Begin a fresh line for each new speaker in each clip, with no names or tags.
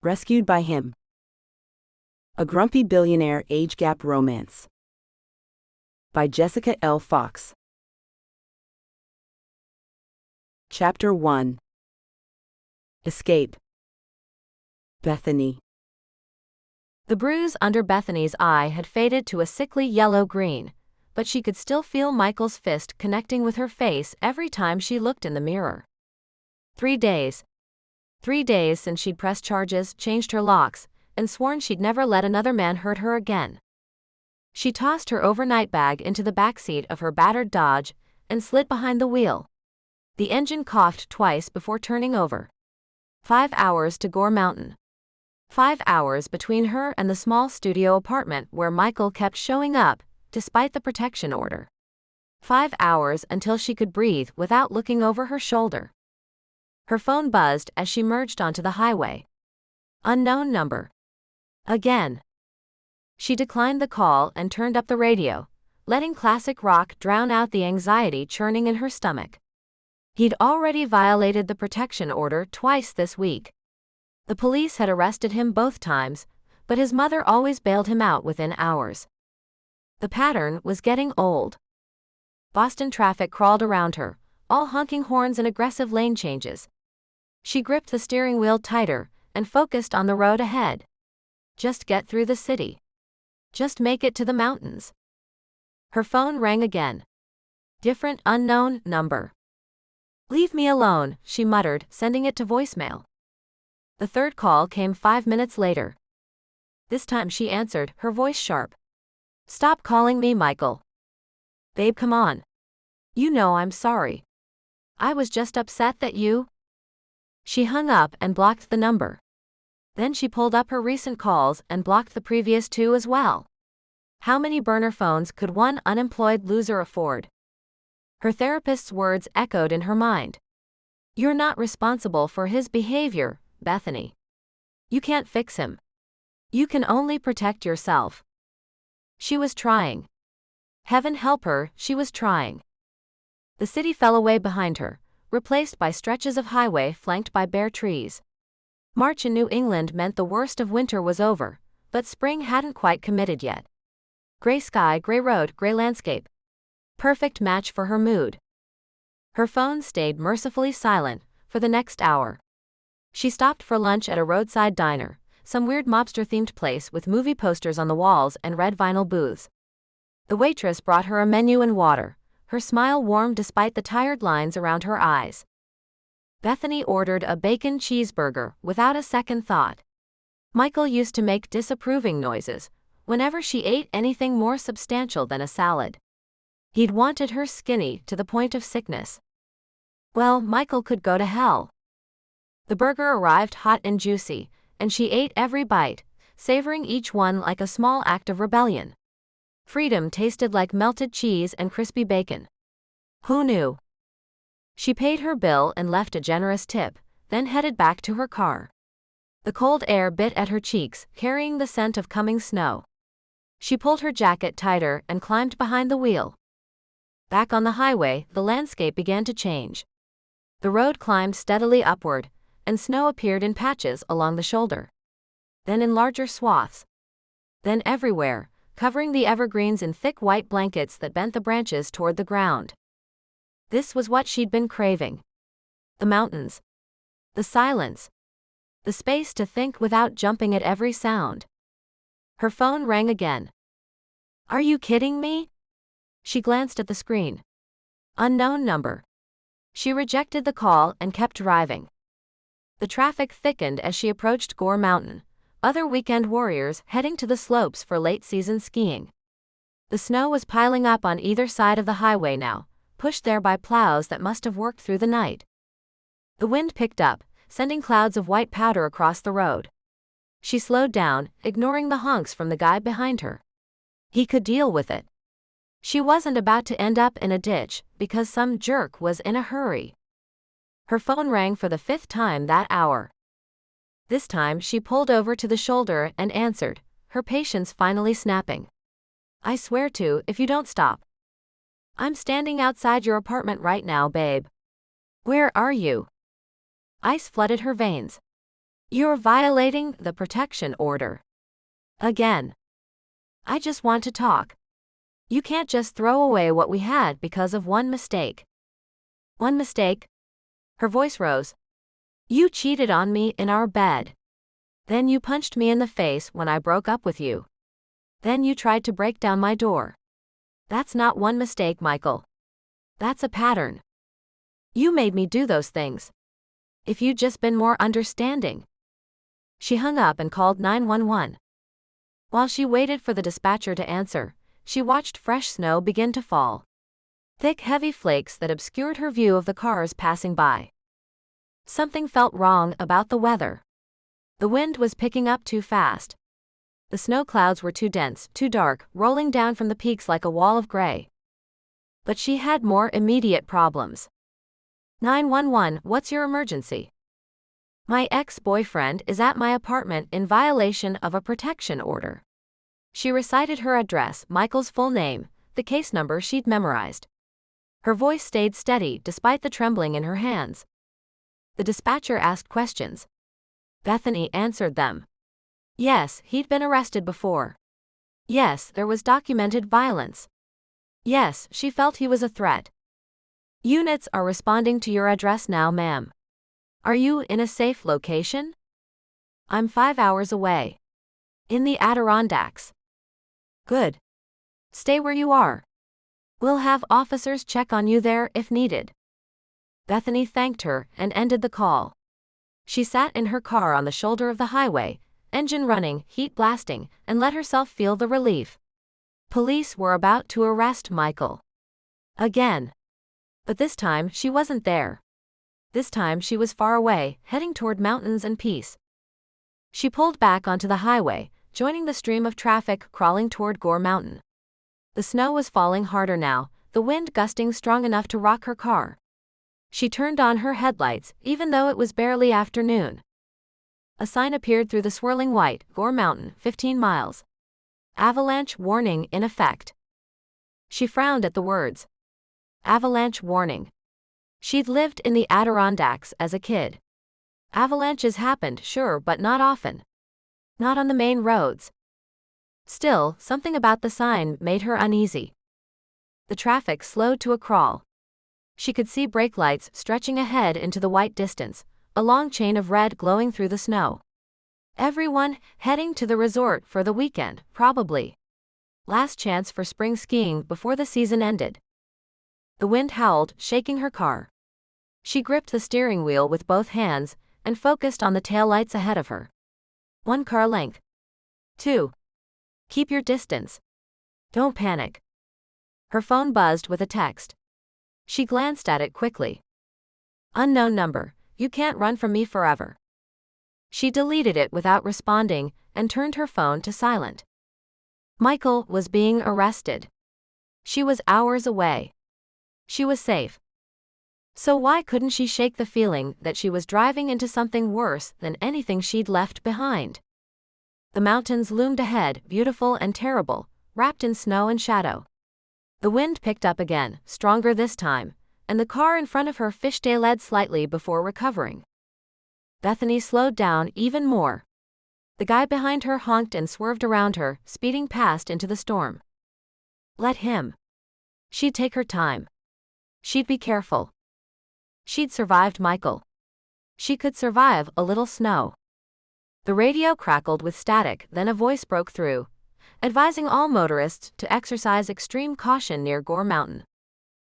Rescued by him. A Grumpy Billionaire Age Gap Romance. By Jessica L. Fox. Chapter 1. Escape. Bethany.
The bruise under Bethany's eye had faded to a sickly yellow-green, but she could still feel Michael's fist connecting with her face every time she looked in the mirror. 3 days. 3 days since she'd pressed charges, changed her locks, and sworn she'd never let another man hurt her again. She tossed her overnight bag into the backseat of her battered Dodge and slid behind the wheel. The engine coughed twice before turning over. 5 hours to Gore Mountain. 5 hours between her and the small studio apartment where Michael kept showing up, despite the protection order. 5 hours until she could breathe without looking over her shoulder. Her phone buzzed as she merged onto the highway. Unknown number. Again. She declined the call and turned up the radio, letting classic rock drown out the anxiety churning in her stomach. He'd already violated the protection order twice this week. The police had arrested him both times, but his mother always bailed him out within hours. The pattern was getting old. Boston traffic crawled around her, all honking horns and aggressive lane changes. She gripped the steering wheel tighter and focused on the road ahead. Just get through the city. Just make it to the mountains. Her phone rang again. Different unknown number. "Leave me alone," she muttered, sending it to voicemail. The third call came 5 minutes later. This time she answered, her voice sharp. "Stop calling me, Michael." "Babe, come on. You know I'm sorry. I was just upset that you..." She hung up and blocked the number. Then she pulled up her recent calls and blocked the previous 2 as well. How many burner phones could one unemployed loser afford? Her therapist's words echoed in her mind. "You're not responsible for his behavior, Bethany. You can't fix him. You can only protect yourself." She was trying. Heaven help her, she was trying. The city fell away behind her, replaced by stretches of highway flanked by bare trees. March in New England meant the worst of winter was over, but spring hadn't quite committed yet. Gray sky, gray road, gray landscape. Perfect match for her mood. Her phone stayed mercifully silent for the next hour. She stopped for lunch at a roadside diner, some weird mobster-themed place with movie posters on the walls and red vinyl booths. The waitress brought her a menu and water, her smile warm despite the tired lines around her eyes. Bethany ordered a bacon cheeseburger without a second thought. Michael used to make disapproving noises whenever she ate anything more substantial than a salad. He'd wanted her skinny to the point of sickness. Well, Michael could go to hell. The burger arrived hot and juicy, and she ate every bite, savoring each one like a small act of rebellion. Freedom tasted like melted cheese and crispy bacon. Who knew? She paid her bill and left a generous tip, then headed back to her car. The cold air bit at her cheeks, carrying the scent of coming snow. She pulled her jacket tighter and climbed behind the wheel. Back on the highway, the landscape began to change. The road climbed steadily upward, and snow appeared in patches along the shoulder. Then in larger swaths. Then everywhere, covering the evergreens in thick white blankets that bent the branches toward the ground. This was what she'd been craving. The mountains. The silence. The space to think without jumping at every sound. Her phone rang again. "Are you kidding me?" She glanced at the screen. Unknown number. She rejected the call and kept driving. The traffic thickened as she approached Gore Mountain, other weekend warriors heading to the slopes for late-season skiing. The snow was piling up on either side of the highway now, pushed there by plows that must have worked through the night. The wind picked up, sending clouds of white powder across the road. She slowed down, ignoring the honks from the guy behind her. He could deal with it. She wasn't about to end up in a ditch because some jerk was in a hurry. Her phone rang for the 5th time that hour. This time she pulled over to the shoulder and answered, her patience finally snapping. "I swear to, if you don't stop." "I'm standing outside your apartment right now, babe." "Where are you?" Ice flooded her veins. You're violating the protection order. Again. I just want to talk. You can't just throw away what we had because of one mistake. One mistake? Her voice rose. You cheated on me in our bed. Then you punched me in the face when I broke up with you. Then you tried to break down my door. That's not one mistake, Michael. That's a pattern. You made me do those things. If you'd just been more understanding. She hung up and called 911. While she waited for the dispatcher to answer, she watched fresh snow begin to fall. Thick, heavy flakes that obscured her view of the cars passing by. Something felt wrong about the weather. The wind was picking up too fast. The snow clouds were too dense, too dark, rolling down from the peaks like a wall of gray. But she had more immediate problems. 911, what's your emergency? My ex-boyfriend is at my apartment in violation of a protection order. She recited her address, Michael's full name, the case number she'd memorized. Her voice stayed steady despite the trembling in her hands. The dispatcher asked questions. Bethany answered them. Yes, he'd been arrested before. Yes, there was documented violence. Yes, she felt he was a threat. Units are responding to your address now, ma'am. Are you in a safe location? I'm 5 hours away. In the Adirondacks. Good. Stay where you are. We'll have officers check on you there if needed. Bethany thanked her and ended the call. She sat in her car on the shoulder of the highway, engine running, heat blasting, and let herself feel the relief. Police were about to arrest Michael. Again. But this time she wasn't there. This time she was far away, heading toward mountains and peace. She pulled back onto the highway, joining the stream of traffic crawling toward Gore Mountain. The snow was falling harder now, the wind gusting strong enough to rock her car. She turned on her headlights, even though it was barely afternoon. A sign appeared through the swirling white, Gore Mountain, 15 miles. Avalanche warning in effect. She frowned at the words. Avalanche warning. She'd lived in the Adirondacks as a kid. Avalanches happened, sure, but not often. Not on the main roads. Still, something about the sign made her uneasy. The traffic slowed to a crawl. She could see brake lights stretching ahead into the white distance, a long chain of red glowing through the snow. Everyone heading to the resort for the weekend, probably. Last chance for spring skiing before the season ended. The wind howled, shaking her car. She gripped the steering wheel with both hands and focused on the taillights ahead of her. 1 car length. 2. Keep your distance. Don't panic. Her phone buzzed with a text. She glanced at it quickly. Unknown number, you can't run from me forever. She deleted it without responding and turned her phone to silent. Michael was being arrested. She was hours away. She was safe. So why couldn't she shake the feeling that she was driving into something worse than anything she'd left behind? The mountains loomed ahead, beautiful and terrible, wrapped in snow and shadow. The wind picked up again, stronger this time, and the car in front of her fishtailed slightly before recovering. Bethany slowed down even more. The guy behind her honked and swerved around her, speeding past into the storm. Let him. She'd take her time. She'd be careful. She'd survived Michael. She could survive a little snow. The radio crackled with static, then a voice broke through, advising all motorists to exercise extreme caution near Gore Mountain.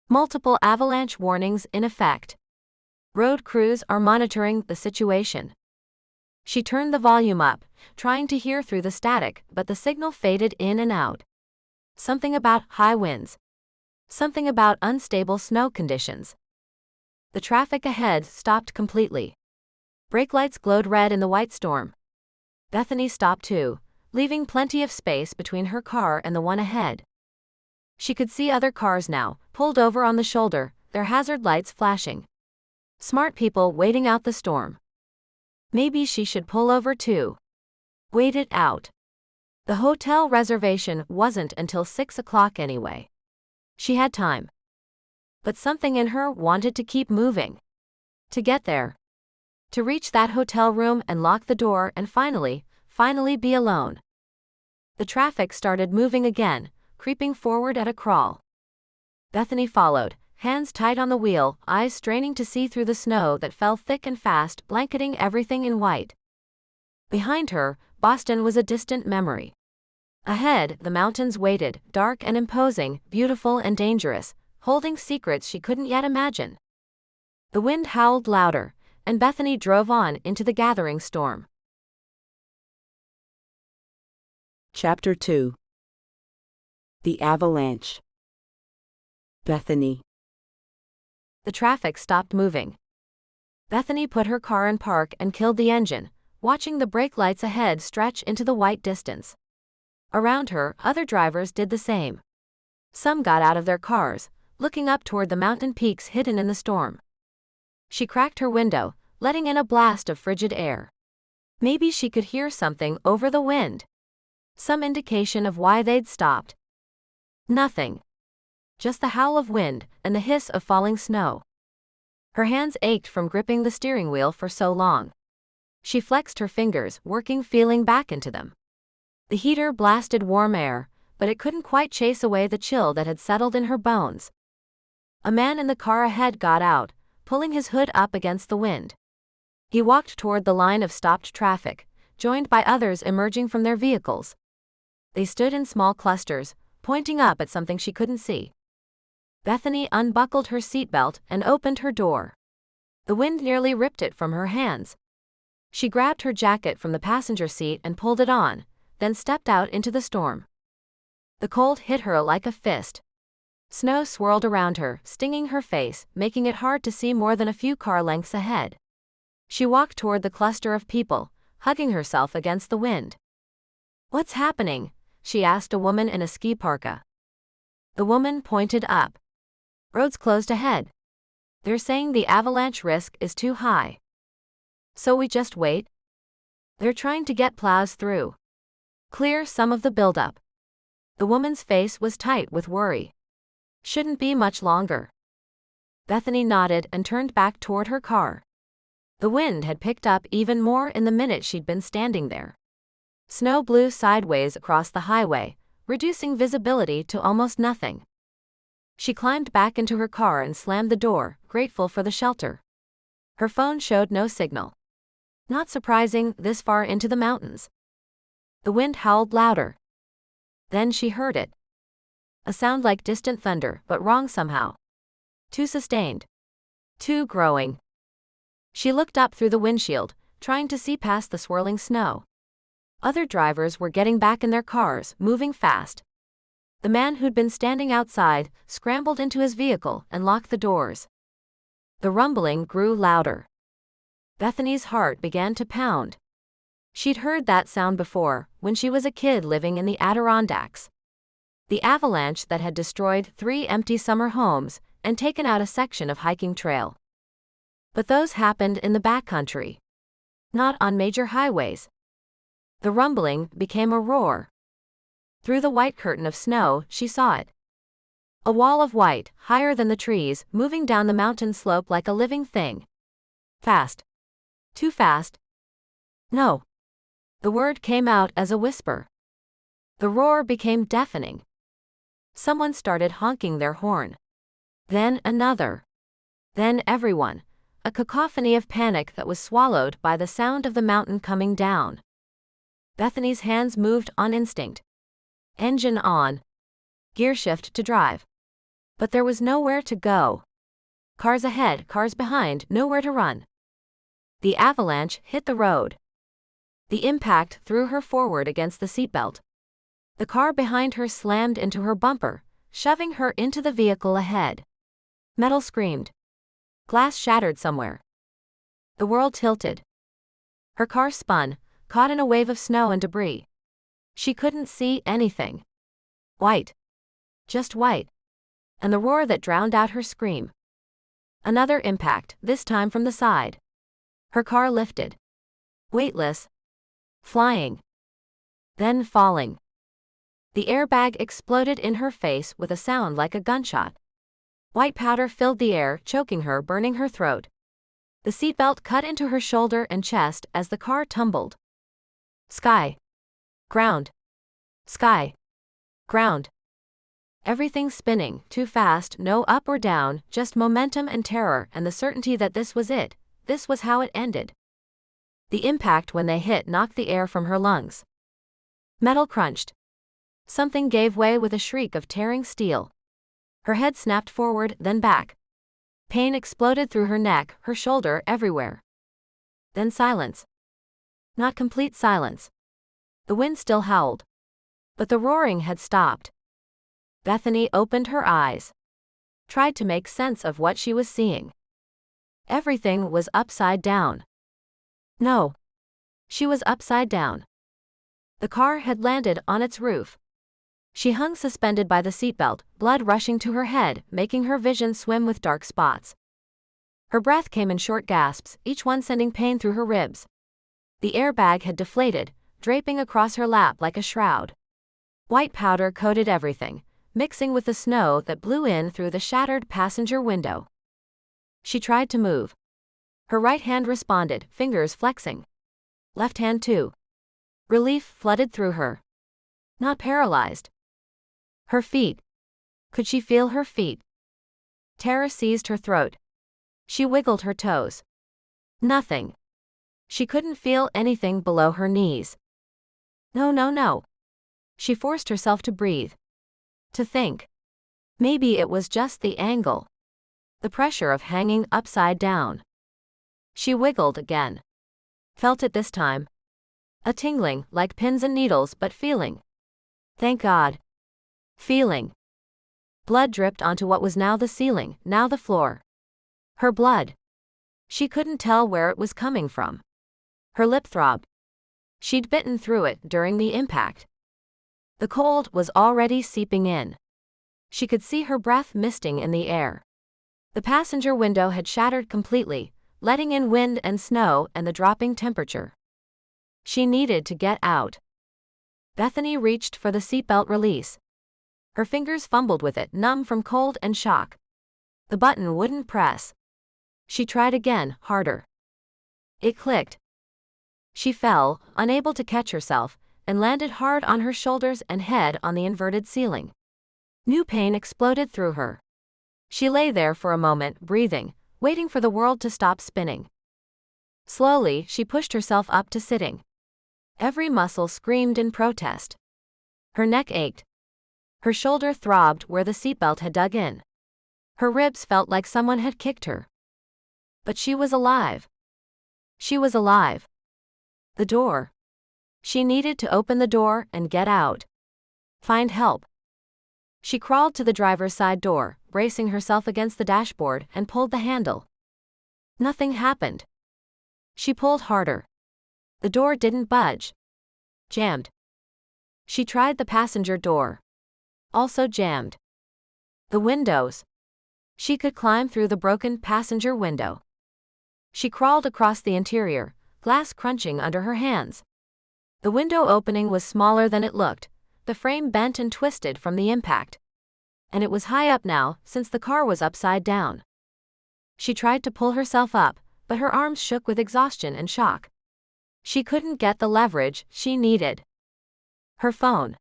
Multiple avalanche warnings in effect. Road crews are monitoring the situation. She turned the volume up, trying to hear through the static, but the signal faded in and out. Something about high winds. Something about unstable snow conditions. The traffic ahead stopped completely. Brake lights glowed red in the white storm. Bethany stopped too, leaving plenty of space between her car and the one ahead. She could see other cars now, pulled over on the shoulder, their hazard lights flashing. Smart people waiting out the storm. Maybe she should pull over too. Wait it out. The hotel reservation wasn't until 6 o'clock anyway. She had time. But something in her wanted to keep moving. To get there. To reach that hotel room and lock the door and finally be alone. The traffic started moving again, creeping forward at a crawl. Bethany followed, hands tight on the wheel, eyes straining to see through the snow that fell thick and fast, blanketing everything in white. Behind her, Boston was a distant memory. Ahead, the mountains waited, dark and imposing, beautiful and dangerous, holding secrets she couldn't yet imagine. The wind howled louder, and Bethany drove on into the gathering storm.
Chapter 2. The Avalanche. Bethany.
The traffic stopped moving. Bethany put her car in park and killed the engine, watching the brake lights ahead stretch into the white distance. Around her, other drivers did the same. Some got out of their cars, looking up toward the mountain peaks hidden in the storm. She cracked her window, letting in a blast of frigid air. Maybe she could hear something over the wind. Some indication of why they'd stopped. Nothing. Just the howl of wind and the hiss of falling snow. Her hands ached from gripping the steering wheel for so long. She flexed her fingers, working feeling back into them. The heater blasted warm air, but it couldn't quite chase away the chill that had settled in her bones. A man in the car ahead got out, pulling his hood up against the wind. He walked toward the line of stopped traffic, joined by others emerging from their vehicles. They stood in small clusters, pointing up at something she couldn't see. Bethany unbuckled her seatbelt and opened her door. The wind nearly ripped it from her hands. She grabbed her jacket from the passenger seat and pulled it on, then stepped out into the storm. The cold hit her like a fist. Snow swirled around her, stinging her face, making it hard to see more than a few car lengths ahead. She walked toward the cluster of people, hugging herself against the wind. "What's happening?" she asked a woman in a ski parka. The woman pointed up. "Roads closed ahead. They're saying the avalanche risk is too high. So we just wait? They're trying to get plows through. Clear some of the buildup." The woman's face was tight with worry. "Shouldn't be much longer." Bethany nodded and turned back toward her car. The wind had picked up even more in the minute she'd been standing there. Snow blew sideways across the highway, reducing visibility to almost nothing. She climbed back into her car and slammed the door, grateful for the shelter. Her phone showed no signal. Not surprising this far into the mountains. The wind howled louder. Then she heard it. A sound like distant thunder, but wrong somehow. Too sustained. Too growing. She looked up through the windshield, trying to see past the swirling snow. Other drivers were getting back in their cars, moving fast. The man who'd been standing outside scrambled into his vehicle and locked the doors. The rumbling grew louder. Bethany's heart began to pound. She'd heard that sound before, when she was a kid living in the Adirondacks. The avalanche that had destroyed 3 empty summer homes and taken out a section of hiking trail. But those happened in the backcountry. Not on major highways. The rumbling became a roar. Through the white curtain of snow, she saw it. A wall of white, higher than the trees, moving down the mountain slope like a living thing. Fast. Too fast. No. The word came out as a whisper. The roar became deafening. Someone started honking their horn. Then another. Then everyone. A cacophony of panic that was swallowed by the sound of the mountain coming down. Bethany's hands moved on instinct. Engine on. Gear shift to drive. But there was nowhere to go. Cars ahead, cars behind, nowhere to run. The avalanche hit the road. The impact threw her forward against the seatbelt. The car behind her slammed into her bumper, shoving her into the vehicle ahead. Metal screamed. Glass shattered somewhere. The world tilted. Her car spun, caught in a wave of snow and debris. She couldn't see anything. White. Just white. And the roar that drowned out her scream. Another impact, this time from the side. Her car lifted. Weightless. Flying. Then falling. The airbag exploded in her face with a sound like a gunshot. White powder filled the air, choking her, burning her throat. The seatbelt cut into her shoulder and chest as the car tumbled. Sky. Ground. Sky. Ground. Everything spinning, too fast, no up or down, just momentum and terror and the certainty that this was it, this was how it ended. The impact when they hit knocked the air from her lungs. Metal crunched. Something gave way with a shriek of tearing steel. Her head snapped forward, then back. Pain exploded through her neck, her shoulder, everywhere. Then silence. Not complete silence. The wind still howled. But the roaring had stopped. Bethany opened her eyes. Tried to make sense of what she was seeing. Everything was upside down. No. She was upside down. The car had landed on its roof. She hung suspended by the seatbelt, blood rushing to her head, making her vision swim with dark spots. Her breath came in short gasps, each one sending pain through her ribs. The airbag had deflated, draping across her lap like a shroud. White powder coated everything, mixing with the snow that blew in through the shattered passenger window. She tried to move. Her right hand responded, fingers flexing. Left hand too. Relief flooded through her. Not paralyzed. Her feet. Could she feel her feet? Terror seized her throat. She wiggled her toes. Nothing. She couldn't feel anything below her knees. No, no, no. She forced herself to breathe. To think. Maybe it was just the angle. The pressure of hanging upside down. She wiggled again. Felt it this time. A tingling, like pins and needles, but feeling. Thank God. Feeling. Blood dripped onto what was now the ceiling, now the floor. Her blood. She couldn't tell where it was coming from. Her lip throbbed. She'd bitten through it during the impact. The cold was already seeping in. She could see her breath misting in the air. The passenger window had shattered completely, letting in wind and snow and the dropping temperature. She needed to get out. Bethany reached for the seatbelt release. Her fingers fumbled with it, numb from cold and shock. The button wouldn't press. She tried again, harder. It clicked. She fell, unable to catch herself, and landed hard on her shoulders and head on the inverted ceiling. New pain exploded through her. She lay there for a moment, breathing, waiting for the world to stop spinning. Slowly, she pushed herself up to sitting. Every muscle screamed in protest. Her neck ached. Her shoulder throbbed where the seatbelt had dug in. Her ribs felt like someone had kicked her. But she was alive. She was alive. The door. She needed to open the door and get out. Find help. She crawled to the driver's side door, bracing herself against the dashboard, and pulled the handle. Nothing happened. She pulled harder. The door didn't budge. Jammed. She tried the passenger door. Also jammed. The windows. She could climb through the broken passenger window. She crawled across the interior, glass crunching under her hands. The window opening was smaller than it looked, the frame bent and twisted from the impact. And it was high up now, since the car was upside down. She tried to pull herself up, but her arms shook with exhaustion and shock. She couldn't get the leverage she needed. Her phone.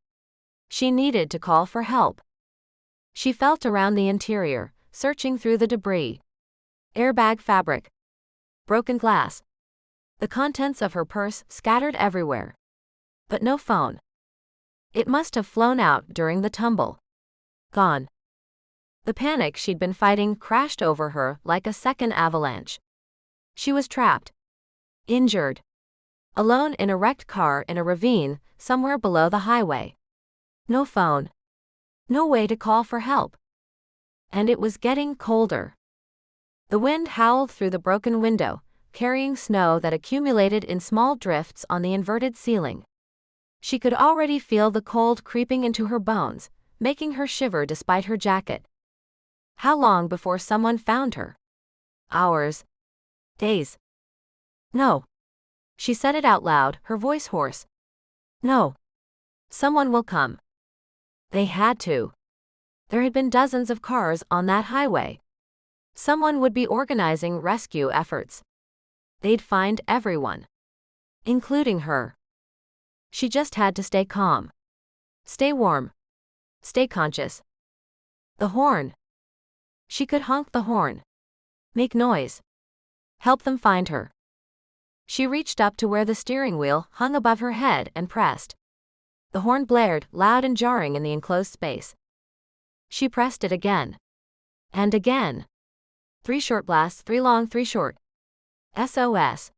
She needed to call for help. She felt around the interior, searching through the debris. Airbag fabric. Broken glass. The contents of her purse scattered everywhere. But no phone. It must have flown out during the tumble. Gone. The panic she'd been fighting crashed over her like a second avalanche. She was trapped. Injured. Alone in a wrecked car in a ravine, somewhere below the highway. No phone. No way to call for help. And it was getting colder. The wind howled through the broken window, carrying snow that accumulated in small drifts on the inverted ceiling. She could already feel the cold creeping into her bones, making her shiver despite her jacket. How long before someone found her? Hours. Days. No. She said it out loud, her voice hoarse. No. Someone will come. They had to. There had been dozens of cars on that highway. Someone would be organizing rescue efforts. They'd find everyone, including her. She just had to stay calm. Stay warm. Stay conscious. The horn. She could honk the horn. Make noise. Help them find her. She reached up to where the steering wheel hung above her head and pressed. The horn blared, loud and jarring in the enclosed space. She pressed it again. And again. 3 short blasts, 3 long, 3 short. SOS.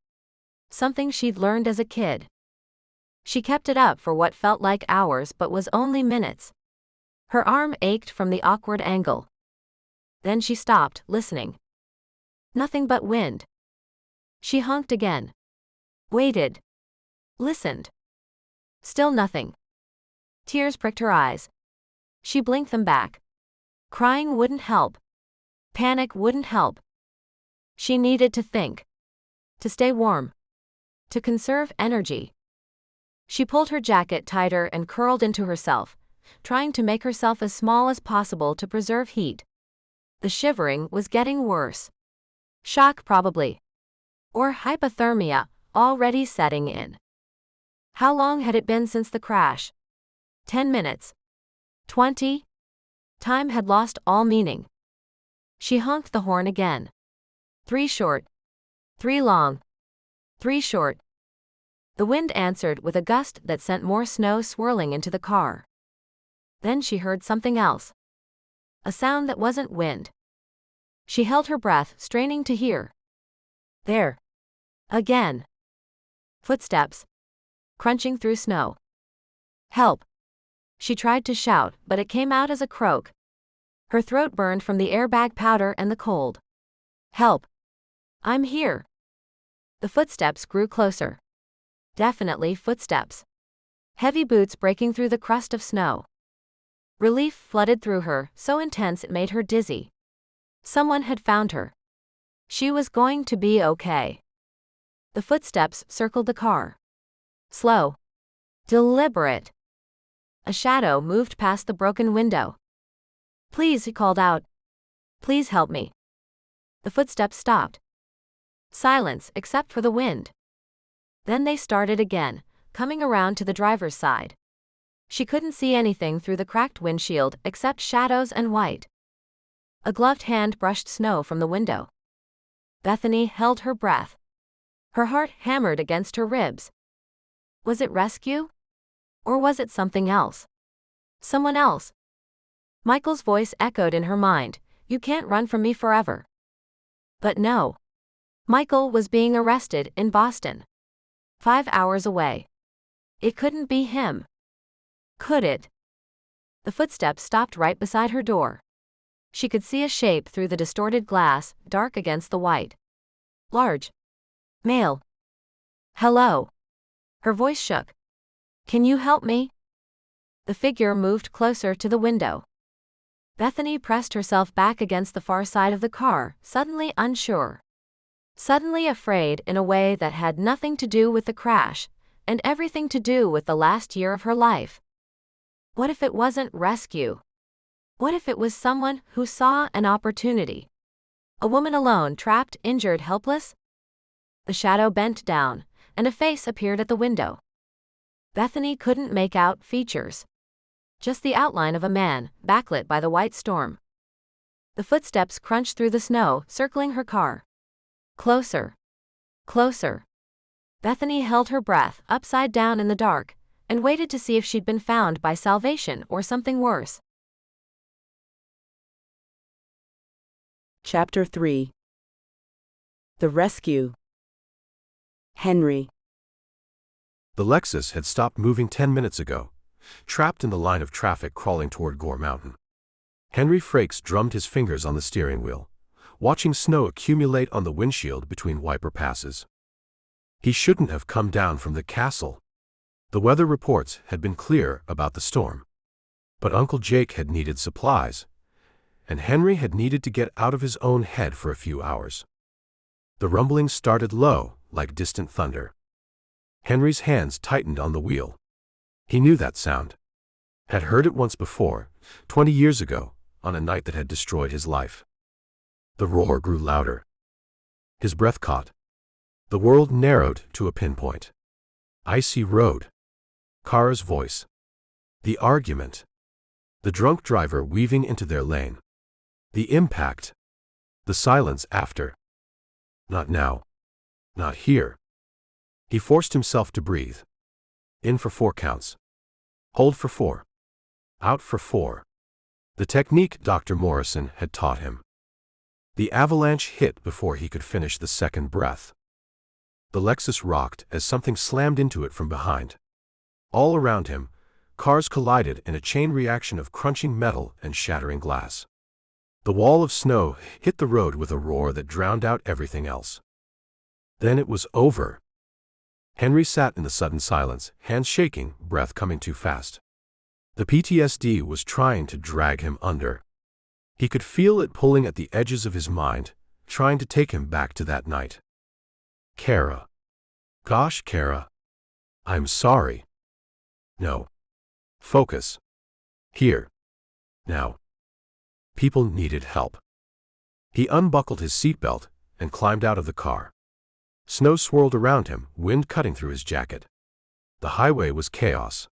Something she'd learned as a kid. She kept it up for what felt like hours but was only minutes. Her arm ached from the awkward angle. Then she stopped, listening. Nothing but wind. She honked again. Waited. Listened. Still nothing. Tears pricked her eyes. She blinked them back. Crying wouldn't help. Panic wouldn't help. She needed to think. To stay warm. To conserve energy. She pulled her jacket tighter and curled into herself, trying to make herself as small as possible to preserve heat. The shivering was getting worse. Shock probably. Or hypothermia, already setting in. How long had it been since the crash? 10 minutes. 20? Time had lost all meaning. She honked the horn again. 3 short. 3 long. 3 short. The wind answered with a gust that sent more snow swirling into the car. Then she heard something else. A sound that wasn't wind. She held her breath, straining to hear. There. Again. Footsteps. Crunching through snow. Help. She tried to shout, but it came out as a croak. Her throat burned from the airbag powder and the cold. Help. I'm here. The footsteps grew closer. Definitely footsteps. Heavy boots breaking through the crust of snow. Relief flooded through her, so intense it made her dizzy. Someone had found her. She was going to be okay. The footsteps circled the car. Slow. Deliberate. A shadow moved past the broken window. Please, he called out. Please help me. The footsteps stopped. Silence, except for the wind. Then they started again, coming around to the driver's side. She couldn't see anything through the cracked windshield except shadows and white. A gloved hand brushed snow from the window. Bethany held her breath. Her heart hammered against her ribs. Was it rescue? Or was it something else? Someone else? Michael's voice echoed in her mind, "You can't run from me forever." But no. Michael was being arrested in Boston. 5 hours away. It couldn't be him. Could it? The footsteps stopped right beside her door. She could see a shape through the distorted glass, dark against the white. Large. Male. Hello. Her voice shook. Can you help me? The figure moved closer to the window. Bethany pressed herself back against the far side of the car, suddenly unsure. Suddenly afraid in a way that had nothing to do with the crash, and everything to do with the last year of her life. What if it wasn't rescue? What if it was someone who saw an opportunity? A woman alone, trapped, injured, helpless? The shadow bent down, and a face appeared at the window. Bethany couldn't make out features. Just the outline of a man, backlit by the white storm. The footsteps crunched through the snow, circling her car. Closer. Closer. Bethany held her breath, upside down in the dark, and waited to see if she'd been found by salvation or something worse.
Chapter 3. The Rescue. Henry.
The Lexus had stopped moving 10 minutes ago, trapped in the line of traffic crawling toward Gore Mountain. Henry Frakes drummed his fingers on the steering wheel, watching snow accumulate on the windshield between wiper passes. He shouldn't have come down from the castle. The weather reports had been clear about the storm. But Uncle Jake had needed supplies, and Henry had needed to get out of his own head for a few hours. The rumblings started low, like distant thunder. Henry's hands tightened on the wheel. He knew that sound. Had heard it once before, 20 years ago, on a night that had destroyed his life. The roar grew louder. His breath caught. The world narrowed to a pinpoint. Icy road. Car's voice. The argument. The drunk driver weaving into their lane. The impact. The silence after. Not now. Not here. He forced himself to breathe. In for 4 counts. Hold for 4. Out for 4. The technique Dr. Morrison had taught him. The avalanche hit before he could finish the second breath. The Lexus rocked as something slammed into it from behind. All around him, cars collided in a chain reaction of crunching metal and shattering glass. The wall of snow hit the road with a roar that drowned out everything else. Then it was over. Henry sat in the sudden silence, hands shaking, breath coming too fast. The PTSD was trying to drag him under. He could feel it pulling at the edges of his mind, trying to take him back to that night. Kara. Gosh, Kara. I'm sorry. No. Focus. Here. Now. People needed help. He unbuckled his seatbelt and climbed out of the car. Snow swirled around him, wind cutting through his jacket. The highway was chaos.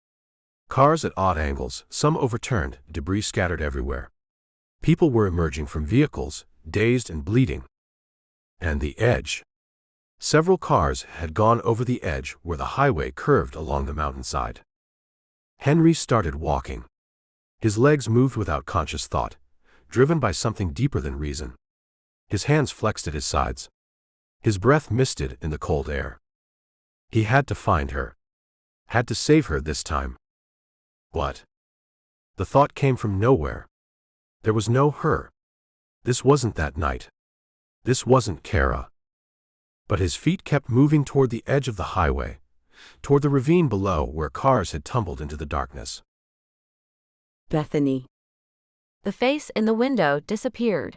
Cars at odd angles, some overturned, debris scattered everywhere. People were emerging from vehicles, dazed and bleeding. And the edge. Several cars had gone over the edge where the highway curved along the mountainside. Henry started walking. His legs moved without conscious thought, driven by something deeper than reason. His hands flexed at his sides. His breath misted in the cold air. He had to find her. Had to save her this time. What? The thought came from nowhere. There was no her. This wasn't that night. This wasn't Kara. But his feet kept moving toward the edge of the highway, toward the ravine below where cars had tumbled into the darkness.
Bethany.
The face in the window disappeared.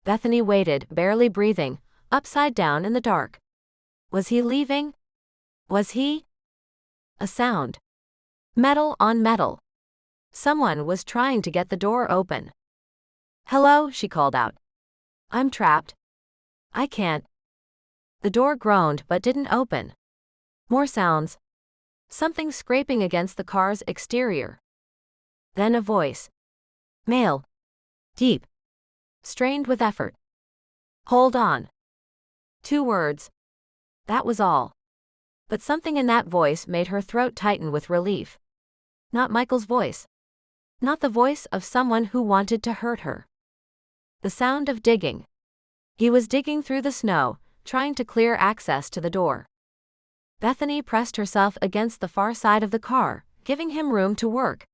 Bethany waited, barely breathing, upside down in the dark. Was he leaving? Was he? A sound. Metal on metal. Someone was trying to get the door open. "Hello," she called out. "I'm trapped. I can't." The door groaned but didn't open. More sounds. Something scraping against the car's exterior. Then a voice. Male. Deep. Strained with effort. "Hold on." 2 words. That was all. But something in that voice made her throat tighten with relief. Not Michael's voice. Not the voice of someone who wanted to hurt her. The sound of digging. He was digging through the snow, trying to clear access to the door. Bethany pressed herself against the far side of the car, giving him room to work.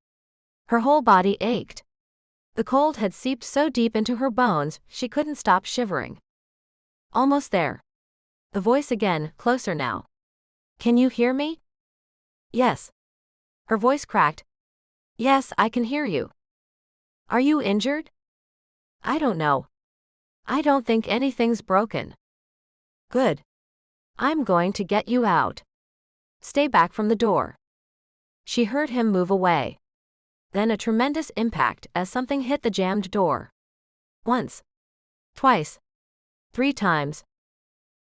Her whole body ached. The cold had seeped so deep into her bones, she couldn't stop shivering. Almost there. The voice again, closer now. "Can you hear me?" "Yes." Her voice cracked. "Yes, I can hear you." "Are you injured?" "I don't know. I don't think anything's broken." "Good. I'm going to get you out. Stay back from the door." She heard him move away. Then a tremendous impact as something hit the jammed door. Once. Twice. 3 times.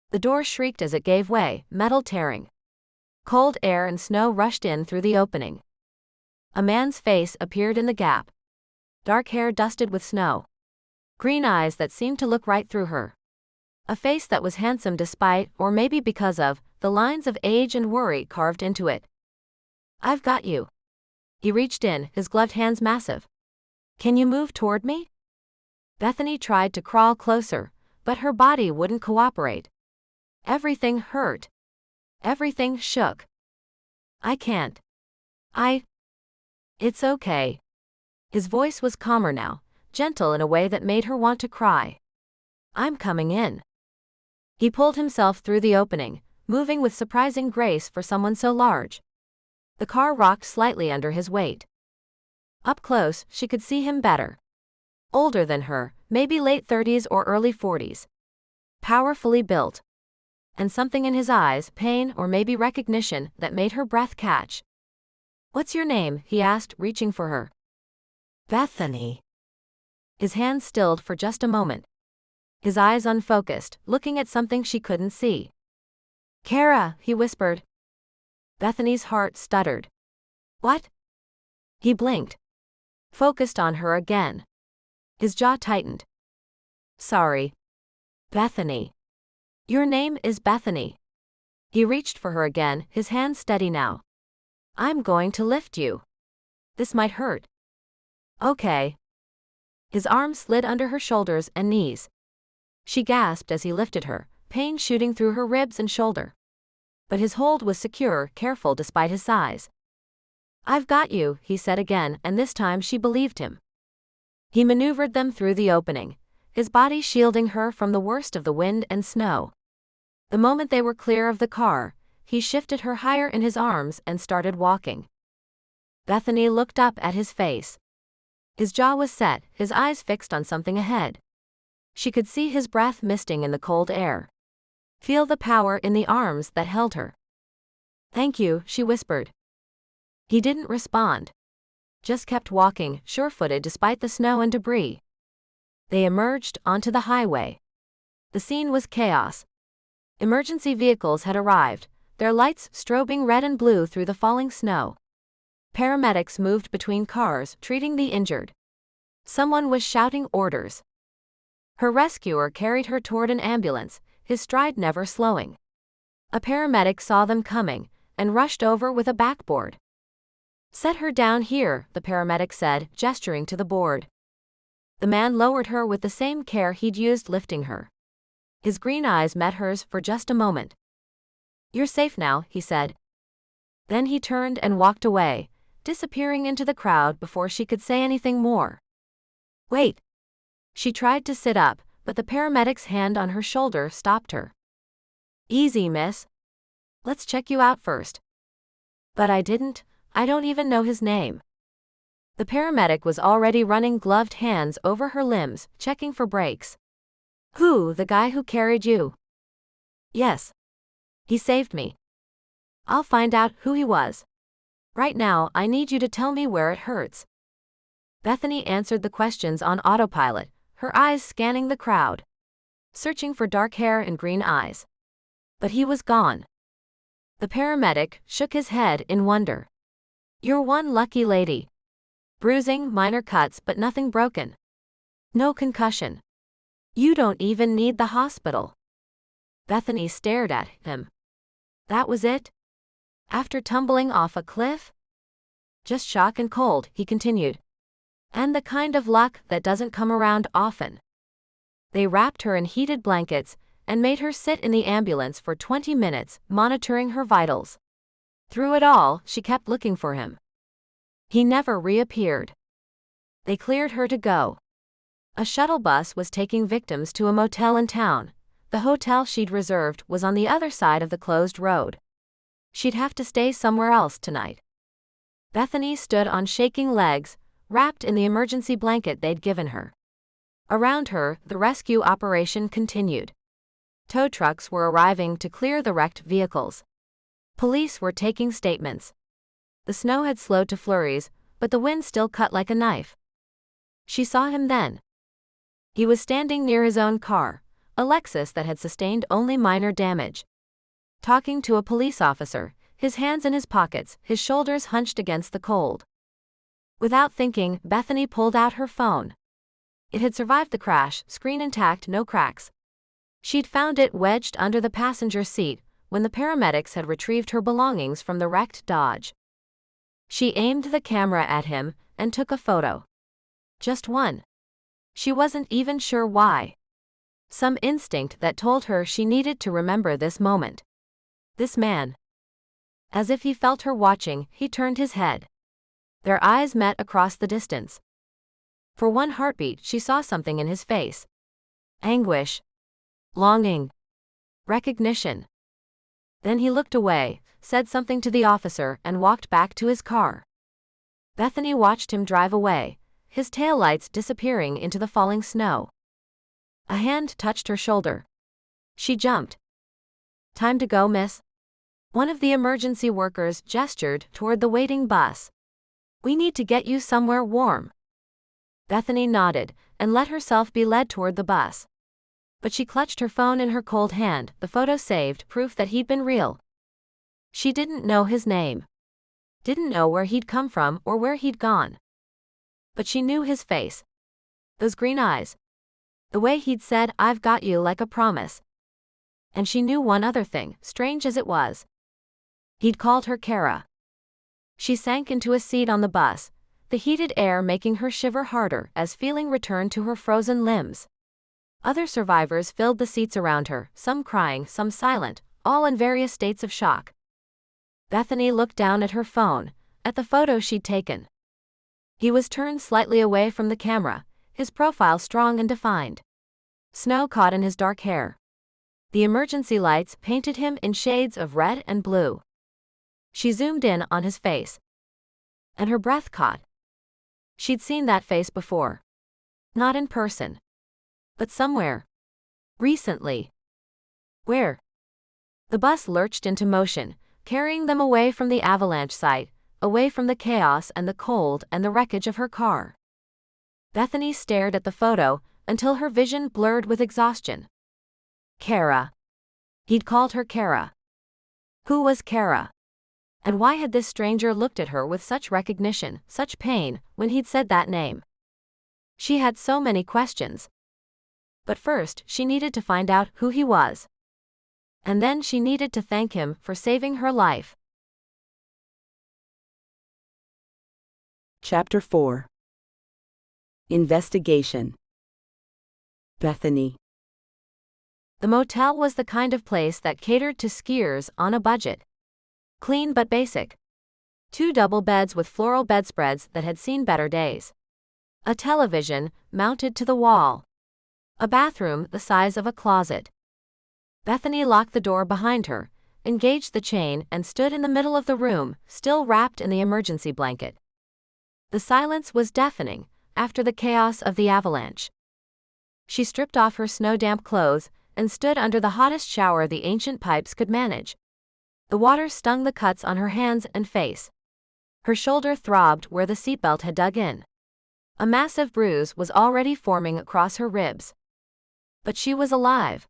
The door shrieked as it gave way, metal tearing. Cold air and snow rushed in through the opening. A man's face appeared in the gap. Dark hair dusted with snow. Green eyes that seemed to look right through her. A face that was handsome despite, or maybe because of, the lines of age and worry carved into it. "I've got you." He reached in, his gloved hands massive. "Can you move toward me?" Bethany tried to crawl closer, but her body wouldn't cooperate. Everything hurt. Everything shook. "I can't. It's okay." His voice was calmer now, gentle in a way that made her want to cry. "I'm coming in." He pulled himself through the opening, moving with surprising grace for someone so large. The car rocked slightly under his weight. Up close, she could see him better. Older than her, maybe late 30s or early 40s. Powerfully built. And something in his eyes, pain or maybe recognition, that made her breath catch. "What's your name?" he asked, reaching for her. "Bethany." His hands stilled for just a moment. His eyes unfocused, looking at something she couldn't see. Kara, he whispered. Bethany's heart stuttered. What? He blinked. Focused on her again. His jaw tightened. Sorry. Bethany. Your name is Bethany. He reached for her again, his hand steady now. I'm going to lift you. This might hurt. Okay. His arm slid under her shoulders and knees. She gasped as he lifted her, pain shooting through her ribs and shoulder. But his hold was secure, careful despite his size. I've got you, he said again, and this time she believed him. He maneuvered them through the opening, his body shielding her from the worst of the wind and snow. The moment they were clear of the car, he shifted her higher in his arms and started walking. Bethany looked up at his face. His jaw was set, his eyes fixed on something ahead. She could see his breath misting in the cold air. Feel the power in the arms that held her. Thank you, she whispered. He didn't respond. Just kept walking, sure-footed despite the snow and debris. They emerged onto the highway. The scene was chaos. Emergency vehicles had arrived, their lights strobing red and blue through the falling snow. Paramedics moved between cars, treating the injured. Someone was shouting orders. Her rescuer carried her toward an ambulance, his stride never slowing. A paramedic saw them coming and rushed over with a backboard. Set her down here, the paramedic said, gesturing to the board. The man lowered her with the same care he'd used lifting her. His green eyes met hers for just a moment. You're safe now, he said. Then he turned and walked away, disappearing into the crowd before she could say anything more. Wait. She tried to sit up, but the paramedic's hand on her shoulder stopped her. Easy, miss. Let's check you out first. But I don't even know his name. The paramedic was already running gloved hands over her limbs, checking for breaks. Who, the guy who carried you? Yes. He saved me. I'll find out who he was. Right now, I need you to tell me where it hurts. Bethany answered the questions on autopilot, her eyes scanning the crowd. Searching for dark hair and green eyes. But he was gone. The paramedic shook his head in wonder. You're one lucky lady. Bruising, minor cuts, but nothing broken. No concussion. You don't even need the hospital. Bethany stared at him. That was it? After tumbling off a cliff? Just shock and cold, he continued. And the kind of luck that doesn't come around often. They wrapped her in heated blankets and made her sit in the ambulance for 20 minutes, monitoring her vitals. Through it all, she kept looking for him. He never reappeared. They cleared her to go. A shuttle bus was taking victims to a motel in town. The hotel she'd reserved was on the other side of the closed road. She'd have to stay somewhere else tonight. Bethany stood on shaking legs, wrapped in the emergency blanket they'd given her. Around her, the rescue operation continued. Tow trucks were arriving to clear the wrecked vehicles. Police were taking statements. The snow had slowed to flurries, but the wind still cut like a knife. She saw him then. He was standing near his own car, a Lexus that had sustained only minor damage. Talking to a police officer, his hands in his pockets, his shoulders hunched against the cold. Without thinking, Bethany pulled out her phone. It had survived the crash, screen intact, no cracks. She'd found it wedged under the passenger seat when the paramedics had retrieved her belongings from the wrecked Dodge. She aimed the camera at him and took a photo. Just one. She wasn't even sure why. Some instinct that told her she needed to remember this moment. This man. As if he felt her watching, he turned his head. Their eyes met across the distance. For one heartbeat, she saw something in his face. Anguish. Longing. Recognition. Then he looked away, said something to the officer, and walked back to his car. Bethany watched him drive away, his taillights disappearing into the falling snow. A hand touched her shoulder. She jumped. Time to go, miss. One of the emergency workers gestured toward the waiting bus. We need to get you somewhere warm. Bethany nodded and let herself be led toward the bus. But she clutched her phone in her cold hand, the photo saved, proof that he'd been real. She didn't know his name. Didn't know where he'd come from or where he'd gone. But she knew his face. Those green eyes. The way he'd said, "I've got you," like a promise. And she knew one other thing, strange as it was. He'd called her Kara. She sank into a seat on the bus, the heated air making her shiver harder as feeling returned to her frozen limbs. Other survivors filled the seats around her, some crying, some silent, all in various states of shock. Bethany looked down at her phone, at the photo she'd taken. He was turned slightly away from the camera, his profile strong and defined. Snow caught in his dark hair. The emergency lights painted him in shades of red and blue. She zoomed in on his face. And her breath caught. She'd seen that face before. Not in person. But somewhere. Recently. Where? The bus lurched into motion, carrying them away from the avalanche site, away from the chaos and the cold and the wreckage of her car. Bethany stared at the photo until her vision blurred with exhaustion. Kara. He'd called her Kara. Who was Kara? And why had this stranger looked at her with such recognition, such pain, when he'd said that name? She had so many questions. But first, she needed to find out who he was. And then she needed to thank him for saving her life.
Chapter 4. Investigation. Bethany.
The motel was the kind of place that catered to skiers on a budget. Clean but basic. 2 double beds with floral bedspreads that had seen better days. A television mounted to the wall. A bathroom the size of a closet. Bethany locked the door behind her, engaged the chain, and stood in the middle of the room, still wrapped in the emergency blanket. The silence was deafening after the chaos of the avalanche. She stripped off her snow-damp clothes and stood under the hottest shower the ancient pipes could manage. The water stung the cuts on her hands and face. Her shoulder throbbed where the seatbelt had dug in. A massive bruise was already forming across her ribs. But she was alive.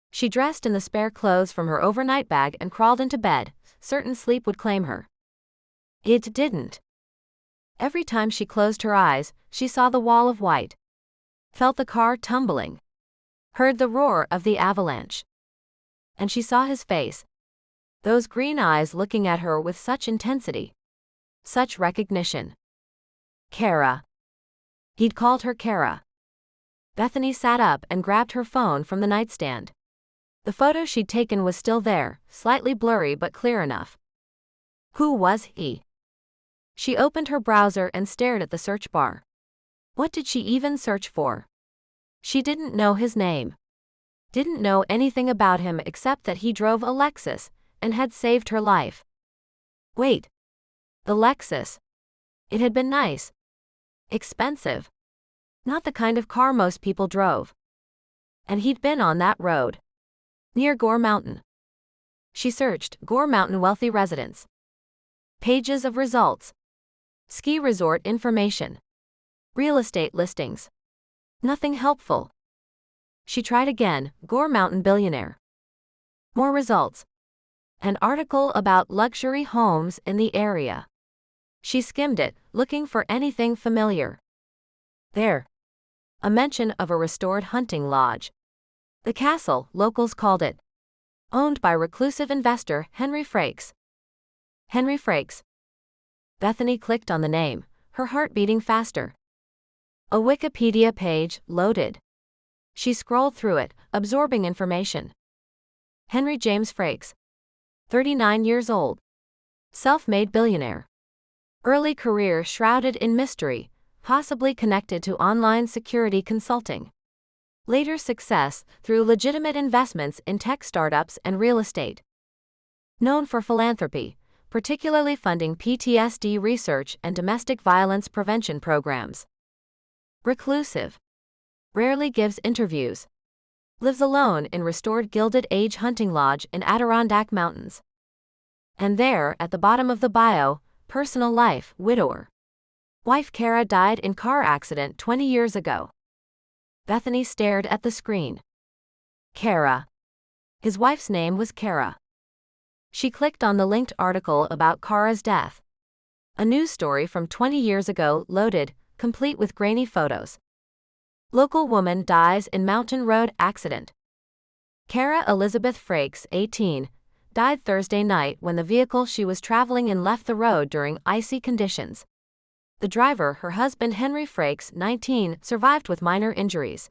She dressed in the spare clothes from her overnight bag and crawled into bed, certain sleep would claim her. It didn't. Every time she closed her eyes, she saw the wall of white. Felt the car tumbling. Heard the roar of the avalanche. And she saw his face. Those green eyes looking at her with such intensity. Such recognition. Kara. He'd called her Kara. Bethany sat up and grabbed her phone from the nightstand. The photo she'd taken was still there, slightly blurry but clear enough. Who was he? She opened her browser and stared at the search bar. What did she even search for? She didn't know his name. Didn't know anything about him except that he drove a Lexus and had saved her life. Wait. The Lexus. It had been nice. Expensive. Not the kind of car most people drove. And he'd been on that road. Near Gore Mountain. She searched Gore Mountain wealthy residents. Pages of results. Ski resort information. Real estate listings. Nothing helpful. She tried again, Gore Mountain Billionaire. More results. An article about luxury homes in the area. She skimmed it, looking for anything familiar. There. A mention of a restored hunting lodge. The castle, locals called it. Owned by reclusive investor Henry Frakes. Henry Frakes. Bethany clicked on the name, her heart beating faster. A Wikipedia page loaded. She scrolled through it, absorbing information. Henry James Frakes. 39 years old. Self-made billionaire. Early career shrouded in mystery, possibly connected to online security consulting. Later success through legitimate investments in tech startups and real estate. Known for philanthropy, particularly funding PTSD research and domestic violence prevention programs. Reclusive. Rarely gives interviews. Lives alone in restored Gilded Age hunting lodge in Adirondack Mountains. And there, at the bottom of the bio, personal life, widower. Wife Kara died in car accident 20 years ago. Bethany stared at the screen. Kara. His wife's name was Kara. She clicked on the linked article about Kara's death. A news story from 20 years ago loaded, complete with grainy photos. Local woman dies in Mountain Road accident. Kara Elizabeth Frakes, 18, died Thursday night when the vehicle she was traveling in left the road during icy conditions. The driver, her husband Henry Frakes, 19, survived with minor injuries.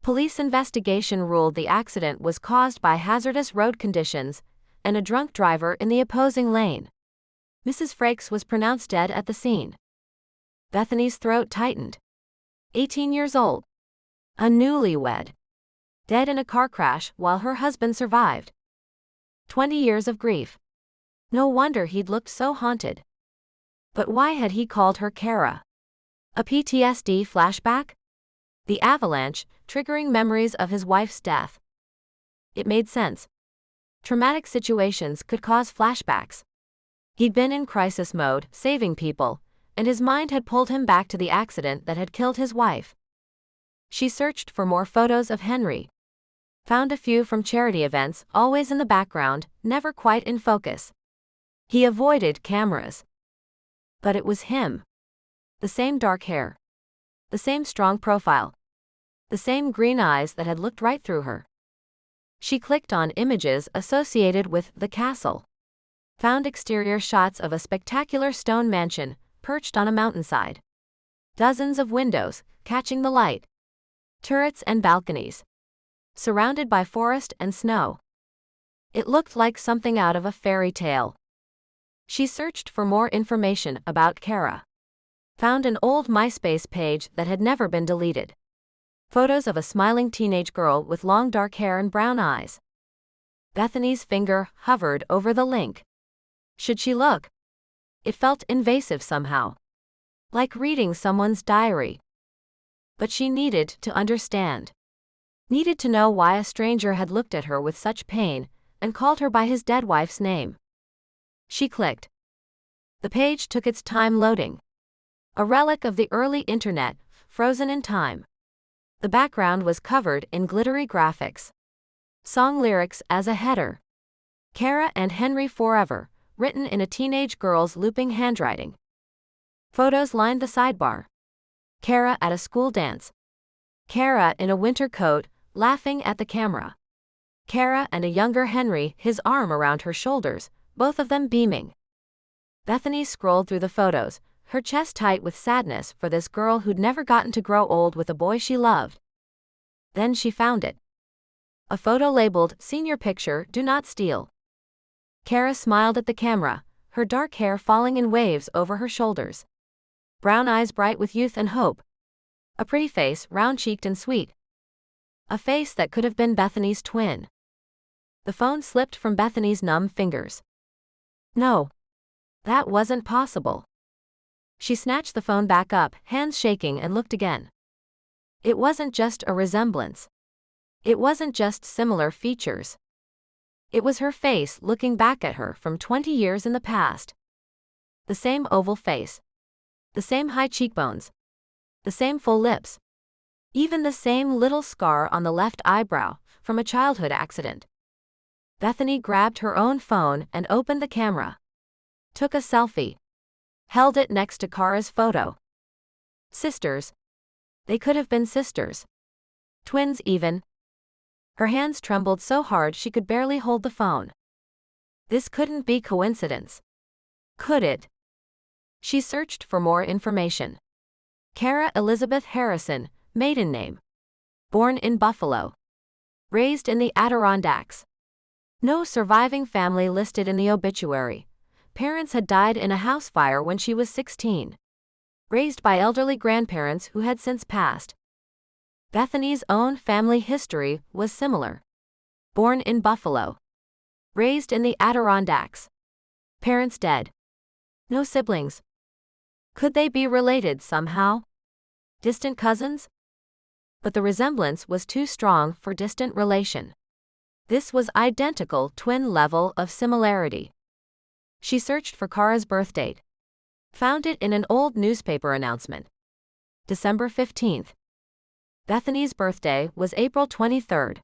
Police investigation ruled the accident was caused by hazardous road conditions and a drunk driver in the opposing lane. Mrs. Frakes was pronounced dead at the scene. Bethany's throat tightened. 18 years old. A newlywed. Dead in a car crash while her husband survived. 20 years of grief. No wonder he'd looked so haunted. But why had he called her Kara? A PTSD flashback? The avalanche, triggering memories of his wife's death. It made sense. Traumatic situations could cause flashbacks. He'd been in crisis mode, saving people, and his mind had pulled him back to the accident that had killed his wife. She searched for more photos of Henry. Found a few from charity events, always in the background, never quite in focus. He avoided cameras. But it was him. The same dark hair. The same strong profile. The same green eyes that had looked right through her. She clicked on images associated with the castle. Found exterior shots of a spectacular stone mansion, perched on a mountainside. Dozens of windows, catching the light. Turrets and balconies. Surrounded by forest and snow. It looked like something out of a fairy tale. She searched for more information about Kara. Found an old MySpace page that had never been deleted. Photos of a smiling teenage girl with long dark hair and brown eyes. Bethany's finger hovered over the link. Should she look? It felt invasive somehow. Like reading someone's diary. But she needed to understand. Needed to know why a stranger had looked at her with such pain and called her by his dead wife's name. She clicked. The page took its time loading. A relic of the early internet, frozen in time. The background was covered in glittery graphics. Song lyrics as a header. Kara and Henry forever, written in a teenage girl's looping handwriting. Photos lined the sidebar. Kara at a school dance. Kara in a winter coat, laughing at the camera. Kara and a younger Henry, his arm around her shoulders, both of them beaming. Bethany scrolled through the photos, her chest tight with sadness for this girl who'd never gotten to grow old with a boy she loved. Then she found it. A photo labeled, "Senior picture, do not steal." Kara smiled at the camera, her dark hair falling in waves over her shoulders. Brown eyes bright with youth and hope. A pretty face, round-cheeked and sweet. A face that could have been Bethany's twin. The phone slipped from Bethany's numb fingers. No. That wasn't possible. She snatched the phone back up, hands shaking, and looked again. It wasn't just a resemblance. It wasn't just similar features. It was her face looking back at her from 20 years in the past. The same oval face. The same high cheekbones. The same full lips. Even the same little scar on the left eyebrow, from a childhood accident. Bethany grabbed her own phone and opened the camera. Took a selfie. Held it next to Kara's photo. Sisters. They could have been sisters. Twins even. Her hands trembled so hard she could barely hold the phone. This couldn't be coincidence. Could it? She searched for more information. Kara Elizabeth Harrison, maiden name. Born in Buffalo. Raised in the Adirondacks. No surviving family listed in the obituary. Parents had died in a house fire when she was 16. Raised by elderly grandparents who had since passed. Bethany's own family history was similar. Born in Buffalo. Raised in the Adirondacks. Parents dead. No siblings. Could they be related somehow? Distant cousins? But the resemblance was too strong for distant relation. This was identical twin level of similarity. She searched for Kara's birth date. Found it in an old newspaper announcement. December 15th. Bethany's birthday was April 23rd.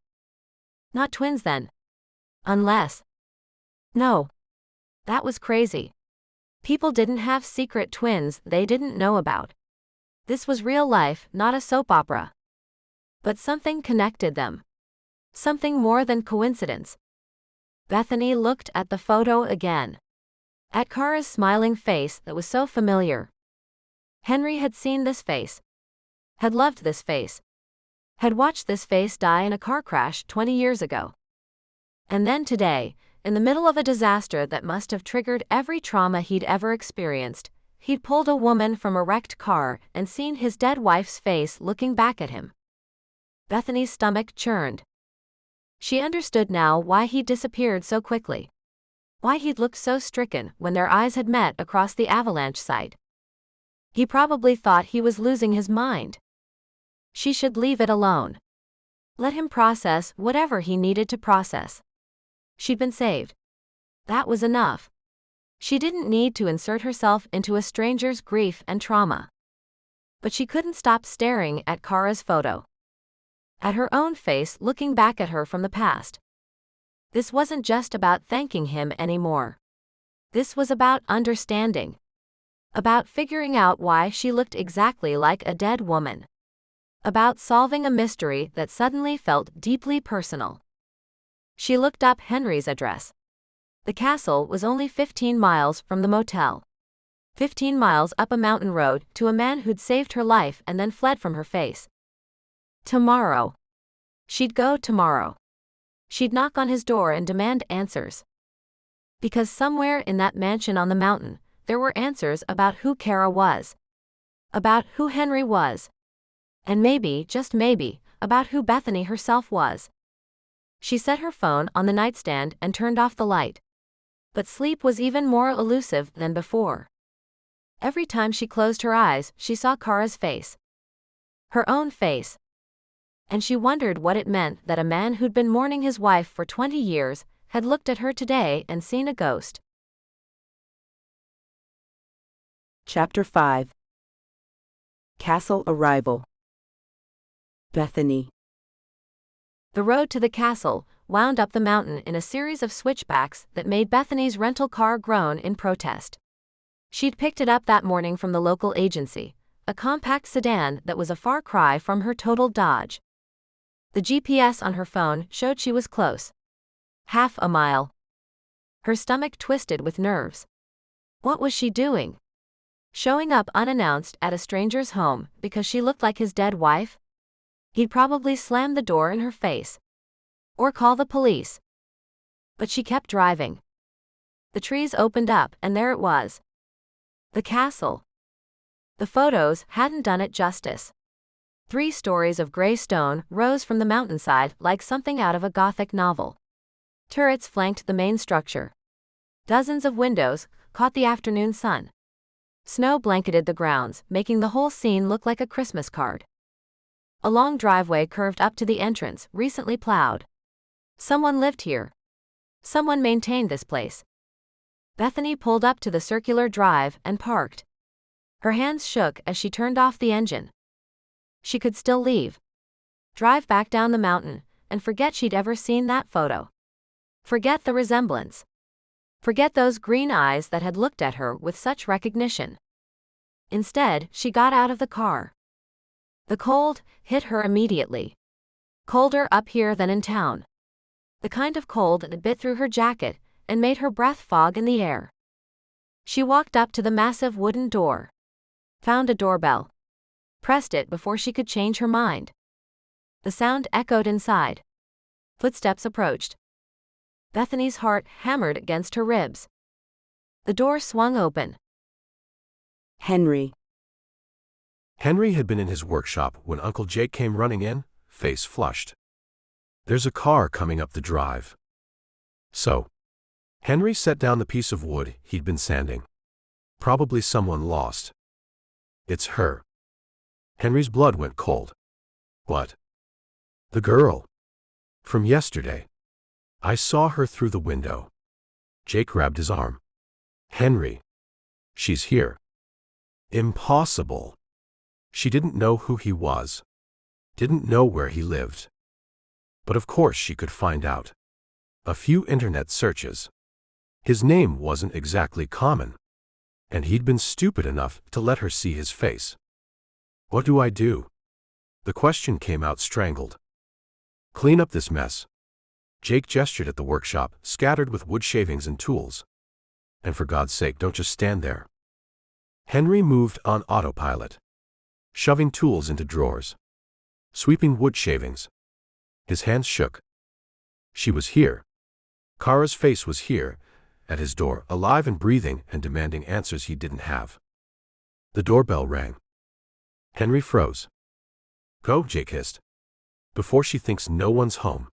Not twins then. Unless. No. That was crazy. People didn't have secret twins they didn't know about. This was real life, not a soap opera. But something connected them. Something more than coincidence. Bethany looked at the photo again. At Kara's smiling face that was so familiar. Henry had seen this face. Had loved this face. Had watched this face die in a car crash 20 years ago. And then today, in the middle of a disaster that must have triggered every trauma he'd ever experienced, he'd pulled a woman from a wrecked car and seen his dead wife's face looking back at him. Bethany's stomach churned. She understood now why he'd disappeared so quickly. Why he'd looked so stricken when their eyes had met across the avalanche site. He probably thought he was losing his mind. She should leave it alone. Let him process whatever he needed to process. She'd been saved. That was enough. She didn't need to insert herself into a stranger's grief and trauma. But she couldn't stop staring at Kara's photo. At her own face looking back at her from the past. This wasn't just about thanking him anymore. This was about understanding. About figuring out why she looked exactly like a dead woman. About solving a mystery that suddenly felt deeply personal. She looked up Henry's address. The castle was only 15 miles from the motel. 15 miles up a mountain road to a man who'd saved her life and then fled from her face. Tomorrow. She'd go tomorrow. She'd knock on his door and demand answers. Because somewhere in that mansion on the mountain, there were answers about who Kara was. About who Henry was. And maybe, just maybe, about who Bethany herself was. She set her phone on the nightstand and turned off the light. But sleep was even more elusive than before. Every time she closed her eyes, she saw Kara's face. Her own face. And she wondered what it meant that a man who'd been mourning his wife for 20 years had looked at her today and seen a ghost.
Chapter 5. Castle Arrival. Bethany.
The road to the castle wound up the mountain in a series of switchbacks that made Bethany's rental car groan in protest. She'd picked it up that morning from the local agency, a compact sedan that was a far cry from her total Dodge. The GPS on her phone showed she was close. Half a mile. Her stomach twisted with nerves. What was she doing? Showing up unannounced at a stranger's home because she looked like his dead wife? He'd probably slam the door in her face. Or call the police. But she kept driving. The trees opened up and there it was. The castle. The photos hadn't done it justice. 3 stories of gray stone rose from the mountainside like something out of a Gothic novel. Turrets flanked the main structure. Dozens of windows caught the afternoon sun. Snow blanketed the grounds, making the whole scene look like a Christmas card. A long driveway curved up to the entrance, recently plowed. Someone lived here. Someone maintained this place. Bethany pulled up to the circular drive and parked. Her hands shook as she turned off the engine. She could still leave. Drive back down the mountain, and forget she'd ever seen that photo. Forget the resemblance. Forget those green eyes that had looked at her with such recognition. Instead, she got out of the car. The cold hit her immediately. Colder up here than in town. The kind of cold that bit through her jacket and made her breath fog in the air. She walked up to the massive wooden door. Found a doorbell. Pressed it before she could change her mind. The sound echoed inside. Footsteps approached. Bethany's heart hammered against her ribs. The door swung open.
Henry.
Henry had been in his workshop when Uncle Jake came running in, face flushed. There's a car coming up the drive. So, Henry set down the piece of wood he'd been sanding. Probably someone lost. It's her. Henry's blood went cold. What? The girl. From yesterday. I saw her through the window. Jake grabbed his arm. Henry. She's here. Impossible. She didn't know who he was. Didn't know where he lived. But of course she could find out. A few internet searches. His name wasn't exactly common. And he'd been stupid enough to let her see his face. What do I do? The question came out strangled. Clean up this mess. Jake gestured at the workshop, scattered with wood shavings and tools. And for God's sake, don't just stand there. Henry moved on autopilot, shoving tools into drawers, sweeping wood shavings. His hands shook. She was here. Kara's face was here, at his door, alive and breathing and demanding answers he didn't have. The doorbell rang. Henry froze. Go, Jake hissed. Before she thinks no one's home.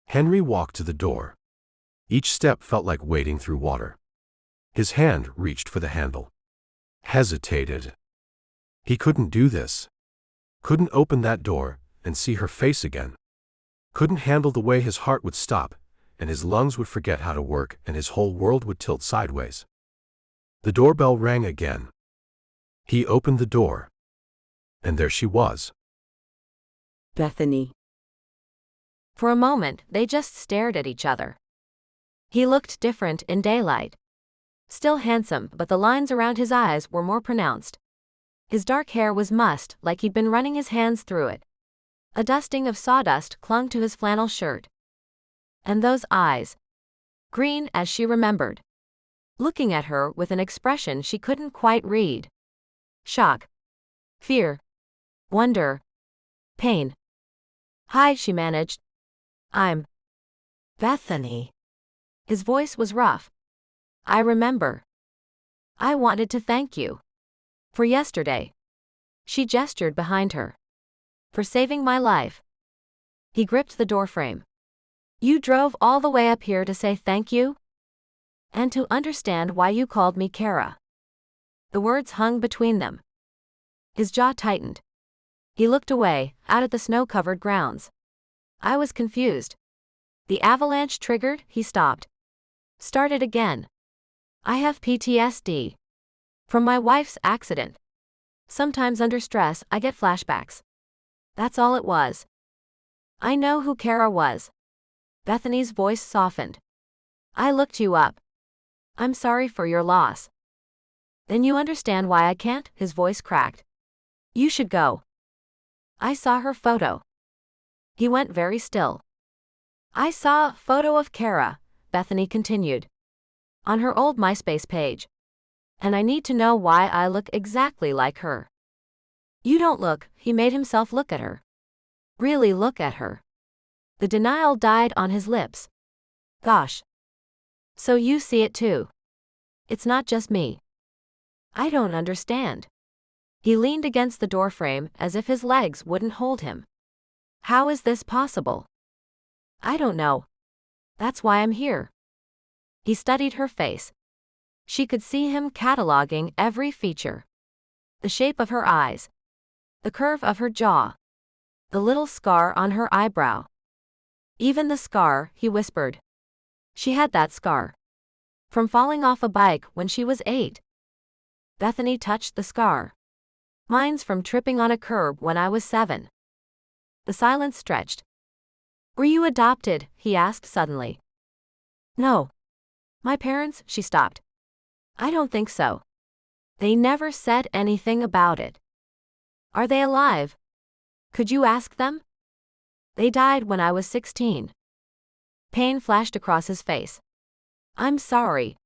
Henry walked to the door. Each step felt like wading through water. His hand reached for the handle. Hesitated. He couldn't do this. Couldn't open that door and see her face again. Couldn't handle the way his heart would stop, and his lungs would forget how to work, and his whole world would tilt sideways. The doorbell rang again. He opened the door. And there she was.
Bethany.
For a moment, they just stared at each other. He looked different in daylight. Still handsome, but the lines around his eyes were more pronounced. His dark hair was mussed, like he'd been running his hands through it. A dusting of sawdust clung to his flannel shirt. And those eyes. Green as she remembered. Looking at her with an expression she couldn't quite read. Shock. Fear. Wonder. Pain. Hi, she managed. I'm Bethany. His voice was rough. I remember. I wanted to thank you. For yesterday. She gestured behind her. For saving my life. He gripped the doorframe. You drove all the way up here to say thank you? And to understand why you called me Kara. The words hung between them. His jaw tightened. He looked away, out at the snow-covered grounds. I was confused. The avalanche triggered, he stopped. Started again. I have PTSD. From my wife's accident. Sometimes under stress, I get flashbacks. That's all it was. I know who Kara was. Bethany's voice softened. I looked you up. I'm sorry for your loss. Then you understand why I can't, his voice cracked. You should go. I saw her photo. He went very still. I saw a photo of Kara, Bethany continued. On her old MySpace page. And I need to know why I look exactly like her. You don't look, he made himself look at her. Really look at her. The denial died on his lips. Gosh. So you see it too. It's not just me. I don't understand. He leaned against the doorframe as if his legs wouldn't hold him. How is this possible? I don't know. That's why I'm here. He studied her face. She could see him cataloging every feature. The shape of her eyes. The curve of her jaw. The little scar on her eyebrow. Even the scar, he whispered. She had that scar. From falling off a bike when she was 8. Bethany touched the scar. Mine's from tripping on a curb when I was 7. The silence stretched. Were you adopted? He asked suddenly. No. My parents, she stopped. I don't think so. They never said anything about it. Are they alive? Could you ask them? They died when I was 16. Pain flashed across his face. I'm sorry.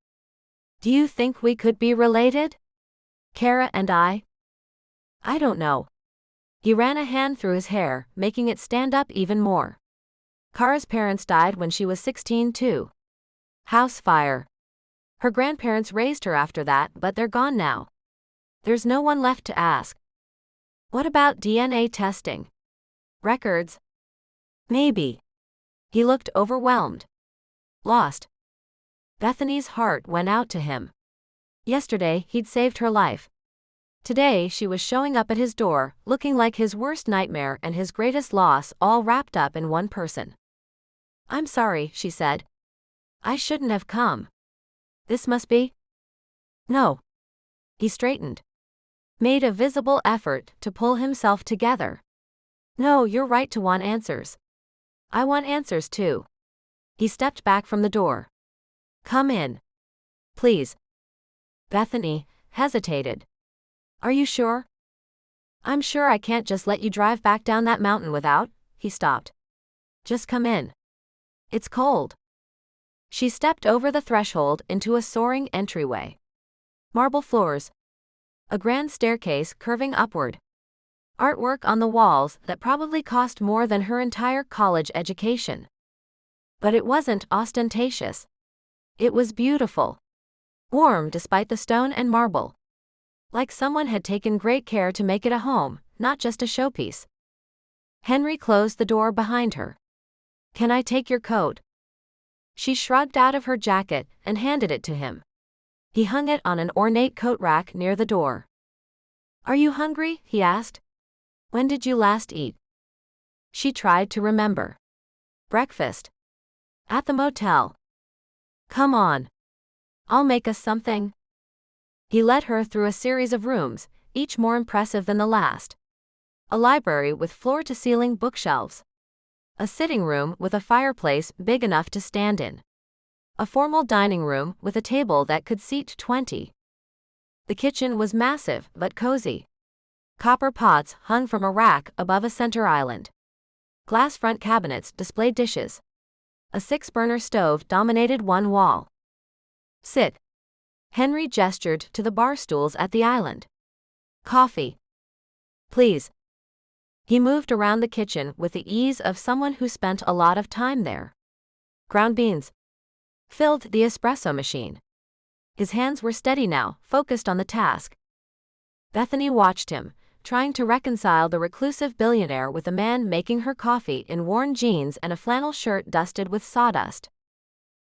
Do you think we could be related? Kara and I? I don't know. He ran a hand through his hair, making it stand up even more. Kara's parents died when she was 16 too. House fire. Her grandparents raised her after that, but they're gone now. There's no one left to ask. What about DNA testing? Records? Maybe. He looked overwhelmed. Lost. Bethany's heart went out to him. Yesterday, he'd saved her life. Today, she was showing up at his door, looking like his worst nightmare and his greatest loss all wrapped up in one person. I'm sorry, she said. I shouldn't have come. This must be? No. He straightened. Made a visible effort to pull himself together. No, you're right to want answers. I want answers too. He stepped back from the door. Come in. Please. Bethany hesitated. Are you sure? I'm sure I can't just let you drive back down that mountain without. He stopped. Just come in. It's cold. She stepped over the threshold into a soaring entryway. Marble floors. A grand staircase curving upward. Artwork on the walls that probably cost more than her entire college education. But it wasn't ostentatious. It was beautiful. Warm despite the stone and marble. Like someone had taken great care to make it a home, not just a showpiece. Henry closed the door behind her. Can I take your coat? She shrugged out of her jacket and handed it to him. He hung it on an ornate coat rack near the door. Are you hungry? He asked. When did you last eat? She tried to remember. Breakfast. At the motel. Come on. I'll make us something. He led her through a series of rooms, each more impressive than the last. A library with floor-to-ceiling bookshelves. A sitting room with a fireplace big enough to stand in. A formal dining room with a table that could seat 20. The kitchen was massive but cozy. Copper pots hung from a rack above a center island. Glass front cabinets displayed dishes. A 6-burner stove dominated one wall. Sit. Henry gestured to the bar stools at the island. Coffee. Please. He moved around the kitchen with the ease of someone who spent a lot of time there. Ground beans. Filled the espresso machine. His hands were steady now, focused on the task. Bethany watched him, trying to reconcile the reclusive billionaire with a man making her coffee in worn jeans and a flannel shirt dusted with sawdust.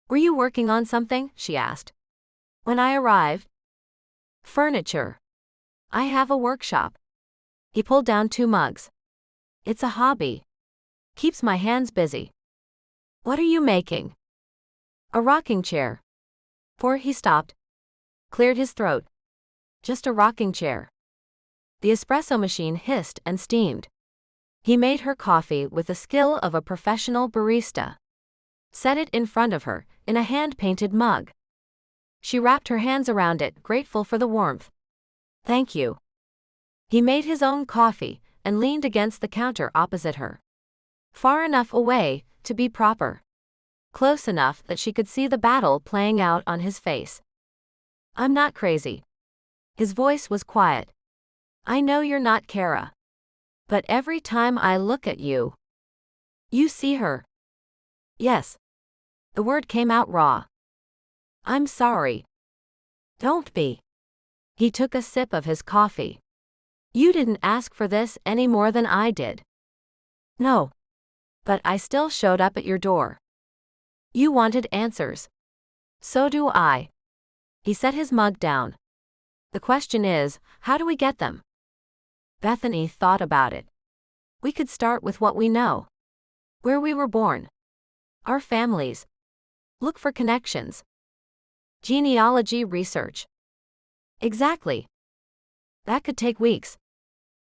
Were you working on something? She asked. When I arrived. Furniture. I have a workshop. He pulled down 2 mugs. It's a hobby. Keeps my hands busy. What are you making? A rocking chair. He stopped. Cleared his throat. Just a rocking chair. The espresso machine hissed and steamed. He made her coffee with the skill of a professional barista. Set it in front of her, in a hand-painted mug. She wrapped her hands around it, grateful for the warmth. Thank you. He made his own coffee and leaned against the counter opposite her. Far enough away to be proper. Close enough that she could see the battle playing out on his face. I'm not crazy. His voice was quiet. I know you're not Kara. But every time I look at you. You see her. Yes. The word came out raw. I'm sorry. Don't be. He took a sip of his coffee. You didn't ask for this any more than I did. No. But I still showed up at your door. You wanted answers. So do I. He set his mug down. The question is, how do we get them? Bethany thought about it. We could start with what we know. Where we were born. Our families. Look for connections. Genealogy research. Exactly. That could take weeks.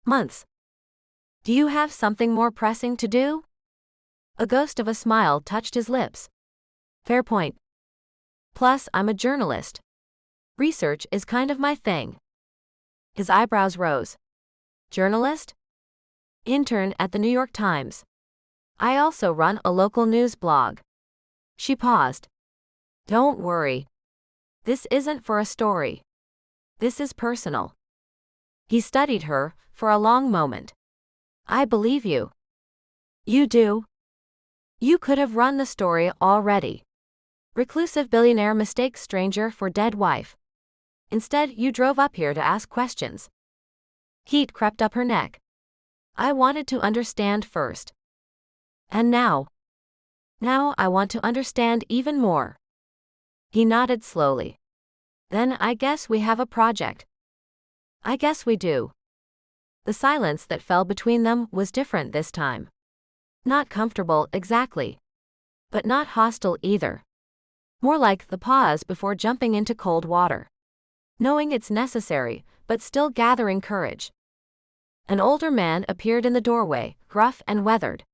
Months. Do you have something more pressing to do? A ghost of a smile touched his lips. Fair point. Plus, I'm a journalist. Research is kind of my thing. His eyebrows rose. Journalist? Intern at the New York Times. I also run a local news blog. She paused. Don't worry. This isn't for a story. This is personal. He studied her for a long moment. I believe you. You do? You could have run the story already. Reclusive billionaire mistakes stranger for dead wife. Instead, you drove up here to ask questions. Heat crept up her neck. I wanted to understand first. And now? Now I want to understand even more. He nodded slowly. Then I guess we have a project. I guess we do. The silence that fell between them was different this time. Not comfortable exactly. But not hostile either. More like the pause before jumping into cold water. Knowing it's necessary, but still gathering courage. An older man appeared in the doorway, gruff and weathered.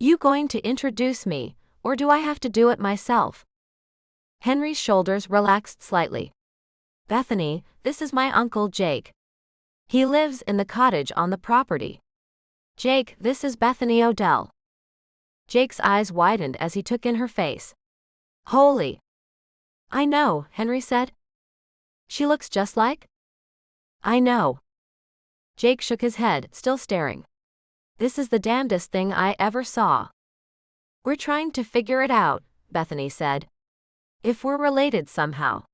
You going to introduce me, or do I have to do it myself? Henry's shoulders relaxed slightly. Bethany, this is my Uncle Jake. He lives in the cottage on the property. Jake, this is Bethany Odell. Jake's eyes widened as he took in her face. Holy! I know, Henry said. She looks just like? I know. Jake shook his head, still staring. This is the damnedest thing I ever saw. We're trying to figure it out, Bethany said. If we're related somehow.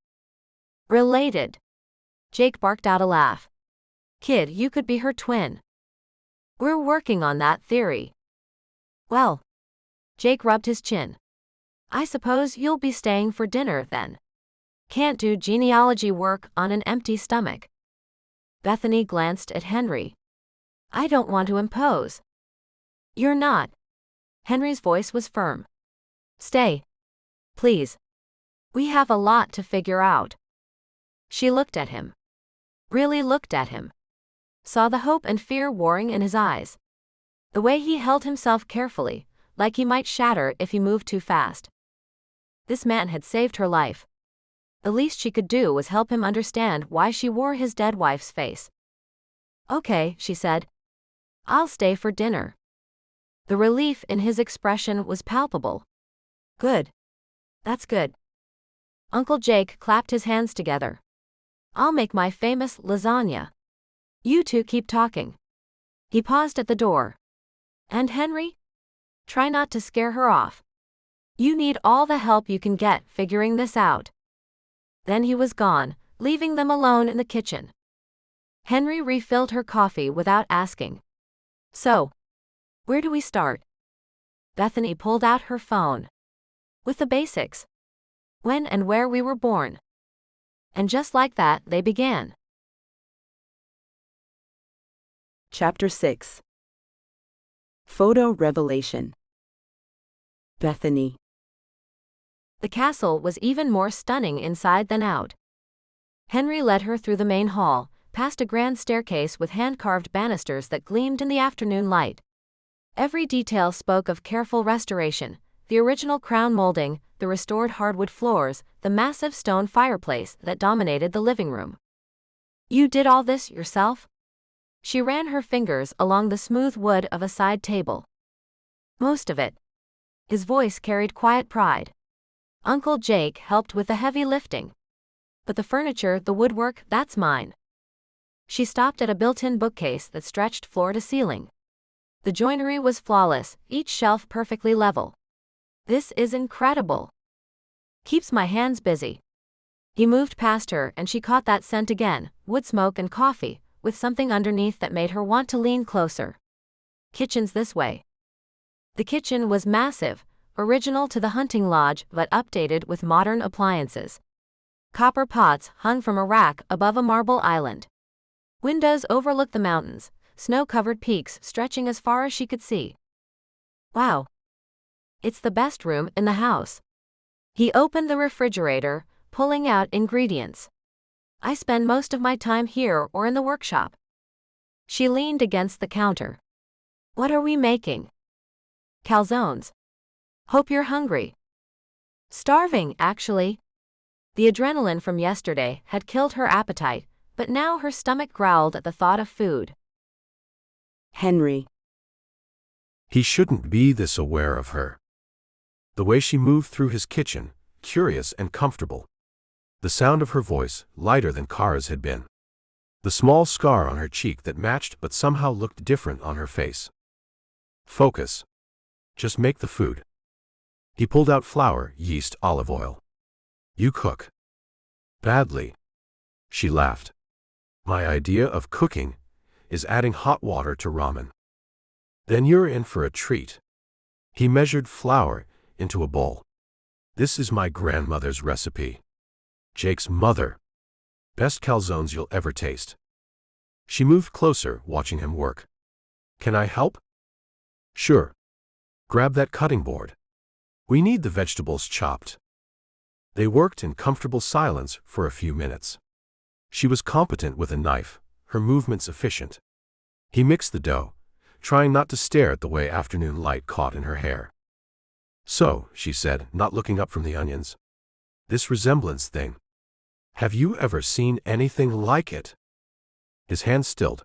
Related? Jake barked out a laugh. Kid, you could be her twin. We're working on that theory. Well. Jake rubbed his chin. I suppose you'll be staying for dinner then. Can't do genealogy work on an empty stomach. Bethany glanced at Henry. I don't want to impose. You're not. Henry's voice was firm. Stay. Please. We have a lot to figure out. She looked at him. Really looked at him. Saw the hope and fear warring in his eyes. The way he held himself carefully, like he might shatter if he moved too fast. This man had saved her life. The least she could do was help him understand why she wore his dead wife's face. Okay, she said. I'll stay for dinner. The relief in his expression was palpable. Good. That's good. Uncle Jake clapped his hands together. I'll make my famous lasagna. You two keep talking. He paused at the door. And Henry? Try not to scare her off. You need all the help you can get figuring this out. Then he was gone, leaving them alone in the kitchen. Henry refilled her coffee without asking. So, where do we start? Bethany pulled out her phone. With the basics. When and where we were born. And just like that, they began.
Chapter 6. Photo Revelation. Bethany.
The castle was even more stunning inside than out. Henry led her through the main hall, past a grand staircase with hand-carved banisters that gleamed in the afternoon light. Every detail spoke of careful restoration: the original crown molding, the restored hardwood floors, the massive stone fireplace that dominated the living room. You did all this yourself? She ran her fingers along the smooth wood of a side table. Most of it. His voice carried quiet pride. Uncle Jake helped with the heavy lifting. But the furniture, the woodwork, that's mine. She stopped at a built-in bookcase that stretched floor to ceiling. The joinery was flawless, each shelf perfectly level. This is incredible. Keeps my hands busy. He moved past her and she caught that scent again, wood smoke and coffee, with something underneath that made her want to lean closer. Kitchen's this way. The kitchen was massive, original to the hunting lodge but updated with modern appliances. Copper pots hung from a rack above a marble island. Windows overlooked the mountains, snow-covered peaks stretching as far as she could see. Wow. It's the best room in the house. He opened the refrigerator, pulling out ingredients. I spend most of my time here or in the workshop. She leaned against the counter. What are we making? Calzones. Hope you're hungry. Starving, actually. The adrenaline from yesterday had killed her appetite, but now her stomach growled at the thought of food.
Henry.
He shouldn't be this aware of her. The way she moved through his kitchen, curious and comfortable. The sound of her voice, lighter than Kara's had been. The small scar on her cheek that matched but somehow looked different on her face. Focus. Just make the food. He pulled out flour, yeast, olive oil. You cook. Badly. She laughed. My idea of cooking is adding hot water to ramen. Then you're in for a treat. He measured flour into a bowl. This is my grandmother's recipe. Jake's mother. Best calzones you'll ever taste. She moved closer, watching him work. Can I help? Sure. Grab that cutting board. We need the vegetables chopped. They worked in comfortable silence for a few minutes. She was competent with a knife, her movements efficient. He mixed the dough, trying not to stare at the way afternoon light caught in her hair. "So," she said, not looking up from the onions. "This resemblance thing. Have you ever seen anything like it?" His hand stilled.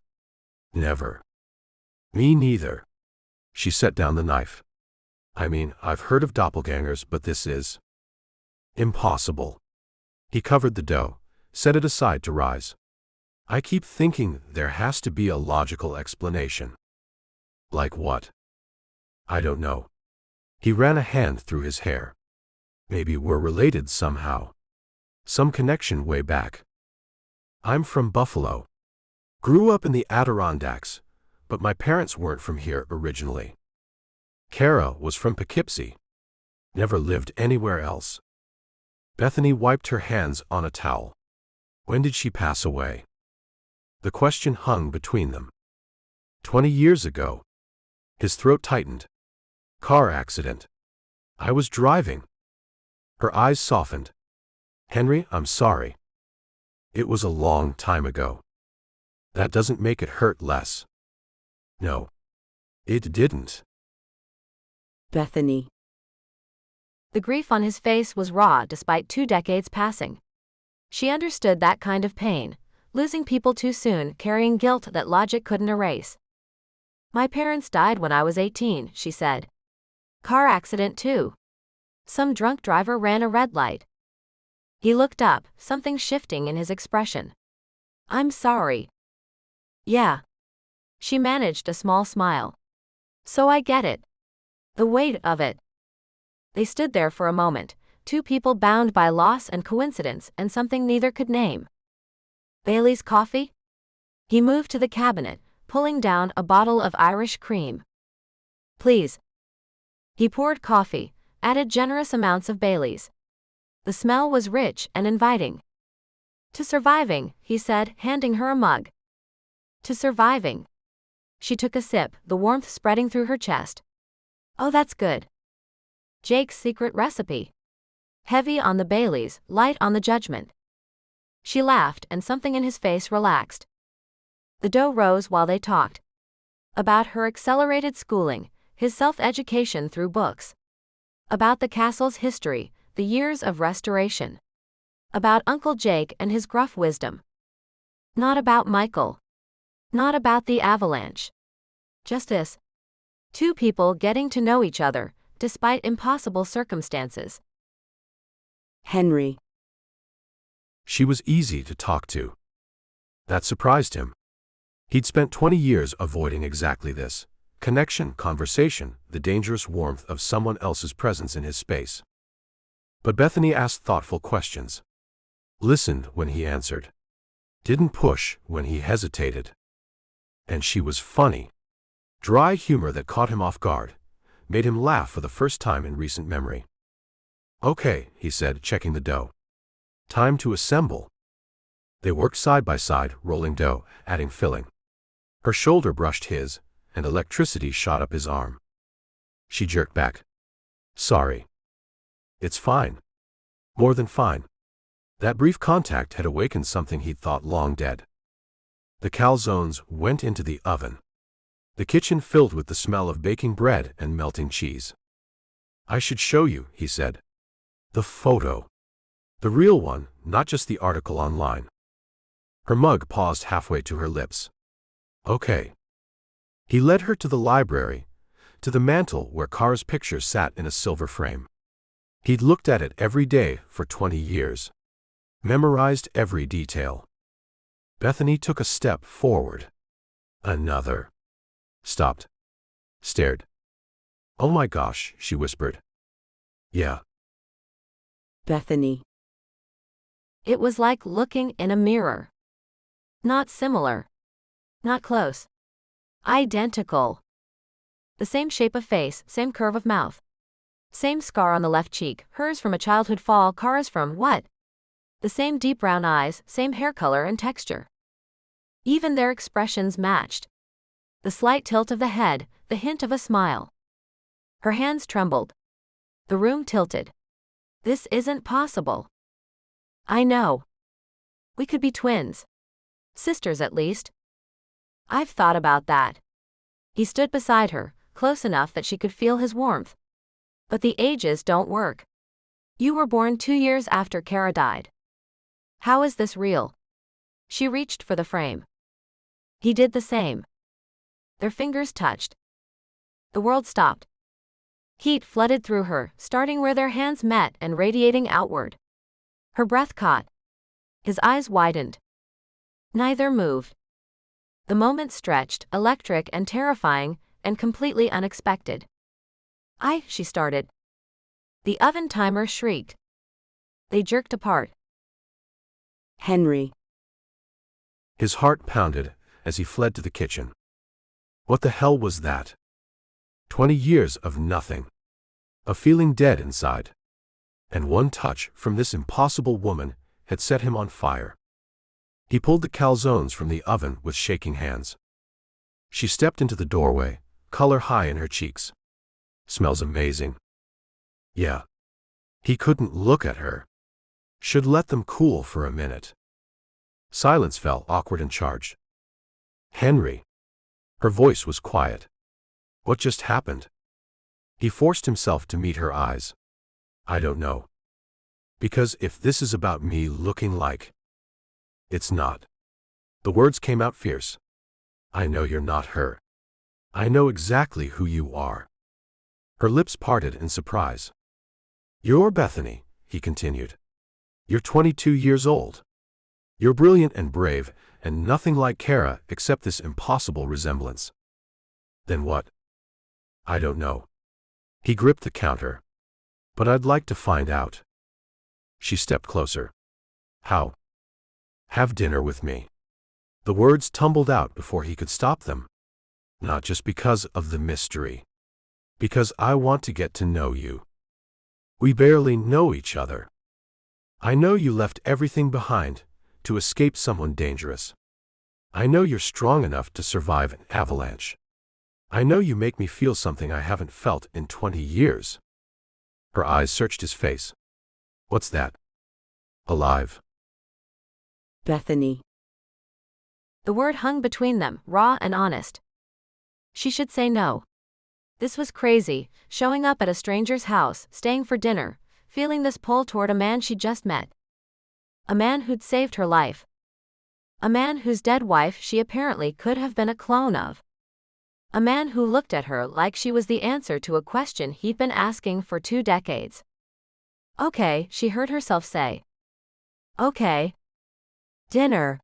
"Never." "Me neither." She set down the knife. "I mean, I've heard of doppelgangers, but this is impossible." He covered the dough, set it aside to rise. "I keep thinking there has to be a logical explanation." "Like what?" "I don't know." He ran a hand through his hair. "Maybe we're related somehow. Some connection way back. I'm from Buffalo. Grew up in the Adirondacks, but my parents weren't from here originally. Kara was from Poughkeepsie. Never lived anywhere else." Bethany wiped her hands on a towel. "When did she pass away?" The question hung between them. 20 years ago." His throat tightened. "Car accident. I was driving." Her eyes softened. "Henry, I'm sorry. It was a long time ago. That doesn't make it hurt less." "No. It didn't."
Bethany.
The grief on his face was raw despite 2 decades passing. She understood that kind of pain, losing people too soon, carrying guilt that logic couldn't erase. "My parents died when I was 18, she said. "Car accident too. Some drunk driver ran a red light." He looked up, something shifting in his expression. "I'm sorry." "Yeah." She managed a small smile. "So I get it. The weight of it." They stood there for a moment, 2 people bound by loss and coincidence and something neither could name. "Bailey's coffee?" He moved to the cabinet, pulling down a bottle of Irish cream. "Please." He poured coffee, added generous amounts of Bailey's. The smell was rich and inviting. "To surviving," he said, handing her a mug. "To surviving." She took a sip, the warmth spreading through her chest. "Oh, that's good. Jake's secret recipe. Heavy on the Baileys, light on the judgment." She laughed, and something in his face relaxed. The dough rose while they talked. About her accelerated schooling, his self-education through books. About the castle's history, the years of restoration. About Uncle Jake and his gruff wisdom. Not about Michael. Not about the avalanche. Just this. 2 people getting to know each other, despite impossible circumstances.
Henry.
She was easy to talk to. That surprised him. He'd spent 20 years avoiding exactly this: connection, conversation, the dangerous warmth of someone else's presence in his space. But Bethany asked thoughtful questions. Listened when he answered. Didn't push when he hesitated. And she was funny. Dry humor that caught him off guard, made him laugh for the first time in recent memory. "Okay," he said, checking the dough. "Time to assemble." They worked side by side, rolling dough, adding filling. Her shoulder brushed his, and electricity shot up his arm. She jerked back. "Sorry." "It's fine. More than fine." That brief contact had awakened something he'd thought long dead. The calzones went into the oven. The kitchen filled with the smell of baking bread and melting cheese. "I should show you," he said. "The photo. The real one, not just the article online." Her mug paused halfway to her lips. "Okay." He led her to the library, to the mantel where Kara's picture sat in a silver frame. He'd looked at it every day for 20 years. Memorized every detail. Bethany took a step forward. Another. Stopped. Stared. "Oh my gosh," she whispered. "Yeah."
Bethany.
It was like looking in a mirror. Not similar. Not close. Identical. The same shape of face, same curve of mouth. Same scar on the left cheek, hers from a childhood fall, Kara's from what? The same deep brown eyes, same hair color and texture. Even their expressions matched. The slight tilt of the head, the hint of a smile. Her hands trembled. The room tilted. "This isn't possible." "I know. We could be twins. Sisters at least." "I've thought about that." He stood beside her, close enough that she could feel his warmth. But the ages don't work. You were born 2 years after Kara died. How is this real? She reached for the frame. He did the same. Their fingers touched. The world stopped. Heat flooded through her, starting where their hands met and radiating outward. Her breath caught. His eyes widened. Neither moved. The moment stretched, electric and terrifying, and completely unexpected. She started. The oven timer shrieked. They jerked apart.
Henry.
His heart pounded as he fled to the kitchen. What the hell was that? 20 years of nothing. Of feeling dead inside. And one touch from this impossible woman had set him on fire. He pulled the calzones from the oven with shaking hands. She stepped into the doorway, color high in her cheeks. Smells amazing. Yeah. He couldn't look at her. Should let them cool for a minute. Silence fell awkward and charged. Henry. Her voice was quiet. What just happened? He forced himself to meet her eyes. I don't know. Because if this is about me looking like... It's not. The words came out fierce. I know you're not her. I know exactly who you are. Her lips parted in surprise. You're Bethany, he continued. You're 22 years old. You're brilliant and brave, and nothing like Kara except this impossible resemblance. Then what? I don't know. He gripped the counter. But I'd like to find out. She stepped closer. How? Have dinner with me. The words tumbled out before he could stop them. Not just because of the mystery. Because I want to get to know you. We barely know each other. I know you left everything behind to escape someone dangerous. I know you're strong enough to survive an avalanche. I know you make me feel something I haven't felt in 20 years. Her eyes searched his face. What's that? Alive.
Bethany.
The word hung between them, raw and honest. She should say no. This was crazy, showing up at a stranger's house, staying for dinner, feeling this pull toward a man she just met. A man who'd saved her life. A man whose dead wife she apparently could have been a clone of. A man who looked at her like she was the answer to a question he'd been asking for 2 decades. Okay, she heard herself say. Okay. Dinner.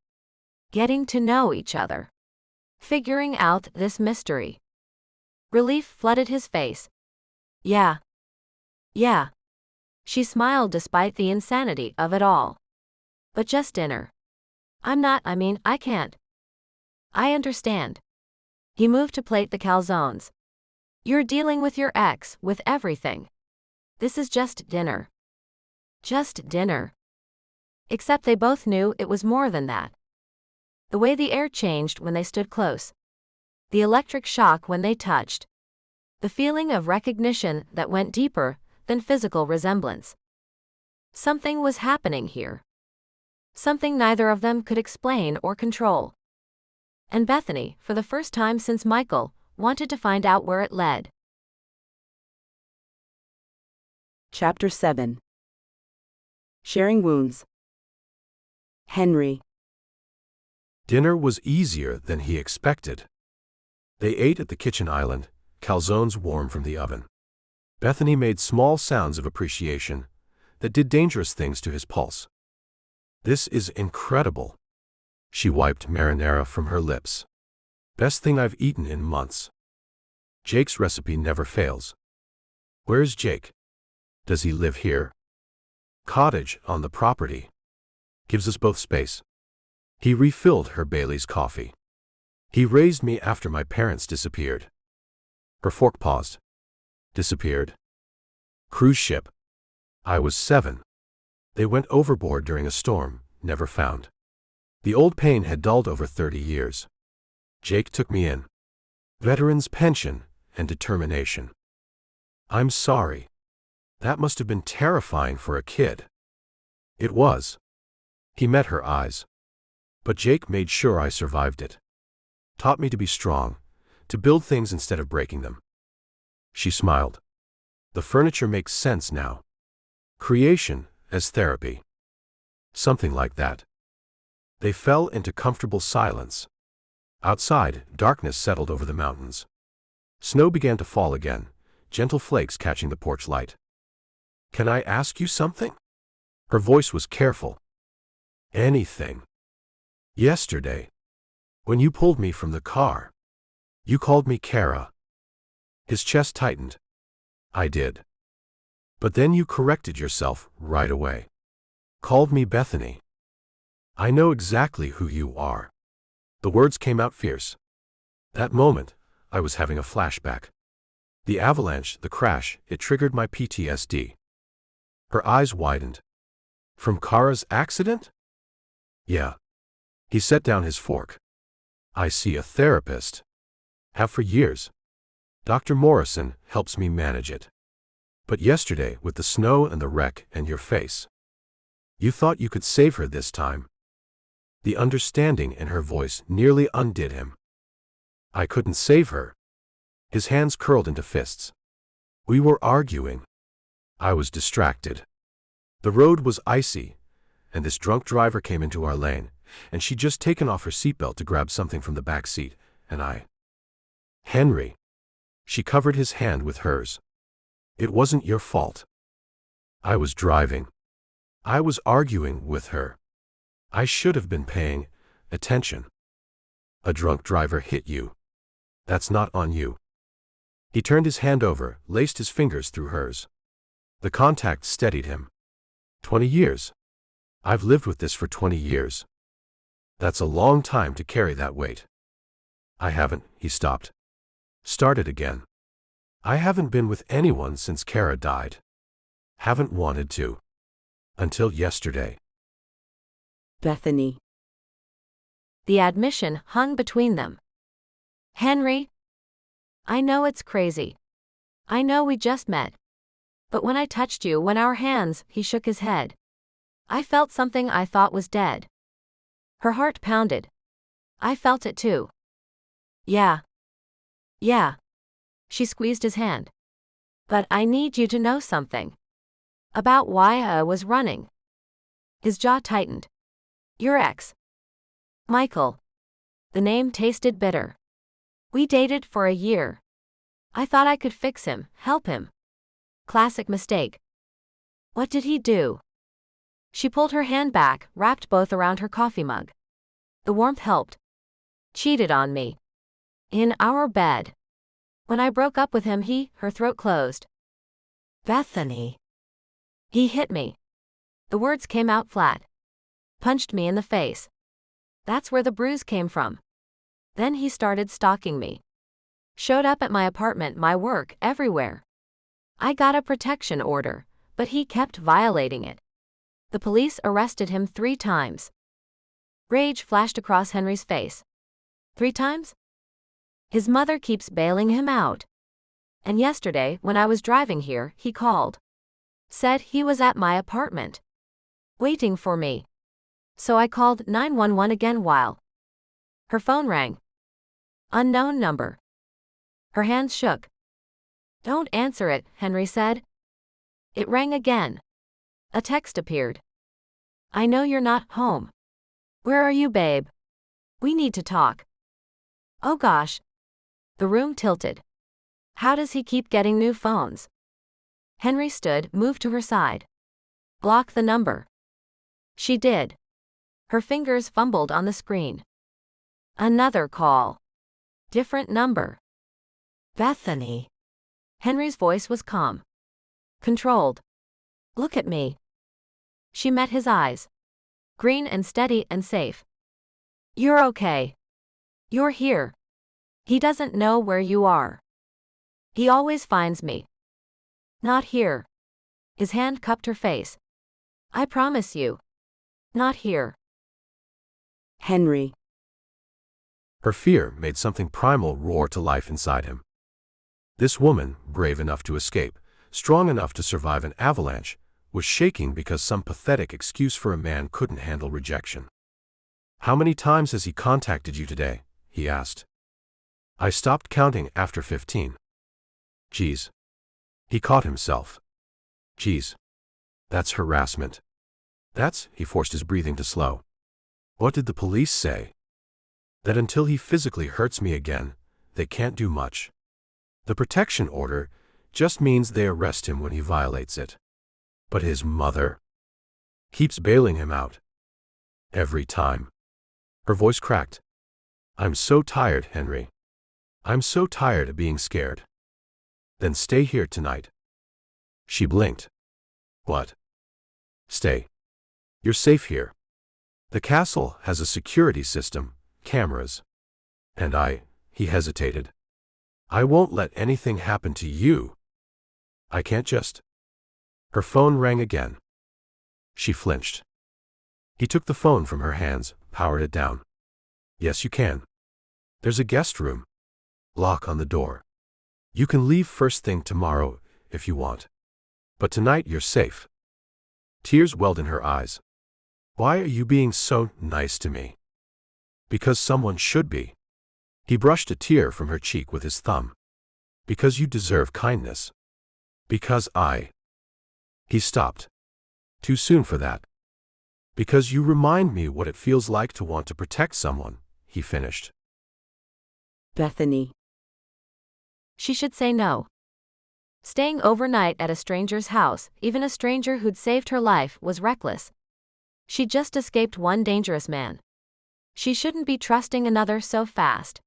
Getting to know each other. Figuring out this mystery. Relief flooded his face. Yeah. Yeah. She smiled despite the insanity of it all. But just dinner. I can't. I understand. He moved to plate the calzones. You're dealing with your ex, with everything. This is just dinner. Just dinner. Except they both knew it was more than that. The way the air changed when they stood close. The electric shock when they touched. The feeling of recognition that went deeper than physical resemblance. Something was happening here. Something neither of them could explain or control. And Bethany, for the first time since Michael, wanted to find out where it led.
Chapter 7. Sharing Wounds. Henry.
Dinner was easier than he expected. They ate at the kitchen island, calzones warm from the oven. Bethany made small sounds of appreciation that did dangerous things to his pulse. This is incredible. She wiped marinara from her lips. Best thing I've eaten in months. Jake's recipe never fails. Where's Jake? Does he live here? Cottage on the property. Gives us both space. He refilled her Bailey's coffee. He raised me after my parents disappeared. Her fork paused. Disappeared. Cruise ship. I was 7. They went overboard during a storm, never found. The old pain had dulled over 30 years. Jake took me in. Veteran's pension and determination. I'm sorry. That must have been terrifying for a kid. It was. He met her eyes. But Jake made sure I survived it. Taught me to be strong, To build things instead of breaking them. She smiled. The furniture makes sense now. Creation as therapy. Something like that. They fell into comfortable silence. Outside, darkness settled over the mountains. Snow began to fall again, gentle flakes catching the porch light. "Can I ask you something?" Her voice was careful. "Anything. Yesterday, when you pulled me from the car, you called me Kara." His chest tightened. "I did. But then you corrected yourself right away. Called me Bethany. I know exactly who you are." The words came out fierce. That moment, I was having a flashback. The avalanche, the crash, it triggered my PTSD. Her eyes widened. "From Kara's accident?" "Yeah." He set down his fork. "I see a therapist. Have for years. Dr. Morrison helps me manage it. But yesterday, with the snow and the wreck and your face, you thought you could save her this time." The understanding in her voice nearly undid him. "I couldn't save her." His hands curled into fists. "We were arguing. I was distracted. The road was icy, and this drunk driver came into our lane, and she'd just taken off her seatbelt to grab something from the back seat, and I—" "Henry." She covered his hand with hers. "It wasn't your fault. I was driving. I was arguing with her. I should have been paying attention. A drunk driver hit you. That's not on you." He turned his hand over, laced his fingers through hers. The contact steadied him. 20 years. I've lived with this for 20 years. That's a long time to carry that weight. I haven't, he stopped. Started again. I haven't been with anyone since Kara died. Haven't wanted to. Until yesterday.
Bethany.
The admission hung between them. "Henry, I know it's crazy. I know we just met. But when I touched you, when our hands," he shook his head, "I felt something I thought was dead." Her heart pounded. "I felt it too." Yeah. She squeezed his hand. "But I need you to know something. About why I was running." His jaw tightened. "Your ex. Michael." The name tasted bitter. "We dated for a year. I thought I could fix him, help him. Classic mistake." "What did he do?" She pulled her hand back, wrapped both around her coffee mug. The warmth helped. "Cheated on me. In our bed. When I broke up with him, her throat closed. "Bethany. He hit me." The words came out flat. "Punched me in the face. That's where the bruise came from. Then he started stalking me. Showed up at my apartment, my work, everywhere. I got a protection order, but he kept violating it. The police arrested him 3 times. Rage flashed across Henry's face. 3 times? His mother keeps bailing him out. And yesterday, when I was driving here, he called. Said he was at my apartment. Waiting for me. So I called 911 again while." Her phone rang. Unknown number. Her hands shook. "Don't answer it," Henry said. It rang again. A text appeared. "I know you're not home. Where are you, babe? We need to talk." Oh gosh. The room tilted. How does he keep getting new phones? Henry stood, moved to her side. "Block the number." She did. Her fingers fumbled on the screen. Another call. Different number. "Bethany." Henry's voice was calm. Controlled. "Look at me." She met his eyes. Green and steady and safe. "You're okay. You're here. He doesn't know where you are. He always finds me. Not here." His hand cupped her face. "I promise you. Not here."
Henry.
Her fear made something primal roar to life inside him. This woman, brave enough to escape, strong enough to survive an avalanche, was shaking because some pathetic excuse for a man couldn't handle rejection. "How many times has he contacted you today?" he asked. I stopped counting after 15. Geez. He caught himself. Geez. That's harassment. He forced his breathing to slow. What did the police say? That until he physically hurts me again, they can't do much. The protection order just means they arrest him when he violates it. But his mother keeps bailing him out. Every time. Her voice cracked. I'm so tired, Henry. I'm so tired of being scared. Then stay here tonight. She blinked. What? Stay. You're safe here. The castle has a security system, cameras. And he hesitated. I won't let anything happen to you. I can't just. Her phone rang again. She flinched. He took the phone from her hands, powered it down. Yes, you can. There's a guest room. Lock on the door. You can leave first thing tomorrow if you want. But tonight you're safe. Tears welled in her eyes. Why are you being so nice to me? Because someone should be. He brushed a tear from her cheek with his thumb. Because you deserve kindness. Because He stopped. Too soon for that. Because you remind me what it feels like to want to protect someone, he finished.
Bethany.
She should say no. Staying overnight at a stranger's house, even a stranger who'd saved her life, was reckless. She'd just escaped one dangerous man. She shouldn't be trusting another so fast.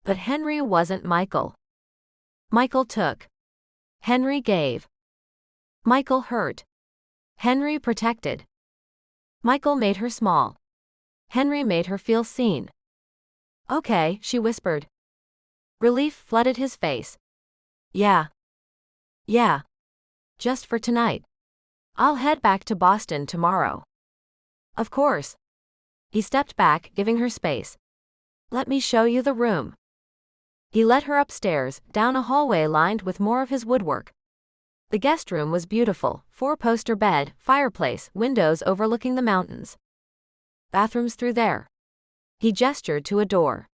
But Henry wasn't Michael. Michael took. Henry gave. Michael hurt. Henry protected. Michael made her small. Henry made her feel seen. Okay, she whispered. Relief flooded his face. Yeah. Just for tonight. I'll head back to Boston tomorrow. Of course. He stepped back, giving her space. Let me show you the room. He led her upstairs, down a hallway lined with more of his woodwork. The guest room was beautiful, 4-poster bed, fireplace, windows overlooking the mountains. Bathrooms through there. He gestured to a door.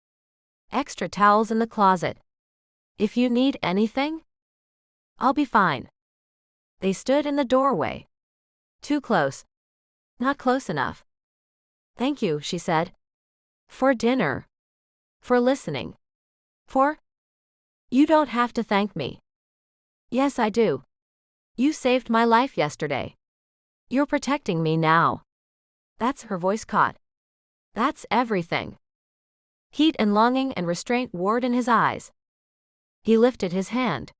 Extra towels in the closet. If you need anything? I'll be fine. They stood in the doorway. Too close. Not close enough. Thank you, she said. For dinner. For listening. You don't have to thank me. Yes, I do. You saved my life yesterday. You're protecting me now. That's her voice caught. That's everything. Heat and longing and restraint warred in his eyes. He lifted his hand.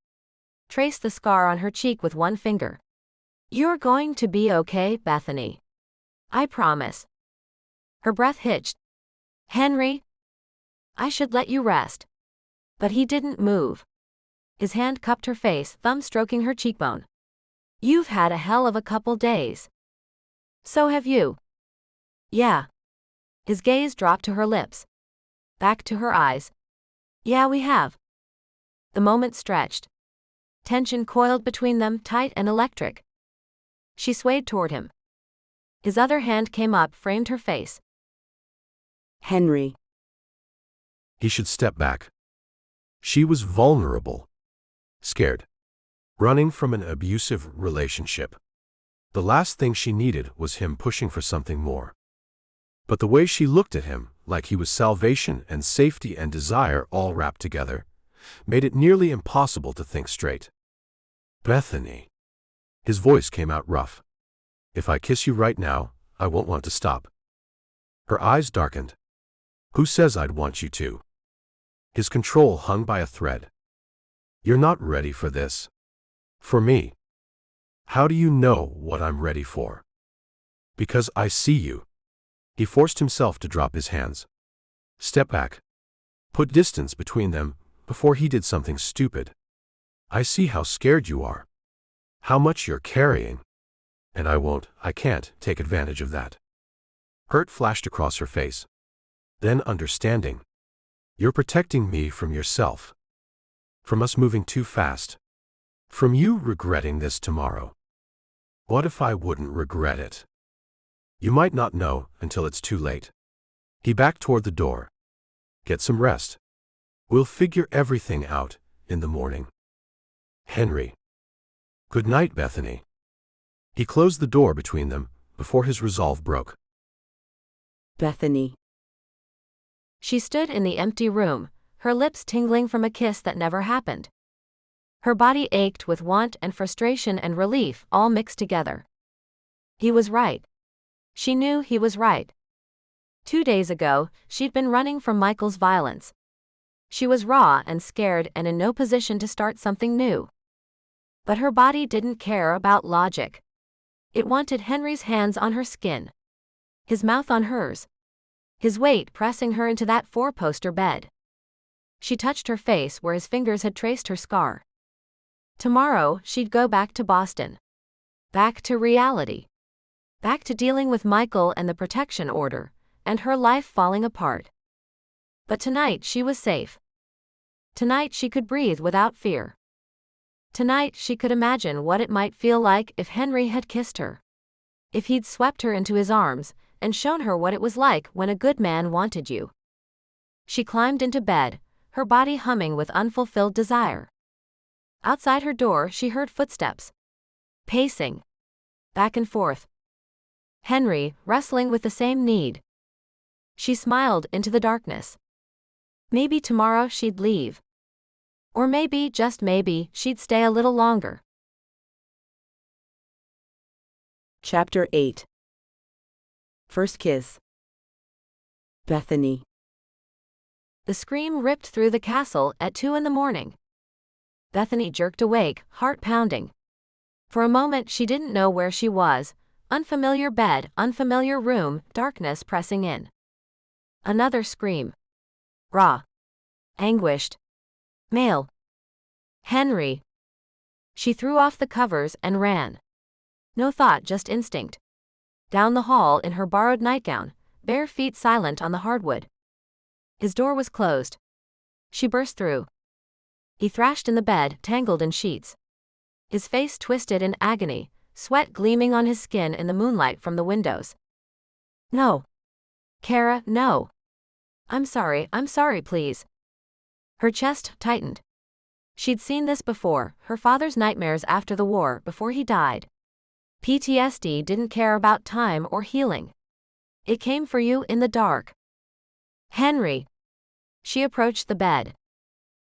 Traced the scar on her cheek with one finger. You're going to be okay, Bethany. I promise. Her breath hitched. Henry. I should let you rest. But he didn't move. His hand cupped her face, thumb stroking her cheekbone. You've had a hell of a couple days. So have you. Yeah. His gaze dropped to her lips. Back to her eyes. Yeah, we have. The moment stretched. Tension coiled between them, tight and electric. She swayed toward him. His other hand came up, framed her face.
Henry.
He should step back. She was vulnerable. Scared. Running from an abusive relationship. The last thing she needed was him pushing for something more. But the way she looked at him, like he was salvation and safety and desire all wrapped together, made it nearly impossible to think straight. Bethany. His voice came out rough. If I kiss you right now, I won't want to stop. Her eyes darkened. Who says I'd want you to? His control hung by a thread. You're not ready for this. For me. How do you know what I'm ready for? Because I see you. He forced himself to drop his hands. Step back. Put distance between them before he did something stupid. I see how scared you are. How much you're carrying. And I can't take advantage of that. Hurt flashed across her face. Then understanding. You're protecting me from yourself. From us moving too fast. From you regretting this tomorrow. What if I wouldn't regret it? You might not know until it's too late. He backed toward the door. Get some rest. We'll figure everything out in the morning. Henry. Good night, Bethany. He closed the door between them before his resolve broke.
Bethany.
She stood in the empty room, her lips tingling from a kiss that never happened. Her body ached with want and frustration and relief all mixed together. He was right. She knew he was right. 2 days ago, she'd been running from Michael's violence. She was raw and scared and in no position to start something new. But her body didn't care about logic. It wanted Henry's hands on her skin, his mouth on hers, his weight pressing her into that four-poster bed. She touched her face where his fingers had traced her scar. Tomorrow, she'd go back to Boston. Back to reality. Back to dealing with Michael and the protection order, and her life falling apart. But tonight she was safe. Tonight she could breathe without fear. Tonight she could imagine what it might feel like if Henry had kissed her. If he'd swept her into his arms and shown her what it was like when a good man wanted you. She climbed into bed, her body humming with unfulfilled desire. Outside her door she heard footsteps. Pacing. Back and forth. Henry, wrestling with the same need. She smiled into the darkness. Maybe tomorrow she'd leave. Or maybe, just maybe, she'd stay a little longer.
Chapter 8. First Kiss. Bethany.
The scream ripped through the castle at 2 a.m. Bethany jerked awake, heart pounding. For a moment she didn't know where she was. Unfamiliar bed, unfamiliar room, darkness pressing in. Another scream. Raw. Anguished. Male. Henry. She threw off the covers and ran. No thought, just instinct. Down the hall in her borrowed nightgown, bare feet silent on the hardwood. His door was closed. She burst through. He thrashed in the bed, tangled in sheets. His face twisted in agony, sweat gleaming on his skin in the moonlight from the windows. No. Kara, no. I'm sorry, please. Her chest tightened. She'd seen this before, her father's nightmares after the war, before he died. PTSD didn't care about time or healing. It came for you in the dark. Henry. She approached the bed.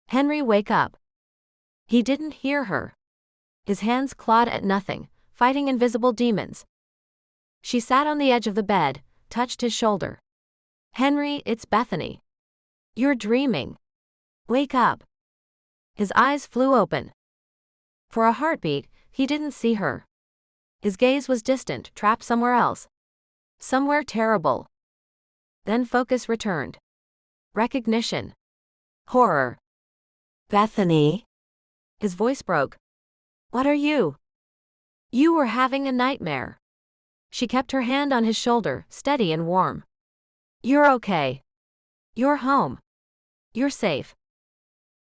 Henry, wake up. He didn't hear her. His hands clawed at nothing, fighting invisible demons. She sat on the edge of the bed, touched his shoulder. Henry, it's Bethany. You're dreaming. Wake up. His eyes flew open. For a heartbeat, he didn't see her. His gaze was distant, trapped somewhere else. Somewhere terrible. Then focus returned. Recognition. Horror. Bethany. His voice broke. What are you? You were having a nightmare. She kept her hand on his shoulder, steady and warm. You're okay. You're home. You're safe.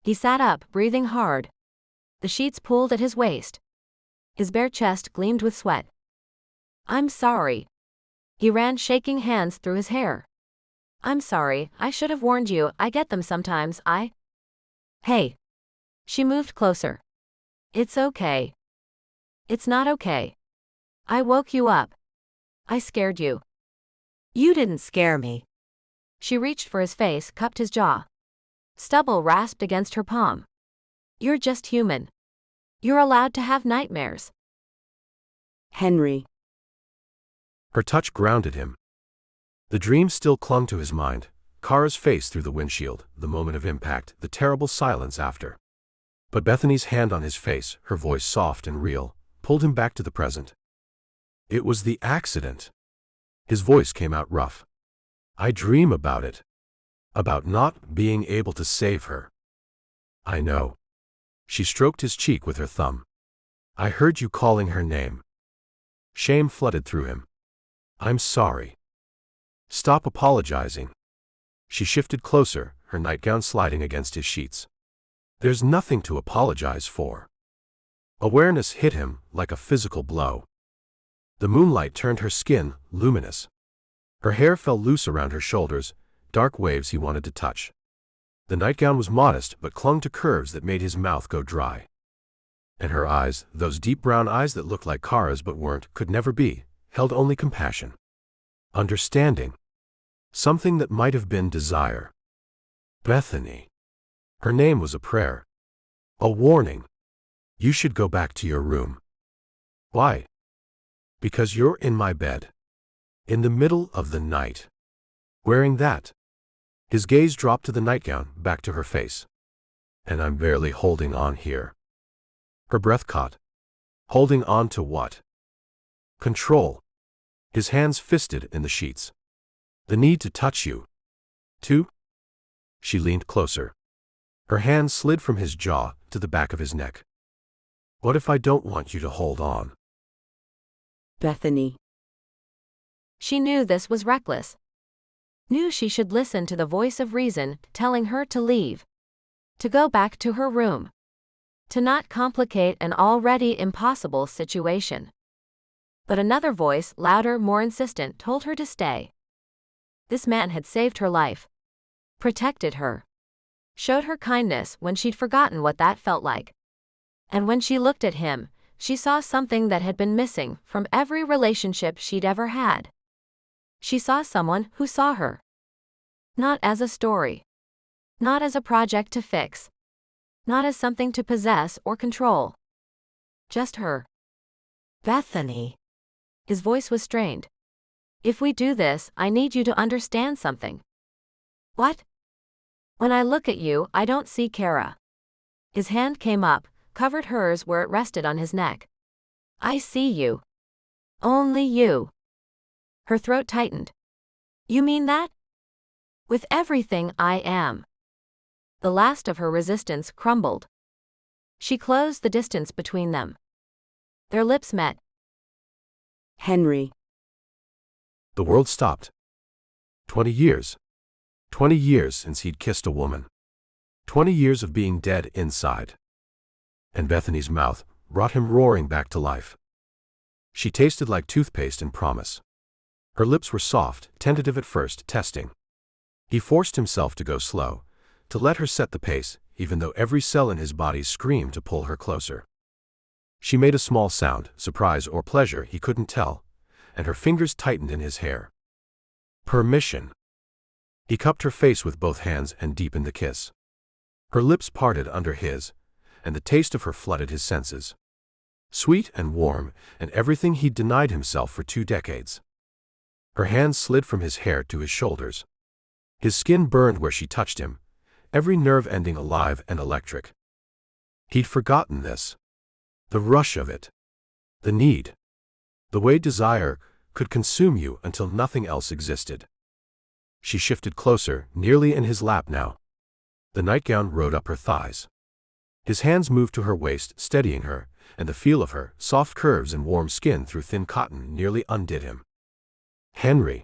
He sat up, breathing hard. The sheets pulled at his waist. His bare chest gleamed with sweat. I'm sorry. He ran shaking hands through his hair. I'm sorry, I should have warned you, I get them sometimes, Hey. She moved closer. It's okay. It's not okay. I woke you up. I scared you. You didn't scare me. She reached for his face, cupped his jaw. Stubble rasped against her palm. You're just human. You're allowed to have nightmares.
Henry.
Her touch grounded him. The dream still clung to his mind. Kara's face through the windshield, the moment of impact, the terrible silence after. But Bethany's hand on his face, her voice soft and real, pulled him back to the present. It was the accident. His voice came out rough. I dream about it. About not being able to save her. I know. She stroked his cheek with her thumb. I heard you calling her name. Shame flooded through him. I'm sorry. Stop apologizing. She shifted closer, her nightgown sliding against his sheets. There's nothing to apologize for. Awareness hit him like a physical blow. The moonlight turned her skin luminous. Her hair fell loose around her shoulders, dark waves he wanted to touch. The nightgown was modest but clung to curves that made his mouth go dry. And her eyes, those deep brown eyes that looked like Kara's but weren't, could never be, held only compassion. Understanding. Something that might have been desire. Bethany. Her name was a prayer. A warning. You should go back to your room. Why? Because you're in my bed. In the middle of the night. Wearing that. His gaze dropped to the nightgown, back to her face. And I'm barely holding on here. Her breath caught. Holding on to what? Control. His hands fisted in the sheets. The need to touch you. To? She leaned closer. Her hand slid from his jaw to the back of his neck. What if I don't want you to hold on?
Bethany.
She knew this was reckless. Knew she should listen to the voice of reason telling her to leave. To go back to her room. To not complicate an already impossible situation. But another voice, louder, more insistent, told her to stay. This man had saved her life. Protected her. Showed her kindness when she'd forgotten what that felt like. And when she looked at him, she saw something that had been missing from every relationship she'd ever had. She saw someone who saw her. Not as a story. Not as a project to fix. Not as something to possess or control. Just her. Bethany. His voice was strained. If we do this, I need you to understand something. What? When I look at you, I don't see Kara. His hand came up, covered hers where it rested on his neck. I see you. Only you. Her throat tightened. You mean that? With everything I am. The last of her resistance crumbled. She closed the distance between them. Their lips met.
Henry.
The world stopped. 20 years. 20 years since he'd kissed a woman. 20 years of being dead inside. And Bethany's mouth brought him roaring back to life. She tasted like toothpaste and promise. Her lips were soft, tentative at first, testing. He forced himself to go slow, to let her set the pace, even though every cell in his body screamed to pull her closer. She made a small sound, surprise or pleasure, he couldn't tell, and her fingers tightened in his hair. Permission. He cupped her face with both hands and deepened the kiss. Her lips parted under his, and the taste of her flooded his senses. Sweet and warm, and everything he'd denied himself for 2 decades. Her hands slid from his hair to his shoulders. His skin burned where she touched him, every nerve ending alive and electric. He'd forgotten this. The rush of it. The need. The way desire could consume you until nothing else existed. She shifted closer, nearly in his lap now. The nightgown rode up her thighs. His hands moved to her waist, steadying her, and the feel of her soft curves and warm skin through thin cotton nearly undid him. Henry.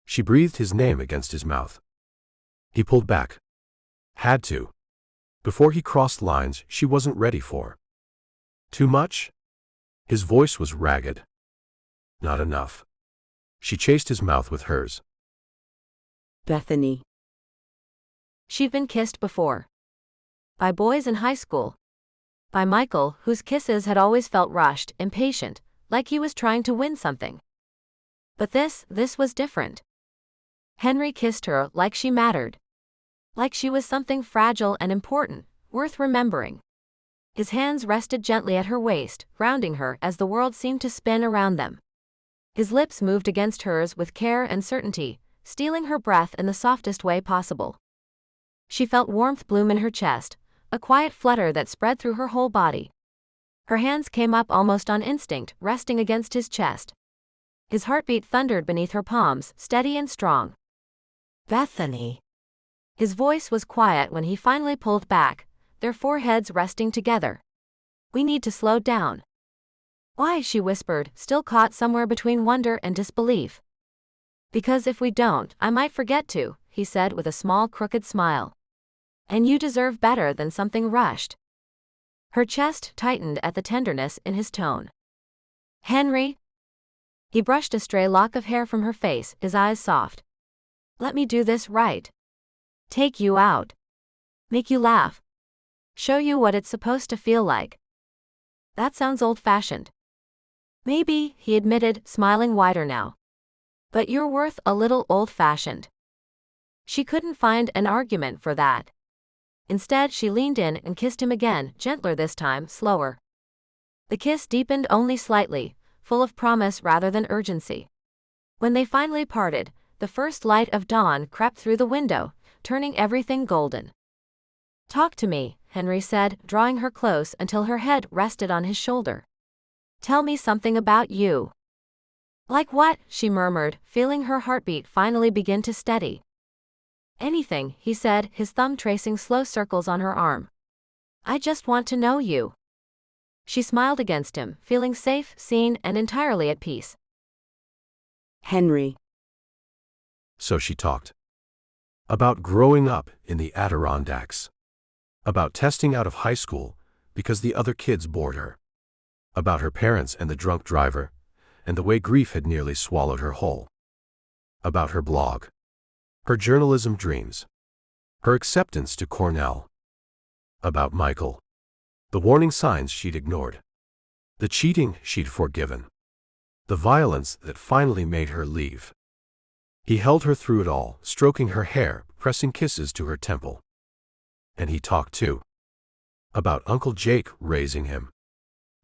She breathed his name against his mouth. He pulled back. Had to. Before he crossed lines she wasn't ready for. Too much? His voice was ragged. Not enough. She chased his mouth with hers.
Bethany.
She'd been kissed before. By boys in high school. By Michael, whose kisses had always felt rushed, impatient, like he was trying to win something. But this was different. Henry kissed her like she mattered. Like she was something fragile and important, worth remembering. His hands rested gently at her waist, grounding her as the world seemed to spin around them. His lips moved against hers with care and certainty, stealing her breath in the softest way possible. She felt warmth bloom in her chest, a quiet flutter that spread through her whole body. Her hands came up almost on instinct, resting against his chest. His heartbeat thundered beneath her palms, steady and strong. Bethany. His voice was quiet when he finally pulled back, their foreheads resting together. We need to slow down. Why? She whispered, still caught somewhere between wonder and disbelief. Because if we don't, I might forget to, he said with a small crooked smile. And you deserve better than something rushed. Her chest tightened at the tenderness in his tone. Henry? He brushed a stray lock of hair from her face, his eyes soft. Let me do this right. Take you out. Make you laugh. Show you what it's supposed to feel like. That sounds old-fashioned. Maybe, he admitted, smiling wider now. But you're worth a little old-fashioned. She couldn't find an argument for that. Instead, she leaned in and kissed him again, gentler this time, slower. The kiss deepened only slightly, full of promise rather than urgency. When they finally parted, the first light of dawn crept through the window, turning everything golden. Talk to me, Henry said, drawing her close until her head rested on his shoulder. Tell me something about you. Like what? She murmured, feeling her heartbeat finally begin to steady. Anything, he said, his thumb tracing slow circles on her arm. I just want to know you. She smiled against him, feeling safe, seen, and entirely at peace.
Henry.
So she talked. About growing up in the Adirondacks. About testing out of high school because the other kids bored her. About her parents and the drunk driver, and the way grief had nearly swallowed her whole. About her blog. Her journalism dreams. Her acceptance to Cornell. About Michael. The warning signs she'd ignored. The cheating she'd forgiven. The violence that finally made her leave. He held her through it all, stroking her hair, pressing kisses to her temple. And he talked too. About Uncle Jake raising him.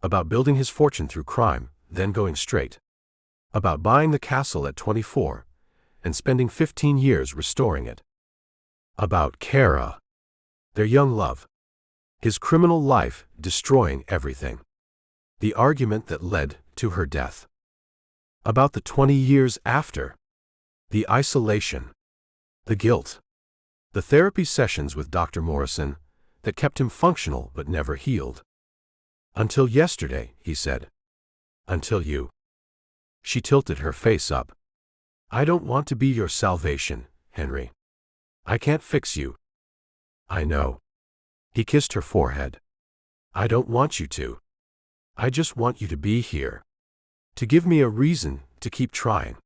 About building his fortune through crime, then going straight. About buying the castle at 24, and spending 15 years restoring it. About Kara. Their young love. His criminal life destroying everything. The argument that led to her death. About the 20 years after. The isolation. The guilt. The therapy sessions with Dr. Morrison that kept him functional but never healed. Until yesterday, he said. Until you. She tilted her face up. I don't want to be your salvation, Henry. I can't fix you. I know. He kissed her forehead. I don't want you to. I just want you to be here. To give me a reason to keep trying.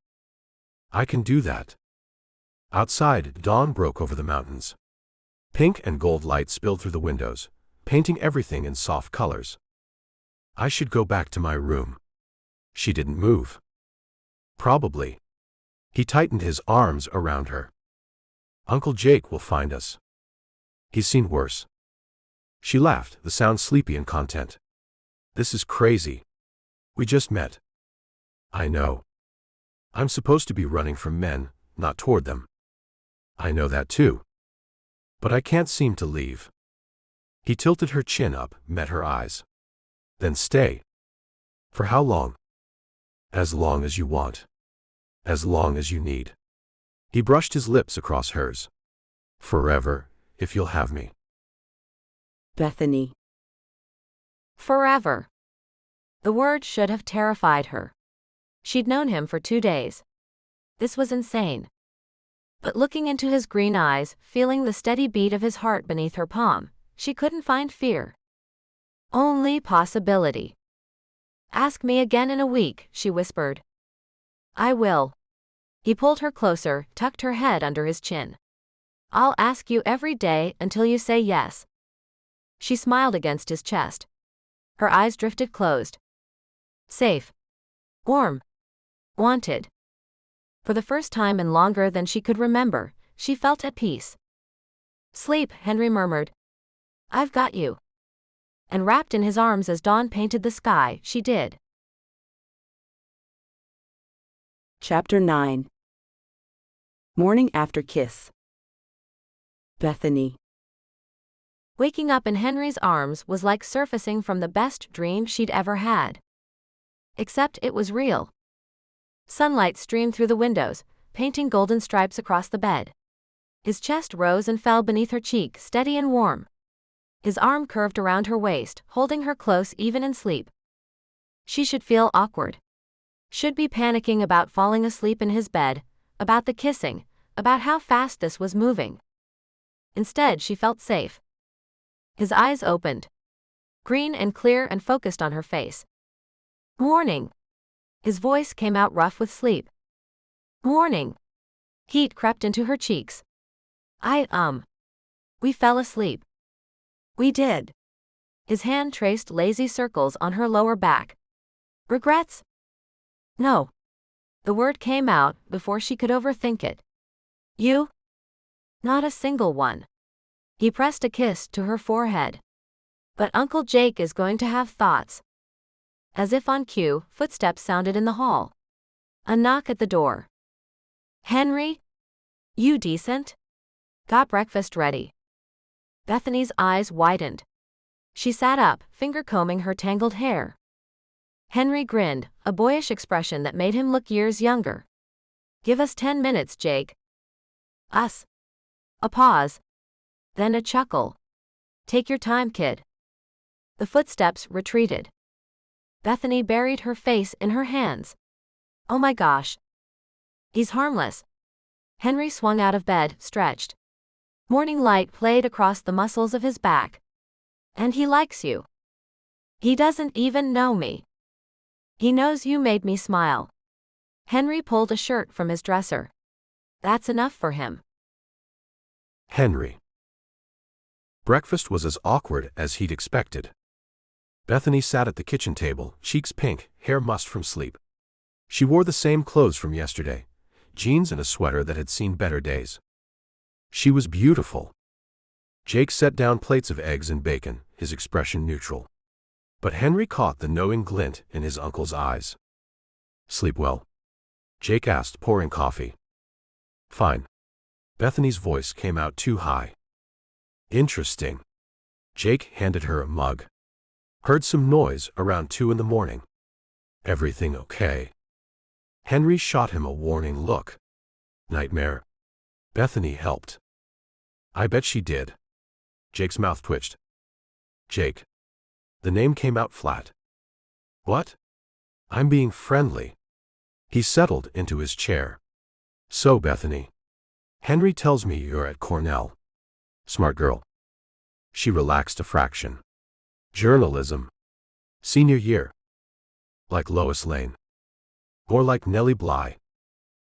I can do that. Outside, dawn broke over the mountains. Pink and gold light spilled through the windows, painting everything in soft colors. I should go back to my room. She didn't move. Probably. He tightened his arms around her. Uncle Jake will find us. He's seen worse. She laughed, the sound sleepy and content. This is crazy. We just met. I know. I'm supposed to be running from men, not toward them. I know that too. But I can't seem to leave. He tilted her chin up, met her eyes. Then stay. For how long? As long as you want. As long as you need. He brushed his lips across hers. Forever, if you'll have me.
Bethany.
Forever. The word should have terrified her. She'd known him for 2 days. This was insane. But looking into his green eyes, feeling the steady beat of his heart beneath her palm, she couldn't find fear. Only possibility. Ask me again in a week, she whispered. I will. He pulled her closer, tucked her head under his chin. I'll ask you every day until you say yes. She smiled against his chest. Her eyes drifted closed. Safe. Warm. Wanted. For the first time in longer than she could remember, she felt at peace. Sleep, Henry murmured. I've got you. And wrapped in his arms as dawn painted the sky, she did.
Chapter 9. Morning after kiss. Bethany.
Waking up in Henry's arms was like surfacing from the best dream she'd ever had. Except it was real. Sunlight streamed through the windows, painting golden stripes across the bed. His chest rose and fell beneath her cheek, steady and warm. His arm curved around her waist, holding her close even in sleep. She should feel awkward. Should be panicking about falling asleep in his bed, about the kissing, about how fast this was moving. Instead, she felt safe. His eyes opened. Green and clear and focused on her face. Morning. His voice came out rough with sleep. Morning. Heat crept into her cheeks. We fell asleep. We did. His hand traced lazy circles on her lower back. Regrets? No. The word came out before she could overthink it. You? Not a single one. He pressed a kiss to her forehead. But Uncle Jake is going to have thoughts. As if on cue, footsteps sounded in the hall. A knock at the door. Henry? You decent? Got breakfast ready. Bethany's eyes widened. She sat up, finger combing her tangled hair. Henry grinned, a boyish expression that made him look years younger. Give us 10 minutes, Jake. Us. A pause. Then a chuckle. Take your time, kid. The footsteps retreated. Bethany buried her face in her hands. Oh my gosh. He's harmless. Henry swung out of bed, stretched. Morning light played across the muscles of his back. And he likes you. He doesn't even know me. He knows you made me smile. Henry pulled a shirt from his dresser. That's enough for him.
Henry. Breakfast was as awkward as he'd expected. Bethany sat at the kitchen table, cheeks pink, hair mussed from sleep. She wore the same clothes from yesterday, jeans and a sweater that had seen better days. She was beautiful. Jake set down plates of eggs and bacon, his expression neutral. But Henry caught the knowing glint in his uncle's eyes. Sleep well? Jake asked, pouring coffee. Fine. Bethany's voice came out too high. Interesting. Jake handed her a mug. Heard some noise around 2 in the morning. Everything okay? Henry shot him a warning look. Nightmare. Bethany helped. I bet she did. Jake's mouth twitched. Jake. The name came out flat. What? I'm being friendly. He settled into his chair. So, Bethany. Henry tells me you're at Cornell. Smart girl. She relaxed a fraction. Journalism. Senior year. Like Lois Lane. More like Nellie Bly.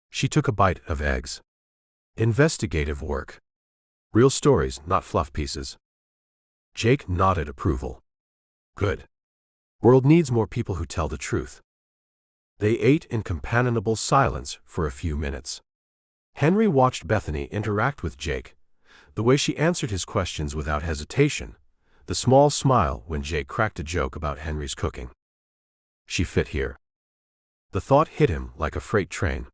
She took a bite of eggs. Investigative work. Real stories, not fluff pieces. Jake nodded approval. Good. World needs more people who tell the truth. They ate in companionable silence for a few minutes. Henry watched Bethany interact with Jake, the way she answered his questions without hesitation, the small smile when Jake cracked a joke about Henry's cooking. She fit here. The thought hit him like a freight train.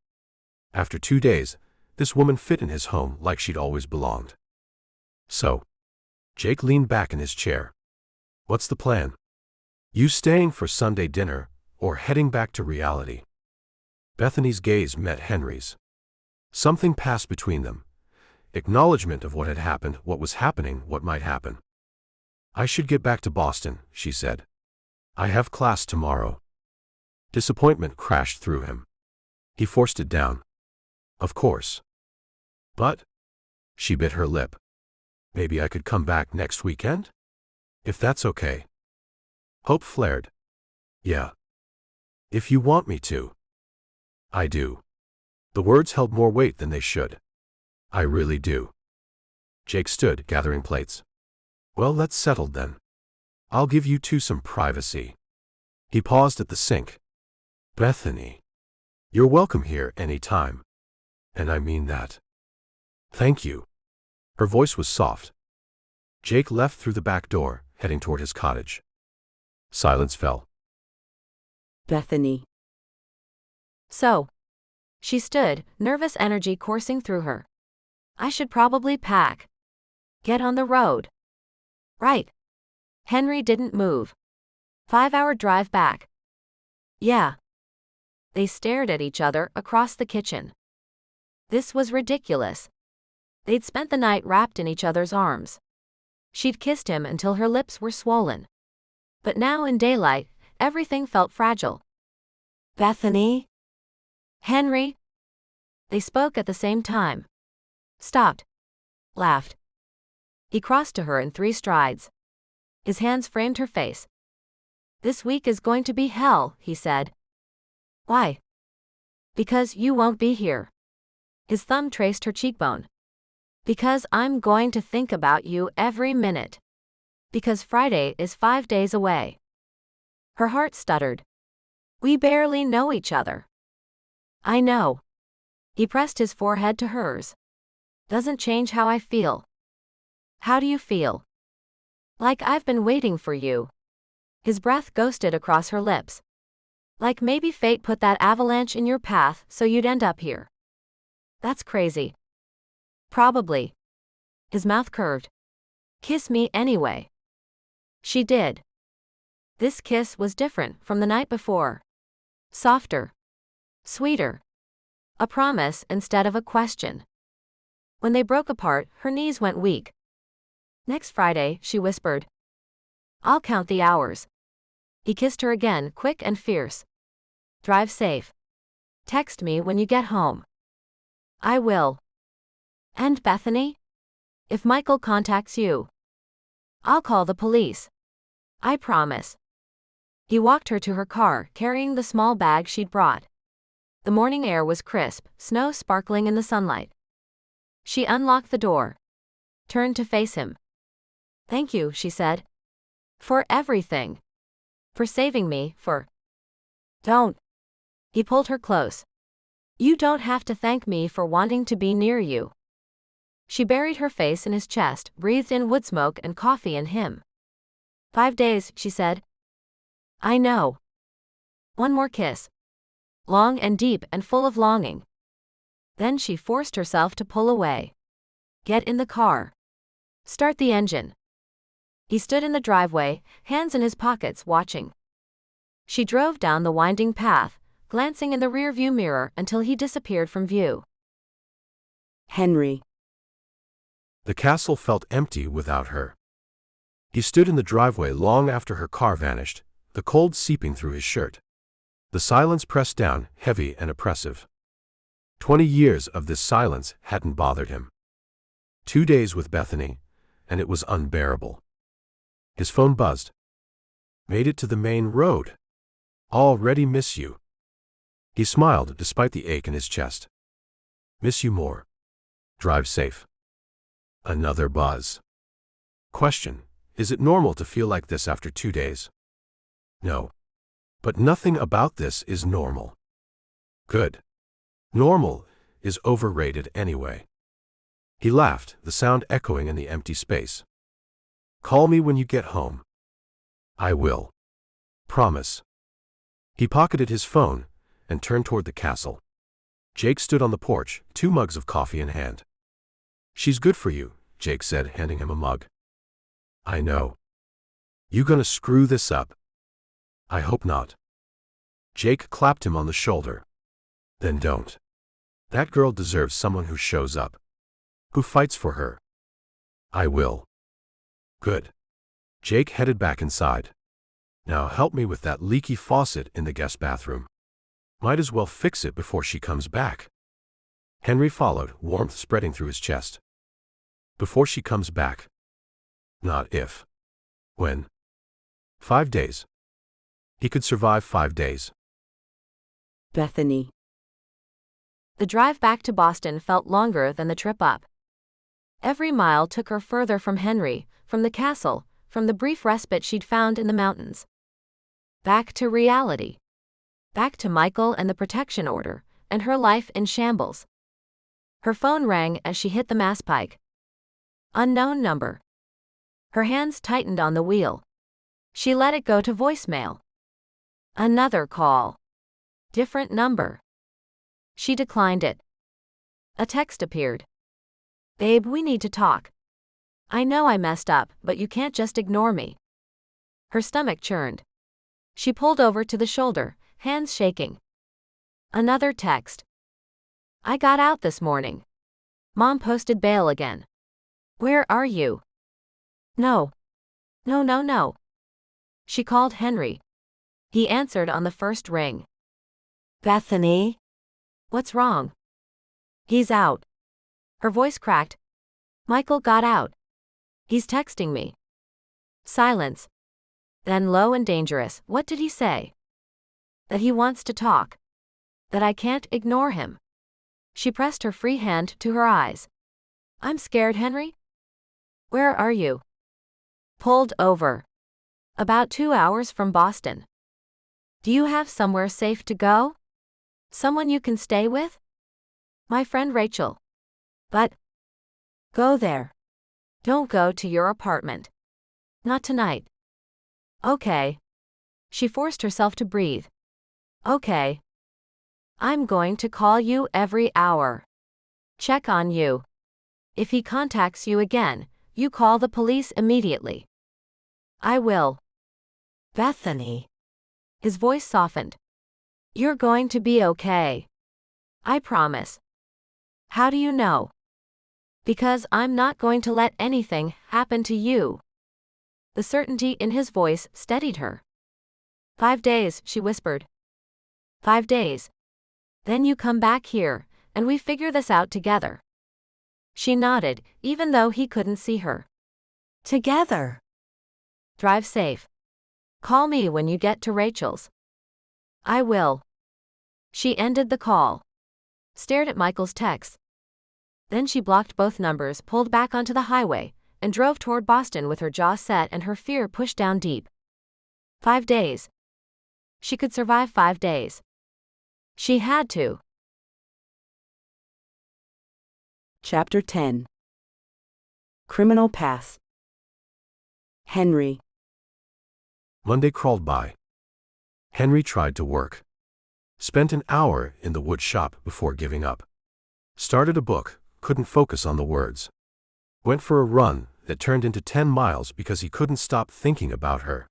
After 2 days, this woman fit in his home like she'd always belonged. So, Jake leaned back in his chair. What's the plan? You staying for Sunday dinner, or heading back to reality? Bethany's gaze met Henry's. Something passed between them. Acknowledgement of what had happened, what was happening, what might happen. I should get back to Boston, she said. I have class tomorrow. Disappointment crashed through him. He forced it down. Of course. But? She bit her lip. Maybe I could come back next weekend? If that's okay. Hope flared. Yeah. If you want me to. I do. The words held more weight than they should. I really do. Jake stood, gathering plates. Well, let's settle then. I'll give you two some privacy. He paused at the sink. Bethany. You're welcome here any time. And I mean that. Thank you. Her voice was soft. Jake left through the back door, heading toward his cottage. Silence fell.
Bethany.
So. She stood, nervous energy coursing through her. I should probably pack. Get on the road. Right. Henry didn't move. 5-hour drive back. Yeah. They stared at each other across the kitchen. This was ridiculous. They'd spent the night wrapped in each other's arms. She'd kissed him until her lips were swollen. But now in daylight, everything felt fragile. Bethany? Henry? They spoke at the same time. Stopped. Laughed. He crossed to her in 3 strides. His hands framed her face. This week is going to be hell, he said. Why? Because you won't be here. His thumb traced her cheekbone. Because I'm going to think about you every minute. Because Friday is 5 days away. Her heart stuttered. We barely know each other. I know. He pressed his forehead to hers. Doesn't change how I feel. How do you feel? Like I've been waiting for you. His breath ghosted across her lips. Like maybe fate put that avalanche in your path so you'd end up here. That's crazy. Probably. His mouth curved. Kiss me anyway. She did. This kiss was different from the night before. Softer. Sweeter. A promise instead of a question. When they broke apart, her knees went weak. Next Friday, she whispered. I'll count the hours. He kissed her again, quick and fierce. Drive safe. Text me when you get home. I will. And Bethany? If Michael contacts you, I'll call the police. I promise. He walked her to her car, carrying the small bag she'd brought. The morning air was crisp, snow sparkling in the sunlight. She unlocked the door. Turned to face him. Thank you, she said. For everything. For saving me, for... Don't. He pulled her close. You don't have to thank me for wanting to be near you. She buried her face in his chest, breathed in wood smoke and coffee and him. 5 days, she said. I know. One more kiss. Long and deep and full of longing. Then she forced herself to pull away. Get in the car. Start the engine. He stood in the driveway, hands in his pockets, watching. She drove down the winding path, glancing in the rearview mirror until he disappeared from view.
Henry.
The castle felt empty without her. He stood in the driveway long after her car vanished, the cold seeping through his shirt. The silence pressed down, heavy and oppressive. 20 years of this silence hadn't bothered him. 2 days with Bethany, and it was unbearable. His phone buzzed. Made it to the main road. Already miss you. He smiled despite the ache in his chest. Miss you more. Drive safe. Another buzz. Question: is it normal to feel like this after 2 days? No. But nothing about this is normal. Good. Normal is overrated anyway. He laughed, the sound echoing in the empty space. Call me when you get home. I will. Promise. He pocketed his phone and turned toward the castle. Jake stood on the porch, 2 mugs of coffee in hand. She's good for you, Jake said, handing him a mug. I know. You gonna screw this up? I hope not. Jake clapped him on the shoulder. Then don't. That girl deserves someone who shows up. Who fights for her. I will. Good. Jake headed back inside. Now help me with that leaky faucet in the guest bathroom. Might as well fix it before she comes back. Henry followed, warmth spreading through his chest. Before she comes back. Not if. When. 5 days. He could survive 5 days.
Bethany.
The drive back to Boston felt longer than the trip up. Every mile took her further from Henry, from the castle, from the brief respite she'd found in the mountains. Back to reality. Back to Michael and the protection order, and her life in shambles. Her phone rang as she hit the masspike. Unknown number. Her hands tightened on the wheel. She let it go to voicemail. Another call. Different number. She declined it. A text appeared. Babe, we need to talk. I know I messed up, but you can't just ignore me. Her stomach churned. She pulled over to the shoulder, hands shaking. Another text. I got out this morning. Mom posted bail again. Where are you? No. No. She called Henry. He answered on the first ring. Bethany? What's wrong? He's out. Her voice cracked. Michael got out. He's texting me. Silence. Then low and dangerous, what did he say? That he wants to talk. That I can't ignore him. She pressed her free hand to her eyes. I'm scared, Henry. Where are you? Pulled over. About 2 hours from Boston. Do you have somewhere safe to go? Someone you can stay with? My friend Rachel. But go there. Don't go to your apartment. Not tonight. Okay. She forced herself to breathe. Okay. I'm going to call you every hour. Check on you. If he contacts you again, you call the police immediately. I will. Bethany. His voice softened. You're going to be okay. I promise. How do you know? Because I'm not going to let anything happen to you. The certainty in his voice steadied her. 5 days, she whispered. 5 days. Then you come back here, and we figure this out together. She nodded, even though he couldn't see her. Together. Drive safe. Call me when you get to Rachel's. I will. She ended the call. Stared at Michael's texts. Then she blocked both numbers, pulled back onto the highway, and drove toward Boston with her jaw set and her fear pushed down deep. 5 days. She could survive 5 days. She had to.
Chapter 10. Criminal Past. Henry.
Monday crawled by. Henry tried to work. Spent an hour in the wood shop before giving up. Started a book, couldn't focus on the words. Went for a run that turned into 10 miles because he couldn't stop thinking about her.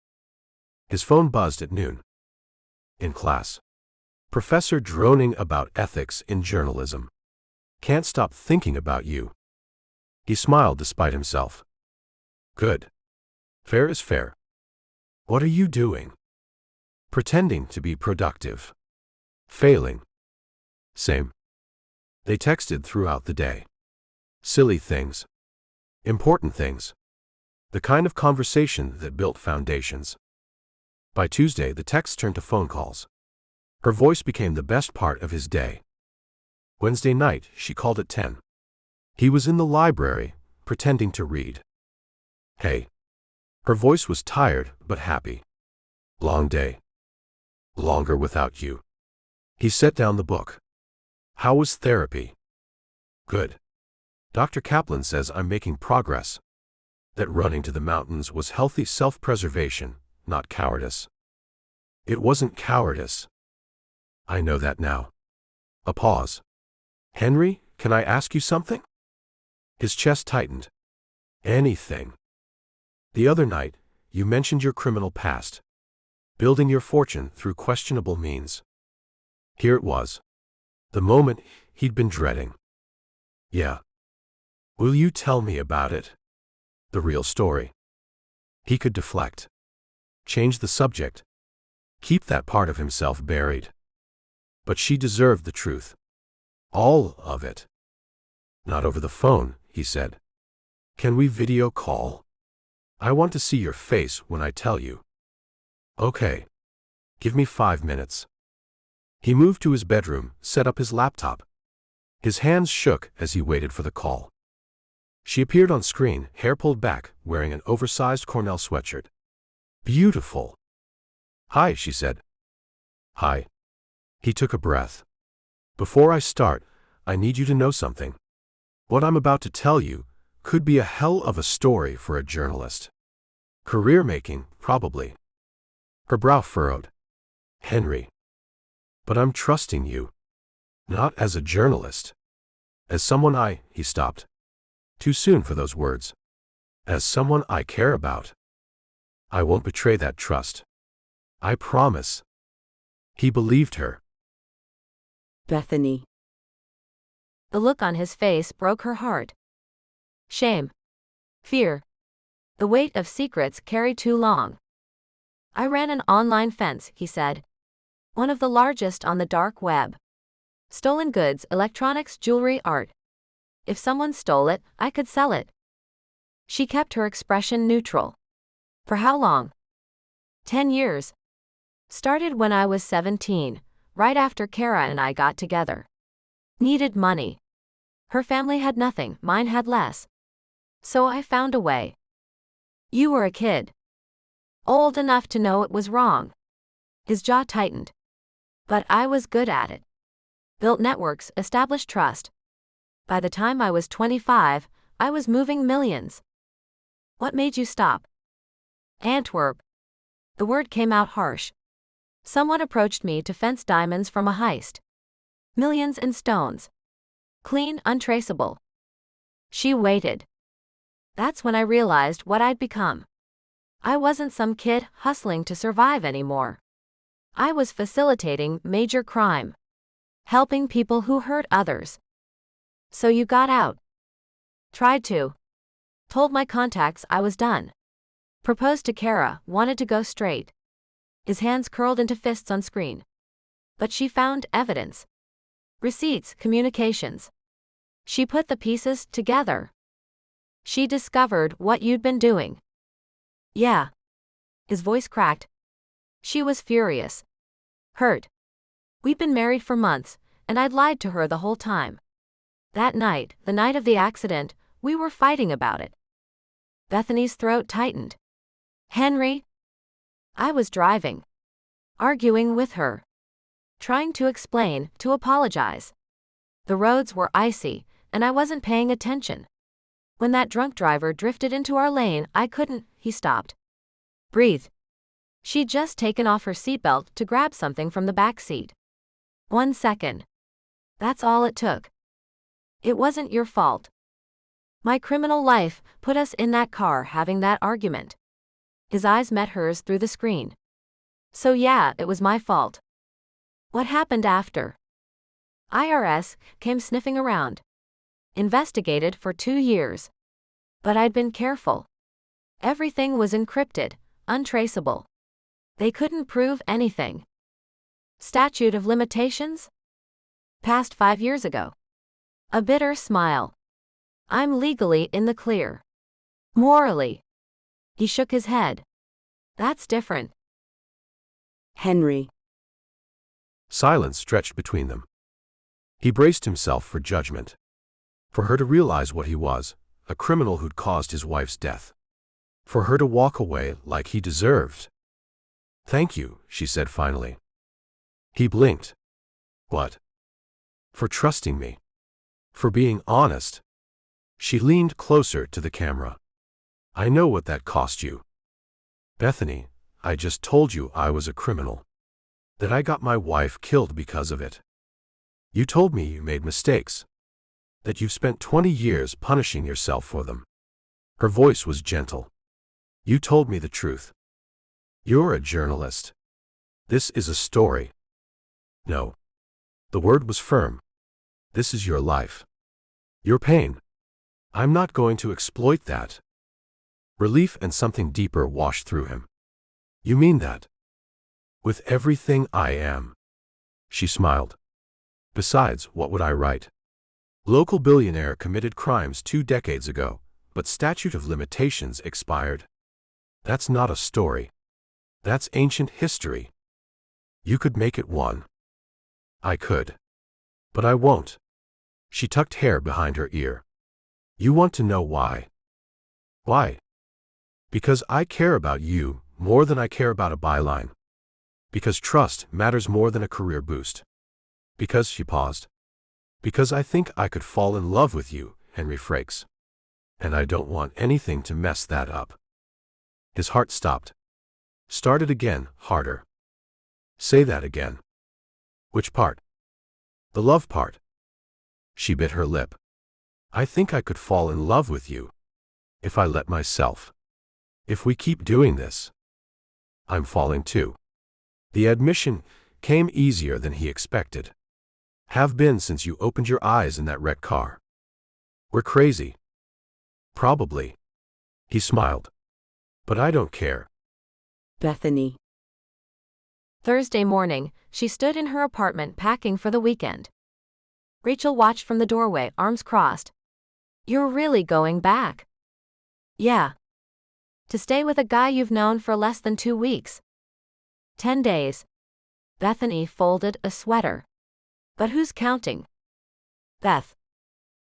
His phone buzzed at noon. In class. Professor droning about ethics in journalism. Can't stop thinking about you. He smiled despite himself. Good. Fair is fair. What are you doing? Pretending to be productive. Failing. Same. They texted throughout the day. Silly things. Important things. The kind of conversation that built foundations. By Tuesday, the texts turned to phone calls. Her voice became the best part of his day. Wednesday night, she called at 10. He was in the library, pretending to read. Hey. Her voice was tired, but happy. Long day. Longer without you. He set down the book. How was therapy? Good. Dr. Kaplan says I'm making progress. That running to the mountains was healthy self-preservation, not cowardice. It wasn't cowardice. I know that now. A pause. Henry, can I ask you something? His chest tightened. Anything. The other night, you mentioned your criminal past. Building your fortune through questionable means. Here it was. The moment he'd been dreading. Yeah. Will you tell me about it? The real story. He could deflect. Change the subject. Keep that part of himself buried. But she deserved the truth. All of it. Not over the phone, he said. Can we video call? I want to see your face when I tell you. Okay. Give me 5 minutes. He moved to his bedroom, set up his laptop. His hands shook as he waited for the call. She appeared on screen, hair pulled back, wearing an oversized Cornell sweatshirt. Beautiful. Hi, she said. Hi. He took a breath. Before I start, I need you to know something. What I'm about to tell you could be a hell of a story for a journalist. Career-making, probably. Her brow furrowed. Henry. But I'm trusting you. Not as a journalist. As someone he stopped. Too soon for those words. As someone I care about. I won't betray that trust. I promise. He believed her.
Bethany.
The look on his face broke her heart. Shame. Fear. The weight of secrets carried too long. I ran an online fence, he said. One of the largest on the dark web. Stolen goods, electronics, jewelry, art. If someone stole it, I could sell it. She kept her expression neutral. For how long? 10 years. Started when I was 17, right after Kara and I got together. Needed money. Her family had nothing, mine had less. So I found a way. You were a kid. Old enough to know it was wrong. His jaw tightened. But I was good at it. Built networks, established trust. By the time I was 25, I was moving millions. What made you stop? Antwerp. The word came out harsh. Someone approached me to fence diamonds from a heist. Millions in stones. Clean, untraceable. She waited. That's when I realized what I'd become. I wasn't some kid hustling to survive anymore. I was facilitating major crime. Helping people who hurt others. So you got out. Tried to. Told my contacts I was done. Proposed to Kara, wanted to go straight. His hands curled into fists on screen. But she found evidence. Receipts, communications. She put the pieces together. She discovered what you'd been doing. Yeah. His voice cracked. She was furious. Hurt. We'd been married for months, and I'd lied to her the whole time. That night, the night of the accident, we were fighting about it. Bethany's throat tightened. Henry? I was driving. Arguing with her. Trying to explain, to apologize. The roads were icy, and I wasn't paying attention. When that drunk driver drifted into our lane, I couldn't. He stopped. Breathe. She'd just taken off her seatbelt to grab something from the back seat. 1 second. That's all it took. It wasn't your fault. My criminal life put us in that car having that argument. His eyes met hers through the screen. So yeah, it was my fault. What happened after? IRS came sniffing around. Investigated for 2 years. But I'd been careful. Everything was encrypted, untraceable. They couldn't prove anything. Statute of limitations? Passed 5 years ago. A bitter smile. I'm legally in the clear. Morally. He shook his head. That's different.
Henry.
Silence stretched between them. He braced himself for judgment. For her to realize what he was, a criminal who'd caused his wife's death. For her to walk away like he deserved. Thank you, she said finally. He blinked. What? For trusting me. For being honest. She leaned closer to the camera. I know what that cost you. Bethany, I just told you I was a criminal. That I got my wife killed because of it. You told me you made mistakes. That you've spent 20 years punishing yourself for them. Her voice was gentle. You told me the truth. You're a journalist. This is a story. No. The word was firm. This is your life. Your pain. I'm not going to exploit that. Relief and something deeper washed through him. You mean that? With everything I am. She smiled. Besides, what would I write? Local billionaire committed crimes 2 decades ago, but statute of limitations expired. That's not a story. That's ancient history. You could make it one. I could. But I won't. She tucked hair behind her ear. You want to know why? Why? Because I care about you more than I care about a byline. Because trust matters more than a career boost. Because, she paused. Because I think I could fall in love with you, Henry Frakes. And I don't want anything to mess that up. His heart stopped. Started again, harder. Say that again. Which part? The love part. She bit her lip. I think I could fall in love with you. If I let myself. If we keep doing this. I'm falling too. The admission came easier than he expected. Have been since you opened your eyes in that wrecked car. We're crazy. Probably. He smiled. But I don't care.
Bethany.
Thursday morning, she stood in her apartment packing for the weekend. Rachel watched from the doorway, arms crossed. You're really going back? Yeah. To stay with a guy you've known for less than 2 weeks. 10 days. Bethany folded a sweater. But who's counting? Beth.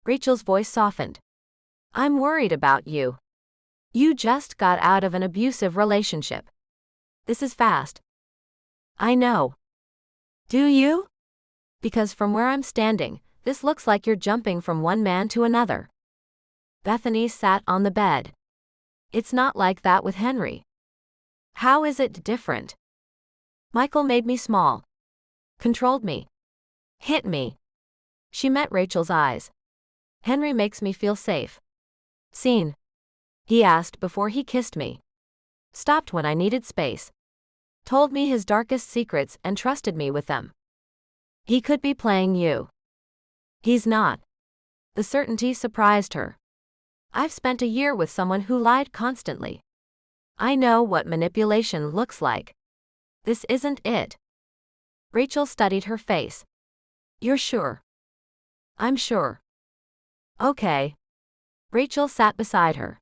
Rachel's voice softened. I'm worried about you. You just got out of an abusive relationship. This is fast. I know. Do you? Because from where I'm standing, this looks like you're jumping from one man to another. Bethany sat on the bed. It's not like that with Henry. How is it different? Michael made me small. Controlled me. Hit me. She met Rachel's eyes. Henry makes me feel safe. Seen? He asked before he kissed me. Stopped when I needed space. Told me his darkest secrets and trusted me with them. He could be playing you. He's not. The certainty surprised her. I've spent a year with someone who lied constantly. I know what manipulation looks like. This isn't it. Rachel studied her face. You're sure? I'm sure. Okay. Rachel sat beside her.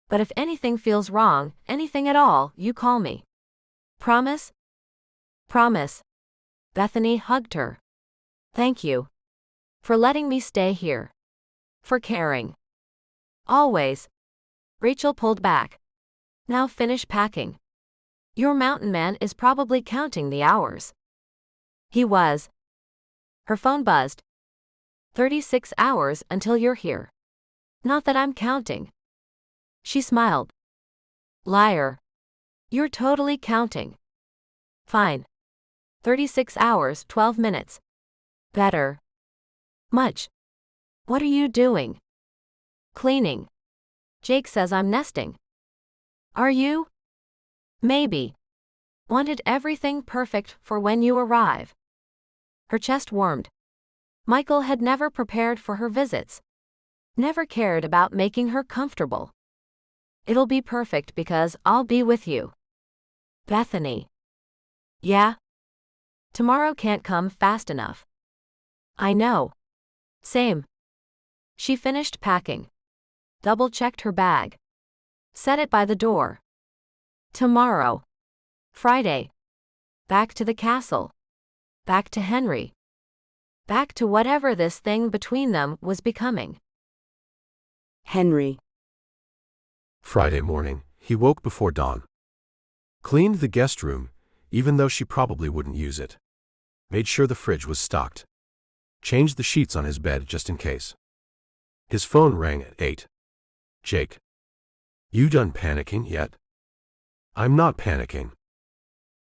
But if anything feels wrong, anything at all, you call me. Promise? Promise. Bethany hugged her. Thank you. For letting me stay here. For caring. Always. Rachel pulled back. Now finish packing. Your mountain man is probably counting the hours. He was. Her phone buzzed. 36 hours until you're here. Not that I'm counting. She smiled. Liar. You're totally counting. Fine. 36 hours, 12 minutes. Better. Much. What are you doing? Cleaning. Jake says I'm nesting. Are you? Maybe. Wanted everything perfect for when you arrive. Her chest warmed. Michael had never prepared for her visits. Never cared about making her comfortable. It'll be perfect because I'll be with you. Bethany. Yeah? Tomorrow can't come fast enough. I know. Same. She finished packing. Double-checked her bag. Set it by the door. Tomorrow. Friday. Back to the castle. Back to Henry. Back to whatever this thing between them was becoming.
Henry.
Friday morning, he woke before dawn. Cleaned the guest room, even though she probably wouldn't use it. Made sure the fridge was stocked. Changed the sheets on his bed just in case. His phone rang at 8. Jake. You done panicking yet? I'm not panicking.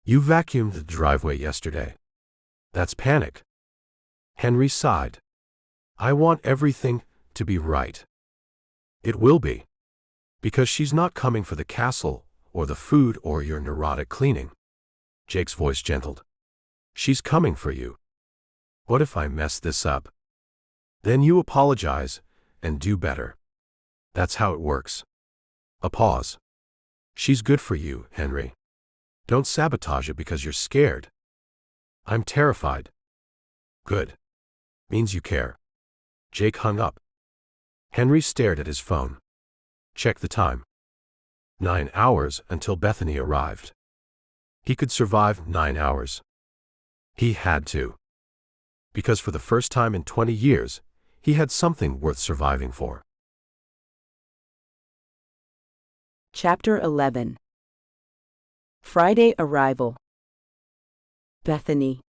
You vacuumed the driveway yesterday. That's panic. Henry sighed. I want everything to be right. It will be. Because she's not coming for the castle, or the food, or your neurotic cleaning. Jake's voice gentled. She's coming for you. What if I mess this up? Then you apologize, and do better. That's how it works. A pause. She's good for you, Henry. Don't sabotage it because you're scared. I'm terrified. Good. Means you care. Jake hung up. Henry stared at his phone. Checked the time. 9 hours until Bethany arrived. He could survive 9 hours. He had to. Because for the first time in 20 years, he had something worth surviving for.
Chapter 11. Friday arrival. Bethany.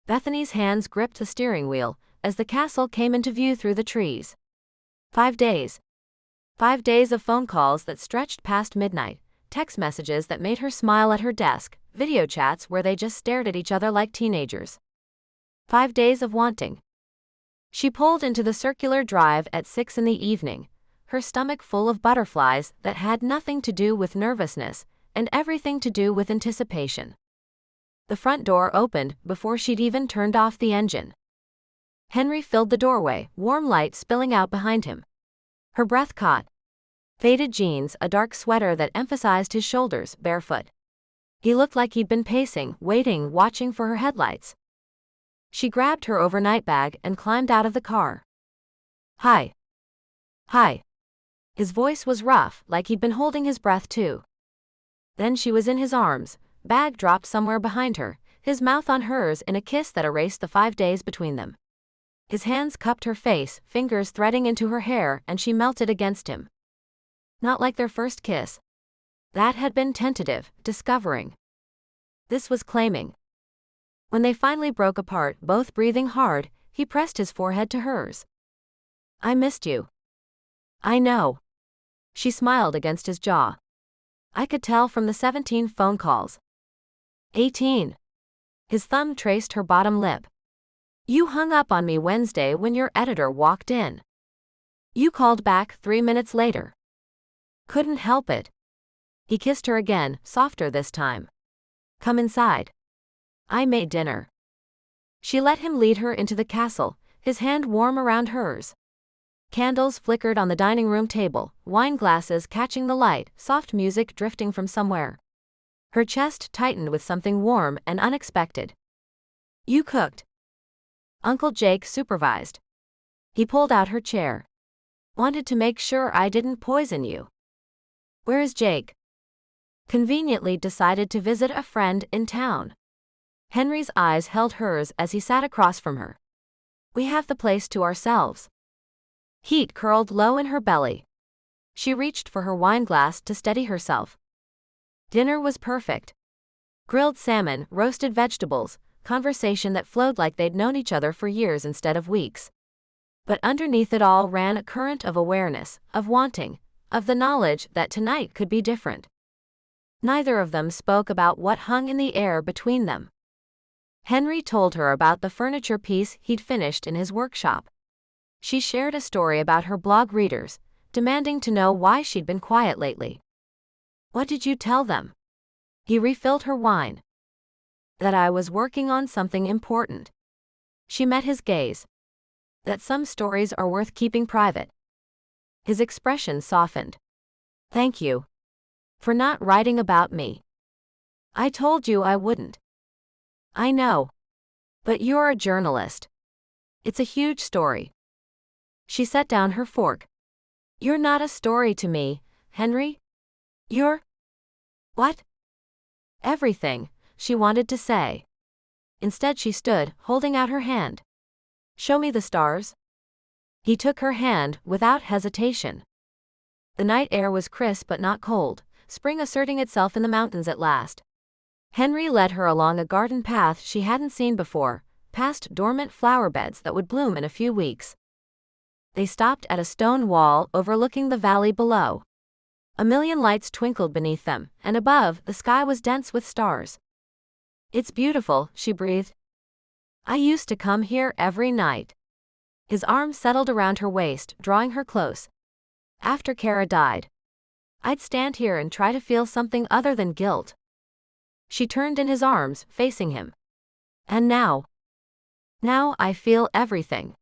Bethany's hands gripped the steering wheel as the castle came into view through the trees. 5 days. 5 days of phone calls that stretched past midnight, text messages that made her smile at her desk, video chats where they just stared at each other like teenagers. 5 days of wanting. She pulled into the circular drive at 6 in the evening, her stomach full of butterflies that had nothing to do with nervousness and everything to do with anticipation. The front door opened before she'd even turned off the engine. Henry filled the doorway, warm light spilling out behind him. Her breath caught. Faded jeans, a dark sweater that emphasized his shoulders, barefoot. He looked like he'd been pacing, waiting, watching for her headlights. She grabbed her overnight bag and climbed out of the car. Hi. Hi. His voice was rough, like he'd been holding his breath too. Then she was in his arms, bag dropped somewhere behind her, his mouth on hers in a kiss that erased the 5 days between them. His hands cupped her face, fingers threading into her hair, and she melted against him. Not like their first kiss. That had been tentative, discovering. This was claiming. When they finally broke apart, both breathing hard, he pressed his forehead to hers. I missed you. I know. She smiled against his jaw. I could tell from the 17 phone calls. 18. His thumb traced her bottom lip. You hung up on me Wednesday when your editor walked in. You called back 3 minutes later. Couldn't help it. He kissed her again, softer this time. Come inside. I made dinner. She let him lead her into the castle, his hand warm around hers. Candles flickered on the dining room table, wine glasses catching the light, soft music drifting from somewhere. Her chest tightened with something warm and unexpected. You cooked. Uncle Jake supervised. He pulled out her chair. Wanted to make sure I didn't poison you. Where is Jake? Conveniently decided to visit a friend in town. Henry's eyes held hers as he sat across from her. We have the place to ourselves. Heat curled low in her belly. She reached for her wine glass to steady herself. Dinner was perfect. Grilled salmon, roasted vegetables, conversation that flowed like they'd known each other for years instead of weeks. But underneath it all ran a current of awareness, of wanting, of the knowledge that tonight could be different. Neither of them spoke about what hung in the air between them. Henry told her about the furniture piece he'd finished in his workshop. She shared a story about her blog readers, demanding to know why she'd been quiet lately. What did you tell them? He refilled her wine. That I was working on something important. She met his gaze. That some stories are worth keeping private. His expression softened. Thank you. For not writing about me. I told you I wouldn't. I know. But you're a journalist. It's a huge story. She set down her fork. You're not a story to me, Henry. You're... What? Everything, she wanted to say. Instead she stood, holding out her hand. Show me the stars. He took her hand, without hesitation. The night air was crisp but not cold, spring asserting itself in the mountains at last. Henry led her along a garden path she hadn't seen before, past dormant flower beds that would bloom in a few weeks. They stopped at a stone wall overlooking the valley below. A million lights twinkled beneath them, and above, the sky was dense with stars. It's beautiful, she breathed. I used to come here every night. His arm settled around her waist, drawing her close. After Kara died. I'd stand here and try to feel something other than guilt. She turned in his arms, facing him. And now? Now I feel everything.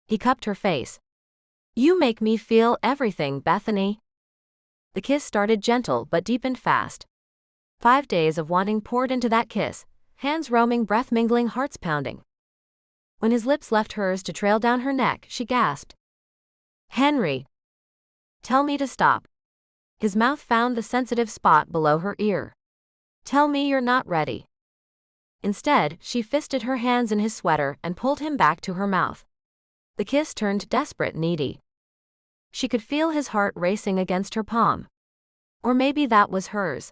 He cupped her face. You make me feel everything, Bethany. The kiss started gentle but deepened fast. 5 days of wanting poured into that kiss, hands roaming, breath mingling, hearts pounding. When his lips left hers to trail down her neck, she gasped. Henry. Tell me to stop. His mouth found the sensitive spot below her ear. Tell me you're not ready. Instead, she fisted her hands in his sweater and pulled him back to her mouth. The kiss turned desperate, needy. She could feel his heart racing against her palm. Or maybe that was hers.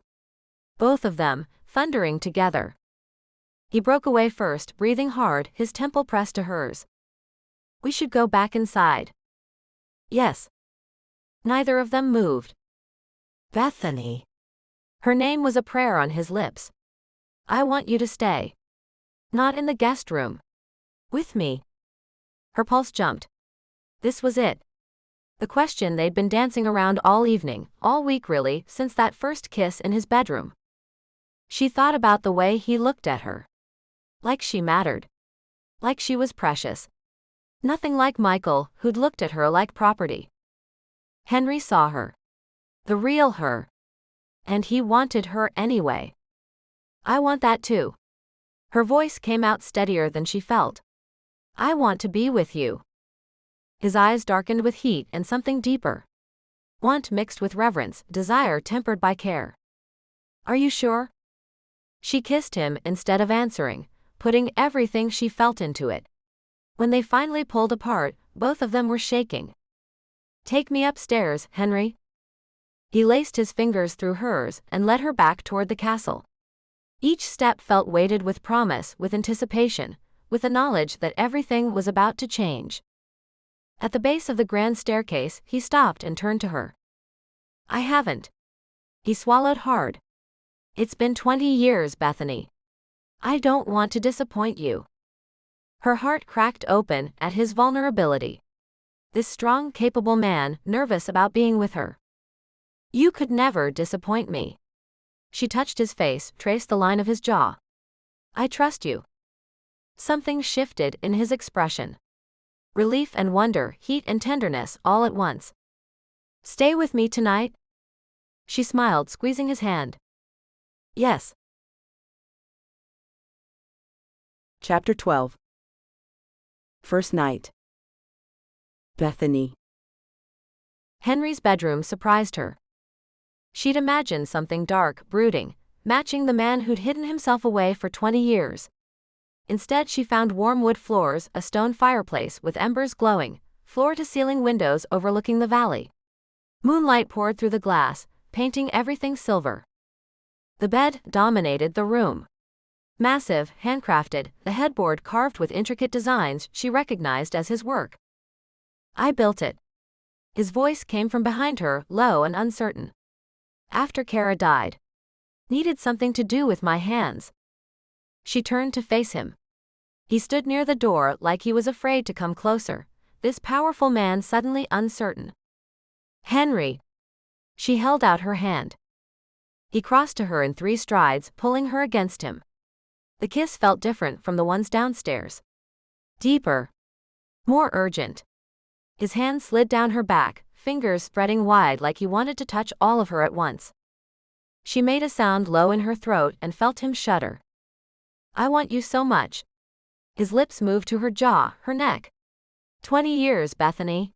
Both of them, thundering together. He broke away first, breathing hard, his temple pressed to hers. We should go back inside. Yes. Neither of them moved. Bethany. Her name was a prayer on his lips. I want you to stay. Not in the guest room. With me. Her pulse jumped. This was it. The question they'd been dancing around all evening, all week really, since that first kiss in his bedroom. She thought about the way he looked at her. Like she mattered. Like she was precious. Nothing like Michael, who'd looked at her like property. Henry saw her. The real her. And he wanted her anyway. I want that too. Her voice came out steadier than she felt. I want to be with you. His eyes darkened with heat and something deeper. Want mixed with reverence, desire tempered by care. Are you sure? She kissed him instead of answering, putting everything she felt into it. When they finally pulled apart, both of them were shaking. "Take me upstairs, Henry." He laced his fingers through hers and led her back toward the castle. Each step felt weighted with promise, with anticipation, with the knowledge that everything was about to change. At the base of the grand staircase, he stopped and turned to her. "I haven't." He swallowed hard. "It's been 20 years, Bethany. I don't want to disappoint you." Her heart cracked open at his vulnerability. This strong, capable man, nervous about being with her. "You could never disappoint me." She touched his face, traced the line of his jaw. "I trust you." Something shifted in his expression. Relief and wonder, heat and tenderness, all at once. "Stay with me tonight?" She smiled, squeezing his hand. "Yes."
Chapter 12. First night. Bethany.
Henry's bedroom surprised her. She'd imagined something dark, brooding, matching the man who'd hidden himself away for 20 years. Instead, she found warm wood floors, a stone fireplace with embers glowing, floor-to-ceiling windows overlooking the valley. Moonlight poured through the glass, painting everything silver. The bed dominated the room. Massive, handcrafted, the headboard carved with intricate designs she recognized as his work. "I built it." His voice came from behind her, low and uncertain. "After Kara died. Needed something to do with my hands." She turned to face him. He stood near the door like he was afraid to come closer, this powerful man suddenly uncertain. "Henry." She held out her hand. He crossed to her in 3 strides, pulling her against him. The kiss felt different from the ones downstairs. Deeper. More urgent. His hand slid down her back, fingers spreading wide like he wanted to touch all of her at once. She made a sound low in her throat and felt him shudder. "I want you so much." His lips moved to her jaw, her neck. 20 years, Bethany.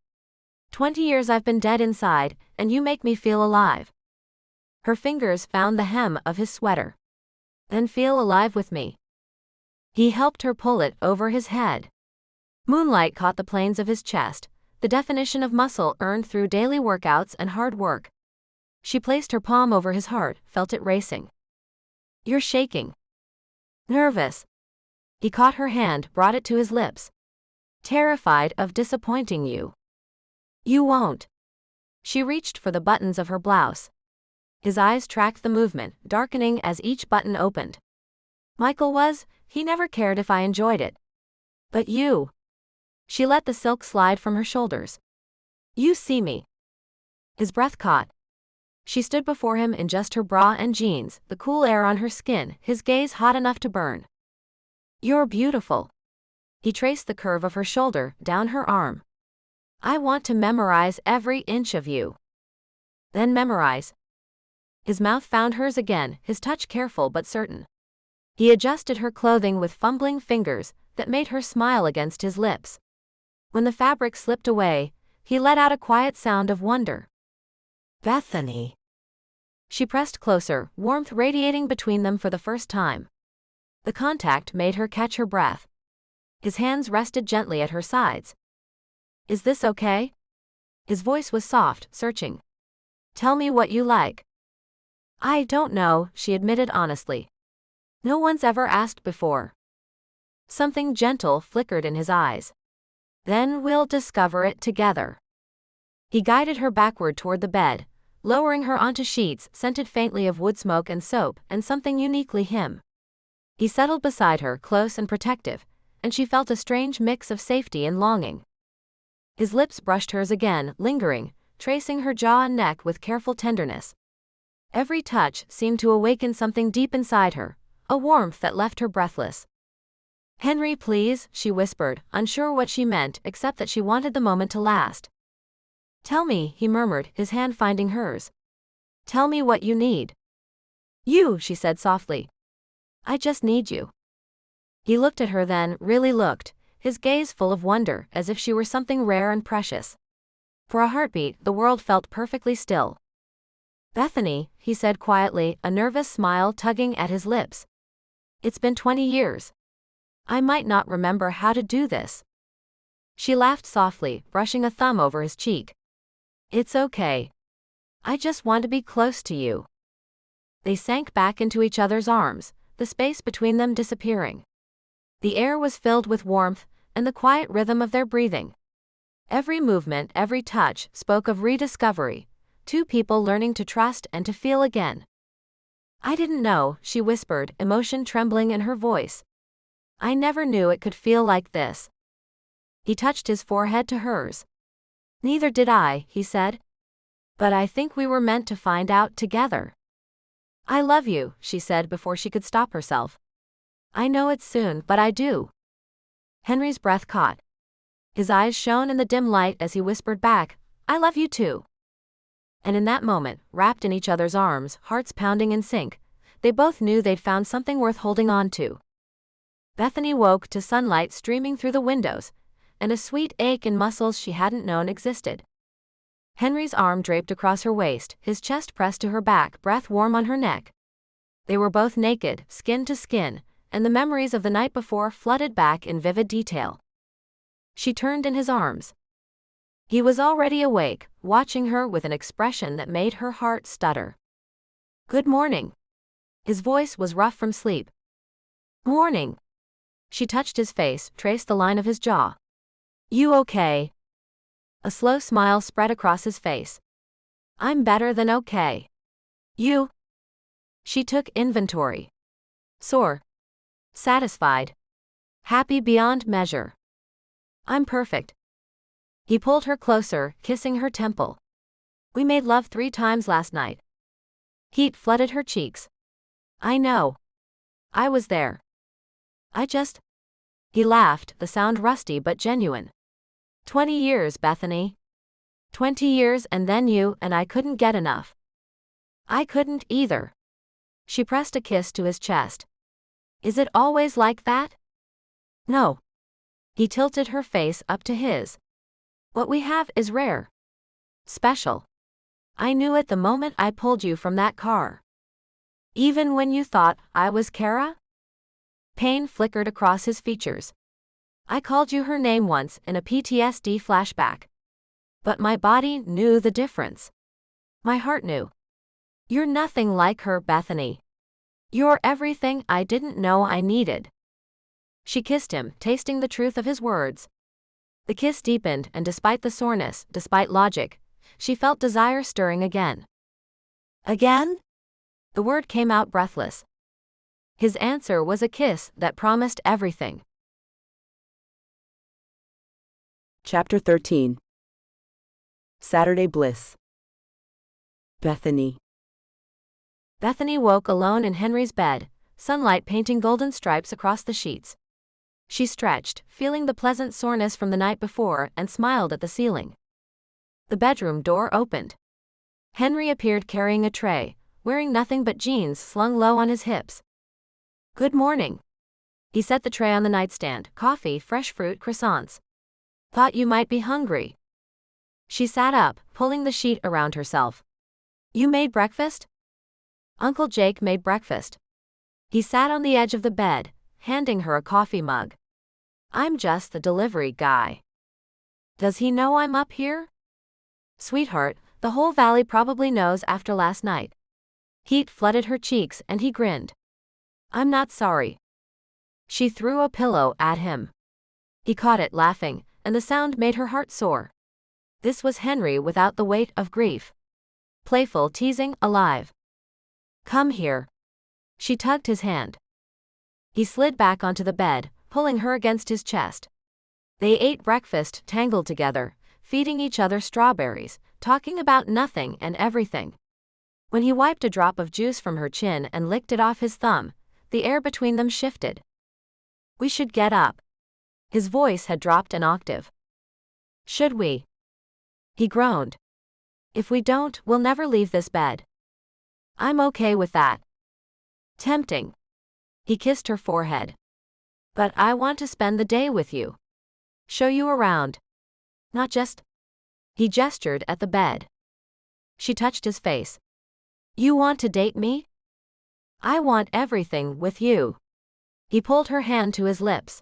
20 years I've been dead inside, and you make me feel alive." Her fingers found the hem of his sweater. "Then feel alive with me." He helped her pull it over his head. Moonlight caught the planes of his chest, the definition of muscle earned through daily workouts and hard work. She placed her palm over his heart, felt it racing. "You're shaking." "Nervous." He caught her hand, brought it to his lips. "Terrified of disappointing you." "You won't." She reached for the buttons of her blouse. His eyes tracked the movement, darkening as each button opened. "Michael was, he never cared if I enjoyed it. But you." She let the silk slide from her shoulders. "You see me." His breath caught. She stood before him in just her bra and jeans, the cool air on her skin, his gaze hot enough to burn. "You're beautiful." He traced the curve of her shoulder, down her arm. "I want to memorize every inch of you." "Then memorize." His mouth found hers again, his touch careful but certain. He adjusted her clothing with fumbling fingers that made her smile against his lips. When the fabric slipped away, he let out a quiet sound of wonder. "Bethany." She pressed closer, warmth radiating between them for the first time. The contact made her catch her breath. His hands rested gently at her sides. "Is this okay?" His voice was soft, searching. "Tell me what you like." "I don't know," she admitted honestly. "No one's ever asked before." Something gentle flickered in his eyes. "Then we'll discover it together." He guided her backward toward the bed, lowering her onto sheets scented faintly of wood smoke and soap, and something uniquely him. He settled beside her, close and protective, and she felt a strange mix of safety and longing. His lips brushed hers again, lingering, tracing her jaw and neck with careful tenderness. Every touch seemed to awaken something deep inside her, a warmth that left her breathless. "Henry, please," she whispered, unsure what she meant except that she wanted the moment to last. "Tell me," he murmured, his hand finding hers. "Tell me what you need." "You," she said softly. "I just need you." He looked at her then, really looked, his gaze full of wonder, as if she were something rare and precious. For a heartbeat, the world felt perfectly still. "Bethany," he said quietly, a nervous smile tugging at his lips. "It's been 20 years. I might not remember how to do this. She laughed softly, brushing a thumb over his cheek. It's okay. I just want to be close to you. They sank back into each other's arms, the space between them disappearing. The air was filled with warmth and the quiet rhythm of their breathing. Every movement, every touch, spoke of rediscovery, two people learning to trust and to feel again. I didn't know, she whispered, emotion trembling in her voice. I never knew it could feel like this. He touched his forehead to hers. Neither did I, he said. But I think we were meant to find out together. I love you, she said before she could stop herself. I know it's soon, but I do. Henry's breath caught. His eyes shone in the dim light as he whispered back, I love you too. And in that moment, wrapped in each other's arms, hearts pounding in sync, they both knew they'd found something worth holding on to. Bethany woke to sunlight streaming through the windows, and a sweet ache in muscles she hadn't known existed. Henry's arm draped across her waist, his chest pressed to her back, breath warm on her neck. They were both naked, skin to skin, and the memories of the night before flooded back in vivid detail. She turned in his arms. He was already awake, watching her with an expression that made her heart stutter. Good morning. His voice was rough from sleep. Morning. She touched his face, traced the line of his jaw. You okay? A slow smile spread across his face. I'm better than okay. You? She took inventory. Sore. Satisfied. Happy beyond measure. I'm perfect. He pulled her closer, kissing her temple. We made love 3 times last night. Heat flooded her cheeks. I know. I was there. He laughed, the sound rusty but genuine. 20 years, Bethany. 20 years and then you and I couldn't get enough. I couldn't either. She pressed a kiss to his chest. Is it always like that? No. He tilted her face up to his. What we have is rare. Special. I knew it the moment I pulled you from that car. Even when you thought I was Kara? Pain flickered across his features. I called you her name once in a PTSD flashback. But my body knew the difference. My heart knew. You're nothing like her, Bethany. You're everything I didn't know I needed. She kissed him, tasting the truth of his words. The kiss deepened, and despite the soreness, despite logic, she felt desire stirring again. Again? The word came out breathless. His answer was a kiss that promised everything.
Chapter 13. Saturday Bliss. Bethany.
Bethany woke alone in Henry's bed, sunlight painting golden stripes across the sheets. She stretched, feeling the pleasant soreness from the night before, and smiled at the ceiling. The bedroom door opened. Henry appeared carrying a tray, wearing nothing but jeans slung low on his hips. Good morning. He set the tray on the nightstand, coffee, fresh fruit, croissants. Thought you might be hungry. She sat up, pulling the sheet around herself. You made breakfast? Uncle Jake made breakfast. He sat on the edge of the bed, handing her a coffee mug. I'm just the delivery guy. Does he know I'm up here? Sweetheart, the whole valley probably knows after last night. Heat flooded her cheeks and he grinned. I'm not sorry. She threw a pillow at him. He caught it, laughing, and the sound made her heart soar. This was Henry without the weight of grief. Playful, teasing, alive. Come here. She tugged his hand. He slid back onto the bed, pulling her against his chest. They ate breakfast, tangled together, feeding each other strawberries, talking about nothing and everything. When he wiped a drop of juice from her chin and licked it off his thumb, the air between them shifted. We should get up. His voice had dropped an octave. Should we? He groaned. If we don't, we'll never leave this bed. I'm okay with that. Tempting. He kissed her forehead. But I want to spend the day with you. Show you around. Not just. He gestured at the bed. She touched his face. You want to date me? I want everything with you. He pulled her hand to his lips.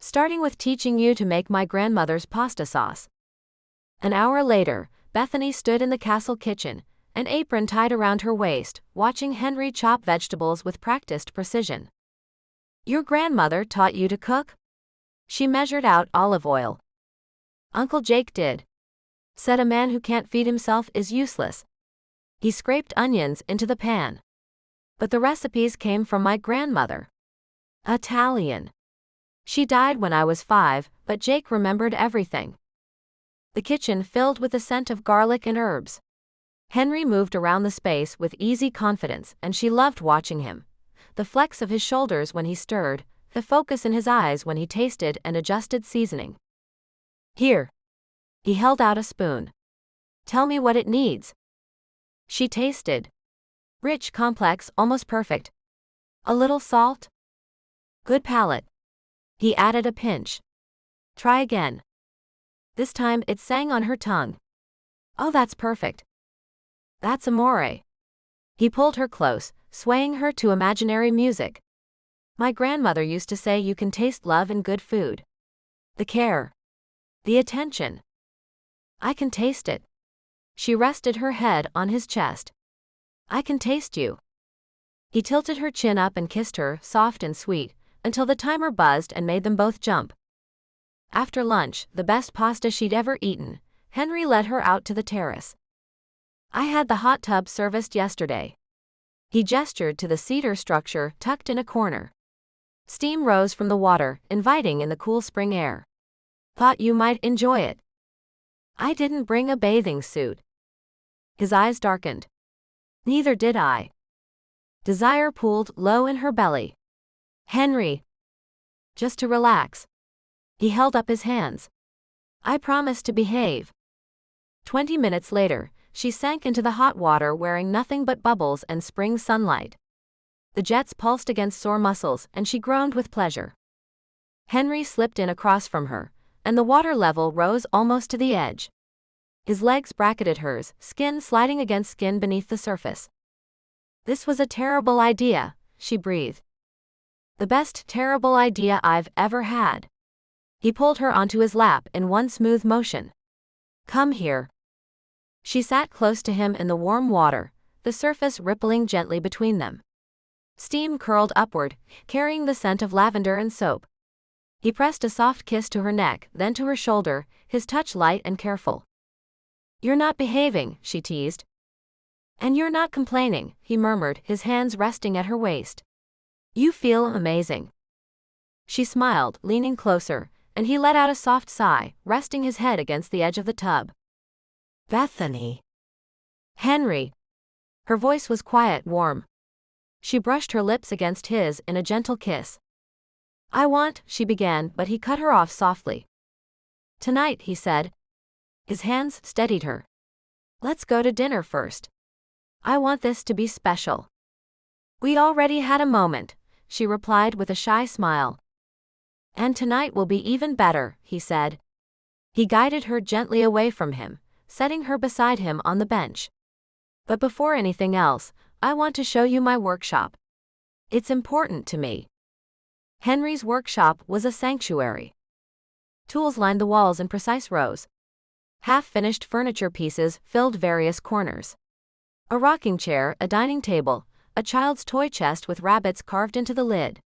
starting with teaching you to make my grandmother's pasta sauce. An hour later, Bethany stood in the castle kitchen, an apron tied around her waist, watching Henry chop vegetables with practiced precision. Your grandmother taught you to cook? She measured out olive oil. Uncle Jake did. Said a man who can't feed himself is useless. He scraped onions into the pan. But the recipes came from my grandmother. Italian. She died when I was 5, but Jake remembered everything. The kitchen filled with the scent of garlic and herbs. Henry moved around the space with easy confidence, and she loved watching him. The flex of his shoulders when he stirred, the focus in his eyes when he tasted and adjusted seasoning. Here. He held out a spoon. Tell me what it needs. She tasted. Rich, complex, almost perfect. A little salt? Good palate. He added a pinch. Try again. This time it sang on her tongue. Oh, that's perfect. That's amore. He pulled her close, swaying her to imaginary music. My grandmother used to say you can taste love in good food. The care. The attention. I can taste it. She rested her head on his chest. I can taste you. He tilted her chin up and kissed her, soft and sweet, until the timer buzzed and made them both jump. After lunch, the best pasta she'd ever eaten, Henry led her out to the terrace. I had the hot tub serviced yesterday. He gestured to the cedar structure tucked in a corner. Steam rose from the water, inviting in the cool spring air. Thought you might enjoy it. I didn't bring a bathing suit. His eyes darkened. Neither did I. Desire pooled low in her belly. Henry. Just to relax. He held up his hands. I promise to behave. 20 minutes later, she sank into the hot water wearing nothing but bubbles and spring sunlight. The jets pulsed against sore muscles, and she groaned with pleasure. Henry slipped in across from her, and the water level rose almost to the edge. His legs bracketed hers, skin sliding against skin beneath the surface. This was a terrible idea, she breathed. The best terrible idea I've ever had. He pulled her onto his lap in one smooth motion. Come here. She sat close to him in the warm water, the surface rippling gently between them. Steam curled upward, carrying the scent of lavender and soap. He pressed a soft kiss to her neck, then to her shoulder, his touch light and careful. You're not behaving, she teased. And you're not complaining, he murmured, his hands resting at her waist. You feel amazing. She smiled, leaning closer, and he let out a soft sigh, resting his head against the edge of the tub. Bethany. Henry. Her voice was quiet, warm. She brushed her lips against his in a gentle kiss. I want, she began, but he cut her off softly. Tonight, he said. His hands steadied her. Let's go to dinner first. I want this to be special. We already had a moment, she replied with a shy smile. And tonight will be even better, he said. He guided her gently away from him, setting her beside him on the bench. But before anything else, I want to show you my workshop. It's important to me. Henry's workshop was a sanctuary. Tools lined the walls in precise rows. Half-finished furniture pieces filled various corners. A rocking chair, a dining table, a child's toy chest with rabbits carved into the lid.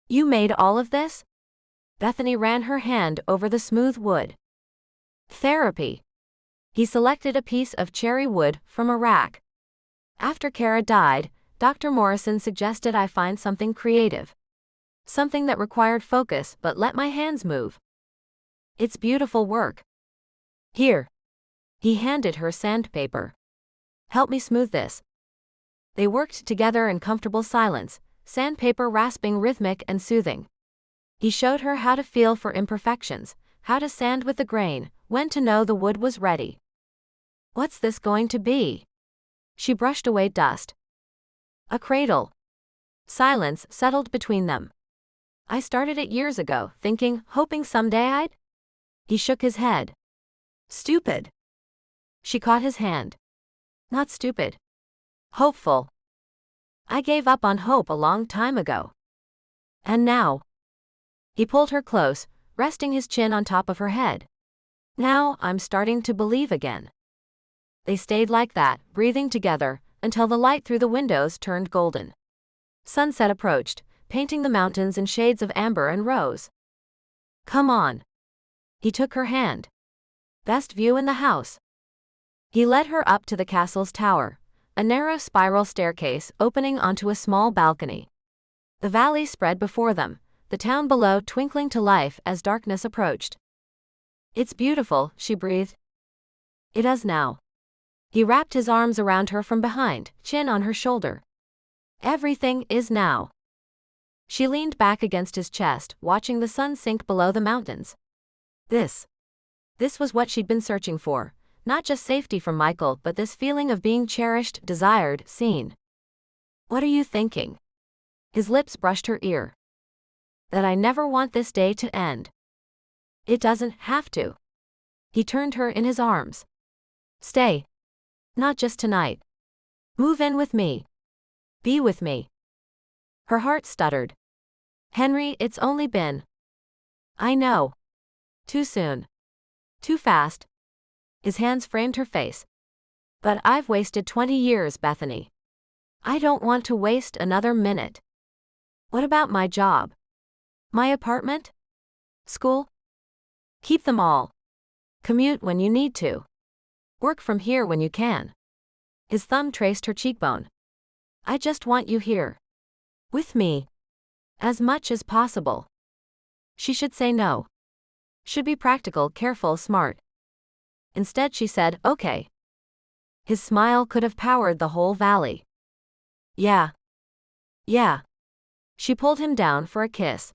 You made all of this? Bethany ran her hand over the smooth wood. Therapy. He selected a piece of cherry wood from a rack. After Kara died, Dr. Morrison suggested I find something creative. Something that required focus but let my hands move. It's beautiful work. Here. He handed her sandpaper. Help me smooth this. They worked together in comfortable silence, sandpaper rasping rhythmic and soothing. He showed her how to feel for imperfections, how to sand with the grain, when to know the wood was ready. What's this going to be? She brushed away dust. A cradle. Silence settled between them. I started it years ago, hoping someday I'd. He shook his head. Stupid. She caught his hand. Not stupid. Hopeful. I gave up on hope a long time ago. And now. He pulled her close, resting his chin on top of her head. Now I'm starting to believe again. They stayed like that, breathing together, until the light through the windows turned golden. Sunset approached, painting the mountains in shades of amber and rose. Come on. He took her hand. Best view in the house. He led her up to the castle's tower, a narrow spiral staircase opening onto a small balcony. The valley spread before them, the town below twinkling to life as darkness approached. It's beautiful, she breathed. It is now. He wrapped his arms around her from behind, chin on her shoulder. Everything is now. She leaned back against his chest, watching the sun sink below the mountains. This was what she'd been searching for, not just safety from Michael, but this feeling of being cherished, desired, seen. What are you thinking? His lips brushed her ear. That I never want this day to end. It doesn't have to. He turned her in his arms. Stay. Not just tonight. Move in with me. Be with me. Her heart stuttered. Henry, it's only been. I know. Too soon. Too fast. His hands framed her face. But I've wasted 20 years, Bethany. I don't want to waste another minute. What about my job? My apartment? School? Keep them all. Commute when you need to. Work from here when you can. His thumb traced her cheekbone. I just want you here. With me. As much as possible. She should say no. Should be practical, careful, smart. Instead she said, okay. His smile could have powered the whole valley. Yeah. Yeah. She pulled him down for a kiss.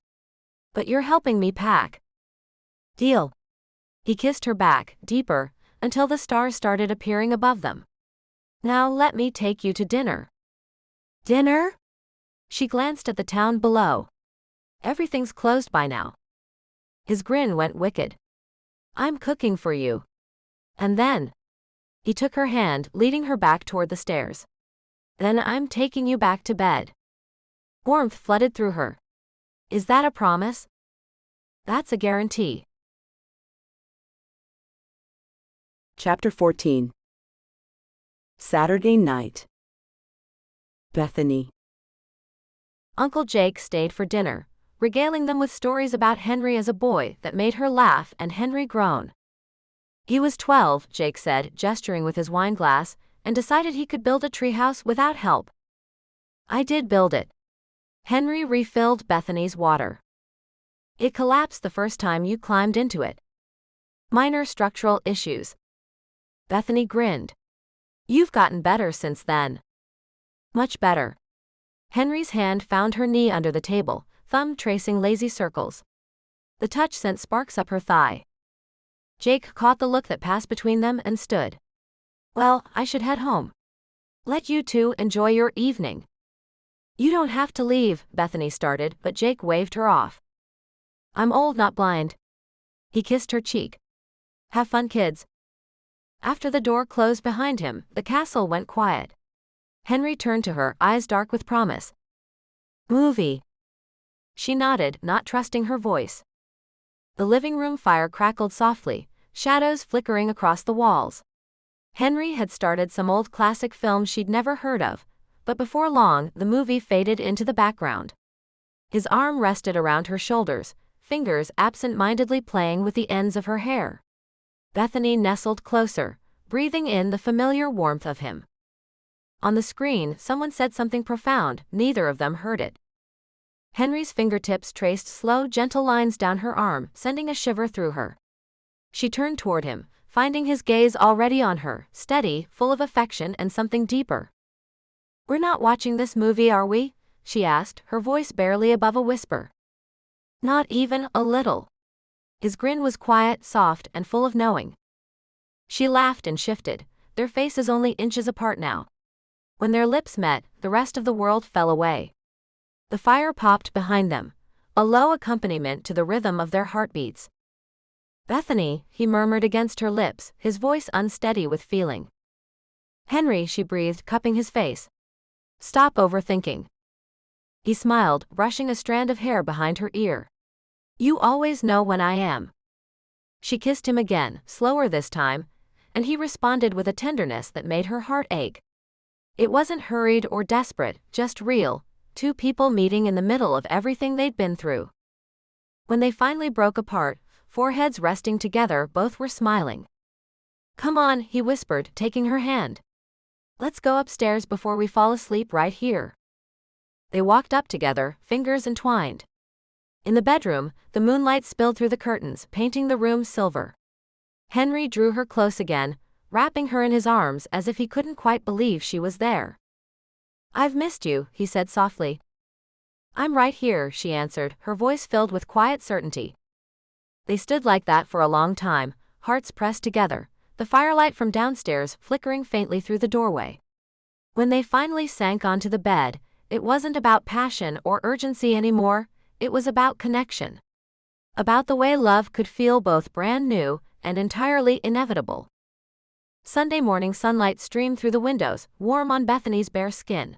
But you're helping me pack. Deal. He kissed her back, deeper, until the stars started appearing above them. Now let me take you to dinner. Dinner? She glanced at the town below. Everything's closed by now. His grin went wicked. I'm cooking for you. And then. He took her hand, leading her back toward the stairs. Then I'm taking you back to bed. Warmth flooded through her. Is that a promise? That's a guarantee.
Chapter 14. Saturday night. Bethany.
Uncle Jake stayed for dinner, regaling them with stories about Henry as a boy that made her laugh and Henry groan. He was 12, Jake said, gesturing with his wine glass, and decided he could build a treehouse without help. I did build it. Henry refilled Bethany's water. It collapsed the first time you climbed into it. Minor structural issues. Bethany grinned. You've gotten better since then. Much better. Henry's hand found her knee under the table, thumb tracing lazy circles. The touch sent sparks up her thigh. Jake caught the look that passed between them and stood. Well, I should head home. Let you two enjoy your evening. You don't have to leave, Bethany started, but Jake waved her off. I'm old, not blind. He kissed her cheek. Have fun, kids. After the door closed behind him, the castle went quiet. Henry turned to her, eyes dark with promise. Movie. She nodded, not trusting her voice. The living room fire crackled softly, shadows flickering across the walls. Henry had started some old classic film she'd never heard of, but before long, the movie faded into the background. His arm rested around her shoulders, fingers absent-mindedly playing with the ends of her hair. Bethany nestled closer, breathing in the familiar warmth of him. On the screen, someone said something profound, neither of them heard it. Henry's fingertips traced slow, gentle lines down her arm, sending a shiver through her. She turned toward him, finding his gaze already on her, steady, full of affection and something deeper. We're not watching this movie, are we? She asked, her voice barely above a whisper. Not even a little. His grin was quiet, soft, and full of knowing. She laughed and shifted, their faces only inches apart now. When their lips met, the rest of the world fell away. The fire popped behind them, a low accompaniment to the rhythm of their heartbeats. Bethany, he murmured against her lips, his voice unsteady with feeling. Henry, she breathed, cupping his face. Stop overthinking. He smiled, brushing a strand of hair behind her ear. You always know when I am. She kissed him again, slower this time, and he responded with a tenderness that made her heart ache. It wasn't hurried or desperate, just real, two people meeting in the middle of everything they'd been through. When they finally broke apart, foreheads resting together, both were smiling. Come on, he whispered, taking her hand. Let's go upstairs before we fall asleep right here. They walked up together, fingers entwined. In the bedroom, the moonlight spilled through the curtains, painting the room silver. Henry drew her close again, wrapping her in his arms as if he couldn't quite believe she was there. I've missed you, he said softly. I'm right here, she answered, her voice filled with quiet certainty. They stood like that for a long time, hearts pressed together, the firelight from downstairs flickering faintly through the doorway. When they finally sank onto the bed, it wasn't about passion or urgency anymore, it was about connection. About the way love could feel both brand new and entirely inevitable. Sunday morning sunlight streamed through the windows, warm on Bethany's bare skin.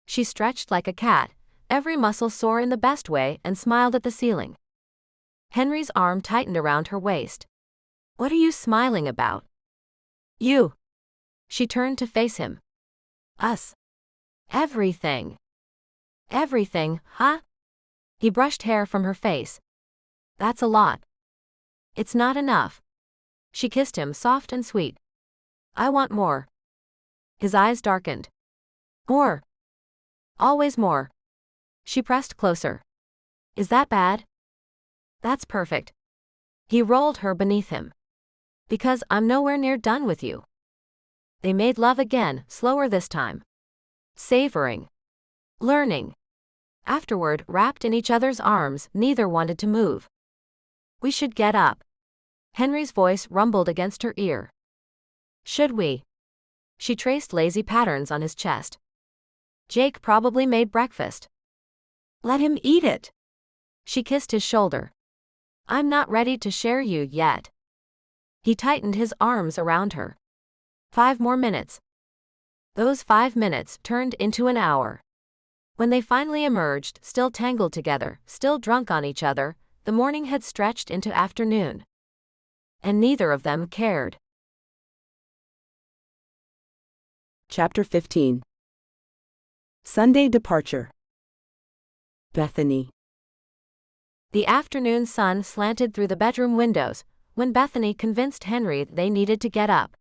She stretched like a cat, every muscle sore in the best way, and smiled at the ceiling. Henry's arm tightened around her waist. What are you smiling about? You. She turned to face him. Us. Everything. Everything, huh? He brushed hair from her face. That's a lot. It's not enough. She kissed him, soft and sweet. I want more. His eyes darkened. More. Always more. She pressed closer. Is that bad? That's perfect. He rolled her beneath him. Because I'm nowhere near done with you. They made love again, slower this time. Savoring. Learning. Afterward, wrapped in each other's arms, neither wanted to move. We should get up. Henry's voice rumbled against her ear. Should we? She traced lazy patterns on his chest. Jake probably made breakfast. Let him eat it. She kissed his shoulder. I'm not ready to share you yet. He tightened his arms around her. 5 more minutes. Those 5 minutes turned into an hour. When they finally emerged, still tangled together, still drunk on each other, the morning had stretched into afternoon. And neither of them cared.
Chapter 15. Sunday Departure. Bethany.
The afternoon sun slanted through the bedroom windows when Bethany convinced Henry they needed to get up.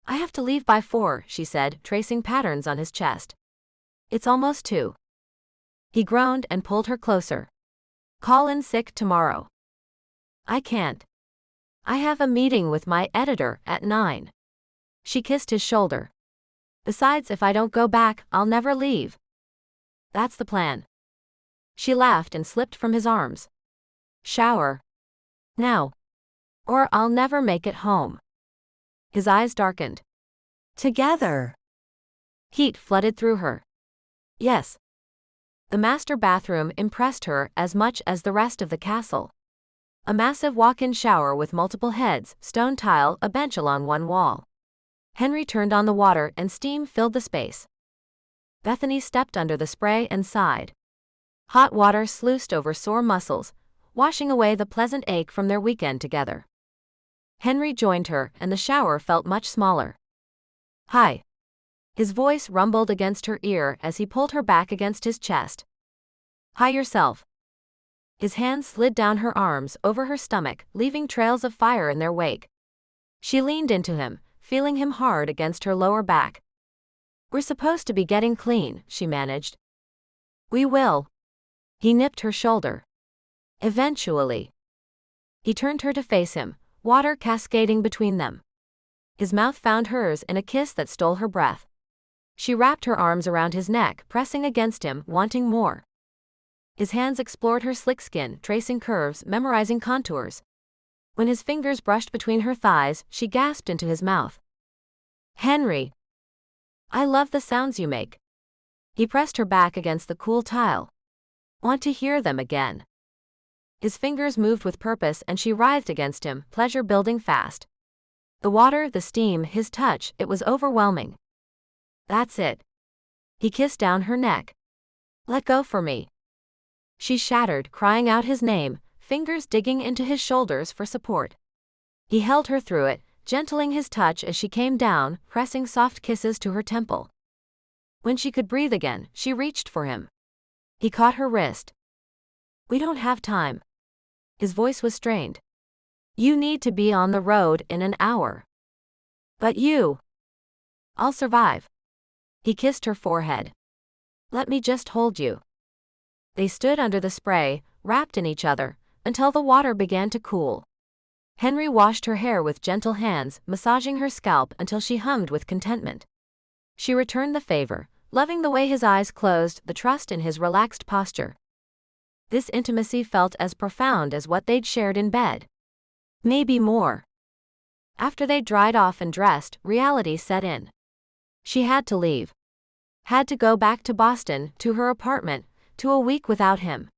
I have to leave by 4, she said, tracing patterns on his chest. It's almost 2. He groaned and pulled her closer. Call in sick tomorrow. I can't. I have a meeting with my editor at 9. She kissed his shoulder. Besides, if I don't go back, I'll never leave. That's the plan. She laughed and slipped from his arms. Shower. Now. Or I'll never make it home. His eyes darkened. Together. Heat flooded through her. Yes. The master bathroom impressed her as much as the rest of the castle. A massive walk-in shower with multiple heads, stone tile, a bench along one wall. Henry turned on the water and steam filled the space. Bethany stepped under the spray and sighed. Hot water sluiced over sore muscles, washing away the pleasant ache from their weekend together. Henry joined her, and the shower felt much smaller. Hi. His voice rumbled against her ear as he pulled her back against his chest. Hi yourself. His hands slid down her arms, over her stomach, leaving trails of fire in their wake. She leaned into him, feeling him hard against her lower back. We're supposed to be getting clean, she managed. We will. He nipped her shoulder. Eventually. He turned her to face him, water cascading between them. His mouth found hers in a kiss that stole her breath. She wrapped her arms around his neck, pressing against him, wanting more. His hands explored her slick skin, tracing curves, memorizing contours. When his fingers brushed between her thighs, she gasped into his mouth. Henry. I love the sounds you make. He pressed her back against the cool tile. Want to hear them again. His fingers moved with purpose and she writhed against him, pleasure building fast. The water, the steam, his touch, it was overwhelming. That's it. He kissed down her neck. Let go for me. She shattered, crying out his name, fingers digging into his shoulders for support. He held her through it, gentling his touch as she came down, pressing soft kisses to her temple. When she could breathe again, she reached for him. He caught her wrist. "We don't have time." His voice was strained. "You need to be on the road in an hour." "But you." "I'll survive." He kissed her forehead. "Let me just hold you." They stood under the spray, wrapped in each other, until the water began to cool. Henry washed her hair with gentle hands, massaging her scalp until she hummed with contentment. She returned the favor, loving the way his eyes closed, the trust in his relaxed posture. This intimacy felt as profound as what they'd shared in bed. Maybe more. After they dried off and dressed, reality set in. She had to leave. Had to go back to Boston, to her apartment, to a week without him.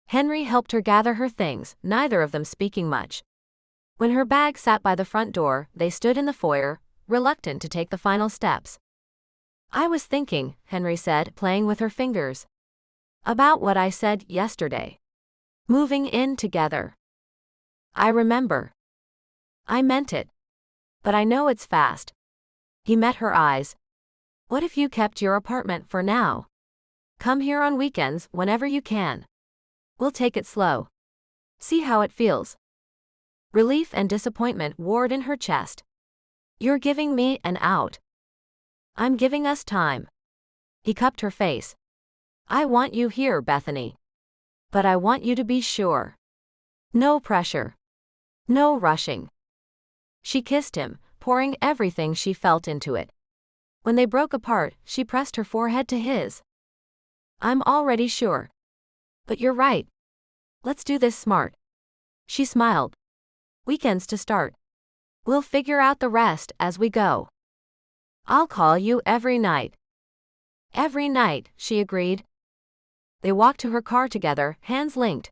Henry helped her gather her things, neither of them speaking much. When her bag sat by the front door, they stood in the foyer, reluctant to take the final steps. "I was thinking," Henry said, playing with her fingers, "about what I said yesterday. Moving in together. I remember. I meant it. But I know it's fast." He met her eyes. "What if you kept your apartment for now? Come here on weekends, whenever you can. We'll take it slow. See how it feels." Relief and disappointment warred in her chest. "You're giving me an out." "I'm giving us time." He cupped her face. "I want you here, Bethany. But I want you to be sure. No pressure. No rushing." She kissed him, pouring everything she felt into it. When they broke apart, she pressed her forehead to his. "I'm already sure. But you're right. Let's do this smart." She smiled. "Weekends to start. We'll figure out the rest as we go. I'll call you every night." "Every night," she agreed. They walked to her car together, hands linked.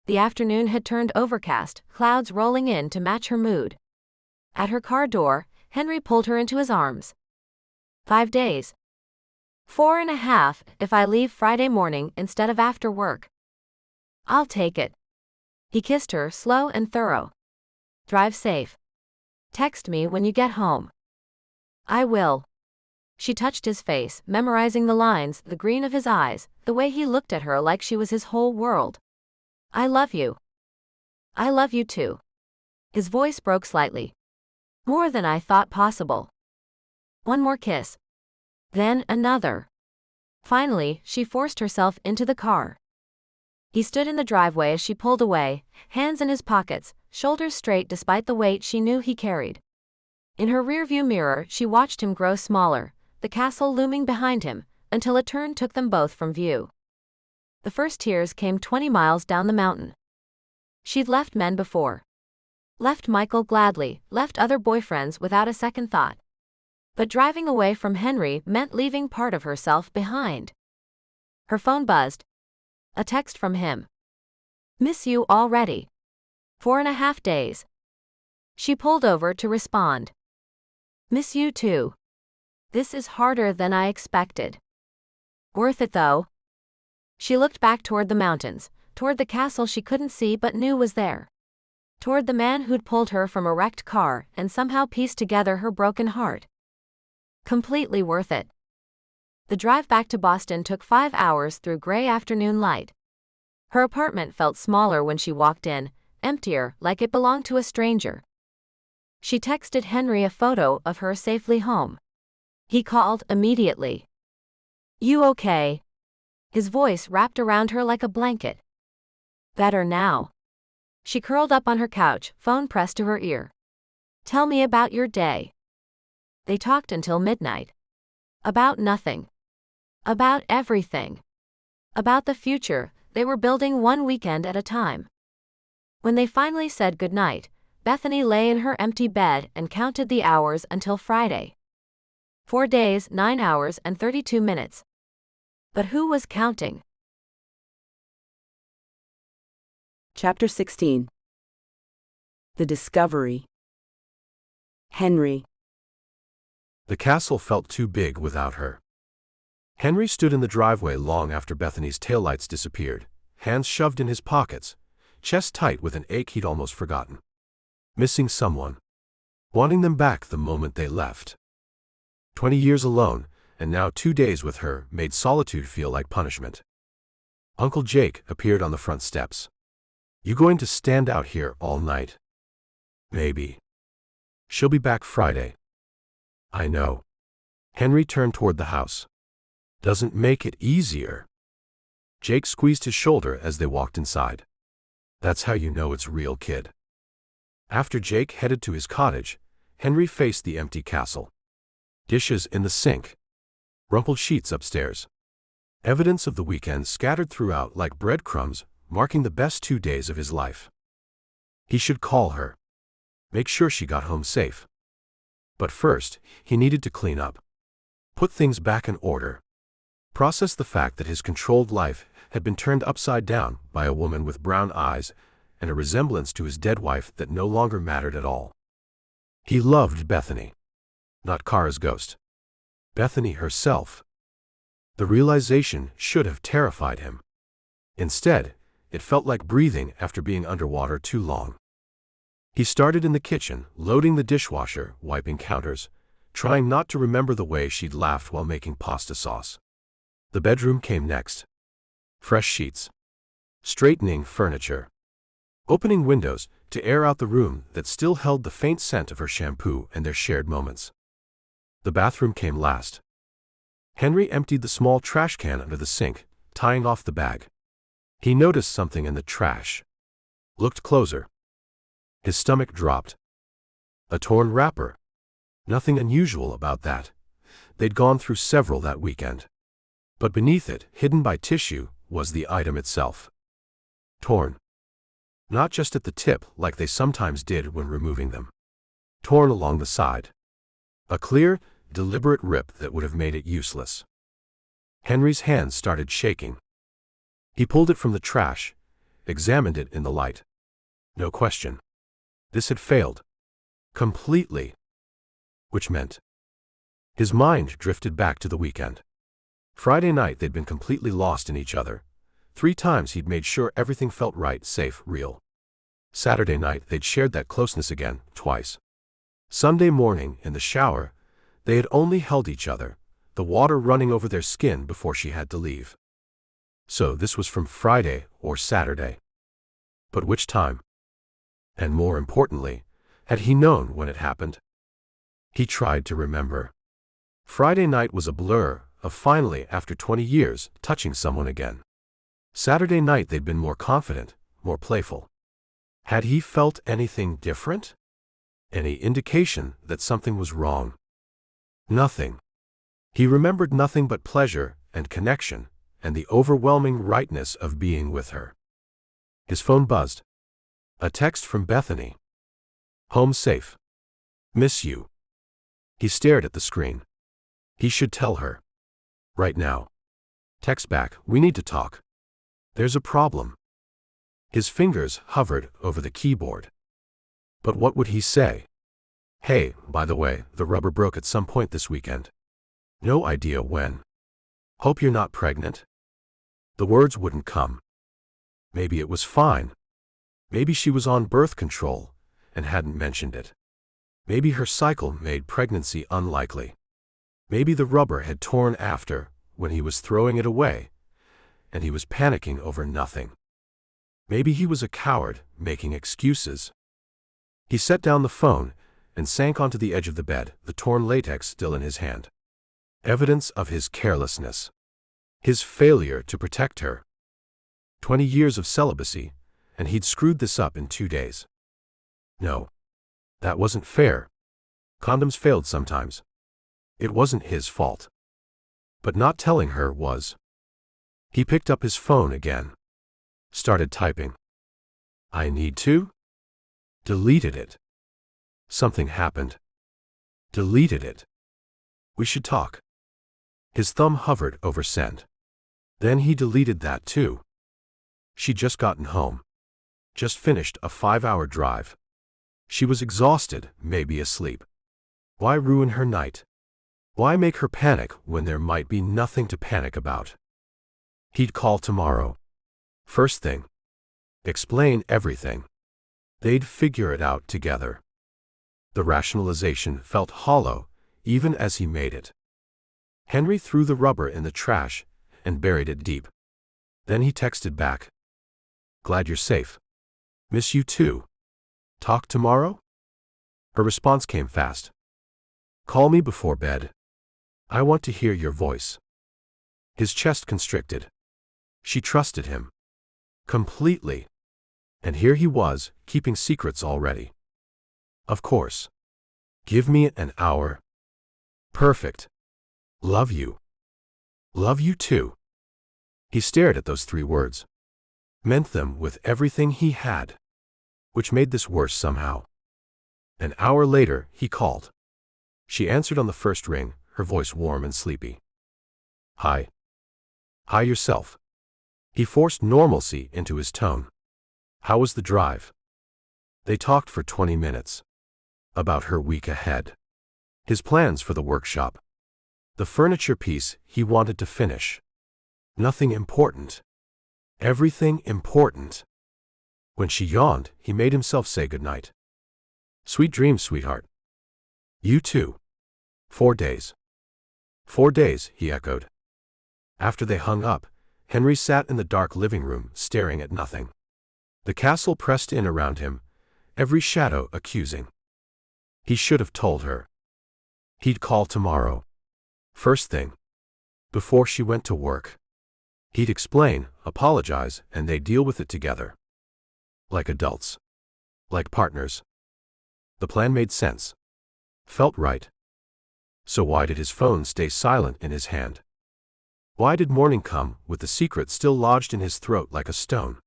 The afternoon had turned overcast, clouds rolling in to match her mood. At her car door, Henry pulled her into his arms. 5 days. 4.5 if I leave Friday morning instead of after work. I'll take it. He kissed her, slow and thorough. Drive safe. Text me when you get home. I will. She touched his face, memorizing the lines, the green of his eyes, the way he looked at her like she was his whole world. I love you. I love you too. His voice broke slightly. More than I thought possible. One more kiss. Then another. Finally, she forced herself into the car. He stood in the driveway as she pulled away, hands in his pockets, shoulders straight despite the weight she knew he carried. In her rearview mirror, she watched him grow smaller, the castle looming behind him, until a turn took them both from view. The first tears came 20 miles down the mountain. She'd left men before. Left Michael gladly, left other boyfriends without a second thought. But driving away from Henry meant leaving part of herself behind. Her phone buzzed. A text from him. Miss you already. 4.5 days. She pulled over to respond. Miss you too. This is harder than I expected. Worth it though. She looked back toward the mountains, toward the castle she couldn't see but knew was there. Toward the man who'd pulled her from a wrecked car and somehow pieced together her broken heart. Completely worth it. The drive back to Boston took 5 hours through gray afternoon light. Her apartment felt smaller when she walked in, emptier, like it belonged to a stranger. She texted Henry a photo of her safely home. He called immediately. You okay? His voice wrapped around her like a blanket. Better now. She curled up on her couch, phone pressed to her ear. Tell me about your day. They talked until midnight. About nothing. About everything. About the future they were building one weekend at a time. When they finally said goodnight, Bethany lay in her empty bed and counted the hours until Friday. 4 days, 9 hours, and 32 minutes. But who was counting?
Chapter 16. The Discovery. Henry.
The castle felt too big without her. Henry stood in the driveway long after Bethany's taillights disappeared, hands shoved in his pockets, chest tight with an ache he'd almost forgotten. Missing someone. Wanting them back the moment they left. 20 years alone, and now 2 days with her made solitude feel like punishment. Uncle Jake appeared on the front steps. "You going to stand out here all night?" "Maybe. She'll be back Friday." "I know." Henry turned toward the house. "Doesn't make it easier." Jake squeezed his shoulder as they walked inside. "That's how you know it's real, kid." After Jake headed to his cottage, Henry faced the empty castle. Dishes in the sink. Rumpled sheets upstairs. Evidence of the weekend scattered throughout like breadcrumbs, marking the best 2 days of his life. He should call her. Make sure she got home safe. But first, he needed to clean up. Put things back in order. Process the fact that his controlled life had been turned upside down by a woman with brown eyes and a resemblance to his dead wife that no longer mattered at all. He loved Bethany. Not Kara's ghost. Bethany herself. The realization should have terrified him. Instead, it felt like breathing after being underwater too long. He started in the kitchen, loading the dishwasher, wiping counters, trying not to remember the way she'd laughed while making pasta sauce. The bedroom came next. Fresh sheets. Straightening furniture. Opening windows to air out the room that still held the faint scent of her shampoo and their shared moments. The bathroom came last. Henry emptied the small trash can under the sink, tying off the bag. He noticed something in the trash. Looked closer. His stomach dropped. A torn wrapper. Nothing unusual about that. They'd gone through several that weekend. But beneath it, hidden by tissue, was the item itself. Torn. Not just at the tip like they sometimes did when removing them. Torn along the side. A clear, deliberate rip that would have made it useless. Henry's hands started shaking. He pulled it from the trash, examined it in the light. No question. This had failed. Completely. Which meant his mind drifted back to the weekend. Friday night they'd been completely lost in each other. 3 times he'd made sure everything felt right, safe, real. Saturday night they'd shared that closeness again, twice. Sunday morning, in the shower, they had only held each other, the water running over their skin before she had to leave. So this was from Friday or Saturday. But which time? And more importantly, had he known when it happened? He tried to remember. Friday night was a blur of finally, after 20 years, touching someone again. Saturday night they'd been more confident, more playful. Had he felt anything different? Any indication that something was wrong? Nothing. He remembered nothing but pleasure and connection and the overwhelming rightness of being with her. His phone buzzed. A text from Bethany. "Home safe. Miss you." He stared at the screen. He should tell her. Right now. Text back, "We need to talk. There's a problem." His fingers hovered over the keyboard. But what would he say? "Hey, by the way, the rubber broke at some point this weekend. No idea when. Hope you're not pregnant." The words wouldn't come. Maybe it was fine. Maybe she was on birth control and hadn't mentioned it. Maybe her cycle made pregnancy unlikely. Maybe the rubber had torn after, when he was throwing it away, and he was panicking over nothing. Maybe he was a coward, making excuses. He set down the phone and sank onto the edge of the bed, the torn latex still in his hand. Evidence of his carelessness. His failure to protect her. 20 years of celibacy, and he'd screwed this up in 2 days. No. That wasn't fair. Condoms failed sometimes. It wasn't his fault. But not telling her was. He picked up his phone again. Started typing. "I need to?" Deleted it. Something happened. Deleted it. "We should talk." His thumb hovered over send. Then he deleted that too. She'd just gotten home. Just finished a 5-hour drive. She was exhausted, maybe asleep. Why ruin her night? Why make her panic when there might be nothing to panic about? He'd call tomorrow. First thing. Explain everything. They'd figure it out together. The rationalization felt hollow, even as he made it. Henry threw the rubber in the trash and buried it deep. Then he texted back. Glad you're safe. Miss you too. Talk tomorrow? Her response came fast. Call me before bed. I want to hear your voice. His chest constricted. She trusted him. Completely. And here he was, keeping secrets already. Of course. Give me an hour. Perfect. Love you. Love you too. He stared at those 3 words. Meant them with everything he had. Which made this worse somehow. An hour later, he called. She answered on the first ring, her voice warm and sleepy. Hi. Hi yourself. He forced normalcy into his tone. How was the drive? They talked for 20 minutes. About her week ahead. His plans for the workshop. The furniture piece he wanted to finish. Nothing important. Everything important. When she yawned, he made himself say goodnight. Sweet dreams, sweetheart. You too. 4 days. 4 days, he echoed. After they hung up, Henry sat in the dark living room, staring at nothing. The castle pressed in around him, every shadow accusing. He should have told her. He'd call tomorrow. First thing. Before she went to work. He'd explain, apologize, and they'd deal with it together. Like adults. Like partners. The plan made sense. Felt right. So why did his phone stay silent in his hand? Why did morning come with the secret still lodged in his throat like a stone?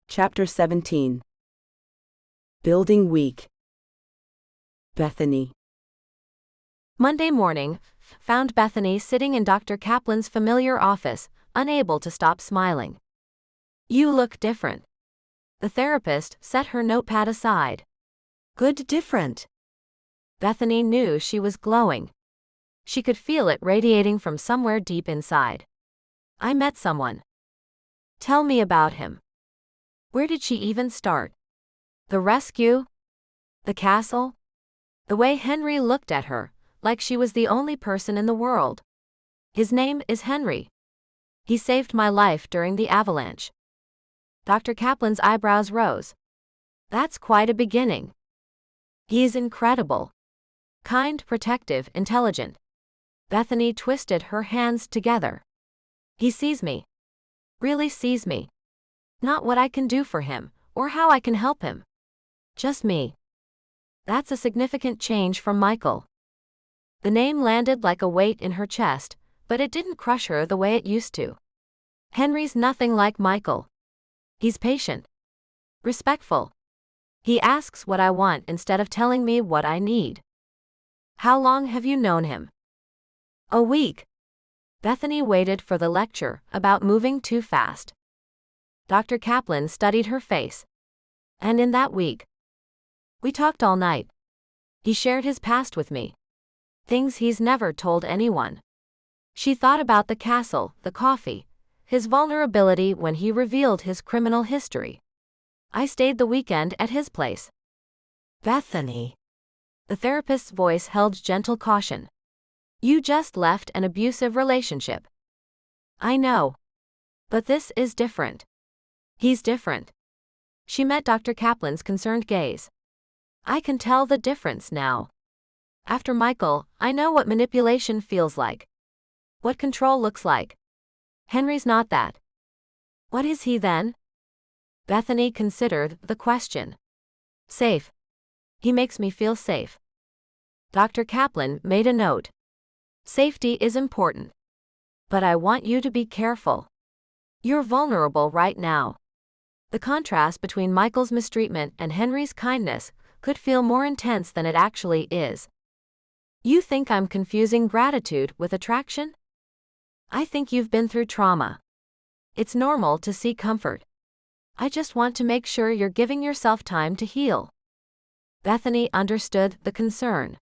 Chapter 17. Building Week. Bethany.
Monday morning found Bethany sitting in Dr. Kaplan's familiar office, unable to stop smiling. You look different. The therapist set her notepad aside. Good different. Bethany knew she was glowing. She could feel it radiating from somewhere deep inside. I met someone. Tell me about him. Where did she even start? The rescue? The castle? The way Henry looked at her, like she was the only person in the world. His name is Henry. He saved my life during the avalanche. Dr. Kaplan's eyebrows rose. That's quite a beginning. He's incredible. Kind, protective, intelligent. Bethany twisted her hands together. He sees me. Really sees me. Not what I can do for him, or how I can help him. Just me. That's a significant change from Michael. The name landed like a weight in her chest, but it didn't crush her the way it used to. Henry's nothing like Michael. He's patient. Respectful. He asks what I want instead of telling me what I need. How long have you known him? A week. Bethany waited for the lecture about moving too fast. Dr. Kaplan studied her face. And in that week, we talked all night. He shared his past with me. Things he's never told anyone. She thought about the castle, the coffee, his vulnerability when he revealed his criminal history. I stayed the weekend at his place. Bethany. The therapist's voice held gentle caution. You just left an abusive relationship. I know. But this is different. He's different. She met Dr. Kaplan's concerned gaze. I can tell the difference now. After Michael, I know what manipulation feels like. What control looks like. Henry's not that. What is he then? Bethany considered the question. Safe. He makes me feel safe. Dr. Kaplan made a note. Safety is important. But I want you to be careful. You're vulnerable right now. The contrast between Michael's mistreatment and Henry's kindness could feel more intense than it actually is. You think I'm confusing gratitude with attraction? I think you've been through trauma. It's normal to seek comfort. I just want to make sure you're giving yourself time to heal. Bethany understood the concern.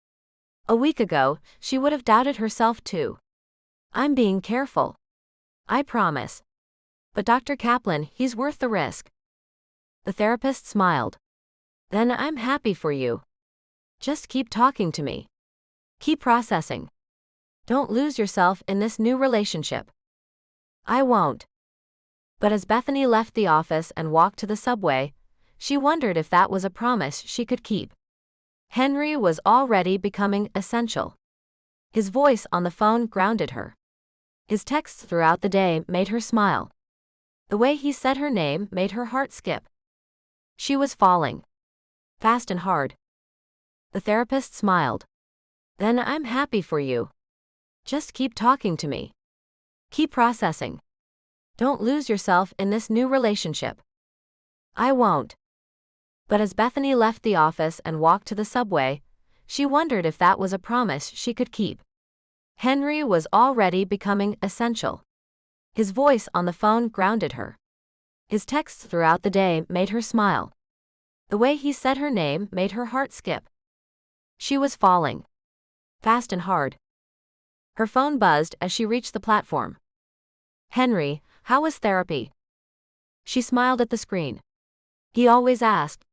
A week ago, she would have doubted herself too. I'm being careful. I promise. But Dr. Kaplan, he's worth the risk. The therapist smiled. Then I'm happy for you. Just keep talking to me. Keep processing. Don't lose yourself in this new relationship. I won't. But as Bethany left the office and walked to the subway, she wondered if that was a promise she could keep. Henry was already becoming essential. His voice on the phone grounded her. His texts throughout the day made her smile. The way he said her name made her heart skip. She was falling. Fast and hard. The therapist smiled. Then I'm happy for you. Just keep talking to me. Keep processing. Don't lose yourself in this new relationship. I won't. But as Bethany left the office and walked to the subway, she wondered if that was a promise she could keep. Henry was already becoming essential. His voice on the phone grounded her. His texts throughout the day made her smile. The way he said her name made her heart skip. She was falling. Fast and hard. Her phone buzzed as she reached the platform. Henry, how was therapy? She smiled at the screen. He always asked.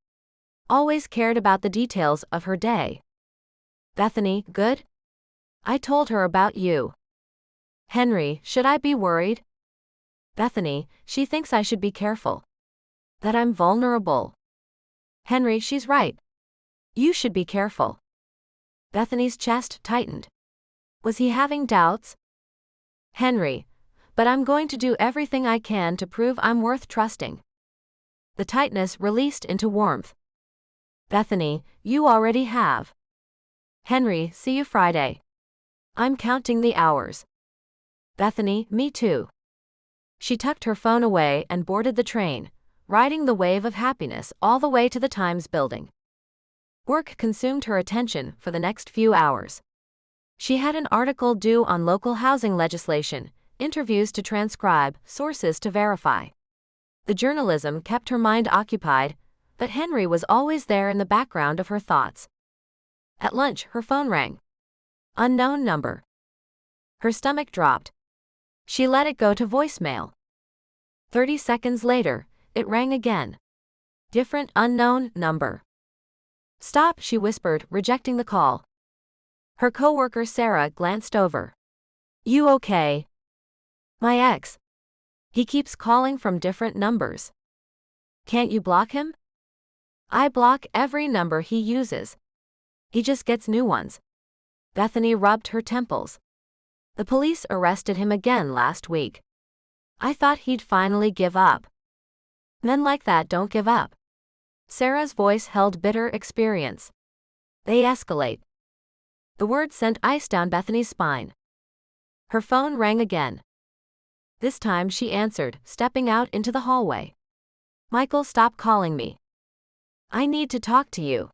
Always cared about the details of her day. Bethany, good? I told her about you. Henry, should I be worried? Bethany, she thinks I should be careful. That I'm vulnerable. Henry, she's right. You should be careful. Bethany's chest tightened. Was he having doubts? Henry, but I'm going to do everything I can to prove I'm worth trusting. The tightness released into warmth. Bethany, you already have. Henry, see you Friday. I'm counting the hours. Bethany, me too. She tucked her phone away and boarded the train, riding the wave of happiness all the way to the Times building. Work consumed her attention for the next few hours. She had an article due on local housing legislation, interviews to transcribe, sources to verify. The journalism kept her mind occupied, but Henry was always there in the background of her thoughts. At lunch, her phone rang. Unknown number. Her stomach dropped. She let it go to voicemail. 30 seconds later, it rang again. Different unknown number. Stop, she whispered, rejecting the call. Her coworker Sarah glanced over. You okay? My ex. He keeps calling from different numbers. Can't you block him? I block every number he uses. He just gets new ones. Bethany rubbed her temples. The police arrested him again last week. I thought he'd finally give up. Men like that don't give up. Sarah's voice held bitter experience. They escalate. The word sent ice down Bethany's spine. Her phone rang again. This time she answered, stepping out into the hallway. Michael, stop calling me. I need to talk to you.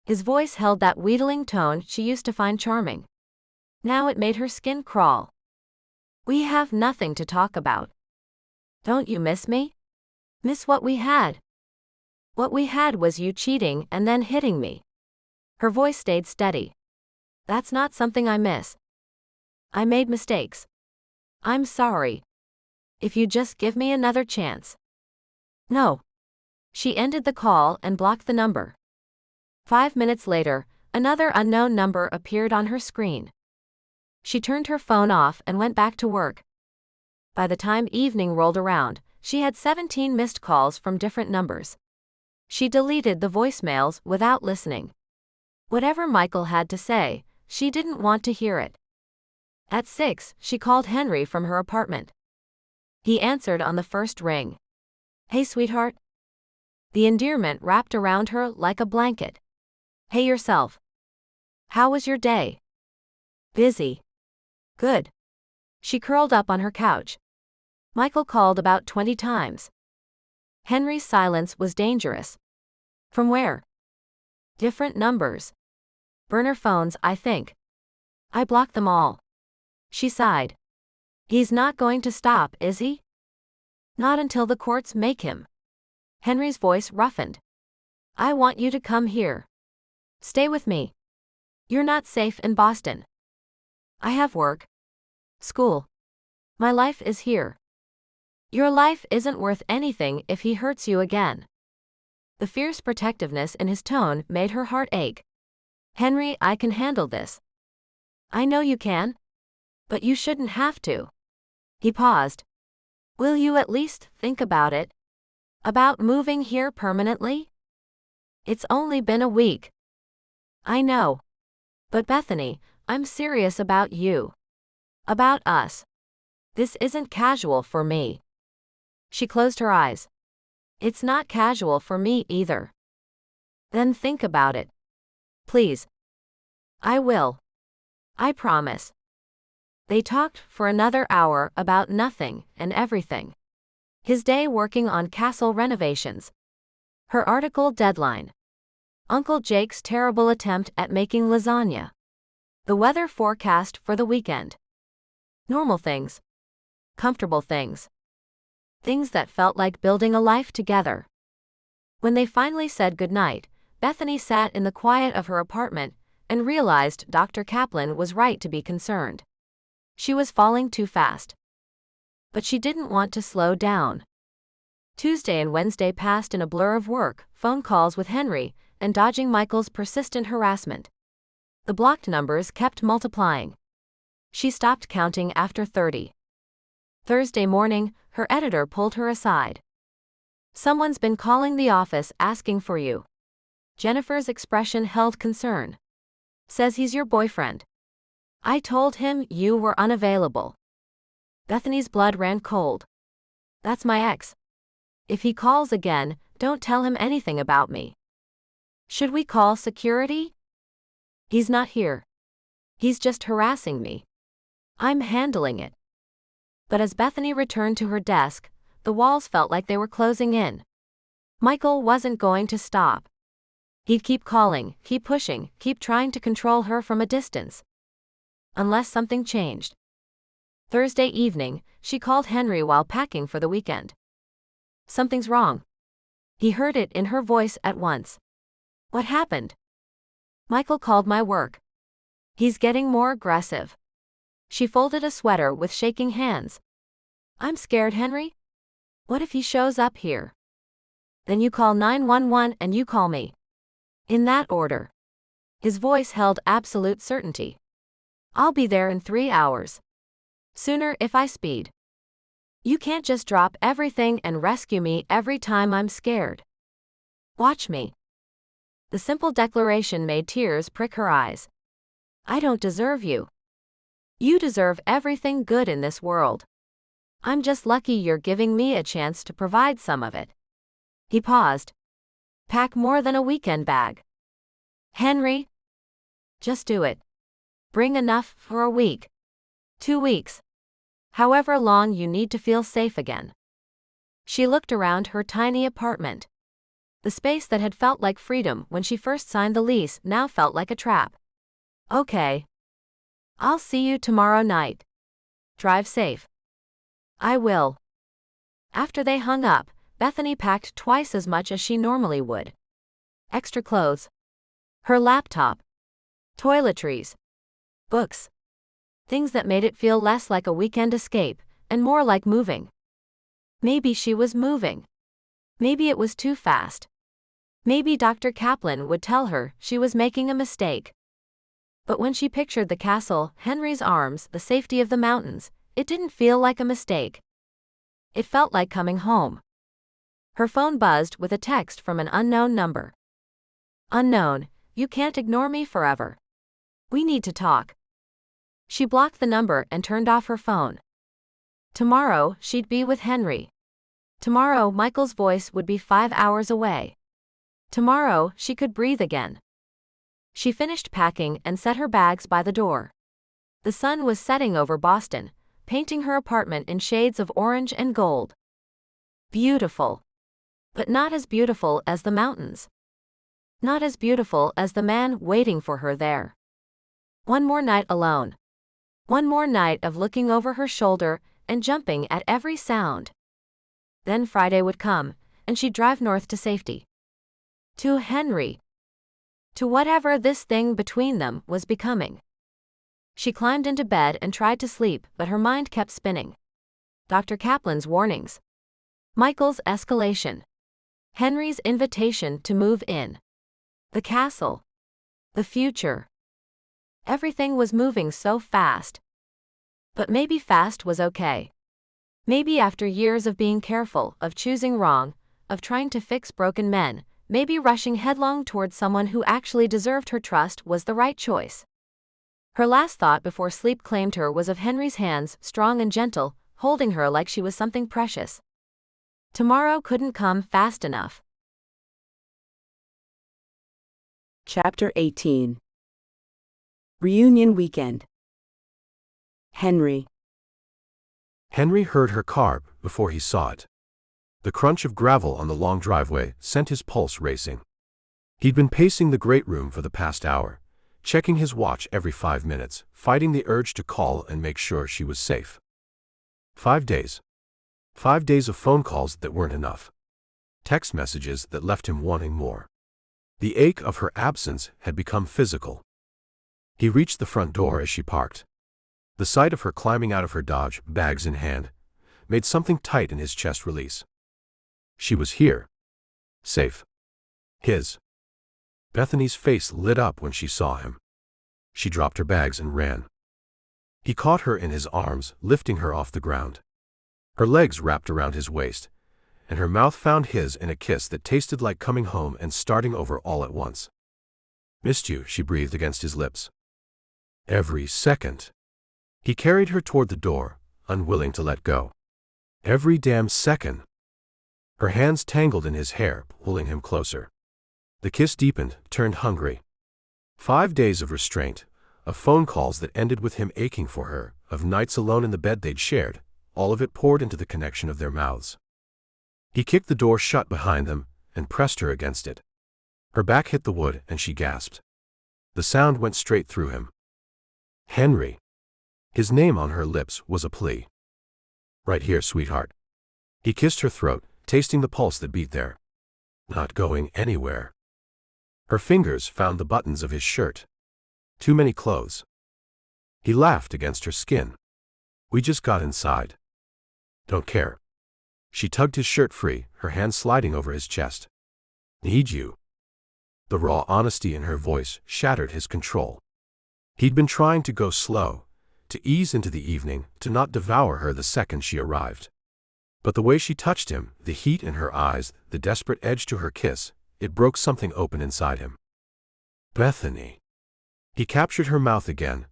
His voice held that wheedling tone she used to find charming. Now it made her skin crawl. We have nothing to talk about. Don't you miss me? Miss what we had? What we had was you cheating and then hitting me. Her voice stayed steady. That's not something I miss. I made mistakes. I'm sorry. If you just give me another chance. No. She ended the call and blocked the number. 5 minutes later, another unknown number appeared on her screen. She turned her phone off and went back to work. By the time evening rolled around, she had 17 missed calls from different numbers. She deleted the voicemails without listening. Whatever Michael had to say, she didn't want to hear it. At 6, she called Henry from her apartment. He answered on the first ring. Hey, sweetheart. The endearment wrapped around her like a blanket. Hey yourself. How was your day? Busy. Good. She curled up on her couch. Michael called about 20 times. Henry's silence was dangerous. From where? Different numbers. Burner phones, I think. I blocked them all. She sighed. He's not going to stop, is he? Not until the courts make him. Henry's voice roughened. I want you to come here. Stay with me. You're not safe in Boston. I have work. School. My life is here. Your life isn't worth anything if he hurts you again. The fierce protectiveness in his tone made her heart ache. Henry, I can handle this. I know you can. But you shouldn't have to. He paused. Will you at least think about it? About moving here permanently? It's only been a week. I know. But Bethany, I'm serious about you. About us. This isn't casual for me. She closed her eyes. It's not casual for me either. Then think about it. Please. I will. I promise. They talked for another hour about nothing and everything. His day working on castle renovations. Her article deadline. Uncle Jake's terrible attempt at making lasagna. The weather forecast for the weekend. Normal things. Comfortable things. Things that felt like building a life together. When they finally said goodnight, Bethany sat in the quiet of her apartment and realized Dr. Kaplan was right to be concerned. She was falling too fast. But she didn't want to slow down. Tuesday and Wednesday passed in a blur of work, phone calls with Henry, and dodging Michael's persistent harassment. The blocked numbers kept multiplying. She stopped counting after 30. Thursday morning, her editor pulled her aside. Someone's been calling the office asking for you. Jennifer's expression held concern. Says he's your boyfriend. I told him you were unavailable. Bethany's blood ran cold. That's my ex. If he calls again, don't tell him anything about me. Should we call security? He's not here. He's just harassing me. I'm handling it. But as Bethany returned to her desk, the walls felt like they were closing in. Michael wasn't going to stop. He'd keep calling, keep pushing, keep trying to control her from a distance. Unless something changed. Thursday evening, she called Henry while packing for the weekend. Something's wrong. He heard it in her voice at once. What happened? Michael called my work. He's getting more aggressive. She folded a sweater with shaking hands. I'm scared, Henry. What if he shows up here? Then you call 911 and you call me. In that order. His voice held absolute certainty. I'll be there in 3 hours. Sooner if I speed. You can't just drop everything and rescue me every time I'm scared. Watch me. The simple declaration made tears prick her eyes. I don't deserve you. You deserve everything good in this world. I'm just lucky you're giving me a chance to provide some of it. He paused. Pack more than a weekend bag. Henry? Just do it. Bring enough for a week. 2 weeks. However long you need to feel safe again. She looked around her tiny apartment. The space that had felt like freedom when she first signed the lease now felt like a trap. Okay. I'll see you tomorrow night. Drive safe. I will. After they hung up, Bethany packed twice as much as she normally would. Extra clothes. Her laptop. Toiletries. Books. Things that made it feel less like a weekend escape, and more like moving. Maybe she was moving. Maybe it was too fast. Maybe Dr. Kaplan would tell her she was making a mistake. But when she pictured the castle, Henry's arms, the safety of the mountains, it didn't feel like a mistake. It felt like coming home. Her phone buzzed with a text from an unknown number. Unknown, you can't ignore me forever. We need to talk. She blocked the number and turned off her phone. Tomorrow, she'd be with Henry. Tomorrow, Michael's voice would be 5 hours away. Tomorrow, she could breathe again. She finished packing and set her bags by the door. The sun was setting over Boston, painting her apartment in shades of orange and gold. Beautiful. But not as beautiful as the mountains. Not as beautiful as the man waiting for her there. One more night alone. One more night of looking over her shoulder and jumping at every sound. Then Friday would come, and she'd drive north to safety. To Henry. To whatever this thing between them was becoming. She climbed into bed and tried to sleep, but her mind kept spinning. Dr. Kaplan's warnings. Michael's escalation. Henry's invitation to move in. The castle. The future. Everything was moving so fast. But maybe fast was okay. Maybe after years of being careful, of choosing wrong, of trying to fix broken men, maybe rushing headlong towards someone who actually deserved her trust was the right choice. Her last thought before sleep claimed her was of Henry's hands, strong and gentle, holding her like she was something precious. Tomorrow couldn't come fast enough.
Chapter 18. Reunion Weekend. Henry.
Henry heard her car before he saw it. The crunch of gravel on the long driveway sent his pulse racing. He'd been pacing the great room for the past hour, checking his watch every 5 minutes, fighting the urge to call and make sure she was safe. 5 days. 5 days of phone calls that weren't enough. Text messages that left him wanting more. The ache of her absence had become physical. He reached the front door as she parked. The sight of her climbing out of her Dodge, bags in hand, made something tight in his chest release. She was here. Safe. His. Bethany's face lit up when she saw him. She dropped her bags and ran. He caught her in his arms, lifting her off the ground. Her legs wrapped around his waist, and her mouth found his in a kiss that tasted like coming home and starting over all at once. "Missed you," she breathed against his lips. "Every second." He carried her toward the door, unwilling to let go. "Every damn second." Her hands tangled in his hair, pulling him closer. The kiss deepened, turned hungry. 5 days of restraint, of phone calls that ended with him aching for her, of nights alone in the bed they'd shared, all of it poured into the connection of their mouths. He kicked the door shut behind them and pressed her against it. Her back hit the wood and she gasped. The sound went straight through him. Henry. His name on her lips was a plea. "Right here, sweetheart." He kissed her throat, tasting the pulse that beat there. "Not going anywhere." Her fingers found the buttons of his shirt. Too many clothes. He laughed against her skin. "We just got inside." "Don't care." She tugged his shirt free, her hand sliding over his chest. "Need you." The raw honesty in her voice shattered his control. He'd been trying to go slow, to ease into the evening, to not devour her the second she arrived. But the way she touched him, the heat in her eyes, the desperate edge to her kiss, it broke something open inside him. "Bethany." He captured her mouth again,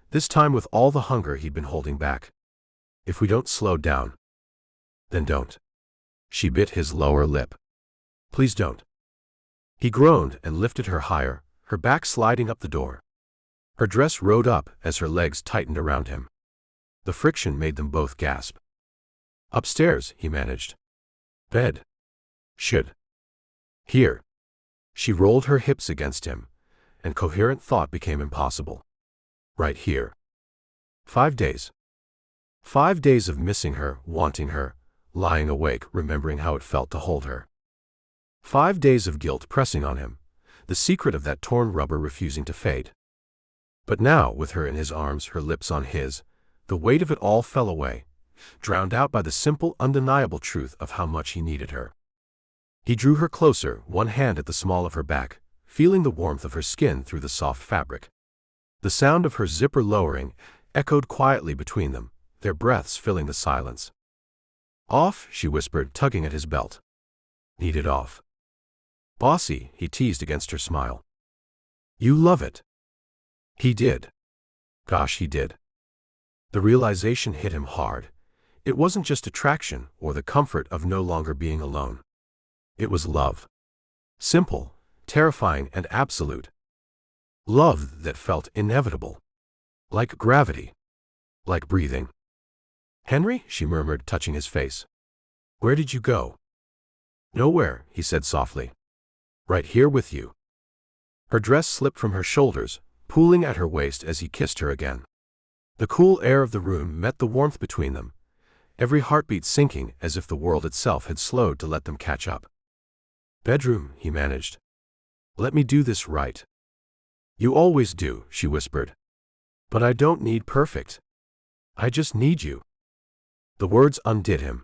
this time with all the hunger he'd been holding back. "If we don't slow down." "Then don't." She bit his lower lip. "Please don't." He groaned and lifted her higher, her back sliding up the door. Her dress rode up as her legs tightened around him. The friction made them both gasp. "Upstairs," he managed. "Bed. Should. Here." She rolled her hips against him, and coherent thought became impossible. Right here. 5 days. 5 days of missing her, wanting her, lying awake, remembering how it felt to hold her. 5 days of guilt pressing on him, the secret of that torn rubber refusing to fade. But now, with her in his arms, her lips on his, the weight of it all fell away, drowned out by the simple, undeniable truth of how much he needed her. He drew her closer, one hand at the small of her back, feeling the warmth of her skin through the soft fabric. The sound of her zipper lowering echoed quietly between them, their breaths filling the silence. "Off," she whispered, tugging at his belt. "Need it off." "Bossy," he teased against her smile. "You love it." He did. Gosh, he did. The realization hit him hard. It wasn't just attraction or the comfort of no longer being alone. It was love. Simple, terrifying, and absolute. Love that felt inevitable. Like gravity. Like breathing. "Henry," she murmured, touching his face. "Where did you go?" "Nowhere," he said softly. "Right here with you." Her dress slipped from her shoulders, pooling at her waist as he kissed her again. The cool air of the room met the warmth between them, every heartbeat sinking as if the world itself had slowed to let them catch up. "Bedroom," he managed. "Let me do this right." "You always do," she whispered. "But I don't need perfect. I just need you." The words undid him.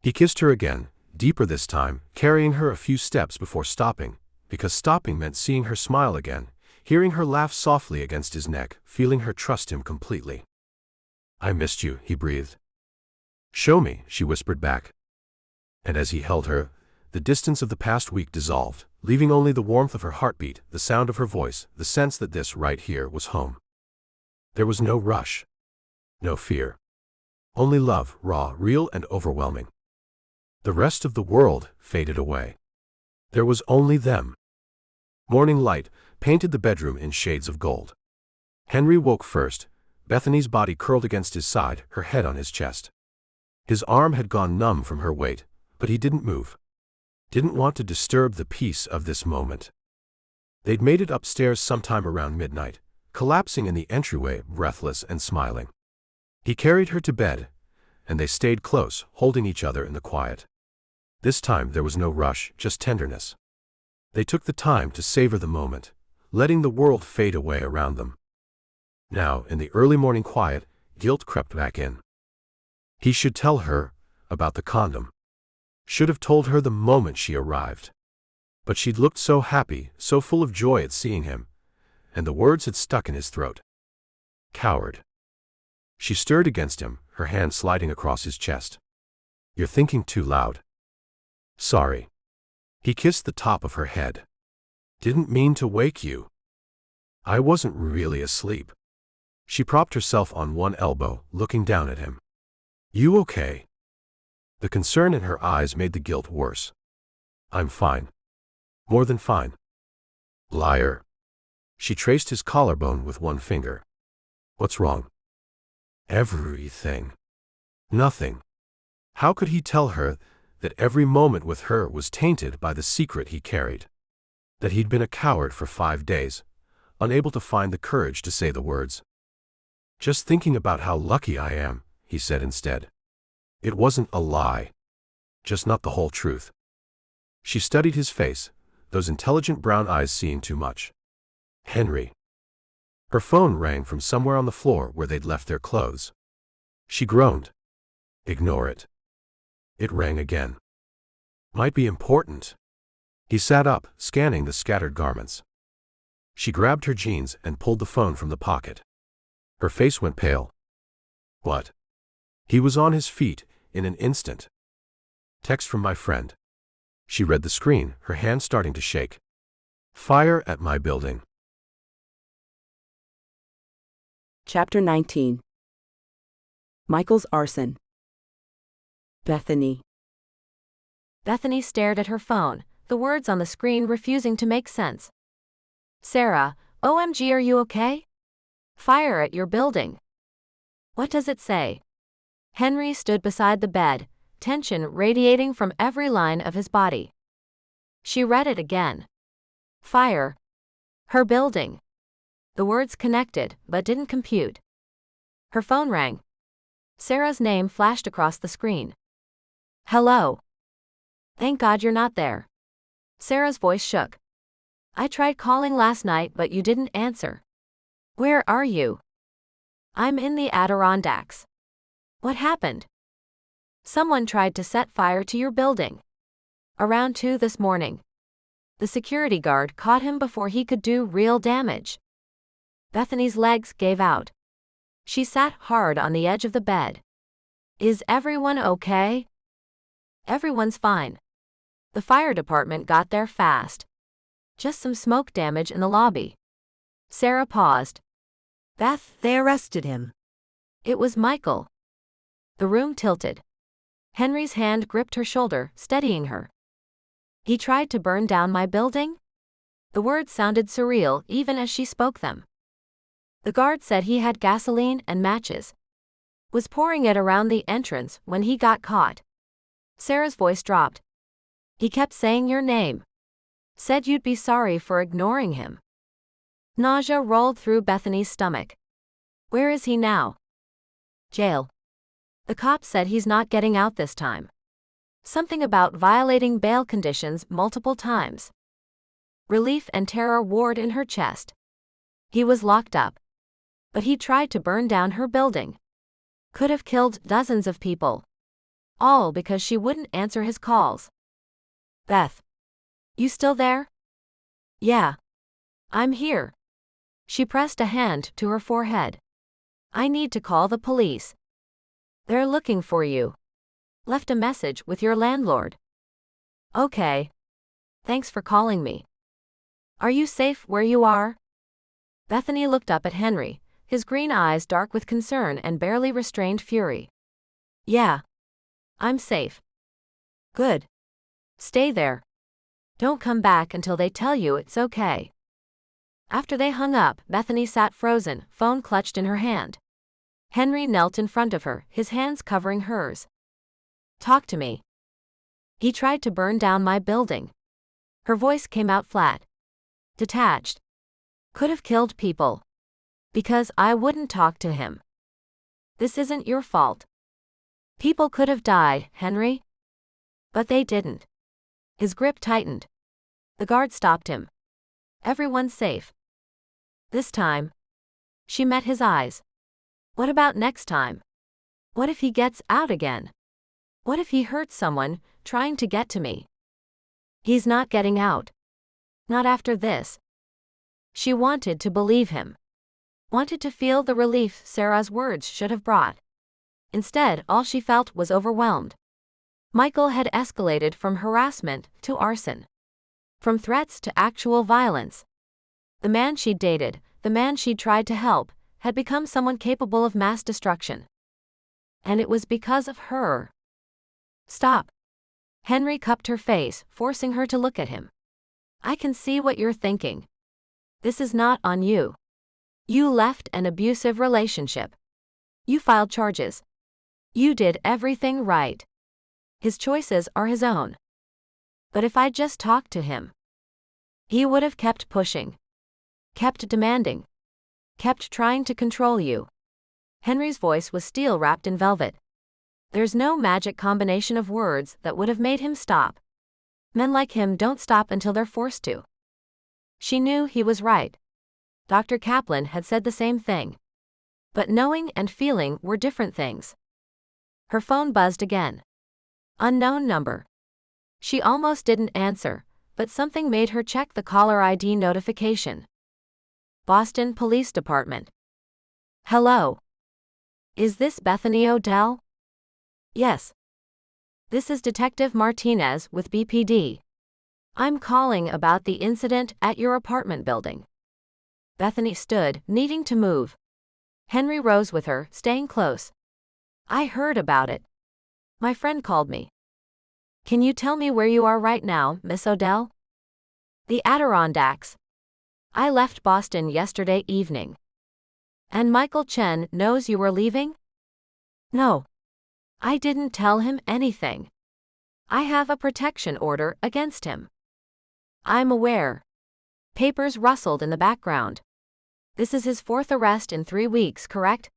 He kissed her again, deeper this time, carrying her a few steps before stopping, because stopping meant seeing her smile again, hearing her laugh softly against his neck, feeling her trust him completely. "I missed you," he breathed. "Show me," she whispered back. And as he held her, the distance of the past week dissolved, leaving only the warmth of her heartbeat, the sound of her voice, the sense that this right here was home. There was no rush. No fear. Only love, raw, real, and overwhelming. The rest of the world faded away. There was only them. Morning light painted the bedroom in shades of gold. Henry woke first, Bethany's body curled against his side, her head on his chest. His arm had gone numb from her weight, but he didn't move. Didn't want to disturb the peace of this moment. They'd made it upstairs sometime around midnight, collapsing in the entryway, breathless and smiling. He carried her to bed, and they stayed close, holding each other in the quiet. This time there was no rush, just tenderness. They took the time to savor the moment, letting the world fade away around them. Now, in the early morning quiet, guilt crept back in. He should tell her about the condom. Should have told her the moment she arrived. But she'd looked so happy, so full of joy at seeing him, and the words had stuck in his throat. Coward. She stirred against him, her hand sliding across his chest. "You're thinking too loud." "Sorry." He kissed the top of her head. "Didn't mean to wake you." "I wasn't really asleep." She propped herself on one elbow, looking down at him. "You okay?" The concern in her eyes made the guilt worse. "I'm fine. More than fine." "Liar." She traced his collarbone with one finger. "What's wrong?" "Everything." Nothing. How could he tell her that every moment with her was tainted by the secret he carried? That he'd been a coward for 5 days, unable to find the courage to say the words. "Just thinking about how lucky I am," he said instead. It wasn't a lie. Just not the whole truth. She studied his face, those intelligent brown eyes seeing too much. Henry. Her phone rang from somewhere on the floor where they'd left their clothes. She groaned. Ignore it. It rang again. Might be important. He sat up, scanning the scattered garments. She grabbed her jeans and pulled the phone from the pocket. Her face went pale. What? He was on his feet in an instant. Text from my friend. She read the screen, her hand starting to shake. Fire at my building.
Chapter 19. Michael's arson. Bethany.
Bethany stared at her phone, the words on the screen refusing to make sense. Sarah, OMG, are you okay? Fire at your building. What does it say? Henry stood beside the bed, tension radiating from every line of his body. She read it again. Fire. Her building. The words connected, but didn't compute. Her phone rang. Sarah's name flashed across the screen. Hello. Thank God you're not there. Sarah's voice shook. I tried calling last night, but you didn't answer. Where are you? I'm in the Adirondacks. What happened? Someone tried to set fire to your building. Around 2 this morning. The security guard caught him before he could do real damage. Bethany's legs gave out. She sat hard on the edge of the bed. Is everyone okay? Everyone's fine. The fire department got there fast. Just some smoke damage in the lobby. Sarah paused. Beth,
They arrested him.
it was Michael. The room tilted. Henry's hand gripped her shoulder, steadying her. He tried to burn down my building? The words sounded surreal even as she spoke them. The guard said he had gasoline and matches. Was pouring it around the entrance when he got caught. Sarah's voice dropped. He kept saying your name. Said you'd be sorry for ignoring him. Nausea rolled through Bethany's stomach. Where is he now? Jail. The cop said he's not getting out this time. Something about violating bail conditions multiple times. Relief and terror warred in her chest. He was locked up. But he tried to burn down her building. Could have killed dozens of people. All because she wouldn't answer his calls. Beth. You still there? Yeah. I'm here. She pressed a hand to her forehead. I need to call the police. They're looking for you. Left a message with your landlord. Okay. Thanks for calling me. Are you safe where you are? Bethany looked up at Henry, his green eyes dark with concern and barely restrained fury. Yeah. I'm safe. Good. Stay there. Don't come back until they tell you it's okay. After they hung up, Bethany sat frozen, phone clutched in her hand. Henry knelt in front of her, his hands covering hers. Talk to me. He tried to burn down my building. Her voice came out flat. Detached. Could have killed people. Because I wouldn't talk to him. This isn't your fault. People could have died, Henry. But they didn't. His grip tightened. The guard stopped him. Everyone's safe. This time. She met his eyes. What about next time? What if he gets out again? What if he hurts someone, trying to get to me? He's not getting out. Not after this. She wanted to believe him. Wanted to feel the relief Sarah's words should have brought. Instead, all she felt was overwhelmed. Michael had escalated from harassment to arson. From threats to actual violence. The man she'd dated, the man she'd tried to help, had become someone capable of mass destruction. And it was because of her. Stop. Henry cupped her face, forcing her to look at him. I can see what you're thinking. This is not on you. You left an abusive relationship. You filed charges. You did everything right. His choices are his own. But if I just talked to him, he would have kept pushing. Kept demanding. Kept trying to control you. Henry's voice was steel wrapped in velvet. There's no magic combination of words that would have made him stop. Men like him don't stop until they're forced to. She knew he was right. Dr. Kaplan had said the same thing. But knowing and feeling were different things. Her phone buzzed again. Unknown number. She almost didn't answer, but something made her check the caller ID notification. Boston Police Department. Hello. Is this Bethany Odell? Yes. This is Detective Martinez with BPD. I'm calling about the incident at your apartment building. Bethany stood, needing to move. Henry rose with her, staying close. I heard about it. My friend called me. Can you tell me where you are right now, Miss Odell? The Adirondacks. I left Boston yesterday evening. And Michael Chen knows you were leaving? No. I didn't tell him anything. I have a protection order against him. I'm aware. Papers rustled in the background. This is his 4th arrest in 3 weeks, correct?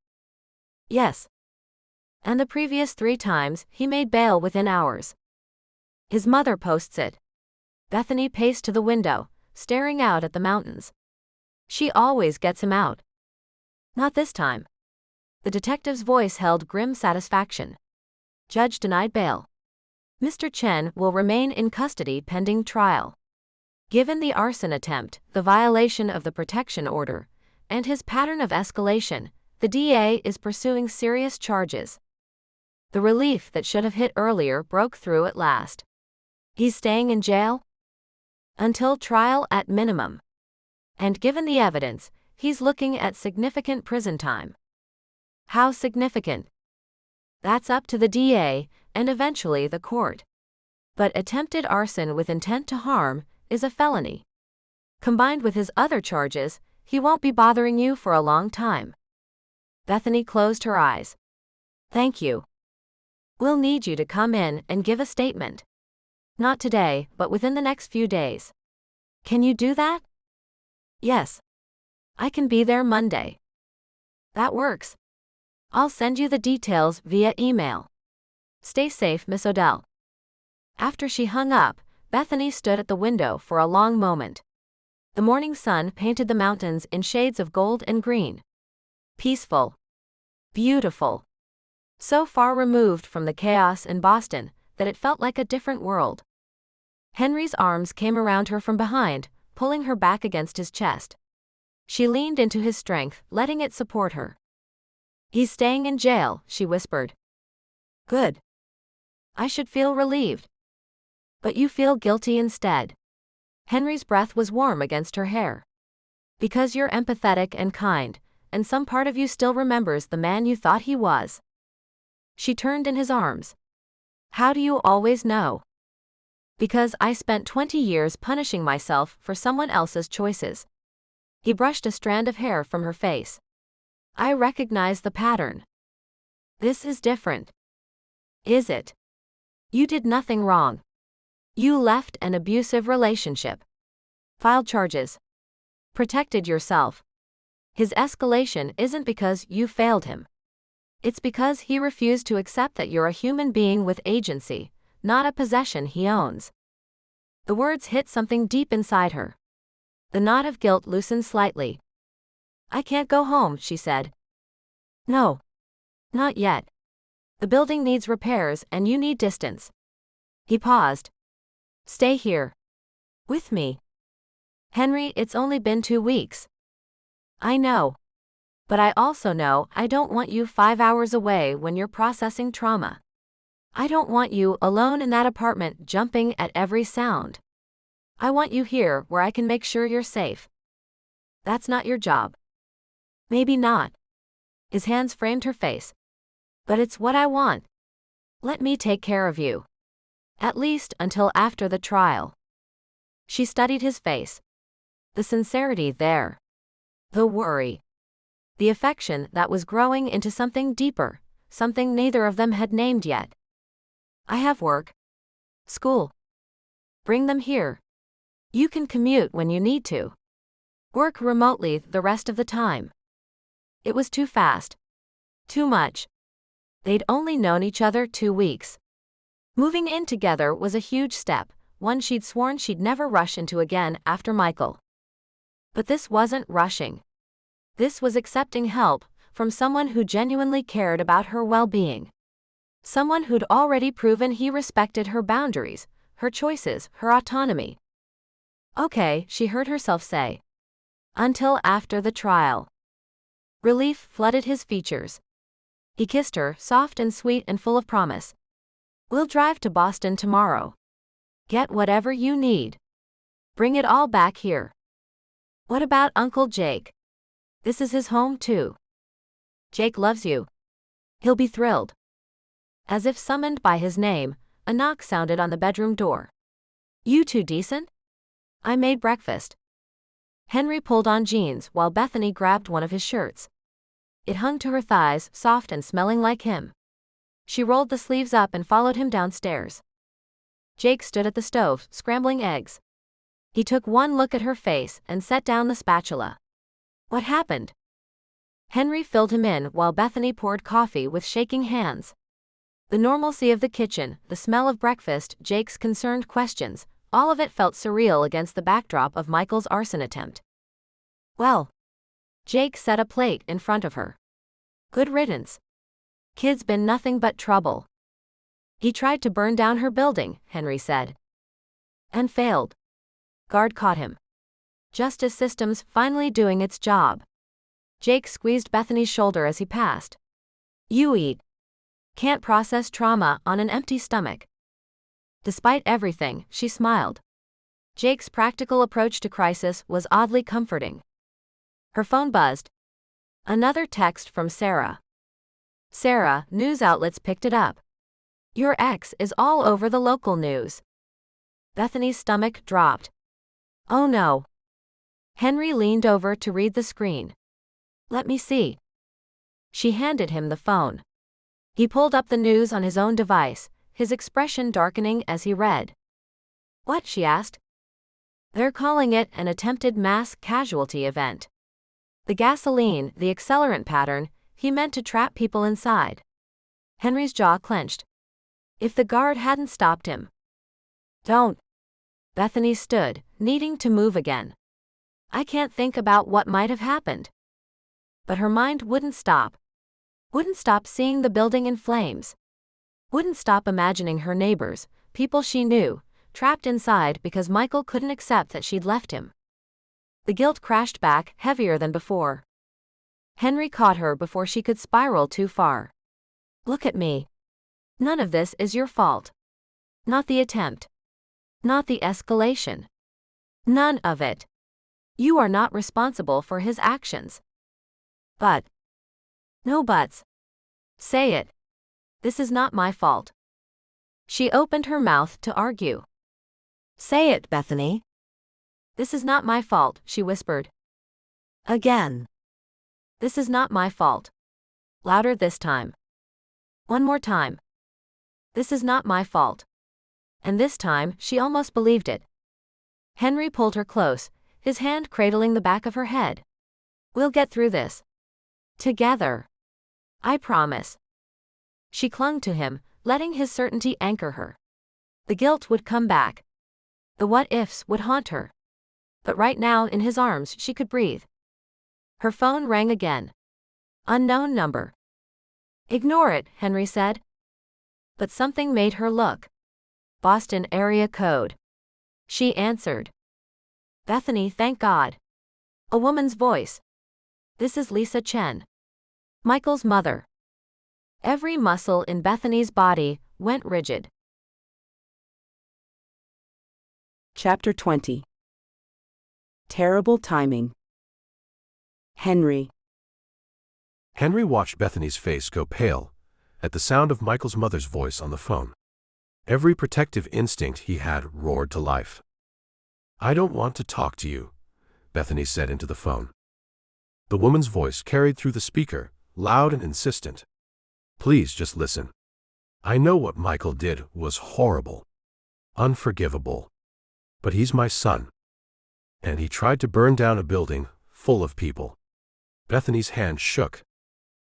Yes. And the previous 3 times, he made bail within hours. His mother posts it. Bethany paced to the window, staring out at the mountains. She always gets him out. Not this time. The detective's voice held grim satisfaction. Judge denied bail. Mr. Chen will remain in custody pending trial. Given the arson attempt, the violation of the protection order, and his pattern of escalation, the DA is pursuing serious charges. The relief that should have hit earlier broke through at last. He's staying in jail? Until trial at minimum. And given the evidence, he's looking at significant prison time. How significant? That's up to the DA, and eventually the court. But attempted arson with intent to harm is a felony. Combined with his other charges, he won't be bothering you for a long time. Bethany closed her eyes. Thank you. We'll need you to come in and give a statement. Not today, but within the next few days. Can you do that? Yes. I can be there Monday. That works. I'll send you the details via email. Stay safe, Miss Odell. After she hung up, Bethany stood at the window for a long moment. The morning sun painted the mountains in shades of gold and green. Peaceful. Beautiful. So far removed from the chaos in Boston that it felt like a different world. Henry's arms came around her from behind, pulling her back against his chest. She leaned into his strength, letting it support her. "He's staying in jail," she whispered. "Good. I should feel relieved. But you feel guilty instead." Henry's breath was warm against her hair. "Because you're empathetic and kind, and some part of you still remembers the man you thought he was." She turned in his arms. "How do you always know?" "Because I spent 20 years punishing myself for someone else's choices." He brushed a strand of hair from her face. "I recognize the pattern." "This is different." "Is it?" "You did nothing wrong. You left an abusive relationship. Filed charges. Protected yourself. His escalation isn't because you failed him. It's because he refused to accept that you're a human being with agency, not a possession he owns." The words hit something deep inside her. The knot of guilt loosened slightly. "I can't go home," she said. "No. Not yet. The building needs repairs and you need distance." He paused. "Stay here. With me." "Henry, it's only been 2 weeks." "I know. But I also know I don't want you 5 hours away when you're processing trauma. I don't want you alone in that apartment jumping at every sound. I want you here where I can make sure you're safe." "That's not your job." "Maybe not." His hands framed her face. "But it's what I want. Let me take care of you. At least until after the trial." She studied his face. The sincerity there. The worry. The affection that was growing into something deeper, something neither of them had named yet. "I have work. School. Bring them here. You can commute when you need to. Work remotely the rest of the time." It was too fast. Too much. They'd only known each other 2 weeks. Moving in together was a huge step, one she'd sworn she'd never rush into again after Michael. But this wasn't rushing. This was accepting help from someone who genuinely cared about her well-being. Someone who'd already proven he respected her boundaries, her choices, her autonomy. "Okay," she heard herself say. "Until after the trial." Relief flooded his features. He kissed her, soft and sweet and full of promise. "We'll drive to Boston tomorrow. Get whatever you need. Bring it all back here." "What about Uncle Jake? This is his home too." "Jake loves you. He'll be thrilled." As if summoned by his name, a knock sounded on the bedroom door. "You two decent? I made breakfast." Henry pulled on jeans while Bethany grabbed one of his shirts. It hung to her thighs, soft and smelling like him. She rolled the sleeves up and followed him downstairs. Jake stood at the stove, scrambling eggs. He took one look at her face and set down the spatula. "What happened?" Henry filled him in while Bethany poured coffee with shaking hands. The normalcy of the kitchen, the smell of breakfast, Jake's concerned questions, all of it felt surreal against the backdrop of Michael's arson attempt. "Well." Jake set a plate in front of her. "Good riddance. Kid's been nothing but trouble." "He tried to burn down her building," Henry said. "And failed. Guard caught him. Justice system's finally doing its job." Jake squeezed Bethany's shoulder as he passed. "You eat. Can't process trauma on an empty stomach." Despite everything, she smiled. Jake's practical approach to crisis was oddly comforting. Her phone buzzed. Another text from Sarah. "Sarah, news outlets picked it up. Your ex is all over the local news." Bethany's stomach dropped. "Oh no." Henry leaned over to read the screen. "Let me see." She handed him the phone. He pulled up the news on his own device, his expression darkening as he read. "What?" she asked. "They're calling it an attempted mass casualty event. The gasoline, the accelerant pattern, he meant to trap people inside." Henry's jaw clenched. If the guard hadn't stopped him. "Don't." Bethany stood, needing to move again. "I can't think about what might have happened." But her mind wouldn't stop. Wouldn't stop seeing the building in flames. Wouldn't stop imagining her neighbors, people she knew, trapped inside because Michael couldn't accept that she'd left him. The guilt crashed back, heavier than before. Henry caught her before she could spiral too far. Look at me. None of this is your fault. Not the attempt. Not the escalation. None of it. You are not responsible for his actions. But. No buts. Say it. This is not my fault. She opened her mouth to argue. Say it, Bethany. This is not my fault, she whispered. Again. This is not my fault. Louder this time. One more time. This is not my fault. And this time, she almost believed it. Henry pulled her close, his hand cradling the back of her head. We'll get through this. Together. I promise. She clung to him, letting his certainty anchor her. The guilt would come back. The what-ifs would haunt her. But right now, in his arms, she could breathe. Her phone rang again. Unknown number. Ignore it, Henry said. But something made her look. Boston area code. She answered. Bethany, thank God. A woman's voice. This is Lisa Chen. Michael's mother. Every muscle in Bethany's body went rigid.
Chapter 20. Terrible timing. Henry.
Henry watched Bethany's face go pale at the sound of Michael's mother's voice on the phone. Every protective instinct he had roared to life. I don't want to talk to you, Bethany said into the phone. The woman's voice carried through the speaker, loud and insistent. Please just listen. I know what Michael did was horrible. Unforgivable. But he's my son. And he tried to burn down a building full of people. Bethany's hand shook.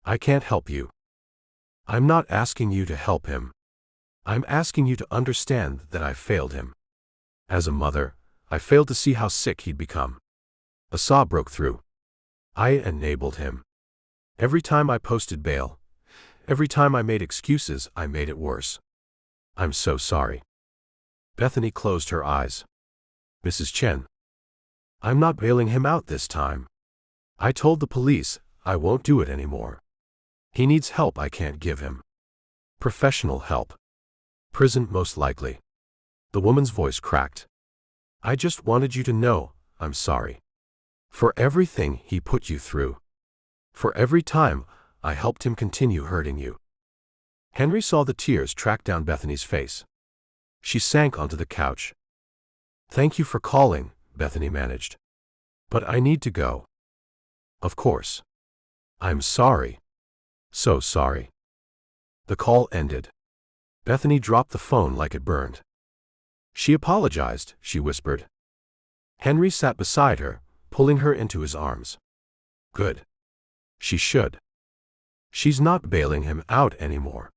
I can't help you. I'm not asking you to help him. I'm asking you to understand that I failed him. As a mother, I failed to see how sick he'd become. A sob broke through. I enabled him. Every time I posted bail, every time I made excuses, I made it worse. I'm so sorry. Bethany closed her eyes. Mrs. Chen. I'm not bailing him out this time. I told the police I won't do it anymore. He needs help I can't give him. Professional help. Prison most likely. The woman's voice cracked. I just wanted you to know I'm sorry. For everything he put you through. For every time I helped him continue hurting you. Henry saw the tears track down Bethany's face. She sank onto the couch. Thank you for calling, Bethany managed. But I need to go. Of course. I'm sorry. So sorry. The call ended. Bethany dropped the phone like it burned. She apologized, she whispered. Henry sat beside her, pulling her into his arms. Good. She should. She's not bailing him out anymore.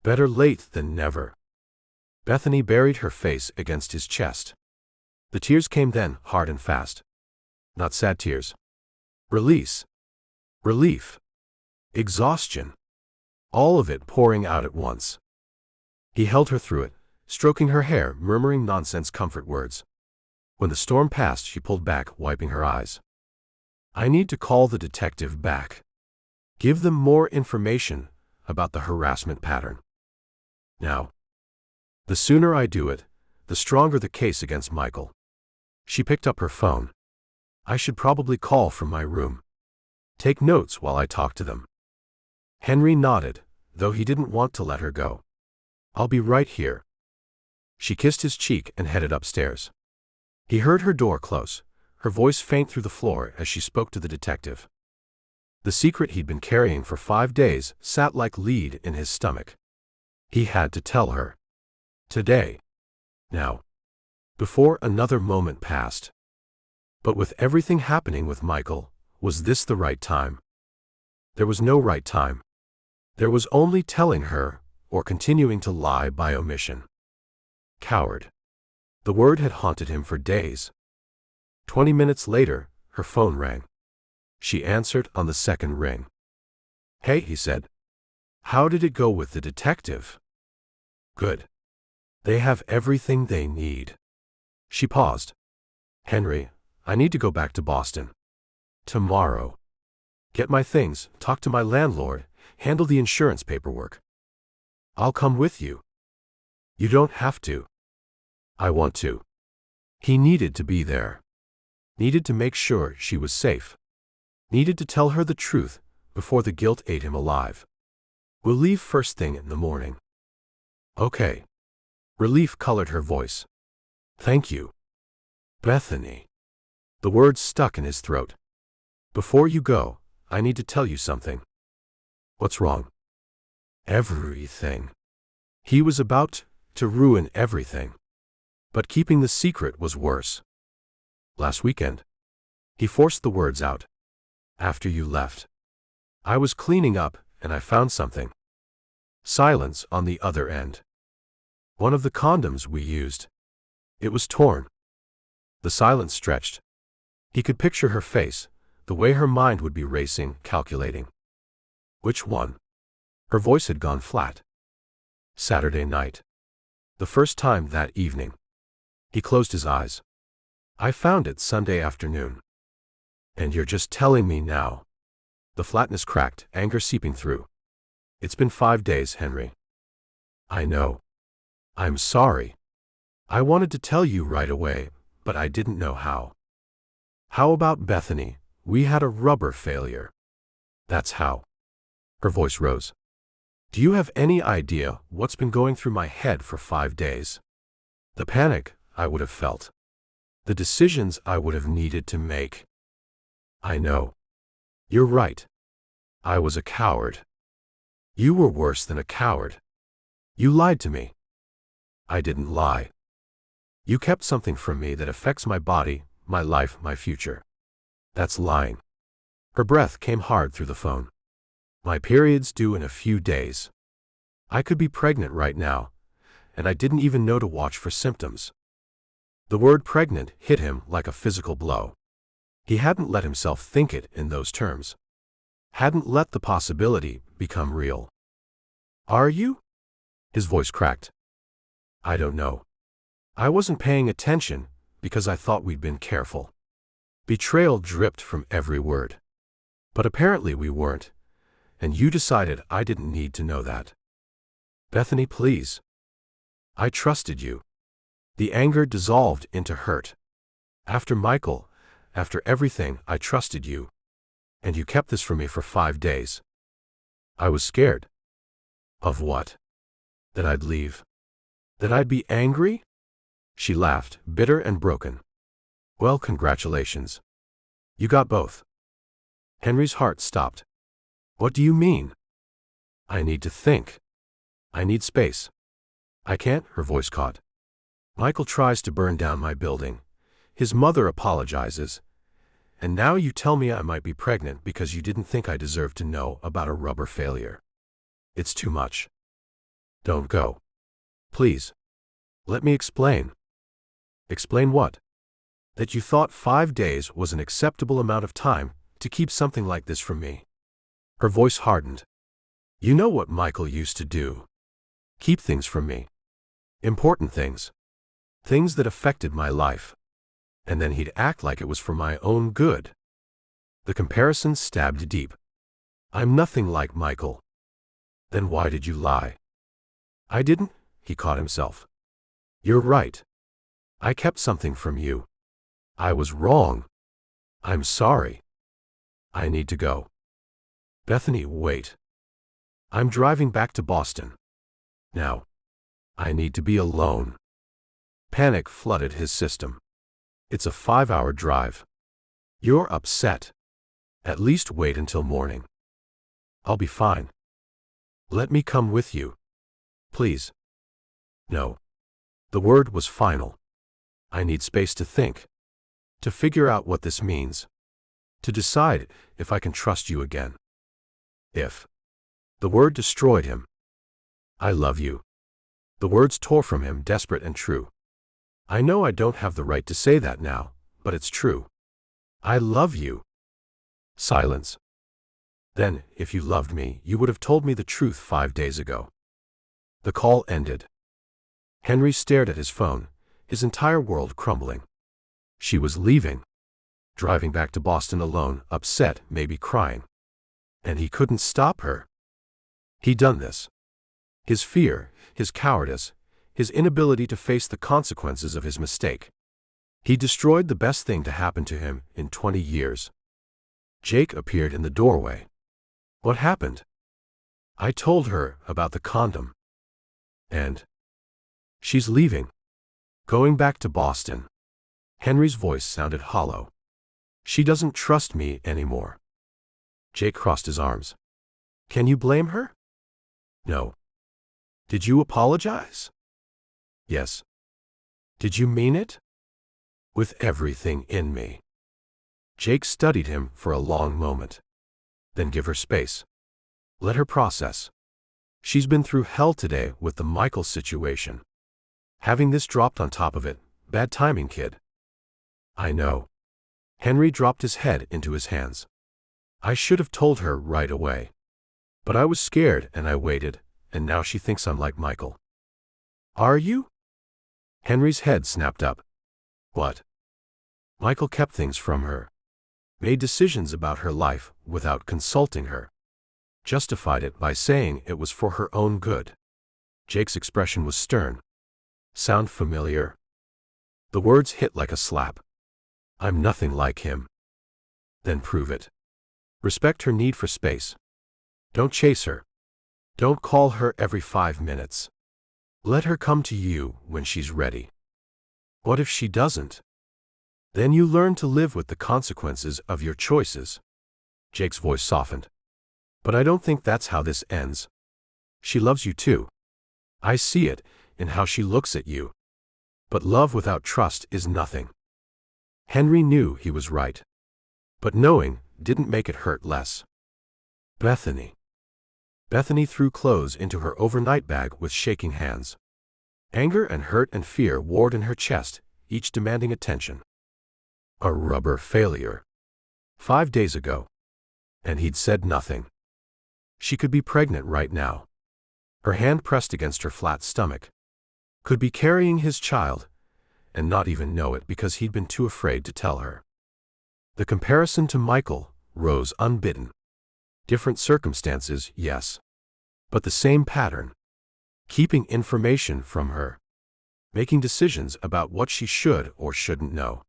Better late than never. Bethany buried her face against his chest. The tears came then, hard and fast. Not sad tears. Release. Relief. Exhaustion. All of it pouring out at once. He held her through it, stroking her hair, murmuring nonsense comfort words. When the storm passed, she pulled back, wiping her eyes. I need to call the detective back. Give them more information about the harassment pattern. Now. The sooner I do it, the stronger the case against Michael. She picked up her phone. I should probably call from my room. Take notes while I talk to them. Henry nodded, though he didn't want to let her go. I'll be right here. She kissed his cheek and headed upstairs. He heard her door close, her voice faint through the floor as she spoke to the detective. The secret he'd been carrying for 5 days sat like lead in his stomach. He had to tell her. Today. Now. Before another moment passed. But with everything happening with Michael, was this the right time? There was no right time. There was only telling her, or continuing to lie by omission. Coward. The word had haunted him for days. 20 minutes later, her phone rang. She answered on the second ring. Hey, he said. How did it go with the detective? Good. They have everything they need. She paused. Henry, I need to go back to Boston. Tomorrow. Get my things, talk to my landlord, handle the insurance paperwork. I'll come with you. You don't have to. I want to. He needed to be there. Needed to make sure she was safe. Needed to tell her the truth before the guilt ate him alive. We'll leave first thing in the morning. Okay. Relief colored her voice. Thank you. Bethany. The words stuck in his throat. Before you go, I need to tell you something. What's wrong? Everything. He was about to ruin everything. But keeping the secret was worse. Last weekend. He forced the words out. After you left. I was cleaning up and I found something. Silence on the other end. One of the condoms we used. It was torn. The silence stretched. He could picture her face, the way her mind would be racing, calculating. Which one? Her voice had gone flat. Saturday night. The first time that evening. He closed his eyes. I found it Sunday afternoon. And you're just telling me now. The flatness cracked, anger seeping through. It's been 5 days, Henry. I know. I'm sorry. I wanted to tell you right away, but I didn't know how. How about Bethany? We had a rubber failure. That's how. Her voice rose. Do you have any idea what's been going through my head for 5 days? The panic I would have felt. The decisions I would have needed to make. I know. You're right. I was a coward. You were worse than a coward. You lied to me. I didn't lie. You kept something from me that affects my body, my life, my future. That's lying. Her breath came hard through the phone. My period's due in a few days. I could be pregnant right now, and I didn't even know to watch for symptoms. The word pregnant hit him like a physical blow. He hadn't let himself think it in those terms. Hadn't let the possibility become real. Are you? His voice cracked. I don't know. I wasn't paying attention because I thought we'd been careful. Betrayal dripped from every word. But apparently we weren't, and you decided I didn't need to know that. Bethany, please. I trusted you. The anger dissolved into hurt. After Michael, after everything, I trusted you. And you kept this from me for 5 days. I was scared. Of what? That I'd leave? That I'd be angry? She laughed, bitter and broken. Well, congratulations. You got both. Henry's heart stopped. What do you mean? I need to think. I need space. I can't, her voice caught. Michael tries to burn down my building. His mother apologizes. And now you tell me I might be pregnant because you didn't think I deserved to know about a rubber failure. It's too much. Don't go. Please. Let me explain. Explain what? That you thought 5 days was an acceptable amount of time to keep something like this from me. Her voice hardened. You know what Michael used to do. Keep things from me. Important things. Things that affected my life. And then he'd act like it was for my own good. The comparison stabbed deep. I'm nothing like Michael. Then why did you lie? I didn't, he caught himself. You're right. I kept something from you. I was wrong. I'm sorry. I need to go. Bethany, wait. I'm driving back to Boston. Now. I need to be alone. Panic flooded his system. It's a 5-hour drive. You're upset. At least wait until morning. I'll be fine. Let me come with you. Please. No. The word was final. I need space to think. To figure out what this means. To decide if I can trust you again. If. The word destroyed him. I love you. The words tore from him, desperate and true. I know I don't have the right to say that now, but it's true. I love you. Silence. Then, if you loved me, you would have told me the truth 5 days ago. The call ended. Henry stared at his phone, his entire world crumbling. She was leaving. Driving back to Boston alone, upset, maybe crying. And he couldn't stop her. He'd done this. His fear, his cowardice, his inability to face the consequences of his mistake. He destroyed the best thing to happen to him in 20 years. Jake appeared in the doorway. What happened? I told her about the condom. And she's leaving. Going back to Boston. Henry's voice sounded hollow. She doesn't trust me anymore. Jake crossed his arms. Can you blame her? No. Did you apologize? Yes. Did you mean it? With everything in me. Jake studied him for a long moment. Then give her space. Let her process. She's been through hell today with the Michael situation. Having this dropped on top of it, bad timing, kid. I know. Henry dropped his head into his hands. I should have told her right away. But I was scared and I waited, and now she thinks I'm like Michael. Are you? Henry's head snapped up. What? Michael kept things from her. Made decisions about her life without consulting her. Justified it by saying it was for her own good. Jake's expression was stern. Sound familiar? The words hit like a slap. I'm nothing like him. Then prove it. Respect her need for space. Don't chase her. Don't call her every 5 minutes. Let her come to you when she's ready. What if she doesn't? Then you learn to live with the consequences of your choices. Jake's voice softened. But I don't think that's how this ends. She loves you too. I see it in how she looks at you. But love without trust is nothing. Henry knew he was right. But knowing didn't make it hurt less. Bethany. Bethany threw clothes into her overnight bag with shaking hands. Anger and hurt and fear warred in her chest, each demanding attention. A rubber failure. 5 days ago. And he'd said nothing. She could be pregnant right now. Her hand pressed against her flat stomach. Could be carrying his child, and not even know it because he'd been too afraid to tell her. The comparison to Michael rose unbidden. Different circumstances, yes. But the same pattern. Keeping information from her. Making decisions about what she should or shouldn't know.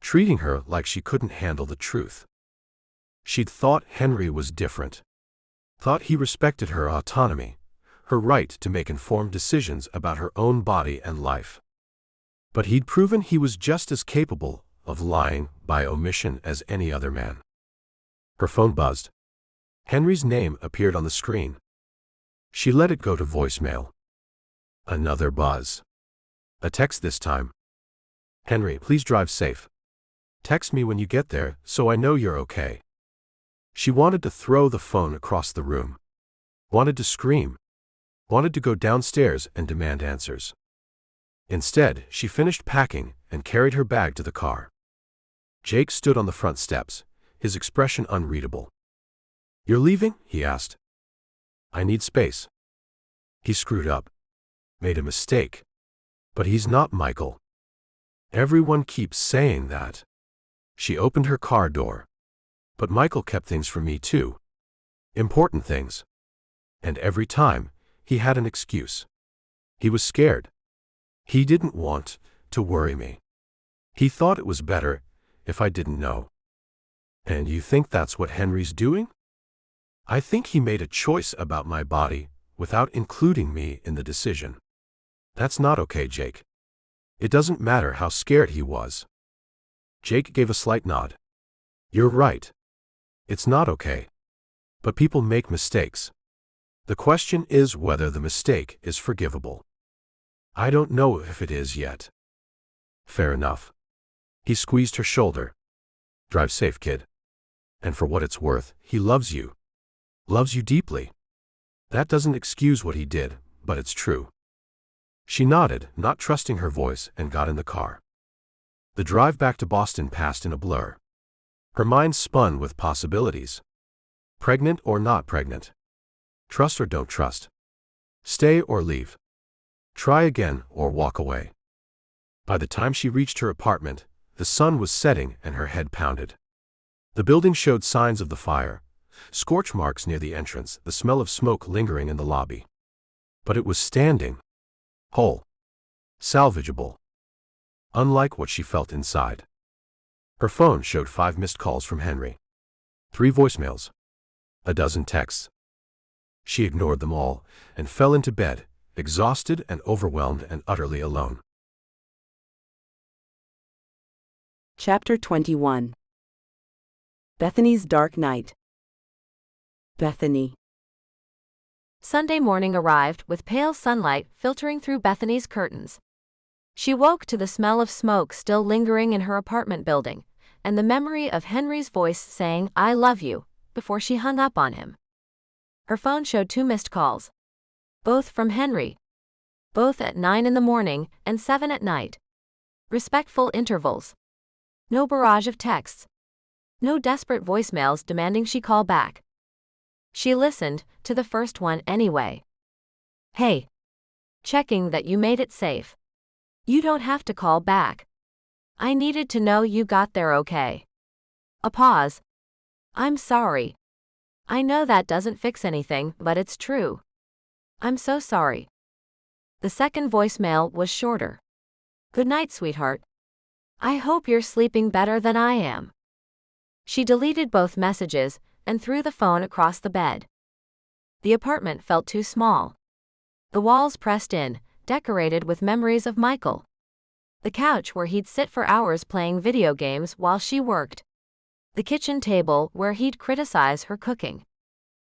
Treating her like she couldn't handle the truth. She'd thought Henry was different. Thought he respected her autonomy, her right to make informed decisions about her own body and life. But he'd proven he was just as capable of lying by omission as any other man. Her phone buzzed. Henry's name appeared on the screen. She let it go to voicemail. Another buzz. A text this time. Henry, please drive safe. Text me when you get there so I know you're okay. She wanted to throw the phone across the room. Wanted to scream. Wanted to go downstairs and demand answers. Instead, she finished packing and carried her bag to the car. Jake stood on the front steps, his expression unreadable. You're leaving? He asked. I need space. He screwed up. Made a mistake. But he's not Michael. Everyone keeps saying that. She opened her car door. But Michael kept things from me too. Important things. And every time, he had an excuse. He was scared. He didn't want to worry me. He thought it was better if I didn't know. And you think that's what Henry's doing? I think he made a choice about my body without including me in the decision. That's not okay, Jake. It doesn't matter how scared he was. Jake gave a slight nod. You're right. It's not okay. But people make mistakes. The question is whether the mistake is forgivable. I don't know if it is yet. Fair enough. He squeezed her shoulder. Drive safe, kid. And for what it's worth, he loves you. Loves you deeply. That doesn't excuse what he did, but it's true. She nodded, not trusting her voice, and got in the car. The drive back to Boston passed in a blur. Her mind spun with possibilities. Pregnant or not pregnant? Trust or don't trust? Stay or leave? Try again or walk away? By the time she reached her apartment, the sun was setting and her head pounded. The building showed signs of the fire, scorch marks near the entrance, the smell of smoke lingering in the lobby. But it was standing, whole, salvageable, unlike what she felt inside. Her phone showed 5 missed calls from Henry, 3 voicemails, a dozen texts. She ignored them all and fell into bed, exhausted and overwhelmed and utterly alone.
Chapter 21. Bethany's Dark Night. Bethany.
Sunday morning arrived with pale sunlight filtering through Bethany's curtains. She woke to the smell of smoke still lingering in her apartment building, and the memory of Henry's voice saying, "I love you," before she hung up on him. Her phone showed 2 missed calls. Both from Henry. Both at 9 in the morning and 7 at night. Respectful intervals. No barrage of texts. No desperate voicemails demanding she call back. She listened to the first one anyway. "Hey. Checking that you made it safe. You don't have to call back. I needed to know you got there okay." A pause. "I'm sorry. I know that doesn't fix anything, but it's true. I'm so sorry." The second voicemail was shorter. "Good night, sweetheart. I hope you're sleeping better than I am." She deleted both messages and threw the phone across the bed. The apartment felt too small. The walls pressed in, decorated with memories of Michael. The couch where he'd sit for hours playing video games while she worked. The kitchen table where he'd criticize her cooking.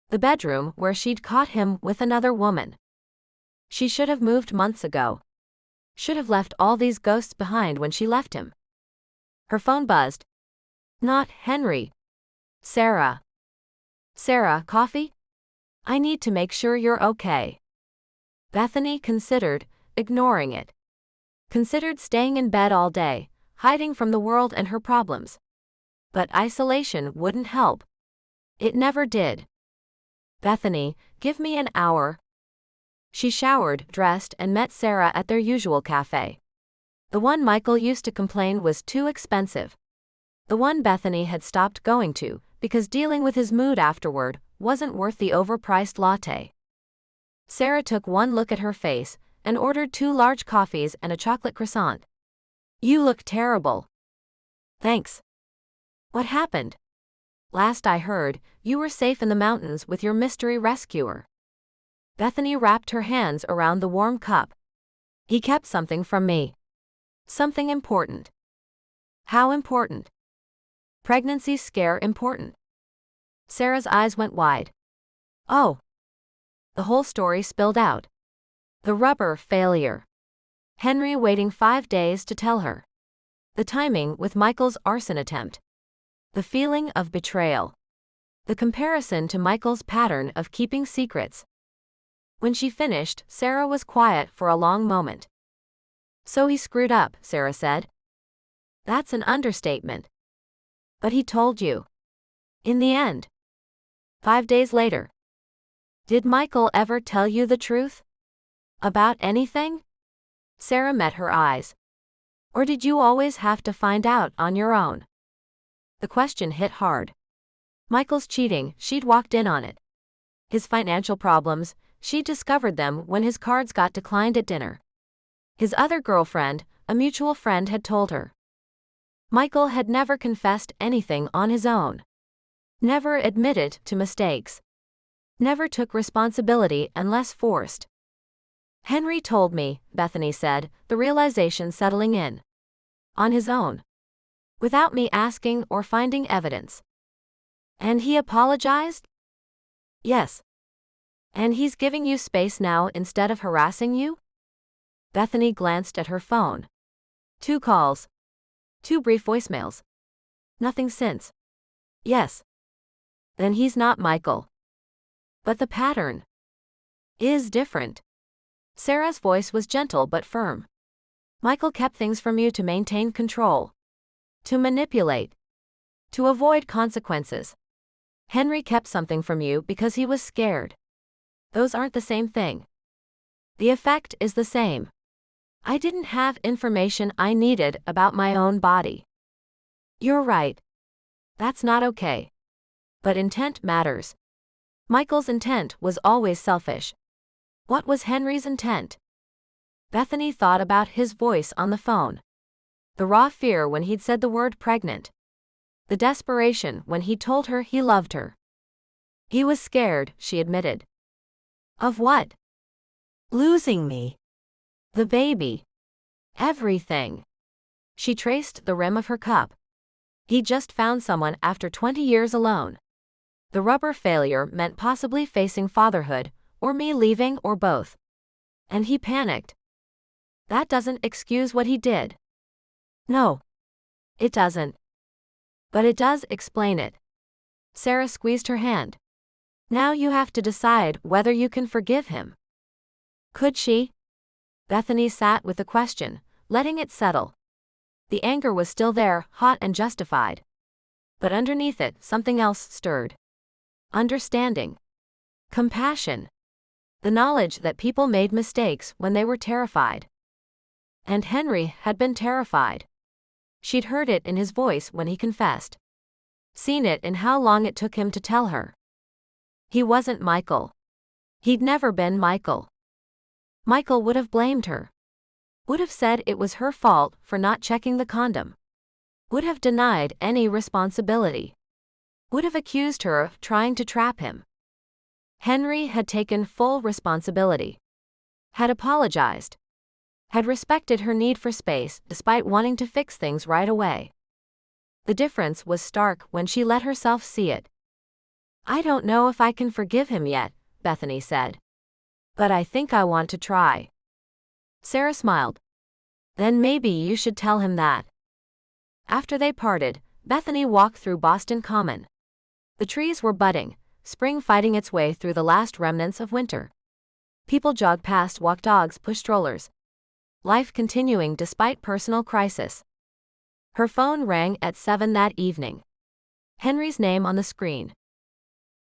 The bedroom where she'd caught him with another woman. She should have moved months ago. Should have left all these ghosts behind when she left him. Her phone buzzed. Not Henry. Sarah. "Sarah, coffee? I need to make sure you're okay." Bethany considered ignoring it. Considered staying in bed all day, hiding from the world and her problems. But isolation wouldn't help. It never did. "Bethany, give me an hour." She showered, dressed, and met Sarah at their usual cafe. The one Michael used to complain was too expensive. The one Bethany had stopped going to, because dealing with his mood afterward wasn't worth the overpriced latte. Sarah took one look at her face and ordered 2 large coffees and a chocolate croissant. "You look terrible." "Thanks. What happened?" "Last I heard, you were safe in the mountains with your mystery rescuer." Bethany wrapped her hands around the warm cup. "He kept something from me. Something important." "How important?" "Pregnancy scare important." Sarah's eyes went wide. "Oh." The whole story spilled out. The rubber failure. Henry waiting 5 days to tell her. The timing with Michael's arson attempt. The feeling of betrayal. The comparison to Michael's pattern of keeping secrets. When she finished, Sarah was quiet for a long moment. "So he screwed up," Sarah said. "That's an understatement." "But he told you." "In the end." 5 days later. "Did Michael ever tell you the truth? About anything?" Sarah met her eyes. "Or did you always have to find out on your own?" The question hit hard. Michael's cheating, she'd walked in on it. His financial problems, she discovered them when his cards got declined at dinner. His other girlfriend, a mutual friend, had told her. Michael had never confessed anything on his own. Never admitted to mistakes. Never took responsibility unless forced. "Henry told me," Bethany said, the realization settling in. "On his own. Without me asking or finding evidence." "And he apologized?" "Yes." "And he's giving you space now instead of harassing you?" Bethany glanced at her phone. 2 calls. 2 brief voicemails. Nothing since. "Yes." "Then he's not Michael." "But the pattern is different." Sarah's voice was gentle but firm. "Michael kept things from you to maintain control. To manipulate. To avoid consequences. Henry kept something from you because he was scared. Those aren't the same thing. The effect is the same. I didn't have information I needed about my own body. You're right. That's not okay. But intent matters. Michael's intent was always selfish. What was Henry's intent? Bethany thought about his voice on the phone. The raw fear when he'd said the word pregnant. The desperation when he told her he loved her. He was scared, she admitted. Of what? Losing me. The baby. Everything. She traced the rim of her cup. He'd just found someone after 20 years alone. The rubber failure meant possibly facing fatherhood, or me leaving, or both. And he panicked. That doesn't excuse what he did. No. It doesn't. But it does explain it. Sarah squeezed her hand. Now you have to decide whether you can forgive him. Could she? Bethany sat with the question, letting it settle. The anger was still there, hot and justified. But underneath it, something else stirred. Understanding. Compassion. The knowledge that people made mistakes when they were terrified. And Henry had been terrified. She'd heard it in his voice when he confessed. Seen it in how long it took him to tell her. He wasn't Michael. He'd never been Michael. Michael would have blamed her. Would have said it was her fault for not checking the condom. Would have denied any responsibility. Would have accused her of trying to trap him. Henry had taken full responsibility. Had apologized. Had respected her need for space despite wanting to fix things right away. The difference was stark when she let herself see it. I don't know if I can forgive him yet, Bethany said. But I think I want to try. Sarah smiled. Then maybe you should tell him that. After they parted, Bethany walked through Boston Common. The trees were budding, spring fighting its way through the last remnants of winter. People jogged past, walked dogs, pushed strollers. Life continuing despite personal crisis. Her phone rang at 7 that evening. Henry's name on the screen.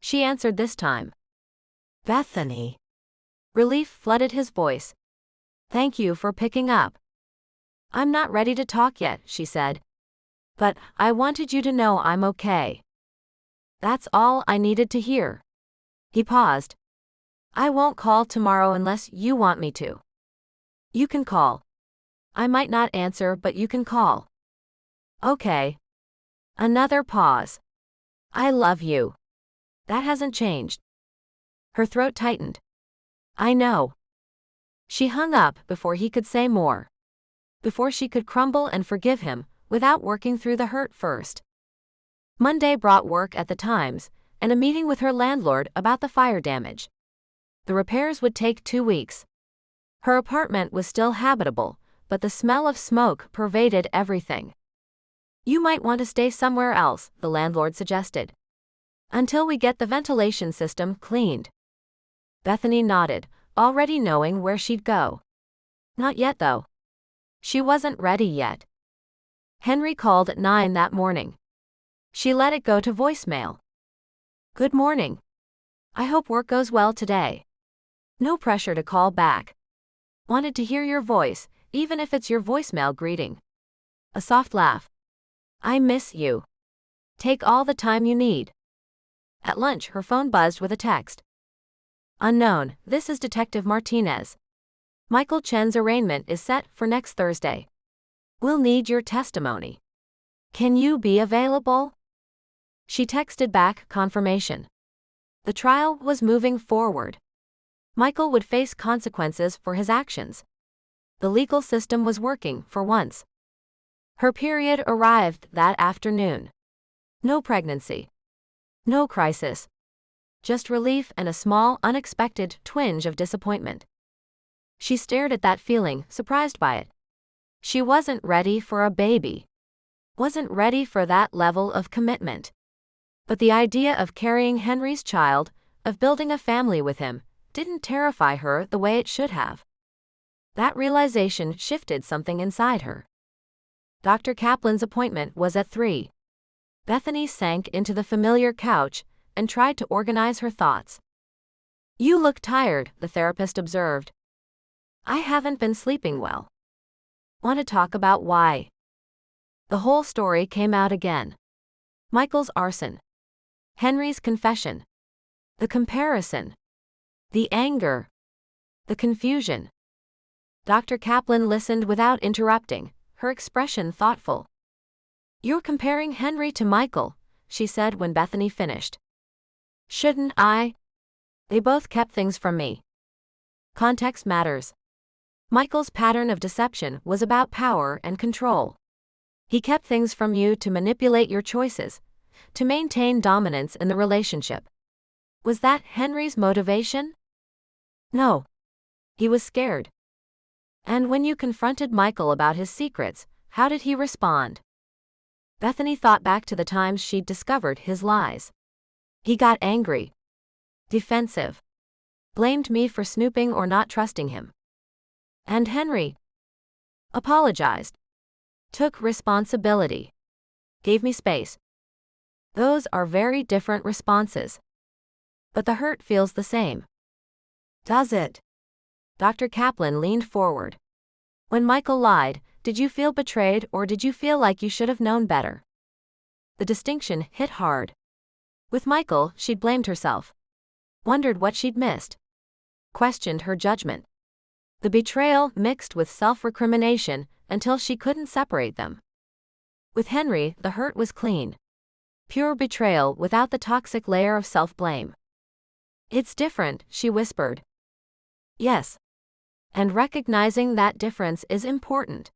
She answered this time. Bethany. Relief flooded his voice. Thank you for picking up. I'm not ready to talk yet, she said. But I wanted you to know I'm okay. That's all I needed to hear. He paused. I won't call tomorrow unless you want me to. You can call. I might not answer, but you can call. Okay. Another pause. I love you. That hasn't changed. Her throat tightened. I know. She hung up before he could say more. Before she could crumble and forgive him, without working through the hurt first. Monday brought work at the Times, and a meeting with her landlord about the fire damage. The repairs would take 2 weeks. Her apartment was still habitable, but the smell of smoke pervaded everything. You might want to stay somewhere else, the landlord suggested. Until we get the ventilation system cleaned. Bethany nodded, already knowing where she'd go. Not yet, though. She wasn't ready yet. Henry called at 9 that morning. She let it go to voicemail. Good morning. I hope work goes well today. No pressure to call back. Wanted to hear your voice, even if it's your voicemail greeting. A soft laugh. I miss you. Take all the time you need. At lunch, her phone buzzed with a text. Unknown, this is Detective Martinez. Michael Chen's arraignment is set for next Thursday. We'll need your testimony. Can you be available? She texted back confirmation. The trial was moving forward. Michael would face consequences for his actions. The legal system was working for once. Her period arrived that afternoon. No pregnancy. No crisis. Just relief and a small, unexpected twinge of disappointment. She stared at that feeling, surprised by it. She wasn't ready for a baby. Wasn't ready for that level of commitment. But the idea of carrying Henry's child, of building a family with him, didn't terrify her the way it should have. That realization shifted something inside her. Dr. Kaplan's appointment was at 3. Bethany sank into the familiar couch, and tried to organize her thoughts. "You look tired," the therapist observed. "I haven't been sleeping well." "Want to talk about why?" The whole story came out again. Michael's arson. Henry's confession. The comparison. The anger. The confusion. Dr. Kaplan listened without interrupting, her expression thoughtful. "You're comparing Henry to Michael," she said when Bethany finished. "Shouldn't I? They both kept things from me." Context matters. Michael's pattern of deception was about power and control. He kept things from you to manipulate your choices, to maintain dominance in the relationship. Was that Henry's motivation? No. He was scared. And when you confronted Michael about his secrets, how did he respond? Bethany thought back to the times she'd discovered his lies. He got angry. Defensive. Blamed me for snooping or not trusting him. And Henry apologized. Took responsibility. Gave me space. Those are very different responses. But the hurt feels the same. Does it? Dr. Kaplan leaned forward. When Michael lied, did you feel betrayed or did you feel like you should have known better? The distinction hit hard. With Michael, she'd blamed herself. Wondered what she'd missed. Questioned her judgment. The betrayal mixed with self-recrimination until she couldn't separate them. With Henry, the hurt was clean. Pure betrayal without the toxic layer of self-blame. "It's different," she whispered. "Yes. And recognizing that difference is important."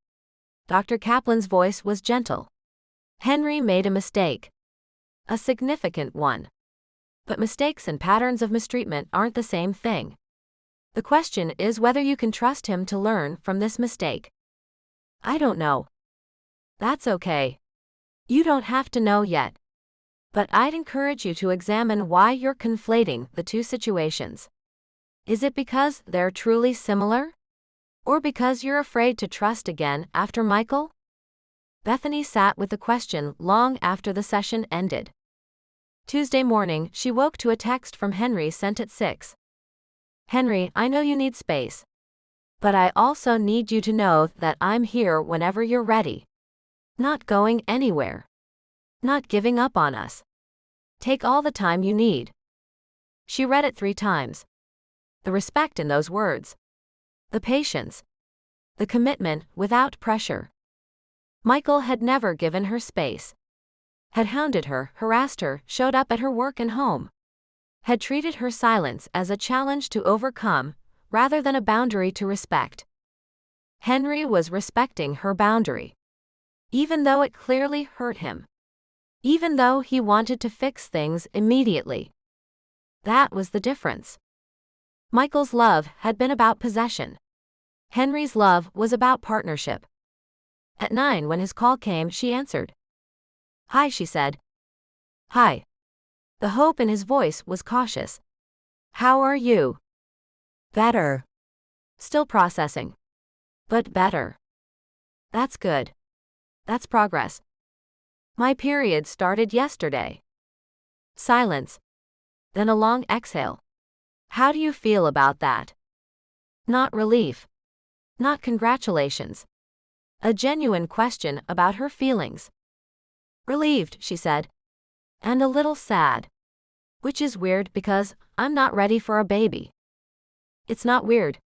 Dr. Kaplan's voice was gentle. "Henry made a mistake. A significant one. But mistakes and patterns of mistreatment aren't the same thing. The question is whether you can trust him to learn from this mistake." "I don't know." "That's okay. You don't have to know yet. But I'd encourage you to examine why you're conflating the two situations. Is it because they're truly similar? Or because you're afraid to trust again after Michael?" Bethany sat with the question long after the session ended. Tuesday morning, she woke to a text from Henry sent at 6. "Henry, I know you need space. But I also need you to know that I'm here whenever you're ready. Not going anywhere. Not giving up on us. Take all the time you need." She read it 3 times. The respect in those words. The patience. The commitment without pressure. Michael had never given her space. Had hounded her, harassed her, showed up at her work and home. Had treated her silence as a challenge to overcome, rather than a boundary to respect. Henry was respecting her boundary. Even though it clearly hurt him. Even though he wanted to fix things immediately. That was the difference. Michael's love had been about possession. Henry's love was about partnership. At 9 when his call came, she answered. "Hi," she said. "Hi." The hope in his voice was cautious. "How are you?" "Better." "Still processing." "But better." "That's good. That's progress." "My period started yesterday." Silence. Then a long exhale. "How do you feel about that?" Not relief. Not congratulations. A genuine question about her feelings. "Relieved," she said. "And a little sad. Which is weird because I'm not ready for a baby." "It's not weird.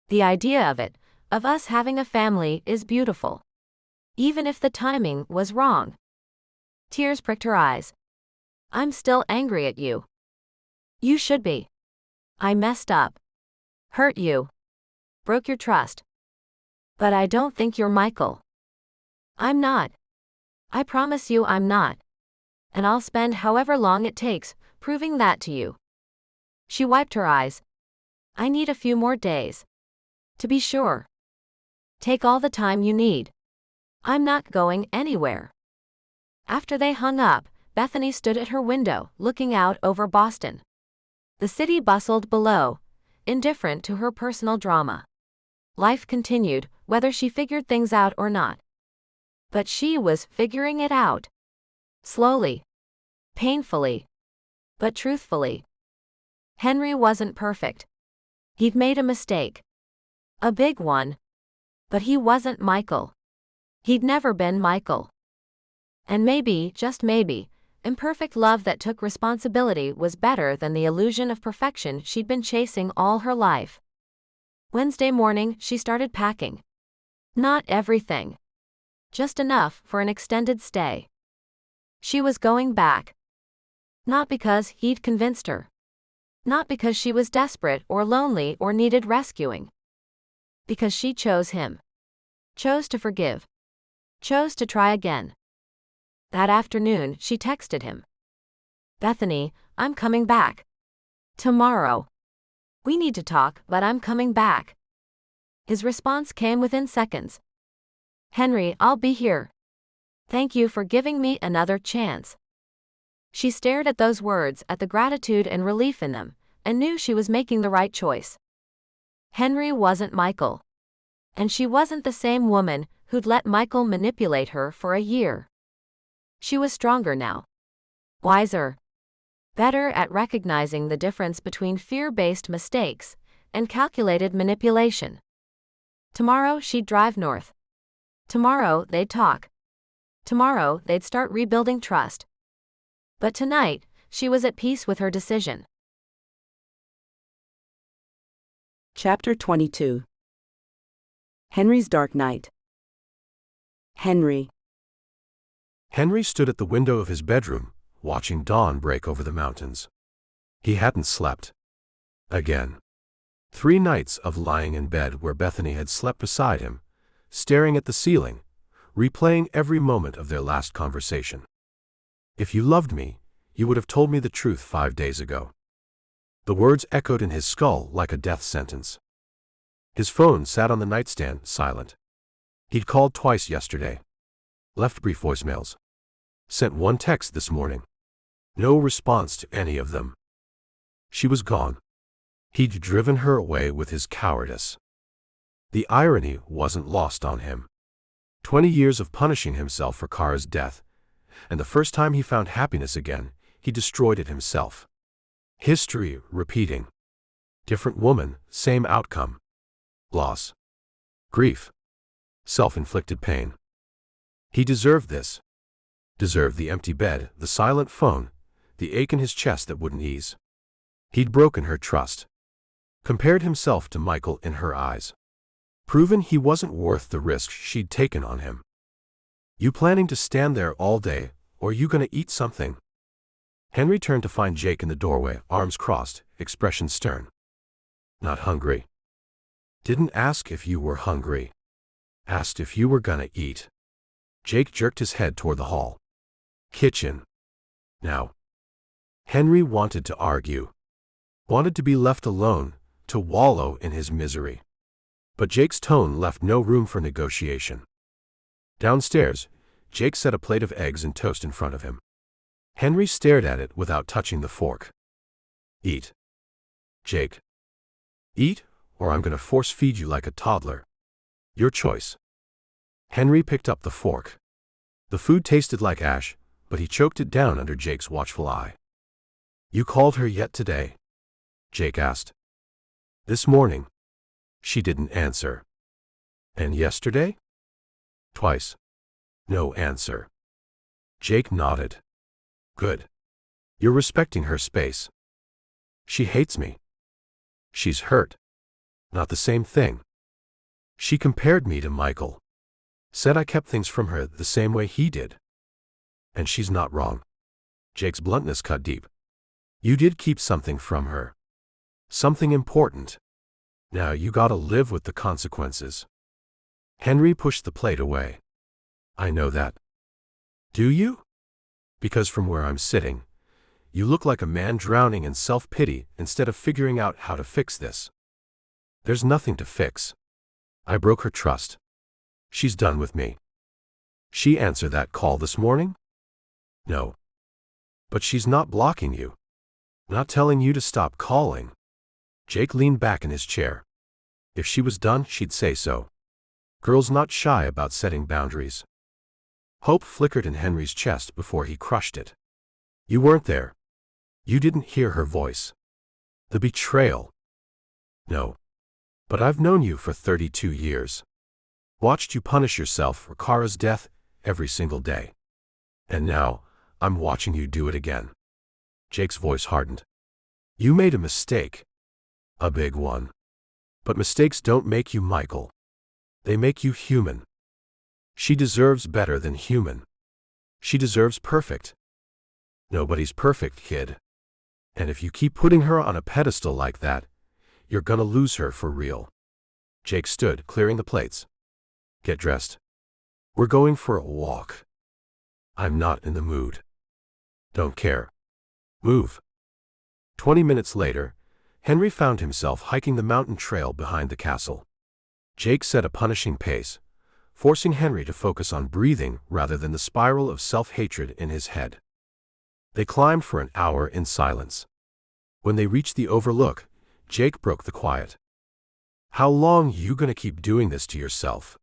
The idea of it, of us having a family, is beautiful. Even if the timing was wrong." Tears pricked her eyes. "I'm still angry at you." "You should be. I messed up. Hurt you. Broke your trust. But I don't think you're Michael." "I'm not. I promise you I'm not. And I'll spend however long it takes proving that to you." She wiped her eyes. "I need a few more days. To be sure. Take all the time you need. I'm not going anywhere." After they hung up, Bethany stood at her window, looking out over Boston. The city bustled below, indifferent to her personal drama. Life continued, whether she figured things out or not. But she was figuring it out. Slowly. Painfully. But truthfully, Henry wasn't perfect. He'd made a mistake. A big one. But he wasn't Michael. He'd never been Michael. And maybe, just maybe, imperfect love that took responsibility was better than the illusion of perfection she'd been chasing all her life. Wednesday morning, she started packing. Not everything. Just enough for an extended stay. She was going back. Not because he'd convinced her. Not because she was desperate or lonely or needed rescuing. Because she chose him. Chose to forgive. Chose to try again. That afternoon, she texted him. "Bethany, I'm coming back. Tomorrow. We need to talk, but I'm coming back." His response came within seconds. "Henry, I'll be here. Thank you for giving me another chance." She stared at those words, at the gratitude and relief in them, and knew she was making the right choice. Henry wasn't Michael. And she wasn't the same woman who'd let Michael manipulate her for a year. She was stronger now. Wiser. Better at recognizing the difference between fear-based mistakes and calculated manipulation. Tomorrow she'd drive north. Tomorrow they'd talk. Tomorrow they'd start rebuilding trust. But tonight, she was at peace with her decision.
Chapter 22. Henry's Dark Night. Henry.
Henry stood at the window of his bedroom, watching dawn break over the mountains. He hadn't slept. Again. 3 nights of lying in bed where Bethany had slept beside him, staring at the ceiling, replaying every moment of their last conversation. "If you loved me, you would have told me the truth 5 days ago." The words echoed in his skull like a death sentence. His phone sat on the nightstand, silent. He'd called twice yesterday. Left brief voicemails. Sent 1 text this morning. No response to any of them. She was gone. He'd driven her away with his cowardice. The irony wasn't lost on him. 20 years of punishing himself for Kara's death, and the first time he found happiness again, he destroyed it himself. History repeating. Different woman, same outcome. Loss. Grief. Self-inflicted pain. He deserved this. Deserved the empty bed, the silent phone, the ache in his chest that wouldn't ease. He'd broken her trust. Compared himself to Michael in her eyes. Proven he wasn't worth the risk she'd taken on him. "You planning to stand there all day, or you gonna eat something?" Henry turned to find Jake in the doorway, arms crossed, expression stern. "Not hungry." "Didn't ask if you were hungry. Asked if you were gonna eat." Jake jerked his head toward the hall. "Kitchen. Now." Henry wanted to argue. Wanted to be left alone, to wallow in his misery. But Jake's tone left no room for negotiation. Downstairs, Jake set a plate of eggs and toast in front of him. Henry stared at it without touching the fork. "Eat." "Jake." "Eat, or I'm gonna force feed you like a toddler. Your choice." Henry picked up the fork. The food tasted like ash, but he choked it down under Jake's watchful eye. "You called her yet today?" Jake asked. "This morning." She didn't answer. "And yesterday?" "Twice." No answer. Jake nodded. "Good. You're respecting her space." "She hates me." "She's hurt." "Not the same thing." "She compared me to Michael. Said I kept things from her the same way he did." "And she's not wrong." Jake's bluntness cut deep. "You did keep something from her. Something important. Now you gotta live with the consequences." Henry pushed the plate away. "I know that." "Do you?" "Because from where I'm sitting, you look like a man drowning in self-pity instead of figuring out how to fix this." "There's nothing to fix. I broke her trust. She's done with me." "She answered that call this morning?" "No." "But she's not blocking you. Not telling you to stop calling." Jake leaned back in his chair. If she was done, she'd say so. Girls not shy about setting boundaries. Hope flickered in Henry's chest before he crushed it. "You weren't there. You didn't hear her voice. The betrayal. No. But I've known you for 32 years. Watched you punish yourself for Kara's death every single day. And now, I'm watching you do it again. Jake's voice hardened. You made a mistake. A big one. But mistakes don't make you Michael. They make you human. She deserves better than human. She deserves perfect. Nobody's perfect, kid. And if you keep putting her on a pedestal like that, you're gonna lose her for real. Jake stood, clearing the plates. Get dressed. We're going for a walk. I'm not in the mood. Don't care. Move. 20 minutes later, Henry found himself hiking the mountain trail behind the castle. Jake set a punishing pace, forcing Henry to focus on breathing rather than the spiral of self-hatred in his head. They climbed for an hour in silence. When they reached the overlook, Jake broke the quiet. How long you gonna keep doing this to yourself?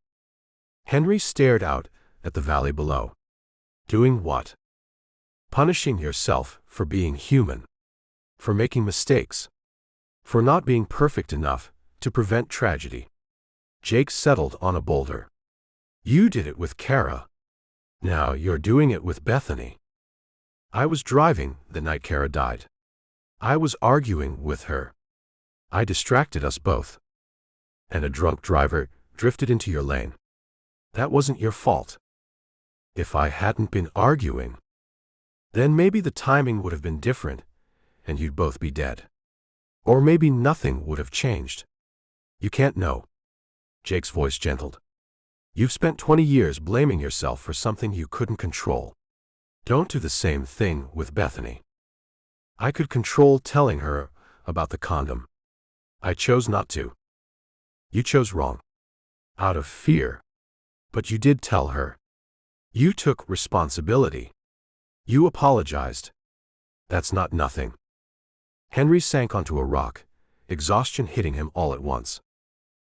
Henry stared out at the valley below. Doing what? Punishing yourself for being human. For making mistakes. For not being perfect enough to prevent tragedy. Jake settled on a boulder. You did it with Kara. Now you're doing it with Bethany. I was driving the night Kara died. I was arguing with her. I distracted us both. And a drunk driver drifted into your lane. That wasn't your fault. If I hadn't been arguing, then maybe the timing would have been different, and you'd both be dead. Or maybe nothing would have changed. You can't know. Jake's voice gentled. You've spent 20 years blaming yourself for something you couldn't control. Don't do the same thing with Bethany. I could control telling her about the condom. I chose not to. You chose wrong. Out of fear. But you did tell her. You took responsibility. You apologized. That's not nothing. Henry sank onto a rock, exhaustion hitting him all at once.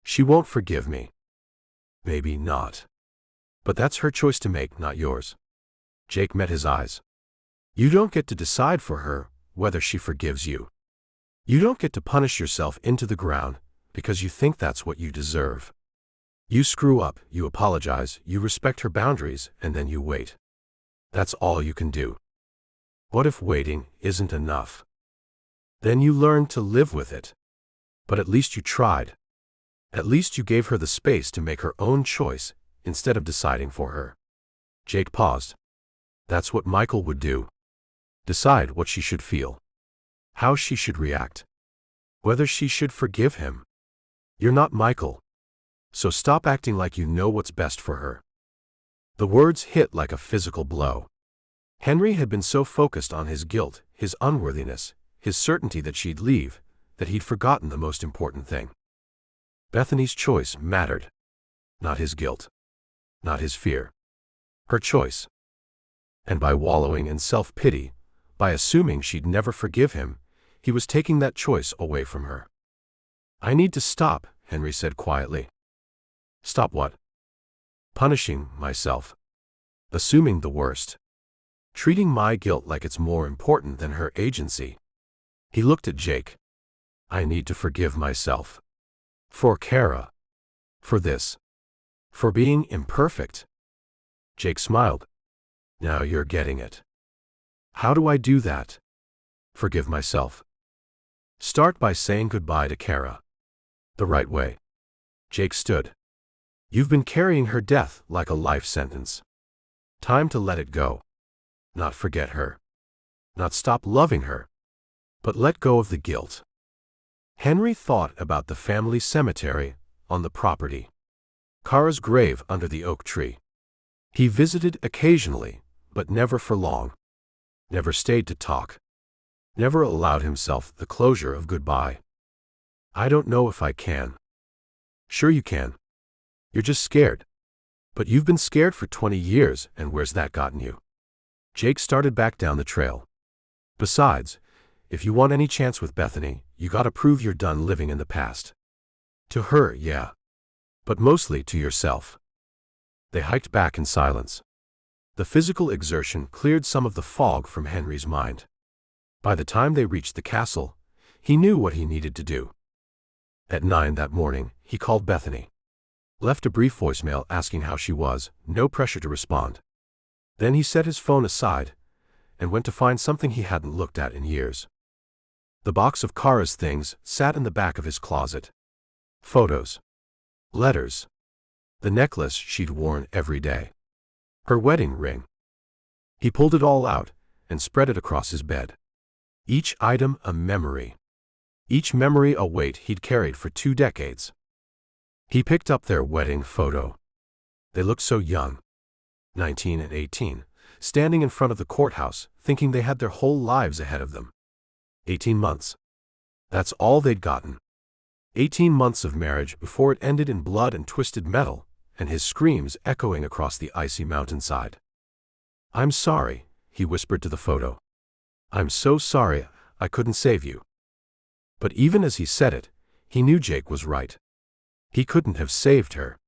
She won't forgive me. Maybe not. But that's her choice to make, not yours. Jake met his eyes. You don't get to decide for her whether she forgives you. You don't get to punish yourself into the ground because you think that's what you deserve. You screw up, you apologize, you respect her boundaries, and then you wait. That's all you can do. What if waiting isn't enough? Then you learn to live with it. But at least you tried. At least you gave her the space to make her own choice instead of deciding for her. Jake paused. That's what Michael would do. Decide what she should feel. How she should react. Whether she should forgive him. You're not Michael. So stop acting like you know what's best for her. The words hit like a physical blow. Henry had been so focused on his guilt, his unworthiness, his certainty that she'd leave, that he'd forgotten the most important thing. Bethany's choice mattered. Not his guilt. Not his fear. Her choice. And by wallowing in self-pity, by assuming she'd never forgive him, he was taking that choice away from her. I need to stop, Henry said quietly. Stop what? Punishing myself. Assuming the worst. Treating my guilt like it's more important than her agency. He looked at Jake. I need to forgive myself. For Kara. For this. For being imperfect. Jake smiled. Now you're getting it. How do I do that? Forgive myself. Start by saying goodbye to Kara. The right way. Jake stood. You've been carrying her death like a life sentence. Time to let it go. Not forget her. Not stop loving her. But let go of the guilt. Henry thought about the family cemetery on the property. Kara's grave under the oak tree. He visited occasionally, but never for long. Never stayed to talk. Never allowed himself the closure of goodbye. I don't know if I can. Sure you can. You're just scared. But you've been scared for 20 years, and where's that gotten you? Jake started back down the trail. Besides, if you want any chance with Bethany, you gotta prove you're done living in the past. To her, yeah. But mostly to yourself. They hiked back in silence. The physical exertion cleared some of the fog from Henry's mind. By the time they reached the castle, he knew what he needed to do. At 9 that morning, he called Bethany. Left a brief voicemail asking how she was, no pressure to respond. Then he set his phone aside and went to find something he hadn't looked at in years. The box of Kara's things sat in the back of his closet. Photos. Letters. The necklace she'd worn every day. Her wedding ring. He pulled it all out and spread it across his bed. Each item a memory. Each memory a weight he'd carried for 2 decades. He picked up their wedding photo. They looked so young. 19 and 18, standing in front of the courthouse, thinking they had their whole lives ahead of them. 18 months. That's all they'd gotten. 18 months of marriage before it ended in blood and twisted metal, and his screams echoing across the icy mountainside. "I'm sorry," he whispered to the photo. "I'm so sorry I couldn't save you." But even as he said it, he knew Jake was right. He couldn't have saved her.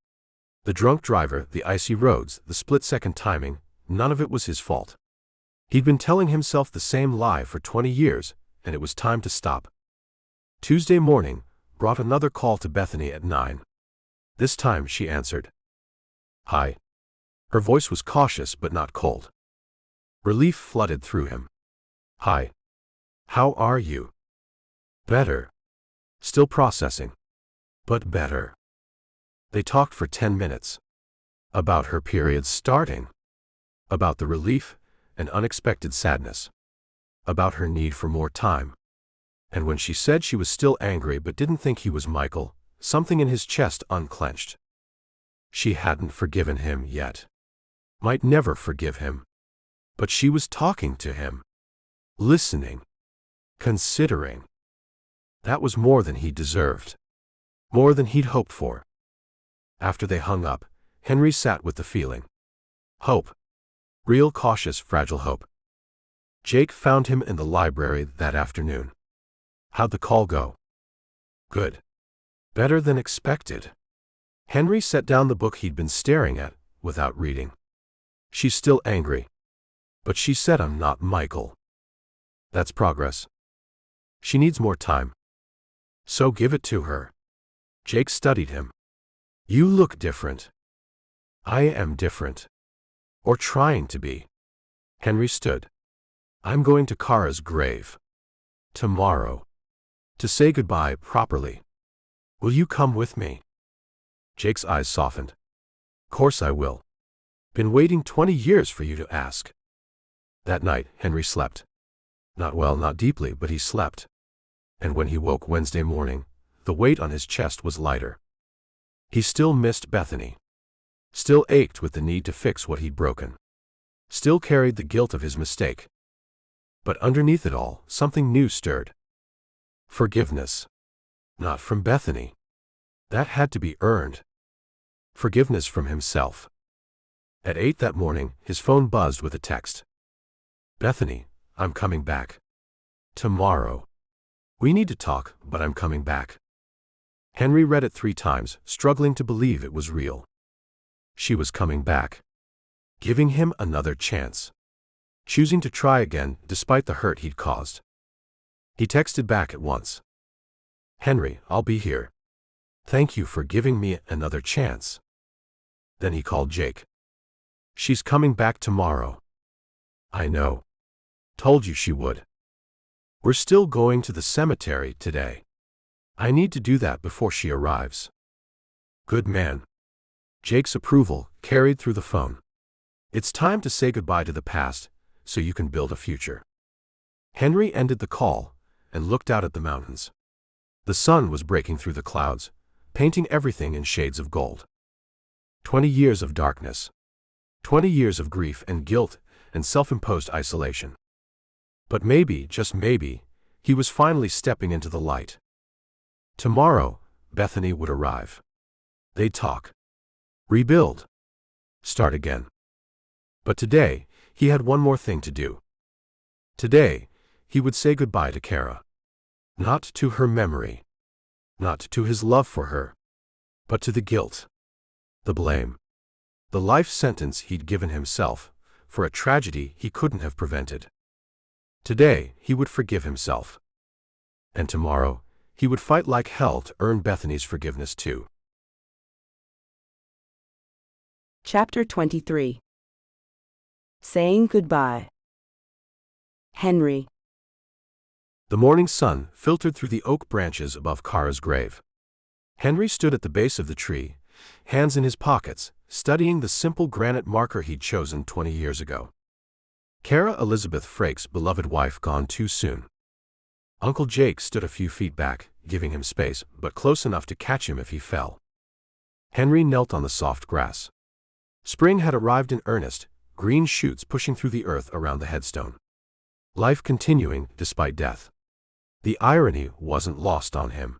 The drunk driver, the icy roads, the split-second timing, none of it was his fault. He'd been telling himself the same lie for 20 years, and it was time to stop. Tuesday morning brought another call to Bethany at 9. This time she answered. "Hi." Her voice was cautious but not cold. Relief flooded through him. "Hi. How are you?" "Better. Still processing. But better." They talked for 10 minutes. About her period starting. About the relief and unexpected sadness. About her need for more time. And when she said she was still angry but didn't think he was Michael, something in his chest unclenched. She hadn't forgiven him yet. Might never forgive him. But she was talking to him. Listening. Considering. That was more than he deserved. More than he'd hoped for. After they hung up, Henry sat with the feeling. Hope. Real cautious, fragile hope. Jake found him in the library that afternoon. How'd the call go? Good. Better than expected. Henry set down the book he'd been staring at, without reading. She's still angry. But she said I'm not Michael. That's progress. She needs more time. So give it to her. Jake studied him. You look different. I am different. Or trying to be. Henry stood. I'm going to Kara's grave. Tomorrow. To say goodbye properly. Will you come with me? Jake's eyes softened. Course I will. Been waiting 20 years for you to ask. That night, Henry slept. Not well, not deeply, but he slept. And when he woke Wednesday morning, the weight on his chest was lighter. He still missed Bethany. Still ached with the need to fix what he'd broken. Still carried the guilt of his mistake. But underneath it all, something new stirred. Forgiveness. Not from Bethany. That had to be earned. Forgiveness from himself. At 8 that morning, his phone buzzed with a text. Bethany, I'm coming back. Tomorrow. We need to talk, but I'm coming back. Henry read it 3 times, struggling to believe it was real. She was coming back. Giving him another chance. Choosing to try again, despite the hurt he'd caused. He texted back at once. Henry, I'll be here. Thank you for giving me another chance. Then he called Jake. She's coming back tomorrow. I know. Told you she would. We're still going to the cemetery today. I need to do that before she arrives. Good man. Jake's approval carried through the phone. It's time to say goodbye to the past, so you can build a future. Henry ended the call and looked out at the mountains. The sun was breaking through the clouds, painting everything in shades of gold. 20 years of darkness. 20 years of grief and guilt and self-imposed isolation. But maybe, just maybe, he was finally stepping into the light. Tomorrow, Bethany would arrive. They'd talk. Rebuild. Start again. But today, he had one more thing to do. Today, he would say goodbye to Kara. Not to her memory. Not to his love for her. But to the guilt. The blame. The life sentence he'd given himself for a tragedy he couldn't have prevented. Today, he would forgive himself. And tomorrow, he would fight like hell to earn Bethany's forgiveness too.
Chapter 23. Saying Goodbye. Henry.
The morning sun filtered through the oak branches above Kara's grave. Henry stood at the base of the tree, hands in his pockets, studying the simple granite marker he'd chosen 20 years ago. Kara Elizabeth Frakes' beloved wife gone too soon. Uncle Jake stood a few feet back, giving him space, but close enough to catch him if he fell. Henry knelt on the soft grass. Spring had arrived in earnest, green shoots pushing through the earth around the headstone. Life continuing despite death. The irony wasn't lost on him.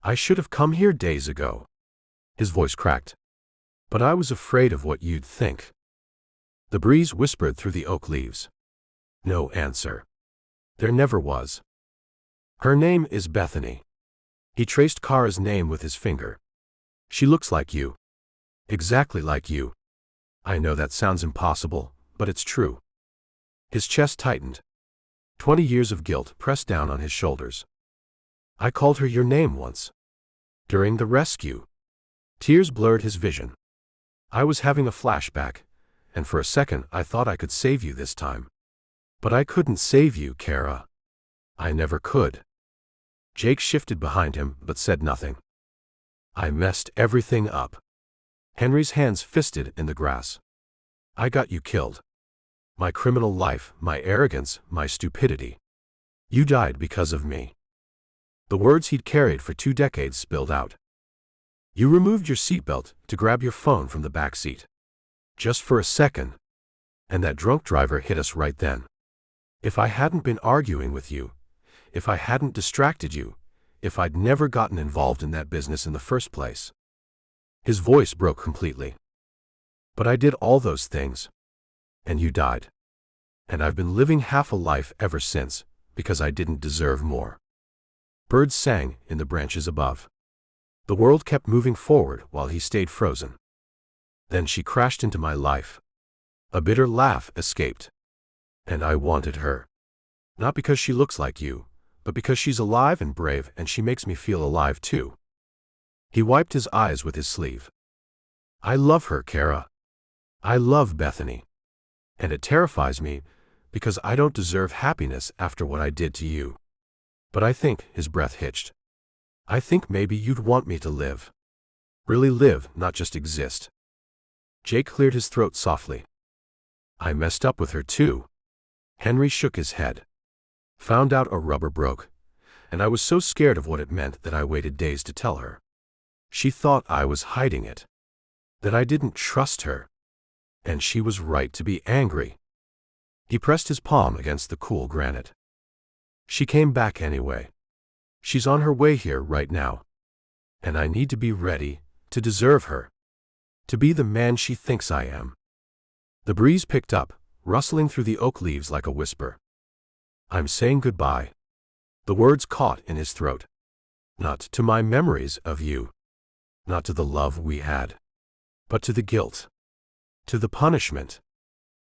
"I should have come here days ago." His voice cracked. "But I was afraid of what you'd think." The breeze whispered through the oak leaves. No answer. There never was. "Her name is Bethany." He traced Kara's name with his finger. "She looks like you. Exactly like you. I know that sounds impossible, but it's true." His chest tightened. 20 years of guilt pressed down on his shoulders. "I called her your name once. During the rescue." Tears blurred his vision. "I was having a flashback, and for a second I thought I could save you this time. But I couldn't save you, Kara. I never could." Jake shifted behind him but said nothing. "I messed everything up." Henry's hands fisted in the grass. "I got you killed. My criminal life, my arrogance, my stupidity. You died because of me." The words he'd carried for 2 decades spilled out. "You removed your seatbelt to grab your phone from the back seat. Just for a second. And that drunk driver hit us right then. If I hadn't been arguing with you, if I hadn't distracted you, if I'd never gotten involved in that business in the first place." His voice broke completely. "But I did all those things. And you died. And I've been living half a life ever since, because I didn't deserve more." Birds sang in the branches above. The world kept moving forward while he stayed frozen. "Then she crashed into my life." A bitter laugh escaped. "And I wanted her. Not because she looks like you, but because she's alive and brave and she makes me feel alive too." He wiped his eyes with his sleeve. "I love her, Kara. I love Bethany. And it terrifies me, because I don't deserve happiness after what I did to you. But I think," his breath hitched, "I think maybe you'd want me to live. Really live, not just exist." Jake cleared his throat softly. "I messed up with her too." Henry shook his head. "Found out a rubber broke, and I was so scared of what it meant that I waited days to tell her. She thought I was hiding it. That I didn't trust her. And she was right to be angry." He pressed his palm against the cool granite. "She came back anyway. She's on her way here right now. And I need to be ready to deserve her. To be the man she thinks I am." The breeze picked up, rustling through the oak leaves like a whisper. "I'm saying goodbye." The words caught in his throat. "Not to my memories of you. Not to the love we had. But to the guilt. To the punishment.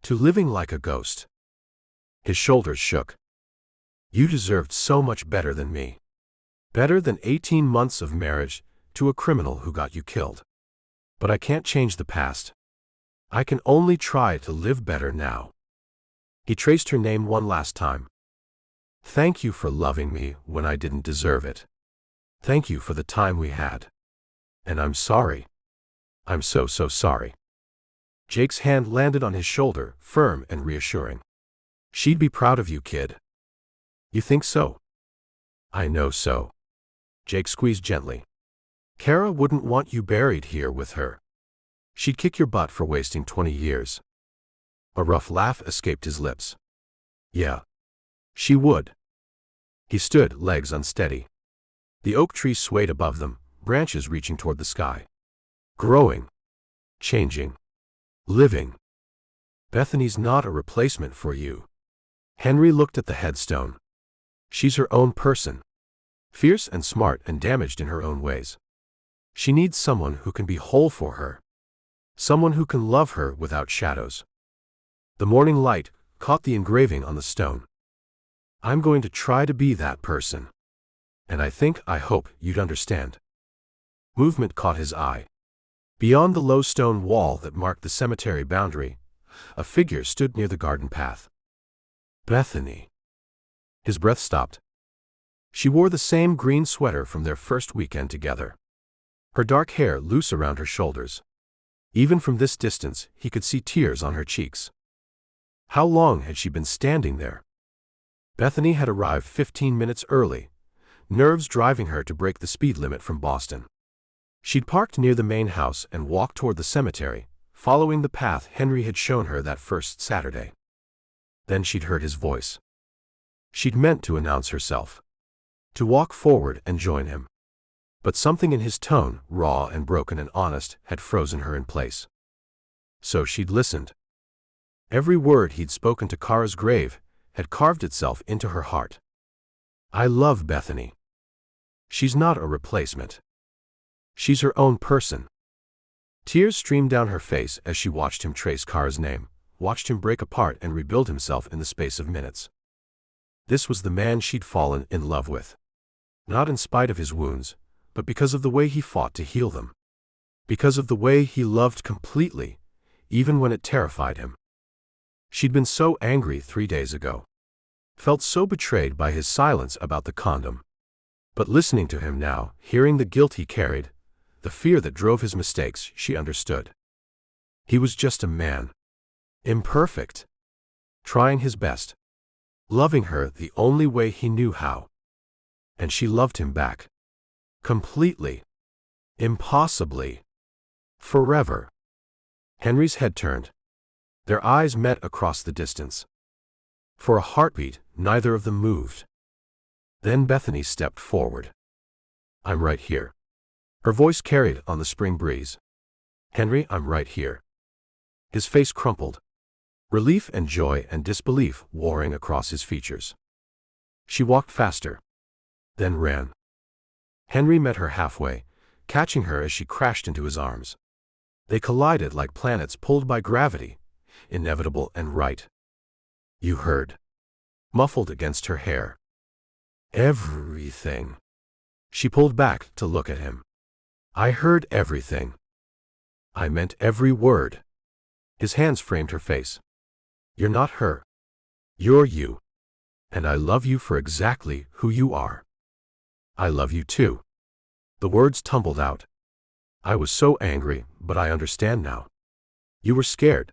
To living like a ghost." His shoulders shook. "You deserved so much better than me. Better than 18 months of marriage to a criminal who got you killed. But I can't change the past. I can only try to live better now." He traced her name one last time. "Thank you for loving me when I didn't deserve it. Thank you for the time we had. And I'm sorry. I'm so sorry." Jake's hand landed on his shoulder, firm and reassuring. "She'd be proud of you, kid." "You think so?" "I know so." Jake squeezed gently. "Kara wouldn't want you buried here with her. She'd kick your butt for wasting 20 years. A rough laugh escaped his lips. "Yeah. She would." He stood, legs unsteady. The oak tree swayed above them, branches reaching toward the sky. Growing. Changing. Living. "Bethany's not a replacement for you." Henry looked at the headstone. "She's her own person. Fierce and smart and damaged in her own ways. She needs someone who can be whole for her. Someone who can love her without shadows." The morning light caught the engraving on the stone. I'm going to try to be that person. And I hope you'd understand. Movement caught his eye. Beyond the low stone wall that marked the cemetery boundary, a figure stood near the garden path. Bethany. His breath stopped. She wore the same green sweater from their first weekend together. Her dark hair loose around her shoulders. Even from this distance, he could see tears on her cheeks. How long had she been standing there? Bethany had arrived 15 minutes early, nerves driving her to break the speed limit from Boston. She'd parked near the main house and walked toward the cemetery, following the path Henry had shown her that first Saturday. Then she'd heard his voice. She'd meant to announce herself, to walk forward and join him. But something in his tone, raw and broken and honest, had frozen her in place. So she'd listened. Every word he'd spoken to Kara's grave had carved itself into her heart. I love Bethany. She's not a replacement. She's her own person. Tears streamed down her face as she watched him trace Kara's name, watched him break apart and rebuild himself in the space of minutes. This was the man she'd fallen in love with. Not in spite of his wounds, but because of the way he fought to heal them. Because of the way he loved completely, even when it terrified him. She'd been so angry 3 days ago. Felt so betrayed by his silence about the condom. But listening to him now, hearing the guilt he carried, the fear that drove his mistakes, she understood. He was just a man. Imperfect. Trying his best. Loving her the only way he knew how. And she loved him back. Completely. Impossibly. Forever. Henry's head turned. Their eyes met across the distance. For a heartbeat, neither of them moved. Then Bethany stepped forward. I'm right here. Her voice carried on the spring breeze. Henry, I'm right here. His face crumpled. Relief and joy and disbelief warring across his features. She walked faster. Then ran. Henry met her halfway, catching her as she crashed into his arms. They collided like planets pulled by gravity, inevitable and right. You heard. Muffled against her hair. Everything. She pulled back to look at him. I heard everything. I meant every word. His hands framed her face. You're not her. You're you. And I love you for exactly who you are. I love you too. The words tumbled out. I was so angry, but I understand now. You were scared.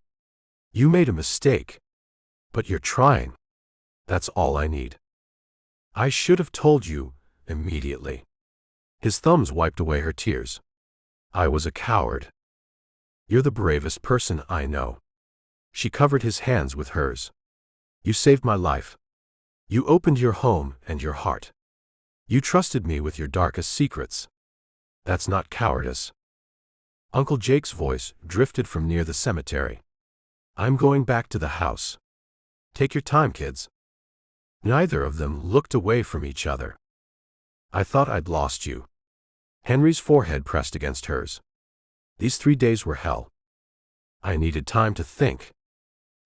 You made a mistake. But you're trying. That's all I need. I should have told you immediately. His thumbs wiped away her tears. I was a coward. You're the bravest person I know. She covered his hands with hers. You saved my life. You opened your home and your heart. You trusted me with your darkest secrets. That's not cowardice. Uncle Jake's voice drifted from near the cemetery. I'm going back to the house. Take your time, kids. Neither of them looked away from each other. I thought I'd lost you. Henry's forehead pressed against hers. These 3 days were hell. I needed time to think.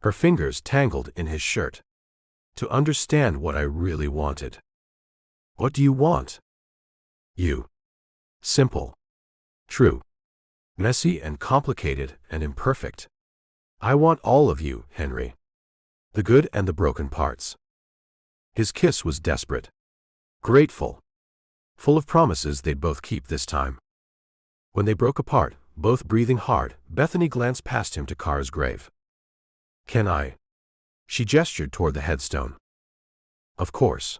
Her fingers tangled in his shirt. To understand what I really wanted. What do you want? You. Simple. True. Messy and complicated and imperfect. I want all of you, Henry. The good and the broken parts. His kiss was desperate. Grateful. Full of promises they'd both keep this time. When they broke apart, both breathing hard, Bethany glanced past him to Kara's grave. Can I? She gestured toward the headstone. Of course.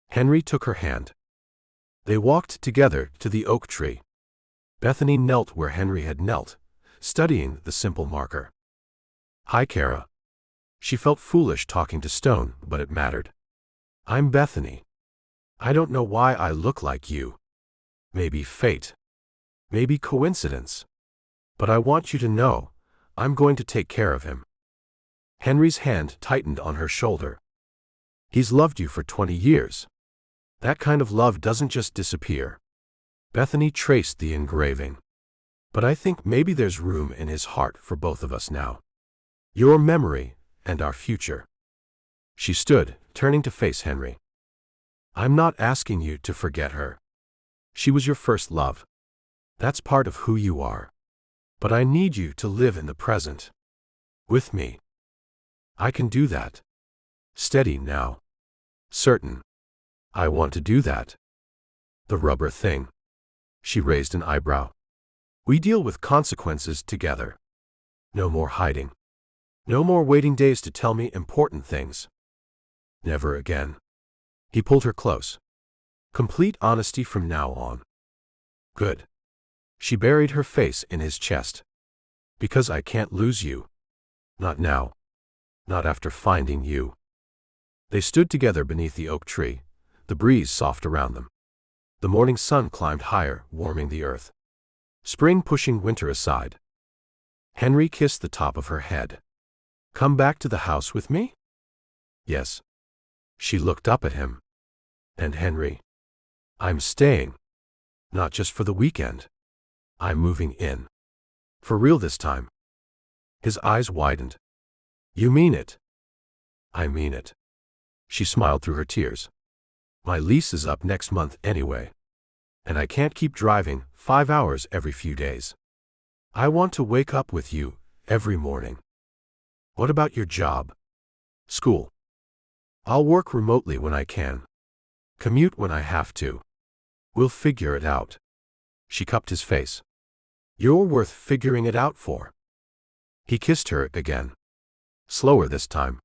Henry took her hand. They walked together to the oak tree. Bethany knelt where Henry had knelt, studying the simple marker. Hi, Kara. She felt foolish talking to stone, but it mattered. I'm Bethany. I don't know why I look like you. Maybe fate. Maybe coincidence. But I want you to know, I'm going to take care of him. Henry's hand tightened on her shoulder. He's loved you for 20 years. That kind of love doesn't just disappear. Bethany traced the engraving. But I think maybe there's room in his heart for both of us now. Your memory and our future. She stood, turning to face Henry. I'm not asking you to forget her. She was your first love. That's part of who you are. But I need you to live in the present. With me. I can do that. Steady now. Certain. I want to do that. The rubber thing. She raised an eyebrow. We deal with consequences together. No more hiding. No more waiting days to tell me important things. Never again. He pulled her close. Complete honesty from now on. Good. She buried her face in his chest. Because I can't lose you. Not now. Not after finding you. They stood together beneath the oak tree, the breeze soft around them. The morning sun climbed higher, warming the earth. Spring pushing winter aside. Henry kissed the top of her head. Come back to the house with me? Yes. She looked up at him. And Henry. I'm staying. Not just for the weekend. I'm moving in. For real this time. His eyes widened. You mean it? I mean it. She smiled through her tears. My lease is up next month anyway. And I can't keep driving 5 hours every few days. I want to wake up with you every morning. What about your job? School. I'll work remotely when I can. Commute when I have to. We'll figure it out. She cupped his face. You're worth figuring it out for. He kissed her again. Slower this time.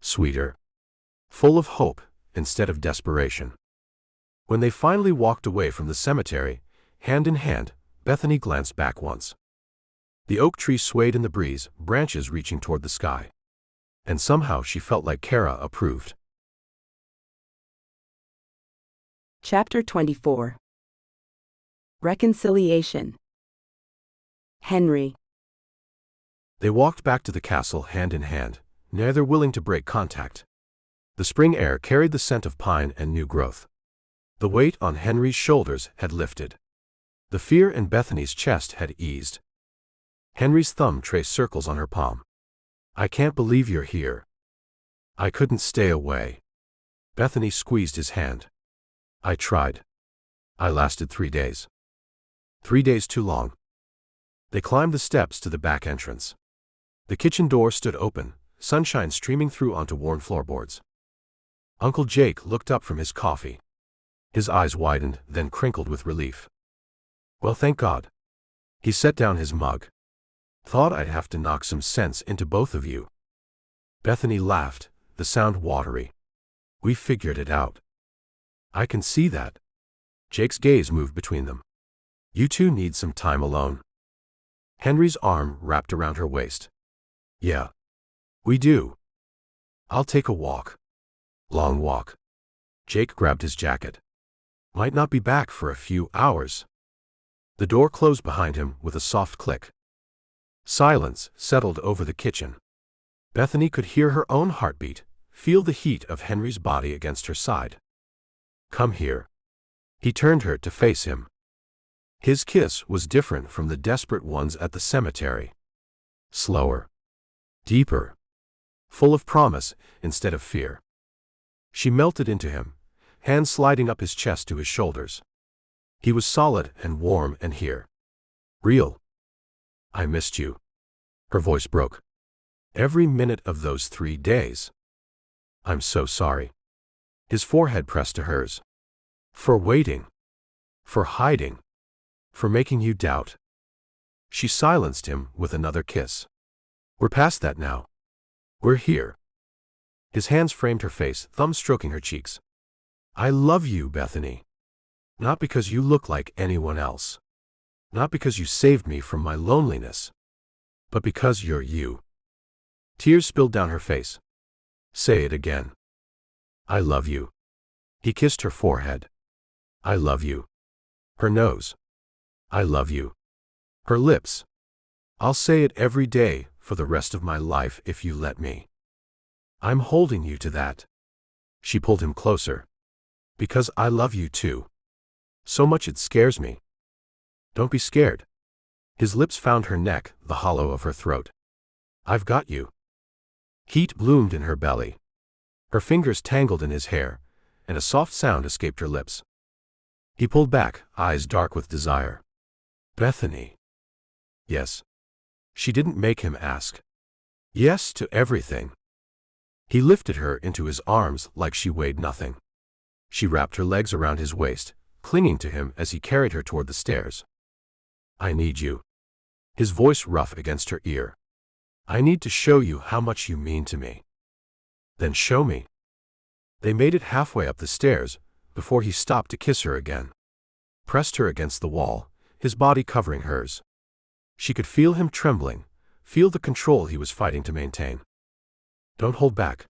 Sweeter. Full of hope instead of desperation. When they finally walked away from the cemetery, hand in hand, Bethany glanced back once. The oak tree swayed in the breeze, branches reaching toward the sky. And somehow she felt like Kara approved.
Chapter 24. Reconciliation. Henry.
They walked back to the castle hand in hand, neither willing to break contact. The spring air carried the scent of pine and new growth. The weight on Henry's shoulders had lifted. The fear in Bethany's chest had eased. Henry's thumb traced circles on her palm. I can't believe you're here. I couldn't stay away. Bethany squeezed his hand. I tried. I lasted 3 days. 3 days too long. They climbed the steps to the back entrance. The kitchen door stood open, sunshine streaming through onto worn floorboards. Uncle Jake looked up from his coffee. His eyes widened, then crinkled with relief. Well, thank God. He set down his mug. Thought I'd have to knock some sense into both of you. Bethany laughed, the sound watery. We figured it out. I can see that. Jake's gaze moved between them. You two need some time alone. Henry's arm wrapped around her waist. Yeah. We do. I'll take a walk. Long walk. Jake grabbed his jacket. Might not be back for a few hours. The door closed behind him with a soft click. Silence settled over the kitchen. Bethany could hear her own heartbeat, feel the heat of Henry's body against her side. Come here. He turned her to face him. His kiss was different from the desperate ones at the cemetery. Slower. Deeper. Full of promise instead of fear. She melted into him, hands sliding up his chest to his shoulders. He was solid and warm and here. Real. I missed you. Her voice broke. Every minute of those 3 days. I'm so sorry. His forehead pressed to hers. For waiting. For hiding. For making you doubt. She silenced him with another kiss. We're past that now. We're here. His hands framed her face, thumbs stroking her cheeks. I love you, Bethany. Not because you look like anyone else. Not because you saved me from my loneliness. But because you're you. Tears spilled down her face. Say it again. I love you. He kissed her forehead. I love you. Her nose. I love you. Her lips. I'll say it every day for the rest of my life if you let me. I'm holding you to that. She pulled him closer. Because I love you too. So much it scares me. Don't be scared. His lips found her neck, the hollow of her throat. I've got you. Heat bloomed in her belly. Her fingers tangled in his hair, and a soft sound escaped her lips. He pulled back, eyes dark with desire. Bethany. Yes. She didn't make him ask. Yes to everything. He lifted her into his arms like she weighed nothing. She wrapped her legs around his waist, clinging to him as he carried her toward the stairs. I need you. His voice rough against her ear. I need to show you how much you mean to me. Then show me. They made it halfway up the stairs before he stopped to kiss her again. Pressed her against the wall, his body covering hers. She could feel him trembling, feel the control he was fighting to maintain. Don't hold back.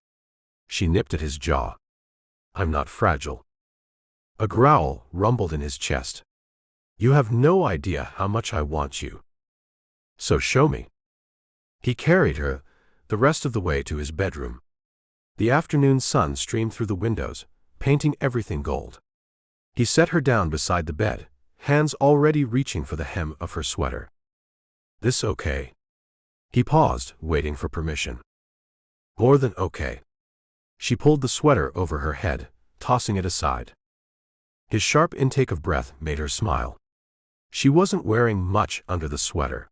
She nipped at his jaw. I'm not fragile. A growl rumbled in his chest. You have no idea how much I want you. So show me. He carried her the rest of the way to his bedroom. The afternoon sun streamed through the windows, painting everything gold. He set her down beside the bed, hands already reaching for the hem of her sweater. This okay? He paused, waiting for permission. More than okay. She pulled the sweater over her head, tossing it aside. His sharp intake of breath made her smile. She wasn't wearing much under the sweater.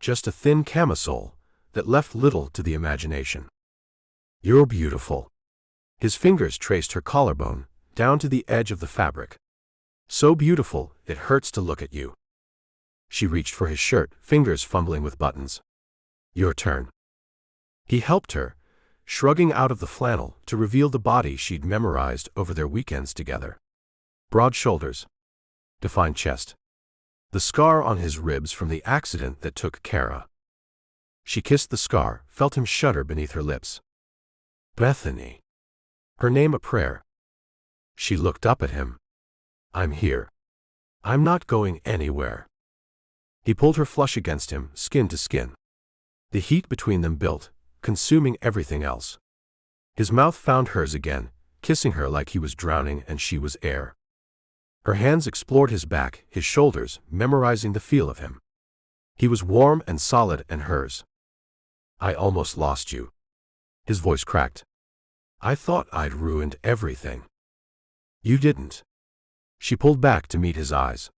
Just a thin camisole that left little to the imagination. You're beautiful. His fingers traced her collarbone, down to the edge of the fabric. So beautiful, it hurts to look at you. She reached for his shirt, fingers fumbling with buttons. Your turn. He helped her, shrugging out of the flannel to reveal the body she'd memorized over their weekends together. Broad shoulders. Defined chest. The scar on his ribs from the accident that took Kara. She kissed the scar, felt him shudder beneath her lips. Bethany. Her name a prayer. She looked up at him. I'm here. I'm not going anywhere. He pulled her flush against him, skin to skin. The heat between them built, consuming everything else. His mouth found hers again, kissing her like he was drowning and she was air. Her hands explored his back, his shoulders, memorizing the feel of him. He was warm and solid and hers. I almost lost you. His voice cracked. I thought I'd ruined everything. You didn't. She pulled back to meet his eyes.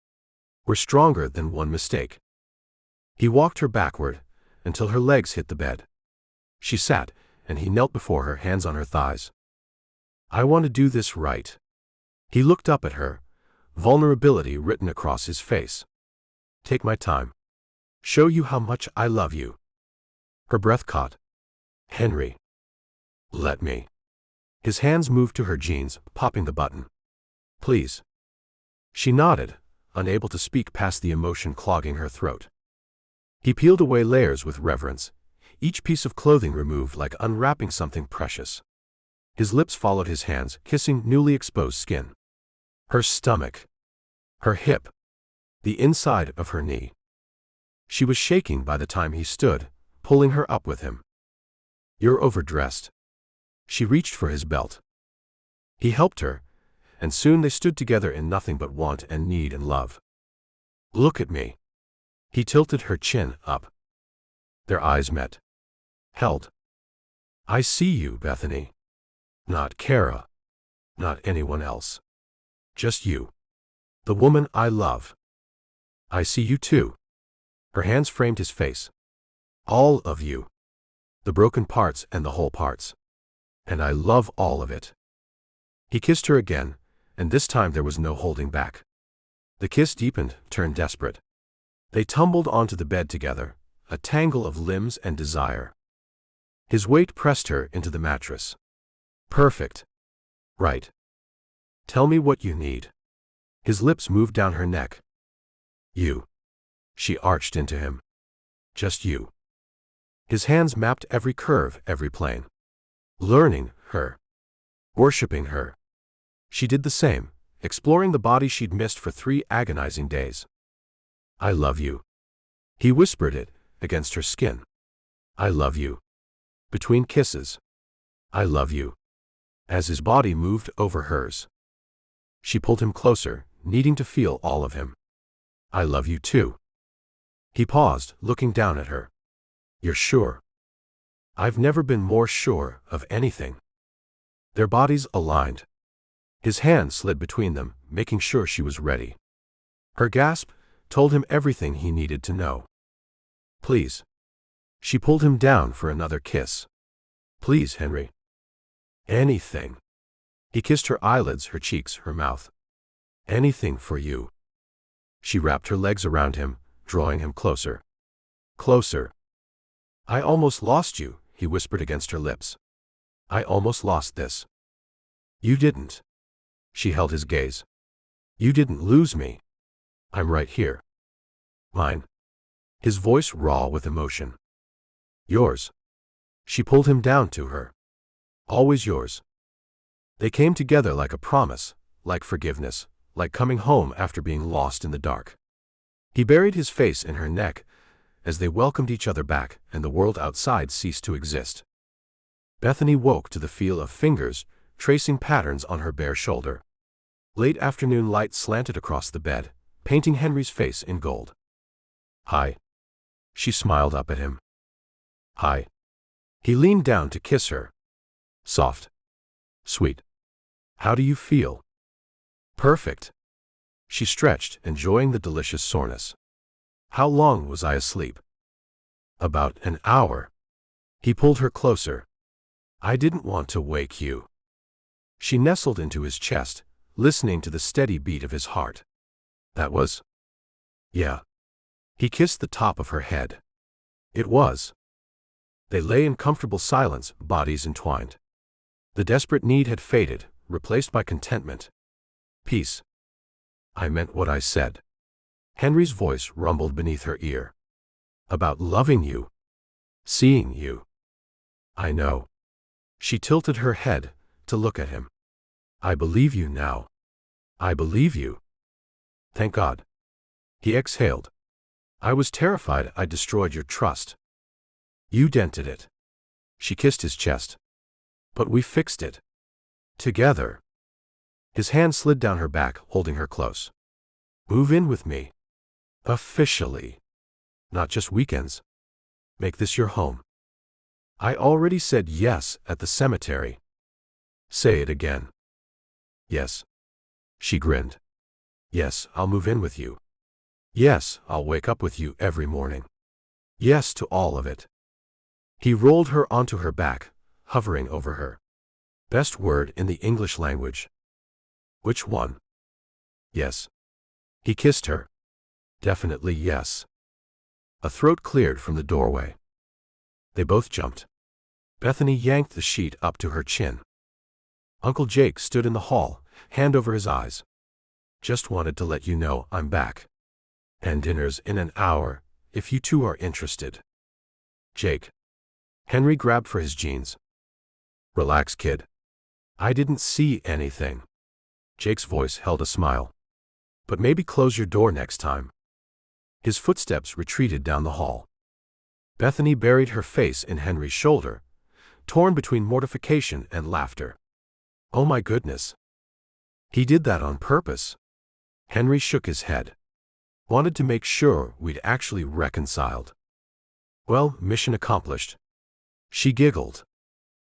We're stronger than one mistake. He walked her backward until her legs hit the bed. She sat, and he knelt before her, hands on her thighs. I want to do this right. He looked up at her, vulnerability written across his face. Take my time. Show you how much I love you. Her breath caught. Henry. Let me. His hands moved to her jeans, popping the button. Please. She nodded, unable to speak past the emotion clogging her throat. He peeled away layers with reverence, each piece of clothing removed like unwrapping something precious. His lips followed his hands, kissing newly exposed skin. Her stomach. Her hip. The inside of her knee. She was shaking by the time he stood, pulling her up with him. You're overdressed. She reached for his belt. He helped her, and soon they stood together in nothing but want and need and love. Look at me. He tilted her chin up. Their eyes met. Held. I see you, Bethany. Not Kara. Not anyone else. Just you. The woman I love. I see you too. Her hands framed his face. All of you. The broken parts and the whole parts. And I love all of it. He kissed her again, and this time there was no holding back. The kiss deepened, turned desperate. They tumbled onto the bed together, a tangle of limbs and desire. His weight pressed her into the mattress. Perfect. Right. Tell me what you need. His lips moved down her neck. You. She arched into him. Just you. His hands mapped every curve, every plane. Learning her. Worshipping her. She did the same, exploring the body she'd missed for 3 agonizing days. I love you. He whispered it, against her skin. I love you. Between kisses. I love you. As his body moved over hers. She pulled him closer, needing to feel all of him. I love you too. He paused, looking down at her. You're sure? I've never been more sure of anything. Their bodies aligned. His hand slid between them, making sure she was ready. Her gasp told him everything he needed to know. Please. She pulled him down for another kiss. Please, Henry. Anything. He kissed her eyelids, her cheeks, her mouth. Anything for you. She wrapped her legs around him, drawing him closer. Closer. I almost lost you, he whispered against her lips. I almost lost this. You didn't. She held his gaze. You didn't lose me. I'm right here. Mine. His voice raw with emotion. Yours. She pulled him down to her. Always yours. They came together like a promise, like forgiveness, like coming home after being lost in the dark. He buried his face in her neck as they welcomed each other back and the world outside ceased to exist. Bethany woke to the feel of fingers tracing patterns on her bare shoulder. Late afternoon light slanted across the bed, painting Henry's face in gold. Hi. She smiled up at him. Hi. He leaned down to kiss her. Soft. Sweet. How do you feel? Perfect. She stretched, enjoying the delicious soreness. How long was I asleep? About an hour. He pulled her closer. I didn't want to wake you. She nestled into his chest, listening to the steady beat of his heart. That was? Yeah. He kissed the top of her head. It was. They lay in comfortable silence, bodies entwined. The desperate need had faded, replaced by contentment. Peace. I meant what I said. Henry's voice rumbled beneath her ear. About loving you. Seeing you. I know. She tilted her head to look at him. I believe you now. I believe you. Thank God. He exhaled. I was terrified I'd destroyed your trust. You dented it. She kissed his chest. But we fixed it. Together. His hand slid down her back, holding her close. Move in with me. Officially. Not just weekends. Make this your home. I already said yes at the cemetery. Say it again. Yes. She grinned. Yes, I'll move in with you. Yes, I'll wake up with you every morning. Yes to all of it. He rolled her onto her back, hovering over her. Best word in the English language. Which one? Yes. He kissed her. Definitely yes. A throat cleared from the doorway. They both jumped. Bethany yanked the sheet up to her chin. Uncle Jake stood in the hall, hand over his eyes. Just wanted to let you know I'm back. And dinner's in an hour, if you two are interested. Jake. Henry grabbed for his jeans. Relax, kid. I didn't see anything. Jake's voice held a smile. But maybe close your door next time. His footsteps retreated down the hall. Bethany buried her face in Henry's shoulder, torn between mortification and laughter. Oh my goodness. He did that on purpose. Henry shook his head. Wanted to make sure we'd actually reconciled. Well, mission accomplished. She giggled.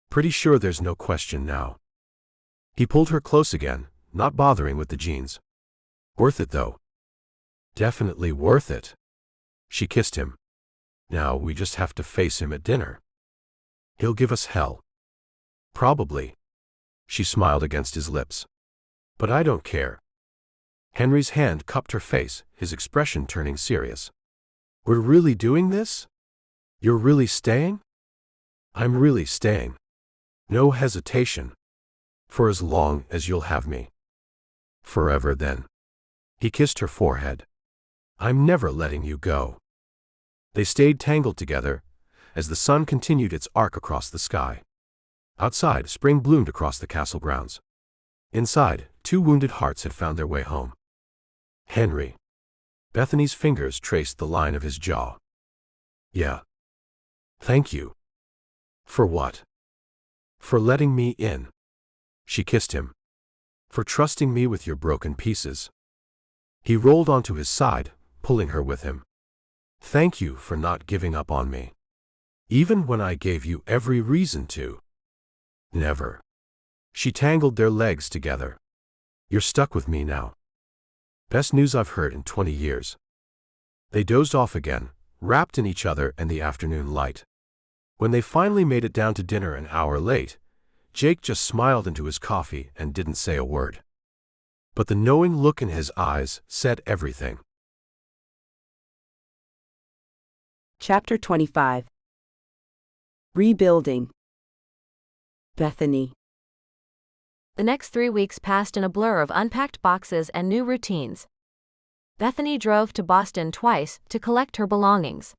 Pretty sure there's no question now. He pulled her close again, not bothering with the jeans. Worth it though. Definitely worth it. She kissed him. Now we just have to face him at dinner. He'll give us hell. Probably. She smiled against his lips. But I don't care. Henry's hand cupped her face, his expression turning serious. We're really doing this? You're really staying? I'm really staying. No hesitation. For as long as you'll have me. Forever then. He kissed her forehead. I'm never letting you go. They stayed tangled together as the sun continued its arc across the sky. Outside, spring bloomed across the castle grounds. Inside, two wounded hearts had found their way home. Henry. Bethany's fingers traced the line of his jaw. Yeah. Thank you. For what? For letting me in. She kissed him. For trusting me with your broken pieces. He rolled onto his side, pulling her with him. Thank you for not giving up on me. Even when I gave you every reason to. Never. She tangled their legs together. "You're stuck with me now. Best news I've heard in 20 years. They dozed off again, wrapped in each other and the afternoon light. When they finally made it down to dinner an hour late, Jake just smiled into his coffee and didn't say a word. But the knowing look in his eyes said everything.
Chapter 25. Rebuilding. Bethany.
The next 3 weeks passed in a blur of unpacked boxes and new routines. Bethany drove to Boston twice to collect her belongings.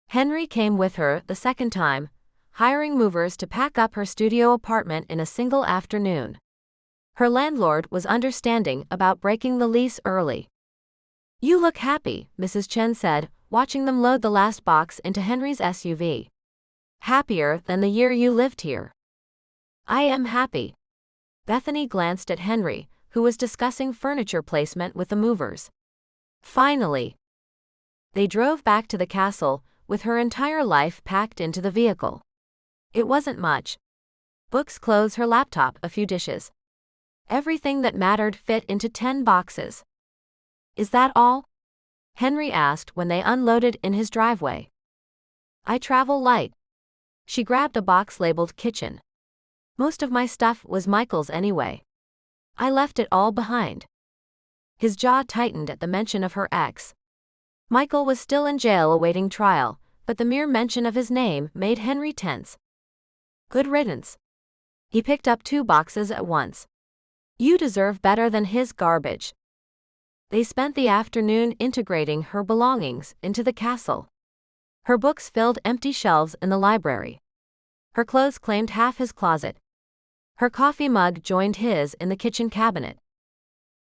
Henry came with her the second time, hiring movers to pack up her studio apartment in a single afternoon. Her landlord was understanding about breaking the lease early. "You look happy," Mrs. Chen said, watching them load the last box into Henry's SUV. "Happier than the year you lived here." "I am happy." Bethany glanced at Henry, who was discussing furniture placement with the movers. Finally. They drove back to the castle, with her entire life packed into the vehicle. It wasn't much. Books, clothes, her laptop, a few dishes. Everything that mattered fit into 10 boxes. "Is that all?" Henry asked when they unloaded in his driveway. "I travel light." She grabbed a box labeled kitchen. "Most of my stuff was Michael's anyway. I left it all behind." His jaw tightened at the mention of her ex. Michael was still in jail awaiting trial, but the mere mention of his name made Henry tense. Good riddance. He picked up 2 boxes at once. "You deserve better than his garbage." They spent the afternoon integrating her belongings into the castle. Her books filled empty shelves in the library. Her clothes claimed half his closet. Her coffee mug joined his in the kitchen cabinet.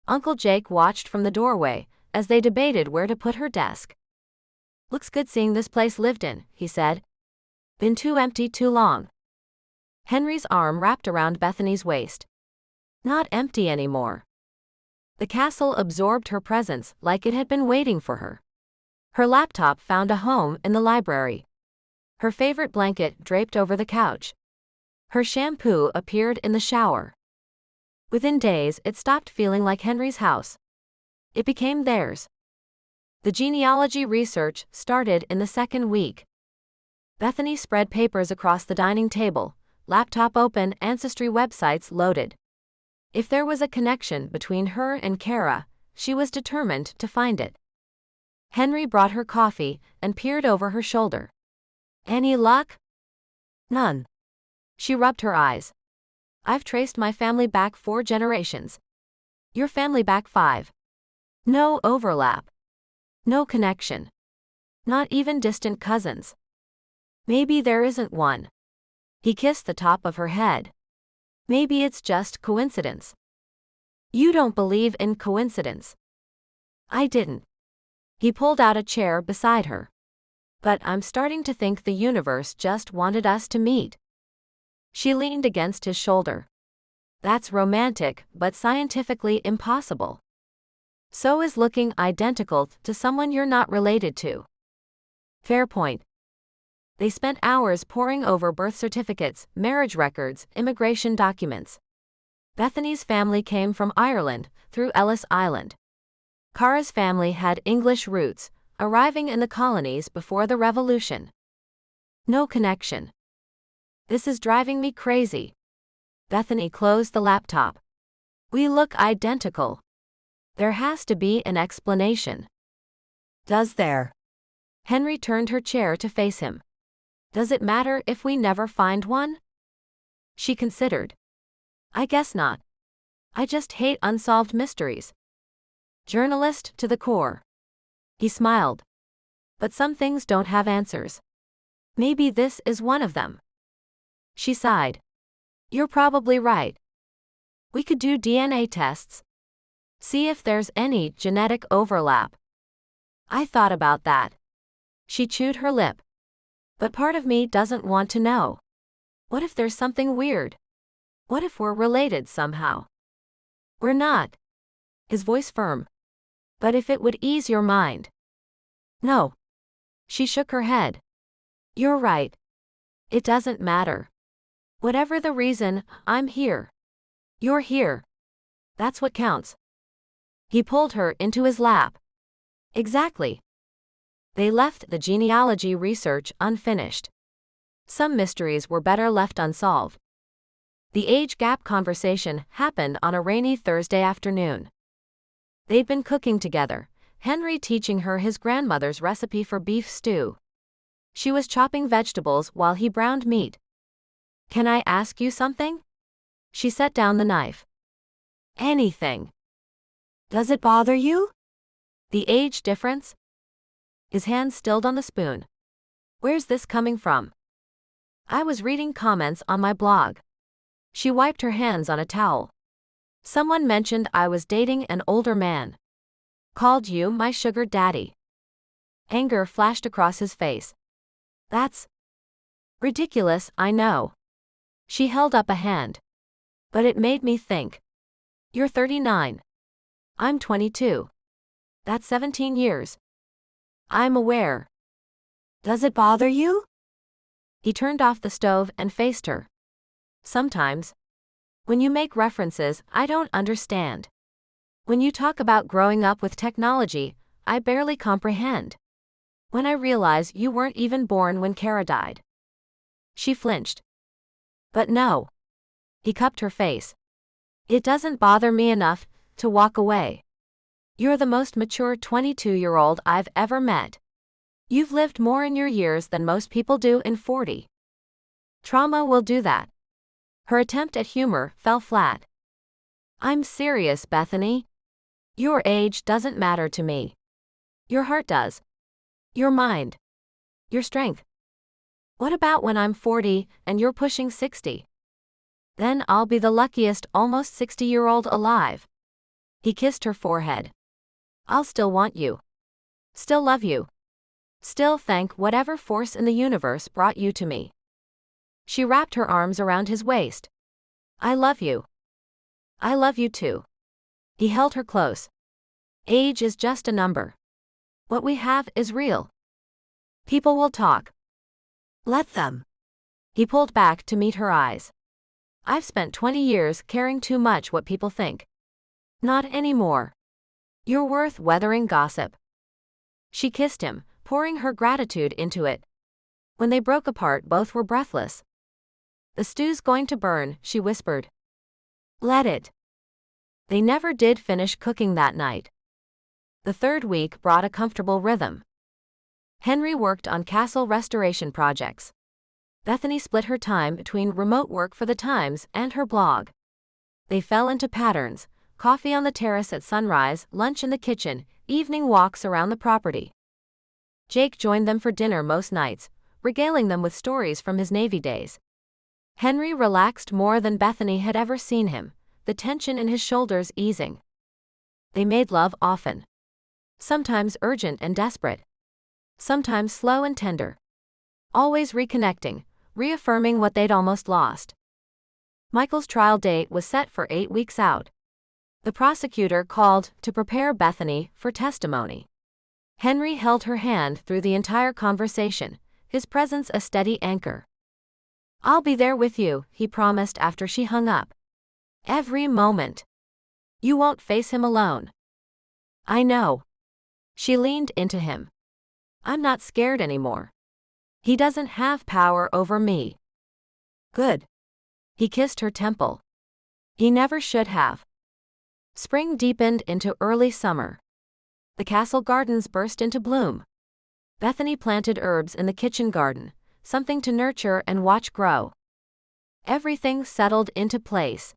Uncle Jake watched from the doorway as they debated where to put her desk. "Looks good seeing this place lived in," he said. "Been too empty too long." Henry's arm wrapped around Bethany's waist. Not empty anymore. The castle absorbed her presence like it had been waiting for her. Her laptop found a home in the library. Her favorite blanket draped over the couch. Her shampoo appeared in the shower. Within days, it stopped feeling like Henry's house. It became theirs. The genealogy research started in the second week. Bethany spread papers across the dining table, laptop open, ancestry websites loaded. If there was a connection between her and Kara, she was determined to find it. Henry brought her coffee and peered over her shoulder. "Any luck?" "None." She rubbed her eyes. "I've traced my family back 4 generations. Your family back 5. No overlap. No connection. Not even distant cousins. Maybe there isn't one." He kissed the top of her head. "Maybe it's just coincidence." "You don't believe in coincidence." "I didn't." He pulled out a chair beside her. "But I'm starting to think the universe just wanted us to meet." She leaned against his shoulder. "That's romantic, but scientifically impossible." "So is looking identical to someone you're not related to." "Fair point." They spent hours poring over birth certificates, marriage records, immigration documents. Bethany's family came from Ireland, through Ellis Island. Kara's family had English roots, arriving in the colonies before the Revolution. No connection. "This is driving me crazy." Bethany closed the laptop. "We look identical. There has to be an explanation." "Does there?" Henry turned her chair to face him. "Does it matter if we never find one?" She considered. "I guess not. I just hate unsolved mysteries." Journalist to the core. He smiled. "But some things don't have answers. Maybe this is one of them." She sighed. "You're probably right. We could do DNA tests. See if there's any genetic overlap." "I thought about that." She chewed her lip. "But part of me doesn't want to know. What if there's something weird? What if we're related somehow?" "We're not." His voice firm. "But if it would ease your mind." "No." She shook her head. "You're right. It doesn't matter. Whatever the reason, I'm here." You're here. That's what counts. He pulled her into his lap. Exactly. They left the genealogy research unfinished. Some mysteries were better left unsolved. The age gap conversation happened on a rainy Thursday afternoon. They'd been cooking together, Henry teaching her his grandmother's recipe for beef stew. She was chopping vegetables while he browned meat. Can I ask you something? She set down the knife. Anything. Does it bother you? The age difference? His hand stilled on the spoon. Where's this coming from? I was reading comments on my blog. She wiped her hands on a towel. Someone mentioned I was dating an older man. Called you my sugar daddy. Anger flashed across his face. That's ridiculous, I know. She held up a hand. But it made me think. You're 39. I'm 22. That's 17 years. I'm aware. Does it bother you? He turned off the stove and faced her. Sometimes. When you make references I don't understand. When you talk about growing up with technology, I barely comprehend. When I realize you weren't even born when Kara died. She flinched. But no. He cupped her face. It doesn't bother me enough to walk away. You're the most mature 22-year-old I've ever met. You've lived more in your years than most people do in 40. Trauma will do that. Her attempt at humor fell flat. I'm serious, Bethany. Your age doesn't matter to me. Your heart does. Your mind. Your strength. What about when I'm 40 and you're pushing 60? Then I'll be the luckiest almost 60-year-old alive. He kissed her forehead. I'll still want you. Still love you. Still thank whatever force in the universe brought you to me. She wrapped her arms around his waist. I love you. I love you too. He held her close. Age is just a number. What we have is real. People will talk. Let them. He pulled back to meet her eyes. I've spent 20 years caring too much what people think. Not anymore. You're worth weathering gossip. She kissed him, pouring her gratitude into it. When they broke apart, both were breathless. The stew's going to burn, she whispered. Let it. They never did finish cooking that night. The third week brought a comfortable rhythm. Henry worked on castle restoration projects. Bethany split her time between remote work for the Times and her blog. They fell into patterns: coffee on the terrace at sunrise, lunch in the kitchen, evening walks around the property. Jake joined them for dinner most nights, regaling them with stories from his Navy days. Henry relaxed more than Bethany had ever seen him, the tension in his shoulders easing. They made love often. Sometimes urgent and desperate. Sometimes slow and tender. Always reconnecting, reaffirming what they'd almost lost. Michael's trial date was set for 8 weeks out. The prosecutor called to prepare Bethany for testimony. Henry held her hand through the entire conversation, his presence a steady anchor. I'll be there with you, he promised after she hung up. Every moment. You won't face him alone. I know. She leaned into him. I'm not scared anymore. He doesn't have power over me. Good. He kissed her temple. He never should have. Spring deepened into early summer. The castle gardens burst into bloom. Bethany planted herbs in the kitchen garden, something to nurture and watch grow. Everything settled into place.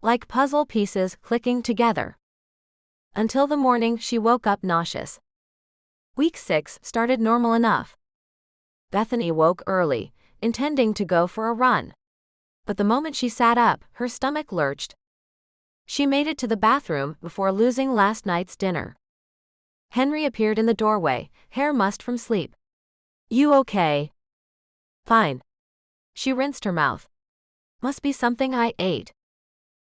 Like puzzle pieces clicking together. Until the morning she woke up nauseous. Week 6 started normal enough. Bethany woke early, intending to go for a run. But the moment she sat up, her stomach lurched. She made it to the bathroom before losing last night's dinner. Henry appeared in the doorway, hair mussed from sleep. You okay? Fine. She rinsed her mouth. Must be something I ate.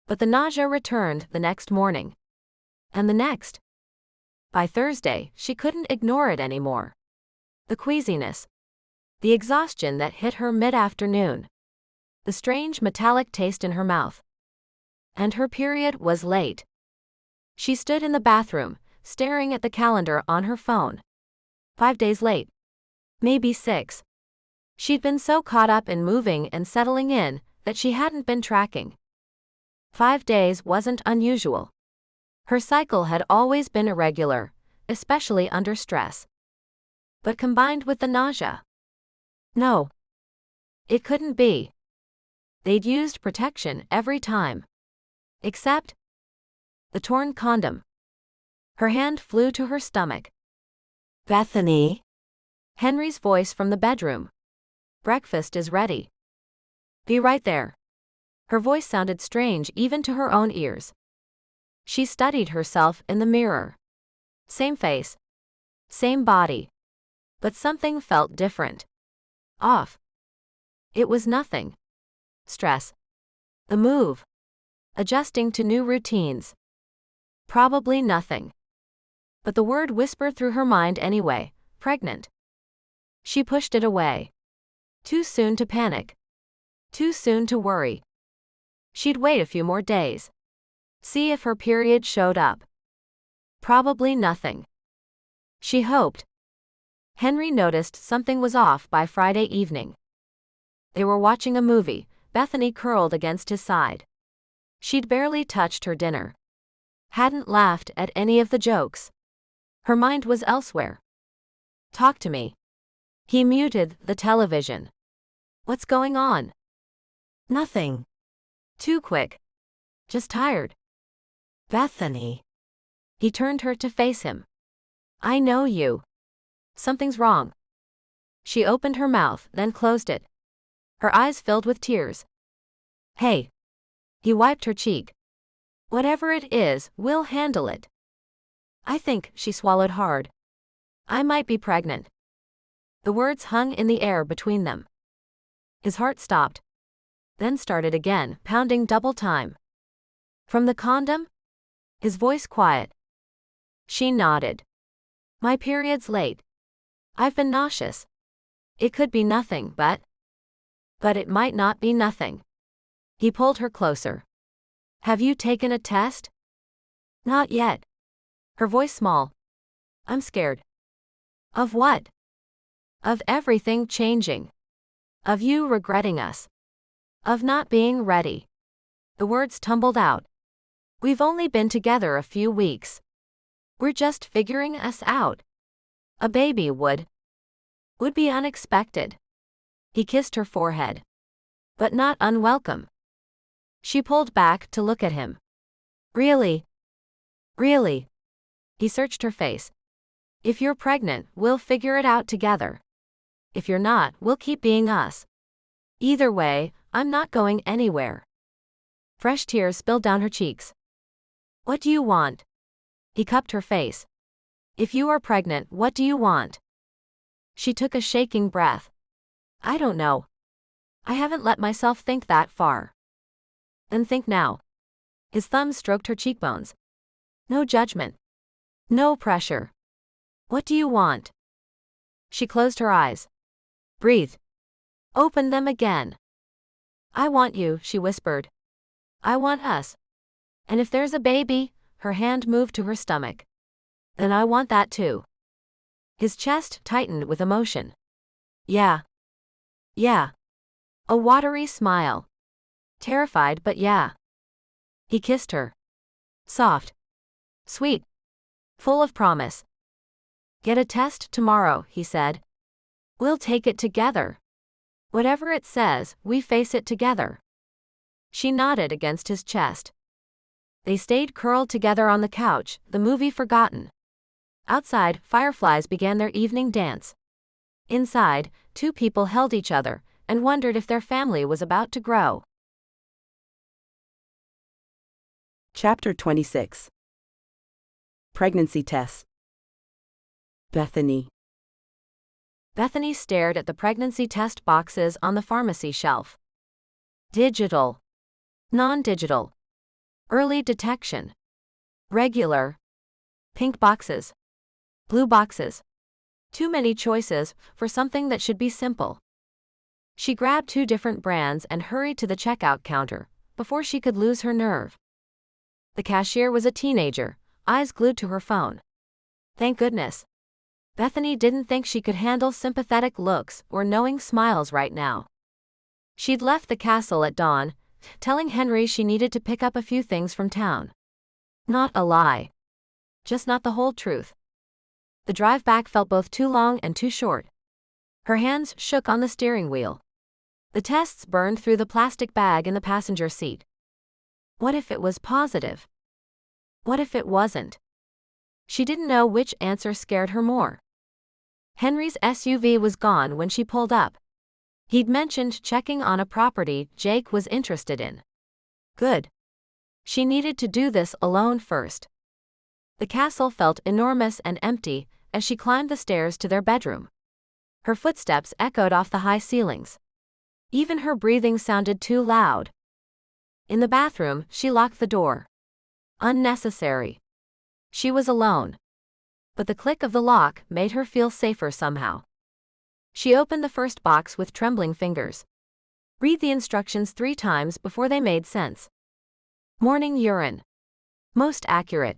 But the nausea returned the next morning. And the next. By Thursday, she couldn't ignore it anymore. The queasiness. The exhaustion that hit her mid-afternoon. The strange metallic taste in her mouth. And her period was late. She stood in the bathroom, staring at the calendar on her phone. 5 days late. Maybe 6. She'd been so caught up in moving and settling in that she hadn't been tracking. 5 days wasn't unusual. Her cycle had always been irregular, especially under stress. But combined with the nausea. No. It couldn't be. They'd used protection every time. Except the torn condom. Her hand flew to her stomach.
Bethany?
Henry's voice from the bedroom. Breakfast is ready. Be right there. Her voice sounded strange even to her own ears. She studied herself in the mirror. Same face. Same body. But something felt different. Off. It was nothing. Stress. The move. Adjusting to new routines. Probably nothing. But the word whispered through her mind anyway, pregnant. She pushed it away. Too soon to panic. Too soon to worry. She'd wait a few more days. See if her period showed up. Probably nothing. She hoped. Henry noticed something was off by Friday evening. They were watching a movie, Bethany curled against his side. She'd barely touched her dinner. Hadn't laughed at any of the jokes. Her mind was elsewhere. Talk to me. He muted the television. What's going on?
Nothing.
Too quick. Just tired.
Bethany.
He turned her to face him. I know you. Something's wrong. She opened her mouth, then closed it. Her eyes filled with tears. Hey. He wiped her cheek. Whatever it is, we'll handle it. I think, she swallowed hard. I might be pregnant. The words hung in the air between them. His heart stopped. Then started again, pounding double time. From the condom? His voice quiet. She nodded. My period's late. I've been nauseous. It could be nothing, but it might not be nothing. He pulled her closer. Have you taken a test? Not yet. Her voice small. I'm scared. Of what? Of everything changing. Of you regretting us. Of not being ready. The words tumbled out. We've only been together a few weeks. We're just figuring us out. A baby would be unexpected. He kissed her forehead. But not unwelcome. She pulled back to look at him. Really? Really? He searched her face. If you're pregnant, we'll figure it out together. If you're not, we'll keep being us. Either way, I'm not going anywhere. Fresh tears spilled down her cheeks. What do you want? He cupped her face. If you are pregnant, what do you want? She took a shaking breath. I don't know. I haven't let myself think that far. Then think now. His thumb stroked her cheekbones. No judgment. No pressure. What do you want? She closed her eyes. Breathe. Open them again. I want you, she whispered. I want us. And if there's a baby, her hand moved to her stomach. Then I want that too. His chest tightened with emotion. Yeah. Yeah. A watery smile. Terrified, but yeah. He kissed her. Soft. Sweet. Full of promise. Get a test tomorrow, he said. We'll take it together. Whatever it says, we face it together. She nodded against his chest. They stayed curled together on the couch, the movie forgotten. Outside, fireflies began their evening dance. Inside, two people held each other and wondered if their family was about to grow.
Chapter 26. Pregnancy Test. Bethany.
Bethany stared at the pregnancy test boxes on the pharmacy shelf. Digital. Non-digital. Early detection. Regular. Pink boxes. Blue boxes. Too many choices for something that should be simple. She grabbed 2 different brands and hurried to the checkout counter before she could lose her nerve. The cashier was a teenager, eyes glued to her phone. Thank goodness. Bethany didn't think she could handle sympathetic looks or knowing smiles right now. She'd left the castle at dawn, telling Henry she needed to pick up a few things from town. Not a lie. Just not the whole truth. The drive back felt both too long and too short. Her hands shook on the steering wheel. The tests burned through the plastic bag in the passenger seat. What if it was positive? What if it wasn't? She didn't know which answer scared her more. Henry's SUV was gone when she pulled up. He'd mentioned checking on a property Jake was interested in. Good. She needed to do this alone first. The castle felt enormous and empty as she climbed the stairs to their bedroom. Her footsteps echoed off the high ceilings. Even her breathing sounded too loud. In the bathroom, she locked the door. Unnecessary. She was alone. But the click of the lock made her feel safer somehow. She opened the first box with trembling fingers. Read the instructions 3 times before they made sense. Morning urine. Most accurate.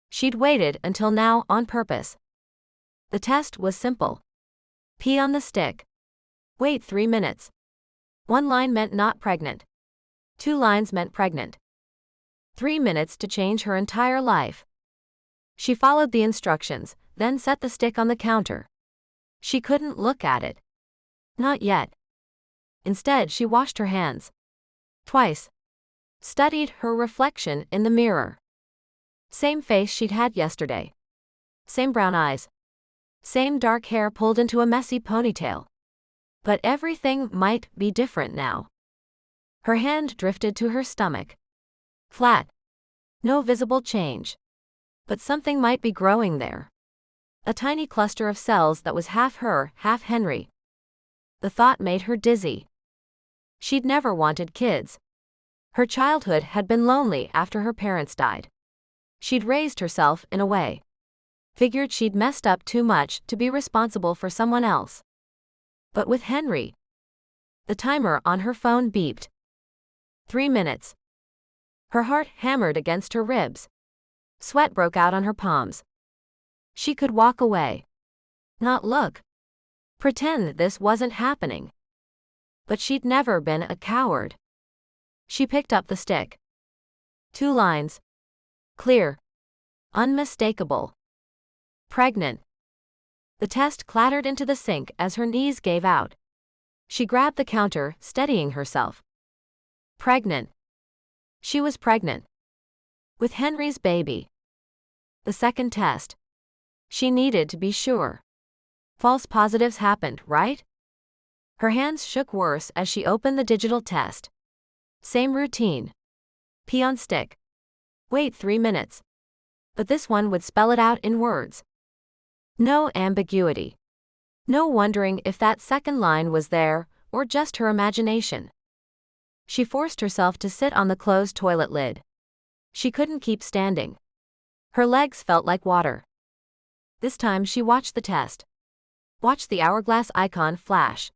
She'd waited until now on purpose. The test was simple. Pee on the stick. Wait 3 minutes. 1 line meant not pregnant. 2 lines meant pregnant. 3 minutes to change her entire life. She followed the instructions, then set the stick on the counter. She couldn't look at it. Not yet. Instead, she washed her hands. Twice. Studied her reflection in the mirror. Same face she'd had yesterday. Same brown eyes. Same dark hair pulled into a messy ponytail. But everything might be different now. Her hand drifted to her stomach. Flat. No visible change. But something might be growing there. A tiny cluster of cells that was half her, half Henry. The thought made her dizzy. She'd never wanted kids. Her childhood had been lonely after her parents died. She'd raised herself in a way. Figured she'd messed up too much to be responsible for someone else. But with Henry. The timer on her phone beeped. 3 minutes. Her heart hammered against her ribs. Sweat broke out on her palms. She could walk away. Not look. Pretend this wasn't happening. But she'd never been a coward. She picked up the stick. 2 lines. Clear. Unmistakable. Pregnant. The test clattered into the sink as her knees gave out. She grabbed the counter, steadying herself. Pregnant. She was pregnant. With Henry's baby. The second test. She needed to be sure. False positives happened, right? Her hands shook worse as she opened the digital test. Same routine. Pee on stick. Wait 3 minutes. But this one would spell it out in words. No ambiguity. No wondering if that second line was there, or just her imagination. She forced herself to sit on the closed toilet lid. She couldn't keep standing. Her legs felt like water. This time she watched the test. Watched the hourglass icon flash.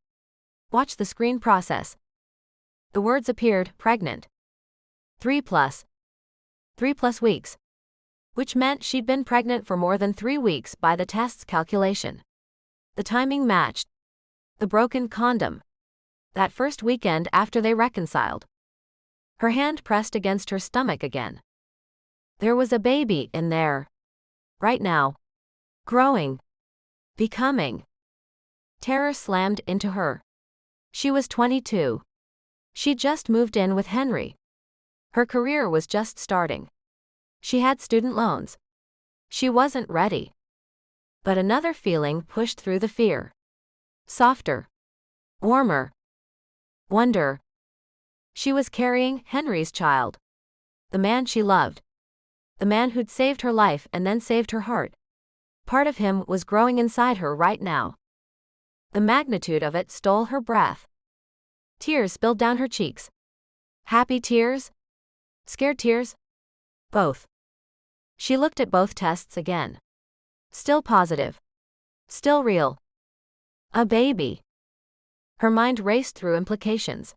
Watched the screen process. The words appeared, pregnant. 3 plus. 3 plus weeks. Which meant she'd been pregnant for more than 3 weeks by the test's calculation. The timing matched. The broken condom. That first weekend after they reconciled. Her hand pressed against her stomach again. There was a baby in there. Right now. Growing. Becoming. Terror slammed into her. She was 22. She'd just moved in with Henry. Her career was just starting. She had student loans. She wasn't ready. But another feeling pushed through the fear. Softer. Warmer. Wonder. She was carrying Henry's child. The man she loved. The man who'd saved her life and then saved her heart. Part of him was growing inside her right now. The magnitude of it stole her breath. Tears spilled down her cheeks. Happy tears? Scared tears? Both. She looked at both tests again. Still positive. Still real. A baby. Her mind raced through implications.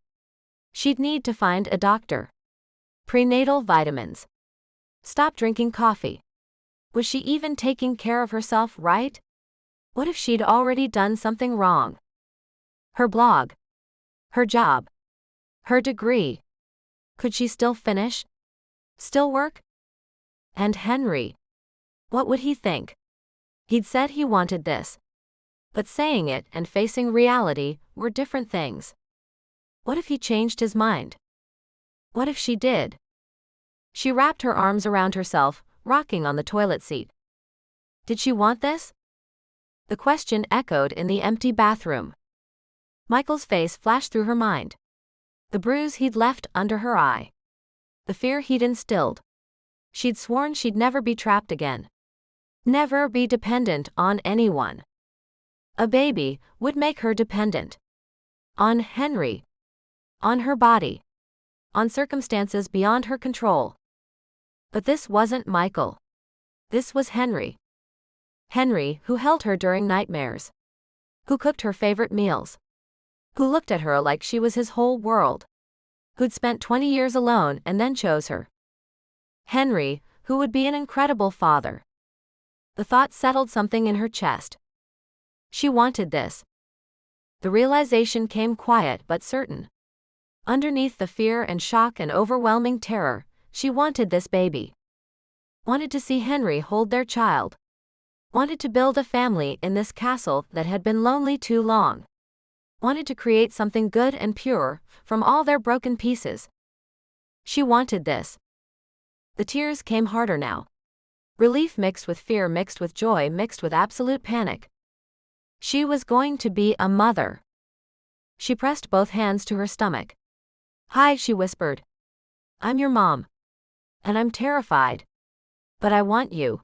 She'd need to find a doctor. Prenatal vitamins. Stop drinking coffee. Was she even taking care of herself right? What if she'd already done something wrong? Her blog. Her job. Her degree. Could she still finish? Still work? And Henry. What would he think? He'd said he wanted this. But saying it and facing reality were different things. What if he changed his mind? What if she did? She wrapped her arms around herself, rocking on the toilet seat. Did she want this? The question echoed in the empty bathroom. Michael's face flashed through her mind. The bruise he'd left under her eye. The fear he'd instilled. She'd sworn she'd never be trapped again. Never be dependent on anyone. A baby would make her dependent. On Henry. On her body. On circumstances beyond her control. But this wasn't Michael. This was Henry. Henry, who held her during nightmares. Who cooked her favorite meals. Who looked at her like she was his whole world. Who'd spent 20 years alone and then chose her. Henry, who would be an incredible father. The thought settled something in her chest. She wanted this. The realization came quiet but certain. Underneath the fear and shock and overwhelming terror, she wanted this baby. Wanted to see Henry hold their child. Wanted to build a family in this castle that had been lonely too long. Wanted to create something good and pure from all their broken pieces. She wanted this. The tears came harder now. Relief mixed with fear, mixed with joy, mixed with absolute panic. She was going to be a mother. She pressed both hands to her stomach. "Hi," she whispered. "I'm your mom. And I'm terrified. But I want you.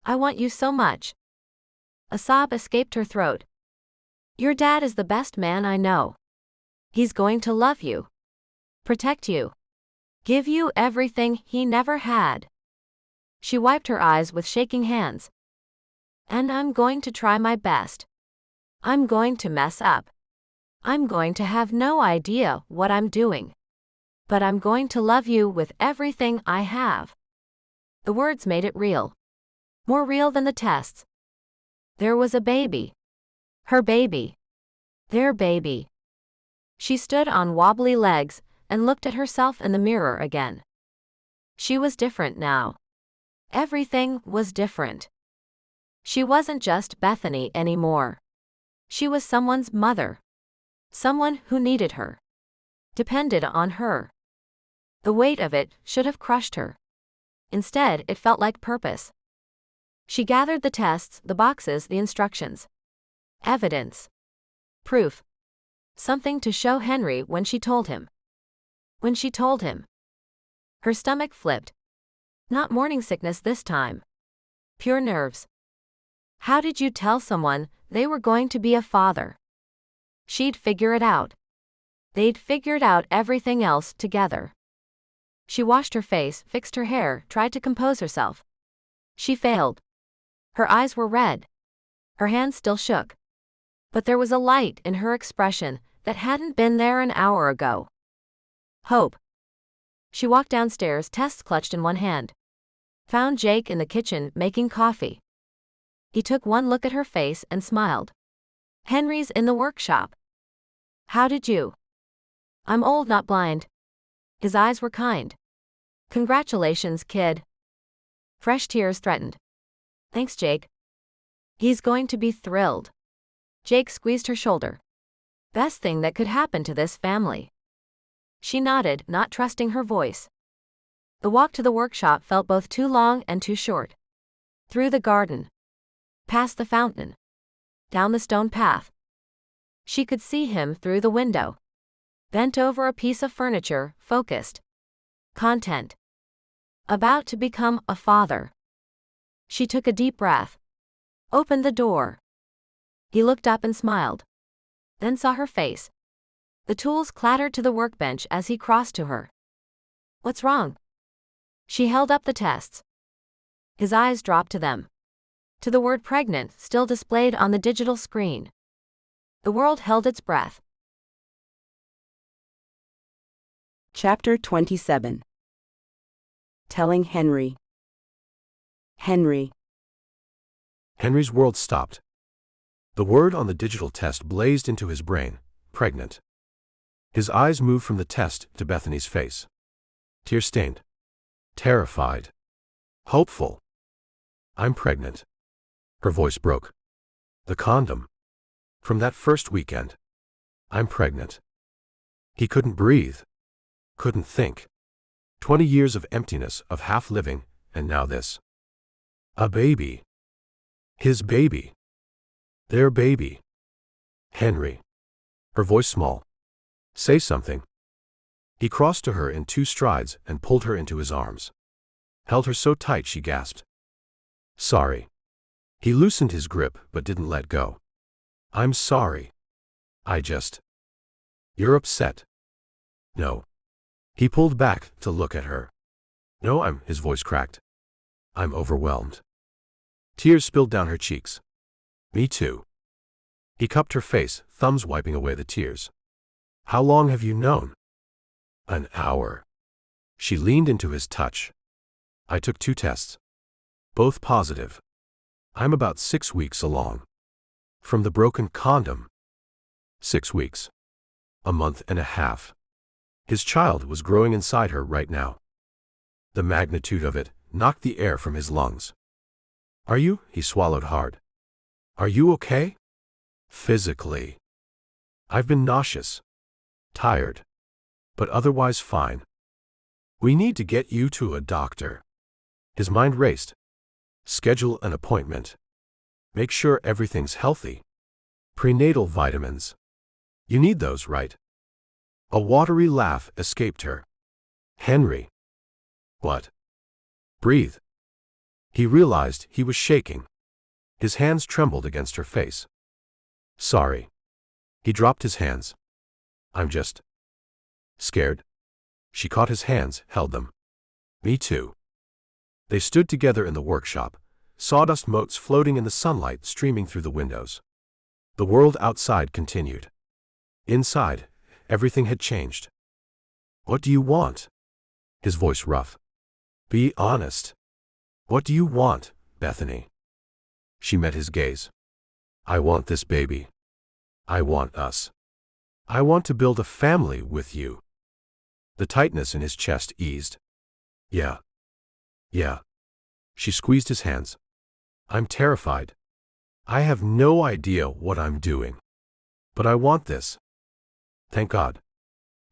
I want you so much." A sob escaped her throat. "Your dad is the best man I know. He's going to love you. Protect you. Give you everything he never had." She wiped her eyes with shaking hands. "And I'm going to try my best. I'm going to mess up. I'm going to have no idea what I'm doing. But I'm going to love you with everything I have." The words made it real. More real than the tests. There was a baby. Her baby. Their baby. She stood on wobbly legs and looked at herself in the mirror again. She was different now. Everything was different. She wasn't just Bethany anymore. She was someone's mother. Someone who needed her. Depended on her. The weight of it should have crushed her. Instead, it felt like purpose. She gathered the tests, the boxes, the instructions. Evidence. Proof. Something to show Henry when she told him. When she told him. Her stomach flipped. Not morning sickness this time. Pure nerves. How did you tell someone they were going to be a father? She'd figure it out. They'd figured out everything else together. She washed her face, fixed her hair, tried to compose herself. She failed. Her eyes were red. Her hands still shook. But there was a light in her expression that hadn't been there an hour ago. Hope. She walked downstairs, tests clutched in one hand. Found Jake in the kitchen making coffee. He took one look at her face and smiled. "Henry's in the workshop. How did you?" "I'm old, not blind." His eyes were kind. "Congratulations, kid." Fresh tears threatened. "Thanks, Jake." "He's going to be thrilled." Jake squeezed her shoulder. "Best thing that could happen to this family." She nodded, not trusting her voice. The walk to the workshop felt both too long and too short. Through the garden. Past the fountain. Down the stone path. She could see him through the window. Bent over a piece of furniture, focused. Content. About to become a father. She took a deep breath. Opened the door. He looked up and smiled. Then saw her face. The tools clattered to the workbench as he crossed to her. "What's wrong?" She held up the tests. His eyes dropped to them. To the word pregnant still displayed on the digital screen. The world held its breath.
Chapter 27. telling Henry. Henry.
Henry's world stopped. The word on the digital test blazed into his brain, pregnant. His eyes moved from the test to Bethany's face. Tear-stained. Terrified. Hopeful. I'm pregnant. Her voice broke. The condom. From that first weekend. I'm pregnant. He couldn't breathe. Couldn't think. 20 years of emptiness, of half living, and now this. A baby. His baby. Their baby. Henry. Her voice small. Say something. He crossed to her in 2 strides and pulled her into his arms. Held her so tight she gasped. Sorry. He loosened his grip but didn't let go. I'm sorry. You're upset. No. He pulled back to look at her. No, his voice cracked. I'm overwhelmed. Tears spilled down her cheeks. Me too. He cupped her face, thumbs wiping away the tears. How long have you known? An hour. She leaned into his touch. I took 2 tests. Both positive. I'm about 6 weeks along. From the broken condom. 6 weeks. A month and a half. His child was growing inside her right now. The magnitude of it knocked the air from his lungs. Are you? He swallowed hard. Are you okay? Physically. I've been nauseous. Tired. But otherwise fine. We need to get you to a doctor. His mind raced. Schedule an appointment. Make sure everything's healthy. Prenatal vitamins. You need those, right? A watery laugh escaped her. Henry. What? Breathe. He realized he was shaking. His hands trembled against her face. Sorry. He dropped his hands. I'm just scared. She caught his hands, held them. Me too. They stood together in the workshop, sawdust motes floating in the sunlight streaming through the windows. The world outside continued. Inside, everything had changed. What do you want? His voice rough. Be honest. What do you want, Bethany? She met his gaze. I want this baby. I want us. I want to build a family with you. The tightness in his chest eased. Yeah. Yeah. She squeezed his hands. I'm terrified. I have no idea what I'm doing. But I want this. Thank God.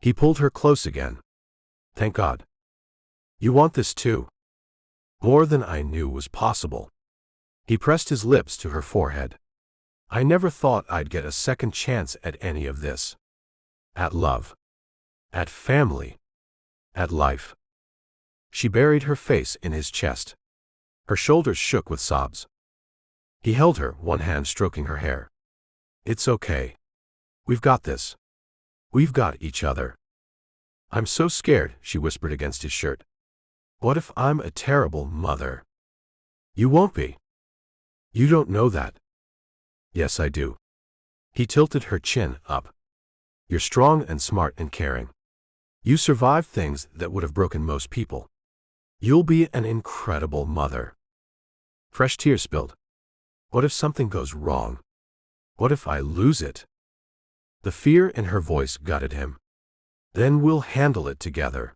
He pulled her close again. Thank God. You want this too. More than I knew was possible. He pressed his lips to her forehead. I never thought I'd get a second chance at any of this. At love. At family. At life. She buried her face in his chest. Her shoulders shook with sobs. He held her, one hand stroking her hair. It's okay. We've got this. We've got each other. I'm so scared, she whispered against his shirt. What if I'm a terrible mother? You won't be. You don't know that. Yes, I do. He tilted her chin up. You're strong and smart and caring. You survived things that would have broken most people. You'll be an incredible mother. Fresh tears spilled. What if something goes wrong? What if I lose it? The fear in her voice gutted him. Then we'll handle it together.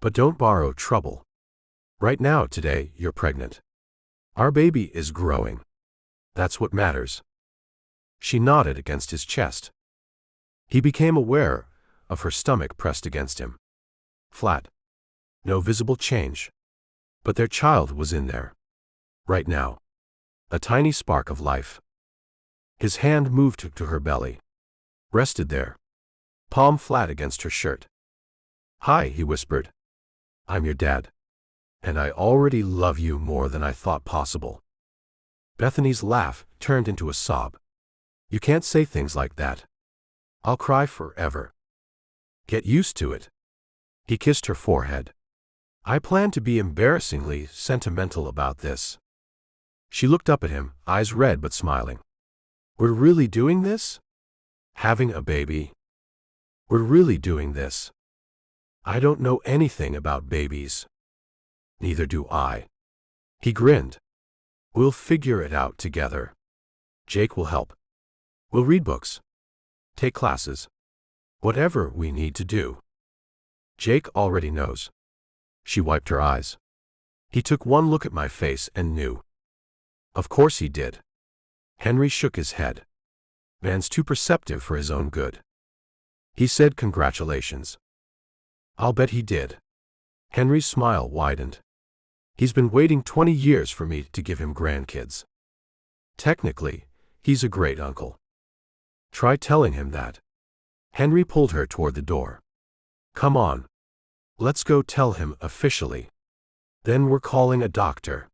But don't borrow trouble. Right now, today, you're pregnant. Our baby is growing. That's what matters. She nodded against his chest. He became aware of her stomach pressed against him. Flat. No visible change. But their child was in there. Right now. A tiny spark of life. His hand moved to her belly. Rested there. Palm flat against her shirt. Hi, he whispered. I'm your dad. And I already love you more than I thought possible. Bethany's laugh turned into a sob. You can't say things like that. I'll cry forever. Get used to it. He kissed her forehead. I plan to be embarrassingly sentimental about this. She looked up at him, eyes red but smiling. We're really doing this? Having a baby? We're really doing this. I don't know anything about babies. Neither do I. He grinned. We'll figure it out together. Jake will help. We'll read books. Take classes. Whatever we need to do. Jake already knows. She wiped her eyes. He took one look at my face and knew. Of course he did. Henry shook his head. Man's too perceptive for his own good. He said congratulations. I'll bet he did. Henry's smile widened. He's been waiting 20 years for me to give him grandkids. Technically, he's a great uncle. Try telling him that. Henry pulled her toward the door. Come on. Let's go tell him officially. Then we're calling a doctor.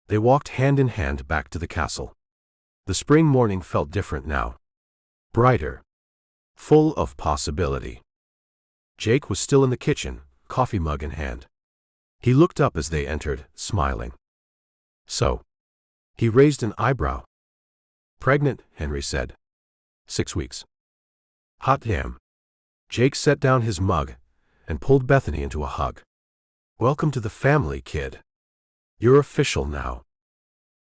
They walked hand in hand back to the castle. The spring morning felt different now. Brighter. Full of possibility. Jake was still in the kitchen, coffee mug in hand. He looked up as they entered, smiling. So? He raised an eyebrow. Pregnant, Henry said. 6 weeks. Hot damn. Jake set down his mug and pulled Bethany into a hug. Welcome to the family, kid. You're official now.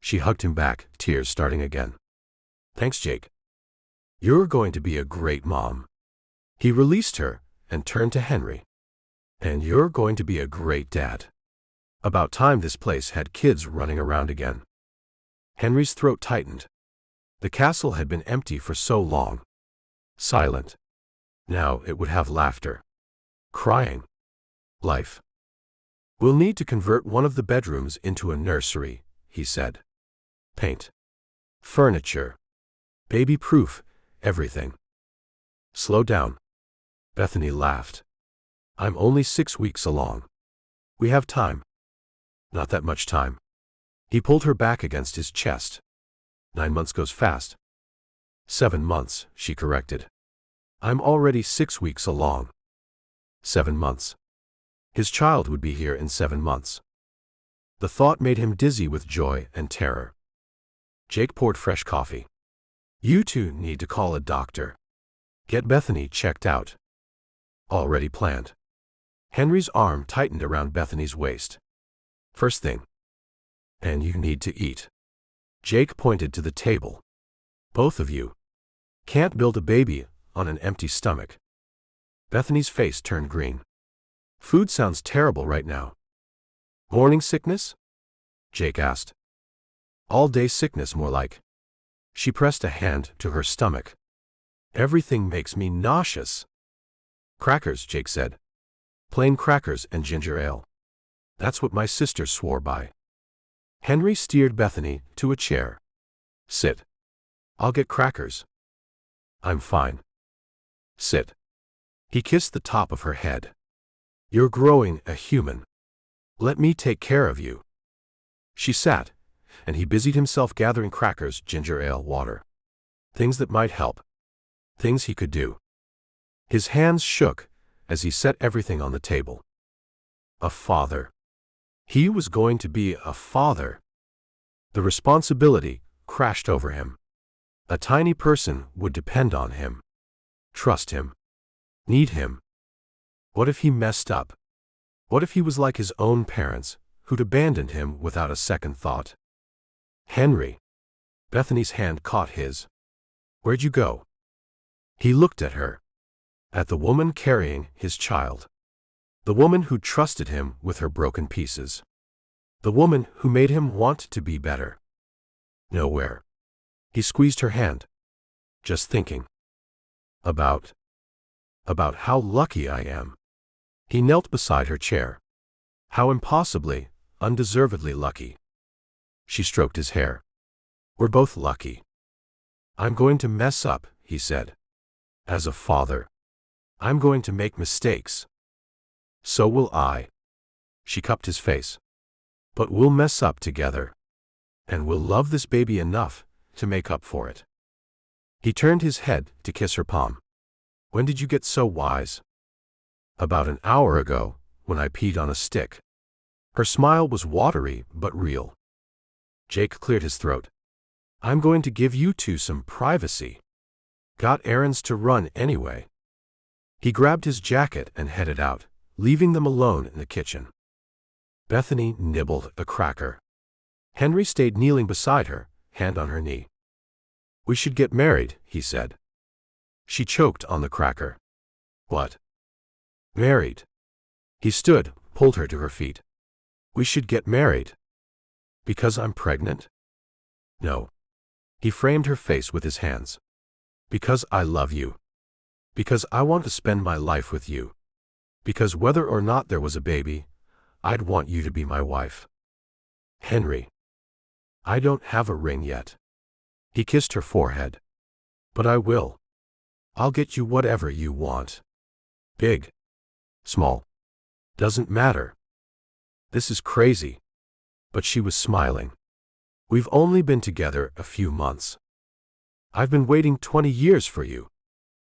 She hugged him back, tears starting again. Thanks, Jake. You're going to be a great mom. He released her and turned to Henry. And you're going to be a great dad. About time this place had kids running around again. Henry's throat tightened. The castle had been empty for so long. Silent. Now it would have laughter. Crying. Life. We'll need to convert one of the bedrooms into a nursery, he said. Paint. Furniture. Baby-proof, everything. Slow down. Bethany laughed. I'm only 6 weeks along. We have time. Not that much time. He pulled her back against his chest. 9 months goes fast. 7 months, she corrected. I'm already 6 weeks along. 7 months. His child would be here in 7 months. The thought made him dizzy with joy and terror. Jake poured fresh coffee. You two need to call a doctor. Get Bethany checked out. Already planned. Henry's arm tightened around Bethany's waist. First thing. And you need to eat. Jake pointed to the table. Both of you. Can't build a baby on an empty stomach. Bethany's face turned green. Food sounds terrible right now. Morning sickness? Jake asked. All-day sickness, more like. She pressed a hand to her stomach. Everything makes me nauseous. Crackers, Jake said. Plain crackers and ginger ale. That's what my sister swore by. Henry steered Bethany to a chair. Sit. I'll get crackers. I'm fine. Sit. He kissed the top of her head. You're growing a human. Let me take care of you. She sat, and he busied himself gathering crackers, ginger ale, water. Things that might help. Things he could do. His hands shook as he set everything on the table. A father. He was going to be a father. The responsibility crashed over him. A tiny person would depend on him. Trust him. Need him. What if he messed up? What if he was like his own parents, who'd abandoned him without a second thought? Henry. Bethany's hand caught his. Where'd you go? He looked at her. At the woman carrying his child. The woman who trusted him with her broken pieces. The woman who made him want to be better. Nowhere. He squeezed her hand. Just thinking. About how lucky I am. He knelt beside her chair. How impossibly, undeservedly lucky. She stroked his hair. We're both lucky. I'm going to mess up, he said. As a father. I'm going to make mistakes. So will I. She cupped his face. But we'll mess up together. And we'll love this baby enough to make up for it. He turned his head to kiss her palm. When did you get so wise? About an hour ago, when I peed on a stick. Her smile was watery but real. Jake cleared his throat. I'm going to give you two some privacy. Got errands to run anyway. He grabbed his jacket and headed out, leaving them alone in the kitchen. Bethany nibbled a cracker. Henry stayed kneeling beside her, hand on her knee. "We should get married," he said. She choked on the cracker. "What?" "Married." He stood, pulled her to her feet. "We should get married." "Because I'm pregnant?" "No." He framed her face with his hands. "Because I love you. Because I want to spend my life with you. Because whether or not there was a baby, I'd want you to be my wife." "Henry." "I don't have a ring yet." He kissed her forehead. "But I will. I'll get you whatever you want. Big. Small. Doesn't matter." "This is crazy." But she was smiling. "We've only been together a few months. I've been waiting 20 years for you."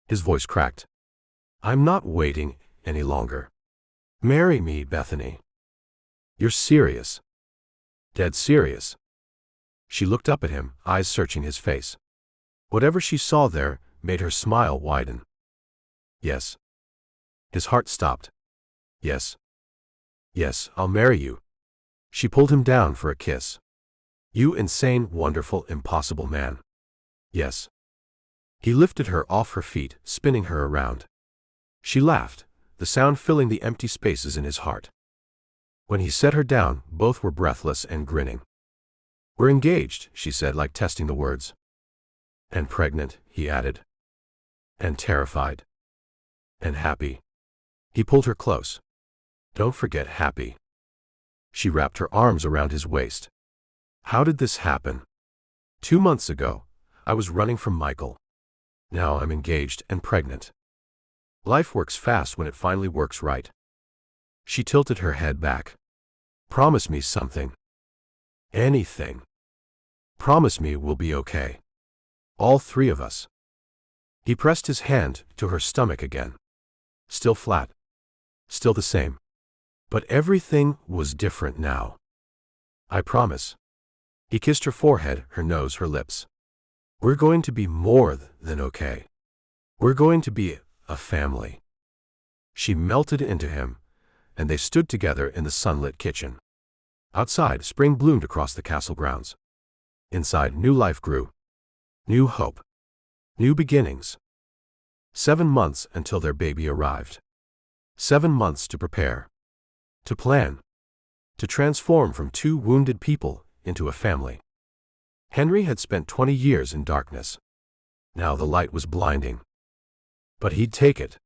His voice cracked. "I'm not waiting any longer. Marry me, Bethany." "You're serious?" "Dead serious." She looked up at him, eyes searching his face. Whatever she saw there made her smile widen. "Yes." His heart stopped. "Yes. Yes, I'll marry you." She pulled him down for a kiss. "You insane, wonderful, impossible man." "Yes." He lifted her off her feet, spinning her around. She laughed, the sound filling the empty spaces in his heart. When he set her down, both were breathless and grinning. "We're engaged," she said, like testing the words. "And pregnant," he added. "And terrified. And happy." He pulled her close. "Don't forget happy." She wrapped her arms around his waist. "How did this happen?" 2 months ago, I was running from Michael. Now I'm engaged and pregnant. Life works fast when it finally works right." She tilted her head back. "Promise me something." "Anything. Promise me we'll be okay. All three of us." He pressed his hand to her stomach again. Still flat. Still the same. But everything was different now. "I promise." He kissed her forehead, her nose, her lips. "We're going to be more than okay. We're going to be a family." She melted into him, and they stood together in the sunlit kitchen. Outside, spring bloomed across the castle grounds. Inside, new life grew. New hope. New beginnings. 7 months until their baby arrived. 7 months to prepare. To plan. To transform from 2 wounded people into a family. Henry had spent 20 years in darkness. Now the light was blinding. But he'd take it.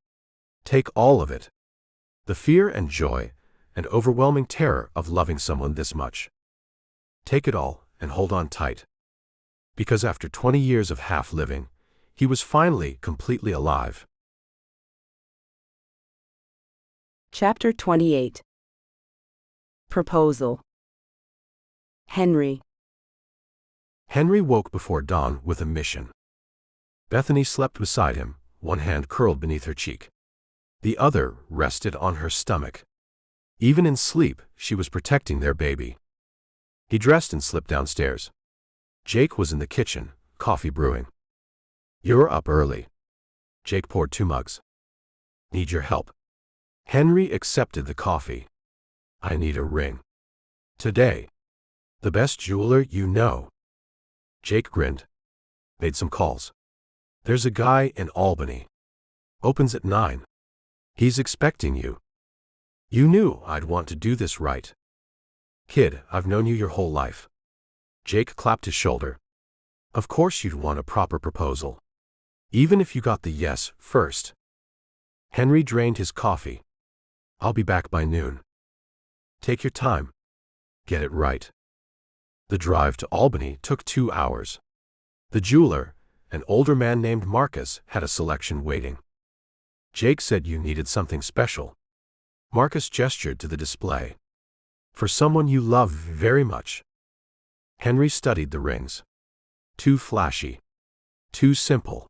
Take all of it. The fear and joy and overwhelming terror of loving someone this much. Take it all and hold on tight. Because after 20 years of half-living, he was finally completely alive.
Chapter 28. Proposal. Henry.
Henry woke before dawn with a mission. Bethany slept beside him, one hand curled beneath her cheek. The other rested on her stomach. Even in sleep, she was protecting their baby. He dressed and slipped downstairs. Jake was in the kitchen, coffee brewing. "You're up early." Jake poured 2 mugs. "Need your help." Henry accepted the coffee. "I need a ring. Today. The best jeweler you know." Jake grinned. "Made some calls. There's a guy in Albany. Opens at 9. He's expecting you. You knew I'd want to do this right. Kid, I've known you your whole life." Jake clapped his shoulder. "Of course you'd want a proper proposal. Even if you got the yes first." Henry drained his coffee. "I'll be back by noon. Take your time. Get it right." The drive to Albany took 2 hours. The jeweler, an older man named Marcus, had a selection waiting. Jake said you needed something special. Marcus gestured to the display. "For someone you love very much." Henry studied the rings. Too flashy. Too simple.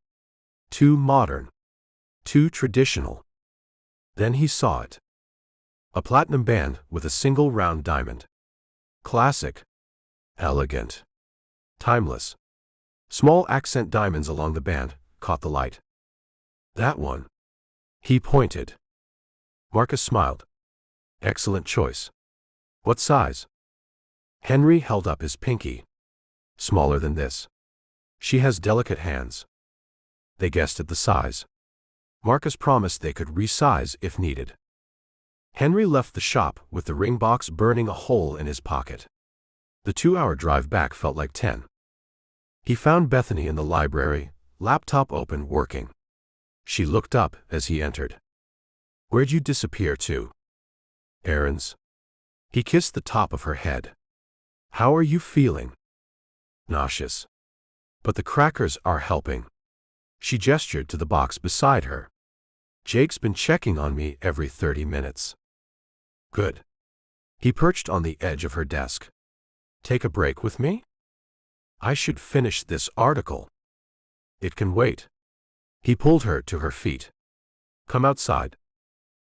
Too modern. Too traditional. Then he saw it. A platinum band with a single round diamond. Classic. Elegant. Timeless. Small accent diamonds along the band caught the light. "That one." He pointed. Marcus smiled. "Excellent choice. What size? Henry held up his pinky. Smaller than this. She has delicate hands. They guessed at the size. Marcus promised they could resize if needed. Henry left the shop with the ring box burning a hole in his pocket. The 2-hour drive back felt like 10. He found Bethany in the library, laptop open, working. She looked up as he entered. Where'd you disappear to? Errands. He kissed the top of her head. How are you feeling? Nauseous. But the crackers are helping. She gestured to the box beside her. Jake's been checking on me every 30 minutes. Good. He perched on the edge of her desk. Take a break with me? I should finish this article. It can wait. He pulled her to her feet. Come outside.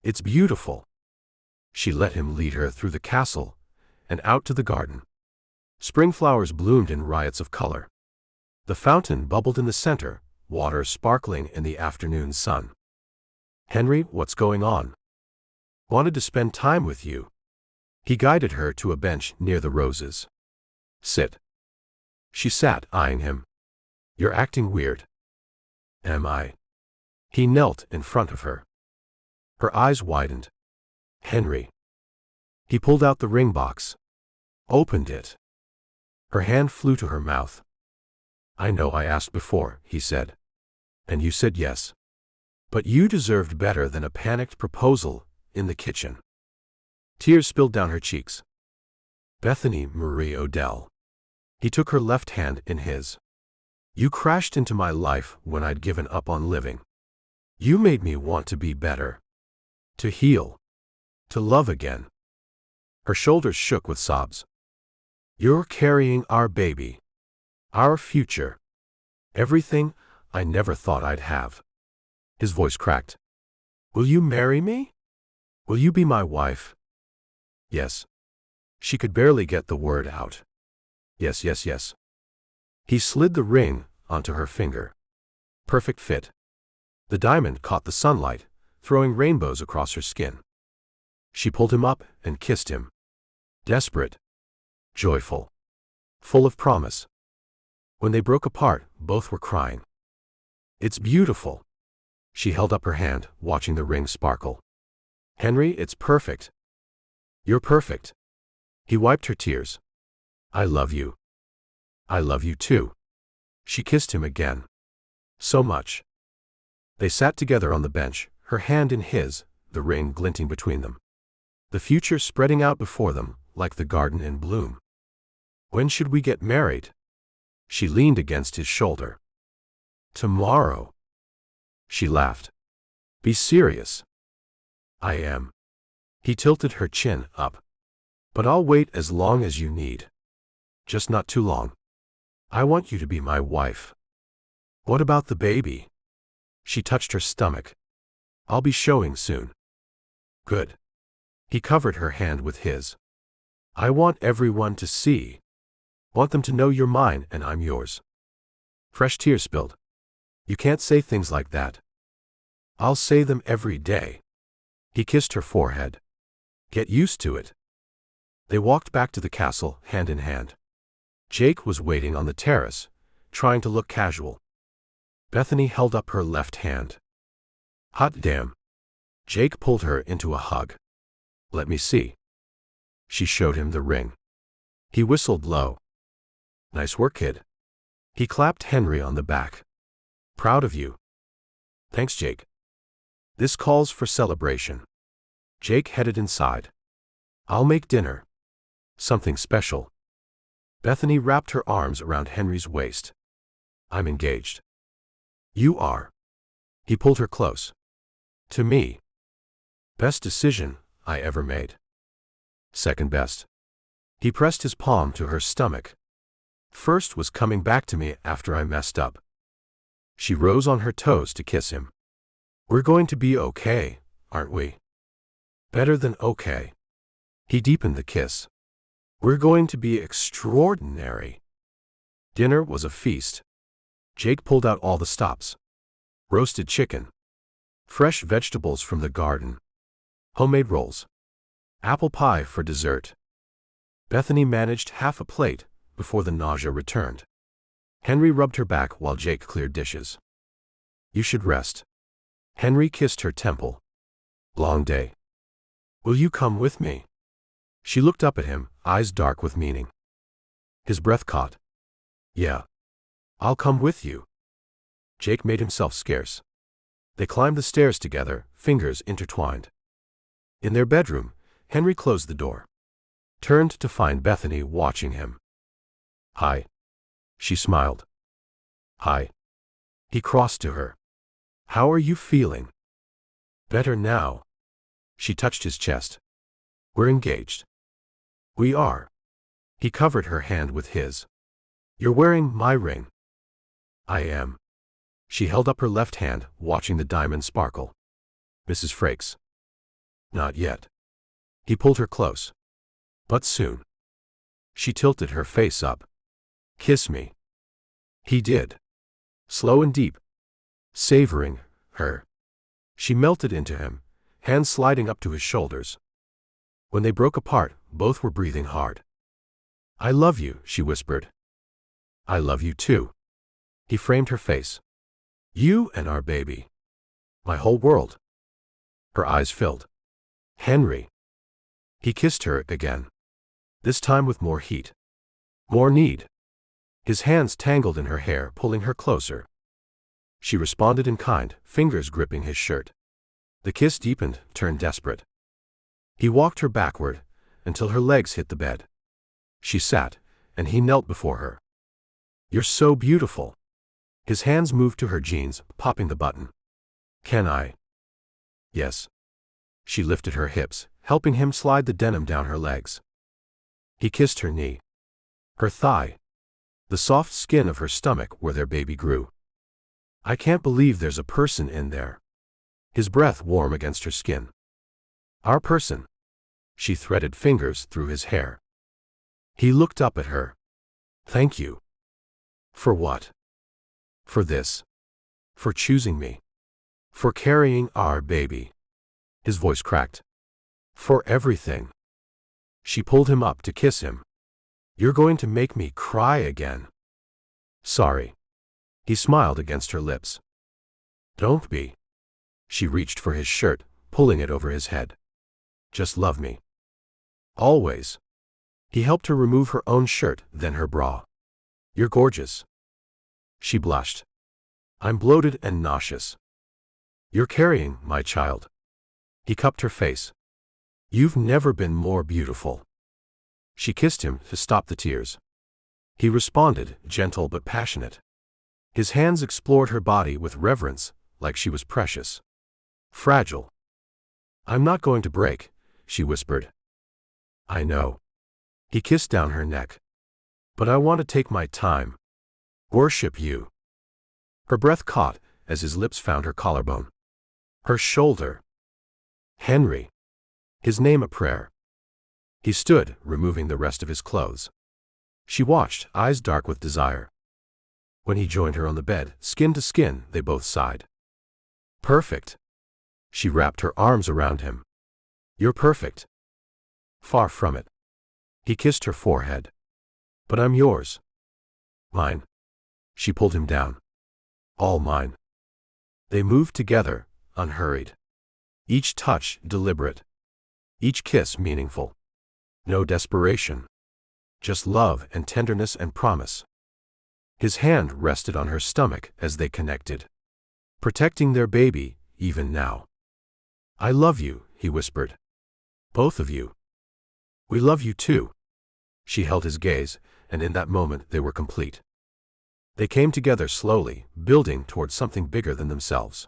It's beautiful. She let him lead her through the castle and out to the garden. Spring flowers bloomed in riots of color. The fountain bubbled in the center, water sparkling in the afternoon sun. Henry, what's going on? Wanted to spend time with you. He guided her to a bench near the roses. Sit. She sat, eyeing him. You're acting weird. Am I? He knelt in front of her. Her eyes widened. Henry. He pulled out the ring box. Opened it. Her hand flew to her mouth. I know I asked before, he said. And you said yes. But you deserved better than a panicked proposal in the kitchen. Tears spilled down her cheeks. Bethany Marie Odell. He took her left hand in his. You crashed into my life when I'd given up on living. You made me want to be better. To heal. To love again. Her shoulders shook with sobs. You're carrying our baby. Our future. Everything I never thought I'd have. His voice cracked. Will you marry me? Will you be my wife? Yes. She could barely get the word out. Yes, yes, yes. He slid the ring onto her finger. Perfect fit. The diamond caught the sunlight, throwing rainbows across her skin. She pulled him up and kissed him. Desperate. Joyful. Full of promise. When they broke apart, both were crying. It's beautiful. She held up her hand, watching the ring sparkle. Henry, it's perfect. You're perfect. He wiped her tears. I love you. I love you too. She kissed him again. So much. They sat together on the bench, her hand in his, the ring glinting between them. The future spreading out before them, like the garden in bloom. When should we get married? She leaned against his shoulder. Tomorrow. She laughed. Be serious. I am. He tilted her chin up. But I'll wait as long as you need. Just not too long. I want you to be my wife. What about the baby? She touched her stomach. I'll be showing soon. Good. He covered her hand with his. I want everyone to see. Want them to know you're mine and I'm yours. Fresh tears spilled. You can't say things like that. I'll say them every day. He kissed her forehead. Get used to it. They walked back to the castle, hand in hand. Jake was waiting on the terrace, trying to look casual. Bethany held up her left hand. Hot damn. Jake pulled her into a hug. Let me see. She showed him the ring. He whistled low. Nice work, kid. He clapped Henry on the back. Proud of you. Thanks, Jake. This calls for celebration. Jake headed inside. I'll make dinner. Something special. Bethany wrapped her arms around Henry's waist. I'm engaged. You are. He pulled her close. To me. Best decision I ever made. Second best. He pressed his palm to her stomach. First was coming back to me after I messed up. She rose on her toes to kiss him. We're going to be okay, aren't we? Better than okay. He deepened the kiss. We're going to be extraordinary. Dinner was a feast. Jake pulled out all the stops. Roasted chicken. Fresh vegetables from the garden. Homemade rolls. Apple pie for dessert. Bethany managed half a plate before the nausea returned. Henry rubbed her back while Jake cleared dishes. You should rest. Henry kissed her temple. Long day. Will you come with me? She looked up at him, eyes dark with meaning. His breath caught. Yeah. I'll come with you. Jake made himself scarce. They climbed the stairs together, fingers intertwined. In their bedroom, Henry closed the door. Turned to find Bethany watching him. Hi. She smiled. Hi. He crossed to her. How are you feeling? Better now. She touched his chest. We're engaged. We are. He covered her hand with his. You're wearing my ring. I am. She held up her left hand, watching the diamond sparkle. Mrs. Frakes. Not yet. He pulled her close. But soon. She tilted her face up. Kiss me. He did. Slow and deep. Savoring her. She melted into him, hands sliding up to his shoulders. When they broke apart, both were breathing hard. I love you, she whispered. I love you too. He framed her face. You and our baby. My whole world. Her eyes filled. Henry. He kissed her again. This time with more heat. More need. His hands tangled in her hair, pulling her closer. She responded in kind, fingers gripping his shirt. The kiss deepened, turned desperate. He walked her backward, until her legs hit the bed. She sat, and he knelt before her. You're so beautiful. His hands moved to her jeans, popping the button. Can I? Yes. She lifted her hips, helping him slide the denim down her legs. He kissed her knee. Her thigh. The soft skin of her stomach where their baby grew. I can't believe there's a person in there. His breath warm against her skin. Our person. She threaded fingers through his hair. He looked up at her. Thank you. For what? For this. For choosing me. For carrying our baby. His voice cracked. For everything. She pulled him up to kiss him. You're going to make me cry again. Sorry. He smiled against her lips. Don't be. She reached for his shirt, pulling it over his head. Just love me. Always. He helped her remove her own shirt, then her bra. You're gorgeous. She blushed. I'm bloated and nauseous. You're carrying my child. He cupped her face. You've never been more beautiful. She kissed him to stop the tears. He responded, gentle but passionate. His hands explored her body with reverence, like she was precious. Fragile. I'm not going to break, she whispered. I know. He kissed down her neck. But I want to take my time. Worship you. Her breath caught as his lips found her collarbone. Her shoulder. Henry. His name a prayer. He stood, removing the rest of his clothes. She watched, eyes dark with desire. When he joined her on the bed, skin to skin, they both sighed. Perfect. She wrapped her arms around him. You're perfect. Far from it. He kissed her forehead. But I'm yours. Mine. She pulled him down. All mine. They moved together, unhurried. Each touch deliberate. Each kiss meaningful. No desperation. Just love and tenderness and promise. His hand rested on her stomach as they connected. Protecting their baby, even now. I love you, he whispered. Both of you. We love you too. She held his gaze, and in that moment they were complete. They came together slowly, building towards something bigger than themselves.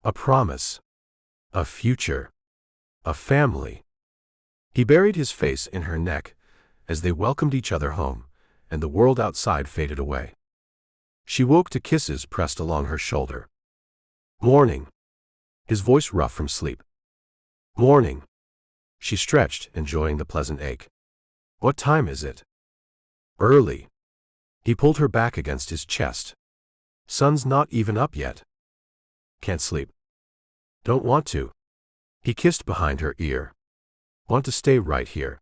A promise. A future. A family. He buried his face in her neck as they welcomed each other home, and the world outside faded away. She woke to kisses pressed along her shoulder. Morning. His voice rough from sleep. Morning. She stretched, enjoying the pleasant ache. What time is it? Early. He pulled her back against his chest. Sun's not even up yet. Can't sleep. Don't want to. He kissed behind her ear. Want to stay right here.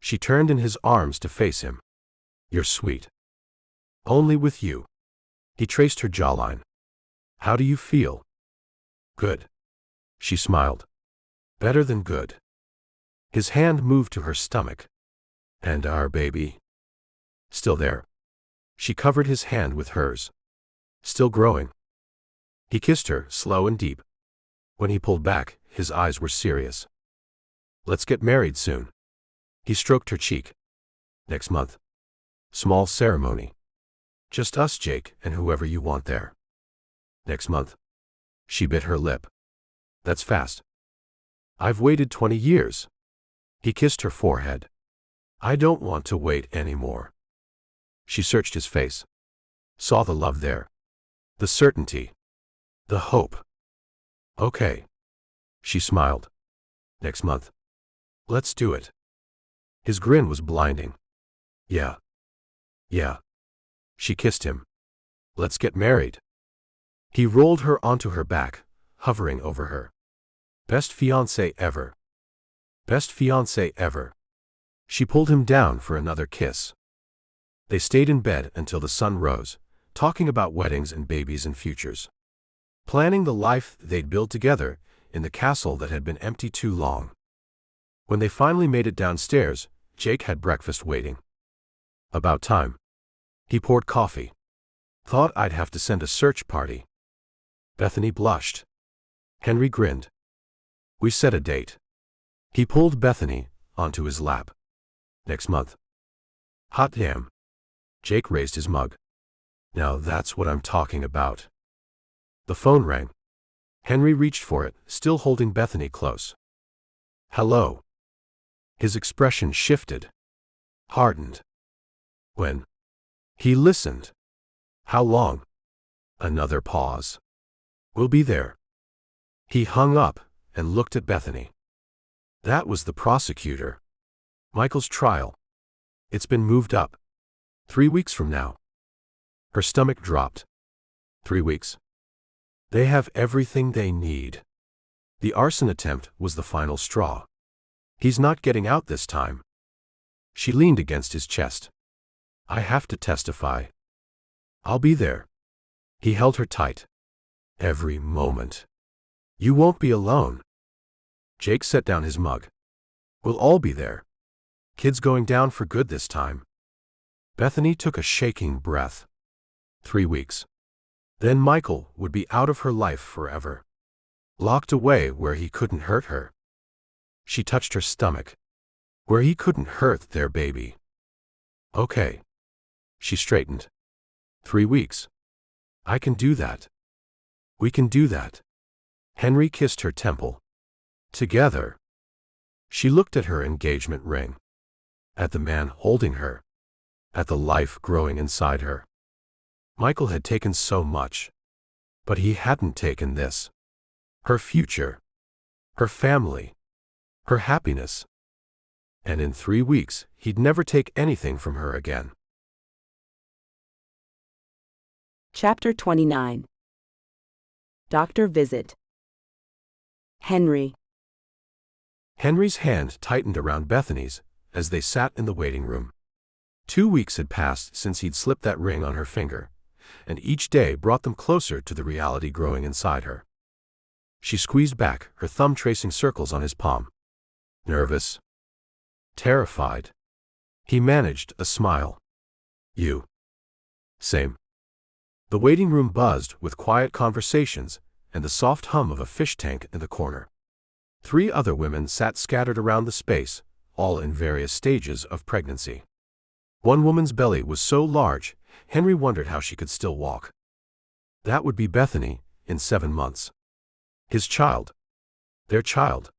She turned in his arms to face him. You're sweet. Only with you. He traced her jawline. How do you feel? Good. She smiled. Better than good. His hand moved to her stomach. And our baby? Still there. She covered his hand with hers. Still growing. He kissed her, slow and deep. When he pulled back, his eyes were serious. Let's get married soon. He stroked her cheek. Next month. Small ceremony. Just us, Jake, and whoever you want there. Next month. She bit her lip. That's fast. I've waited 20 years. He kissed her forehead. I don't want to wait anymore. She searched his face. Saw the love there. The certainty. The hope. Okay. She smiled. Next month. Let's do it. His grin was blinding. Yeah. Yeah. She kissed him. Let's get married. He rolled her onto her back, hovering over her. Best fiancé ever. Best fiancé ever. She pulled him down for another kiss. They stayed in bed until the sun rose, talking about weddings and babies and futures. Planning the life they'd build together in the castle that had been empty too long. When they finally made it downstairs, Jake had breakfast waiting. About time. He poured coffee. Thought I'd have to send a search party. Bethany blushed. Henry grinned. We set a date. He pulled Bethany onto his lap. Next month. Hot damn. Jake raised his mug. Now that's what I'm talking about. The phone rang. Henry reached for it, still holding Bethany close. Hello. His expression shifted. Hardened. When? He listened. How long? Another pause. We'll be there. He hung up and looked at Bethany. That was the prosecutor. Michael's trial. It's been moved up. 3 weeks from now. Her stomach dropped. 3 weeks. They have everything they need. The arson attempt was the final straw. He's not getting out this time. She leaned against his chest. I have to testify. I'll be there. He held her tight. Every moment. You won't be alone. Jake set down his mug. We'll all be there. Kid's going down for good this time. Bethany took a shaking breath. 3 weeks. Then Michael would be out of her life forever. Locked away where he couldn't hurt her. She touched her stomach. Where he couldn't hurt their baby. Okay. She straightened. 3 weeks. I can do that. We can do that. Henry kissed her temple. Together. She looked at her engagement ring. At the man holding her. At the life growing inside her. Michael had taken so much. But he hadn't taken this. Her future. Her family. Her happiness. And in 3 weeks, he'd never take anything from her again.
Chapter 29. Doctor Visit. Henry.
Henry's hand tightened around Bethany's as they sat in the waiting room. 2 weeks had passed since he'd slipped that ring on her finger, and each day brought them closer to the reality growing inside her. She squeezed back, her thumb tracing circles on his palm. Nervous. Terrified. He managed a smile. You. Same. The waiting room buzzed with quiet conversations and the soft hum of a fish tank in the corner. 3 other women sat scattered around the space, all in various stages of pregnancy. One woman's belly was so large, Henry wondered how she could still walk. That would be Bethany, in 7 months. His child. Their child.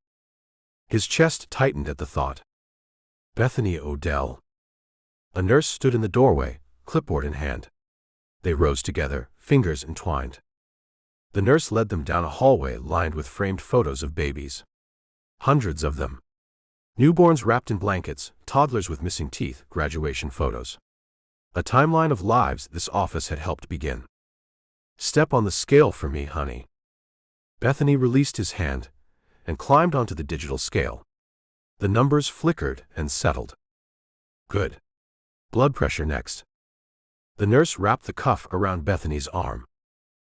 His chest tightened at the thought. Bethany Odell. A nurse stood in the doorway, clipboard in hand. They rose together, fingers entwined. The nurse led them down a hallway lined with framed photos of babies. Hundreds of them. Newborns wrapped in blankets, toddlers with missing teeth, graduation photos. A timeline of lives this office had helped begin. Step on the scale for me, honey. Bethany released his hand and climbed onto the digital scale. The numbers flickered and settled. Good. Blood pressure next. The nurse wrapped the cuff around Bethany's arm.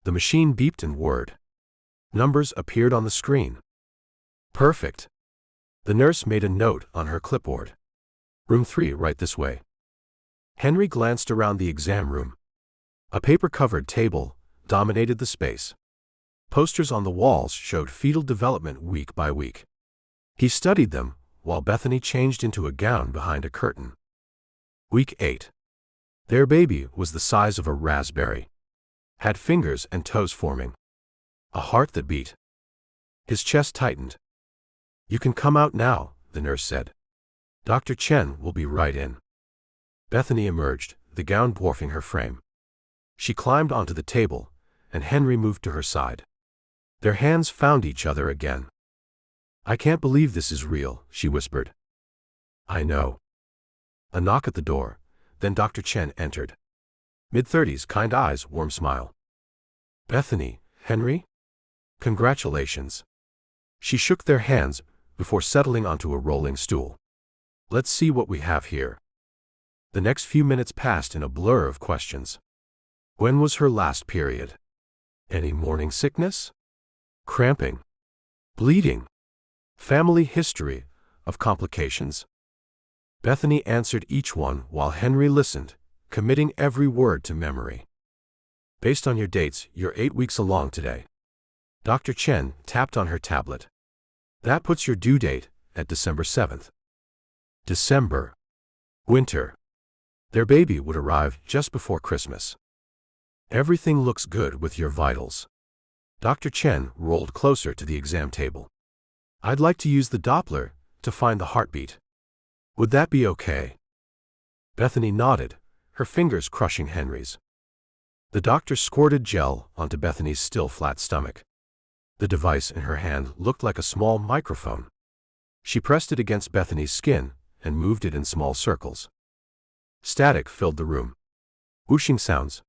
The machine beeped and whirred. Numbers appeared on the screen. Perfect. The nurse made a note on her clipboard. Room 3, right this way. Henry glanced around the exam room. A paper-covered table dominated the space. Posters on the walls showed fetal development week by week. He studied them while Bethany changed into a gown behind a curtain. Week 8. Their baby was the size of a raspberry. Had fingers and toes forming. A heart that beat. His chest tightened. "You can come out now," the nurse said. "Dr. Chen will be right in." Bethany emerged, the gown dwarfing her frame. She climbed onto the table, and Henry moved to her side. Their hands found each other again. "I can't believe this is real," she whispered. "I know." A knock at the door, then Dr. Chen entered. Mid-30s, kind eyes, warm smile. "Bethany, Henry? Congratulations." She shook their hands before settling onto a rolling stool. "Let's see what we have here." The next few minutes passed in a blur of questions. When was her last period? Any morning sickness? Cramping? Bleeding? Family history of complications? Bethany answered each one while Henry listened, committing every word to memory. "Based on your dates, you're 8 weeks along today." Dr. Chen tapped on her tablet. "That puts your due date at December 7th. December. Winter. Their baby would arrive just before Christmas. Everything looks good with your vitals." Dr. Chen rolled closer to the exam table. "I'd like to use the Doppler to find the heartbeat. Would that be okay?" Bethany nodded, her fingers crushing Henry's. The doctor squirted gel onto Bethany's still flat stomach. The device in her hand looked like a small microphone. She pressed it against Bethany's skin and moved it in small circles. Static filled the room. Whooshing sounds.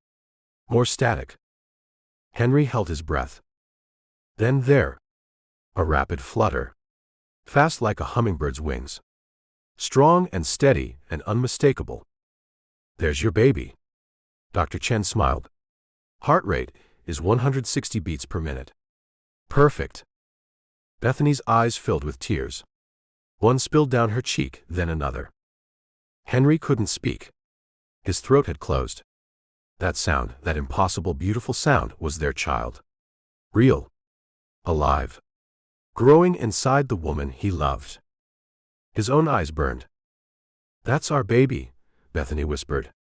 More static. Henry held his breath. Then there. A rapid flutter. Fast like a hummingbird's wings. Strong and steady and unmistakable. "There's your baby." Dr. Chen smiled. "Heart rate is 160 beats per minute. Perfect." Bethany's eyes filled with tears. One spilled down her cheek, then another. Henry couldn't speak. His throat had closed. That sound, that impossible, beautiful sound, was their child. Real. Alive. Growing inside the woman he loved. His own eyes burned. "That's our baby," Bethany whispered.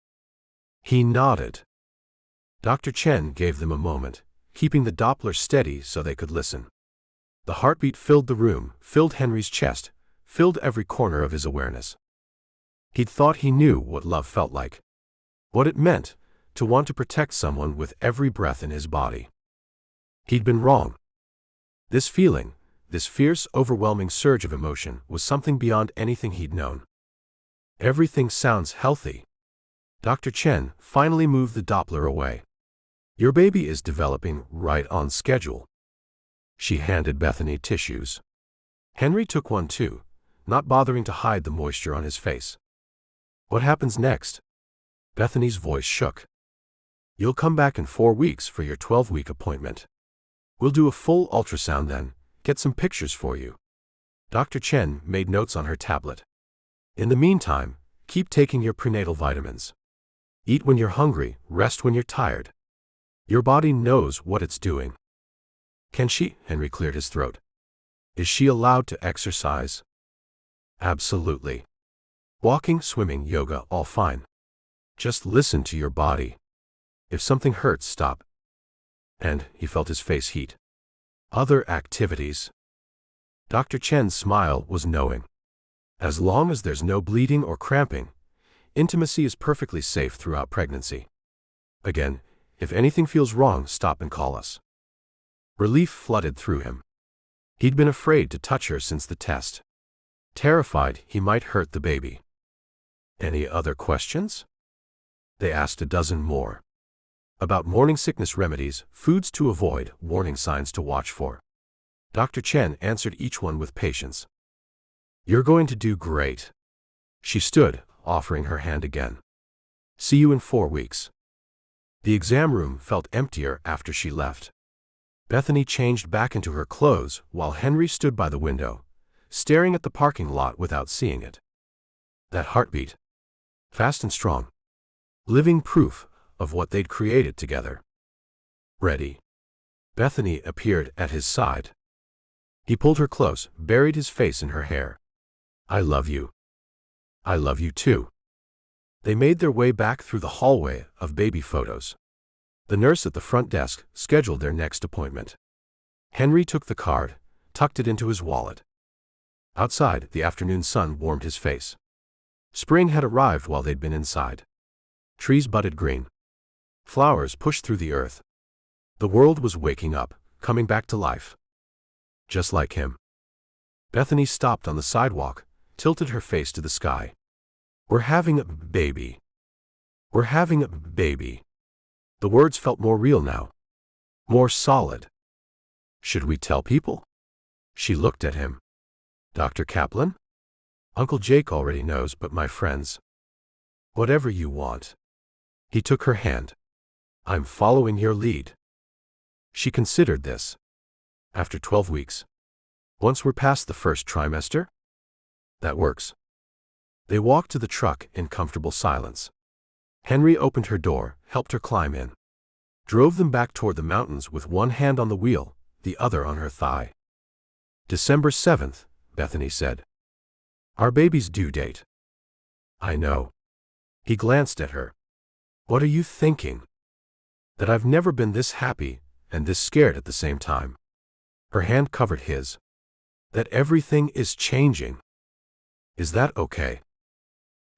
He nodded. Dr. Chen gave them a moment, keeping the Doppler steady so they could listen. The heartbeat filled the room, filled Henry's chest, filled every corner of his awareness. He'd thought he knew what love felt like. What it meant to want to protect someone with every breath in his body. He'd been wrong. This feeling, this fierce, overwhelming surge of emotion, was something beyond anything he'd known. "Everything sounds healthy." Dr. Chen finally moved the Doppler away. "Your baby is developing right on schedule." She handed Bethany tissues. Henry took one too, not bothering to hide the moisture on his face. "What happens next?" Bethany's voice shook. "You'll come back in 4 weeks for your 12-week appointment. We'll do a full ultrasound then, get some pictures for you." Dr. Chen made notes on her tablet. "In the meantime, keep taking your prenatal vitamins. Eat when you're hungry, rest when you're tired. Your body knows what it's doing." "Can she?" Henry cleared his throat. "Is she allowed to exercise?" "Absolutely. Walking, swimming, yoga, all fine. Just listen to your body. If something hurts, stop." And he felt his face heat. "Other activities?" Dr. Chen's smile was knowing. "As long as there's no bleeding or cramping, intimacy is perfectly safe throughout pregnancy. Again, if anything feels wrong, stop and call us." Relief flooded through him. He'd been afraid to touch her since the test. Terrified he might hurt the baby. "Any other questions?" They asked a dozen more. About morning sickness remedies, foods to avoid, warning signs to watch for. Dr. Chen answered each one with patience. "You're going to do great." She stood, offering her hand again. See you in 4 weeks. The exam room felt emptier after she left. Bethany changed back into her clothes while Henry stood by the window, staring at the parking lot without seeing it. That heartbeat. Fast and strong. Living proof of what they'd created together. Ready. Bethany appeared at his side. He pulled her close, buried his face in her hair. I love you. I love you too. They made their way back through the hallway of baby photos. The nurse at the front desk scheduled their next appointment. Henry took the card, tucked it into his wallet. Outside, the afternoon sun warmed his face. Spring had arrived while they'd been inside. Trees budded green. Flowers pushed through the earth. The world was waking up, coming back to life. Just like him. Bethany stopped on the sidewalk, tilted her face to the sky. We're having a baby. We're having a baby. The words felt more real now. More solid. Should we tell people? She looked at him. Dr. Kaplan? Uncle Jake already knows, but my friends. Whatever you want. He took her hand. I'm following your lead. She considered this. After 12 weeks. Once we're past the first trimester? That works. They walked to the truck in comfortable silence. Henry opened her door, helped her climb in. Drove them back toward the mountains with one hand on the wheel, the other on her thigh. December 7th, Bethany said. Our baby's due date. I know. He glanced at her. What are you thinking? That I've never been this happy and this scared at the same time. Her hand covered his. That everything is changing. Is that okay?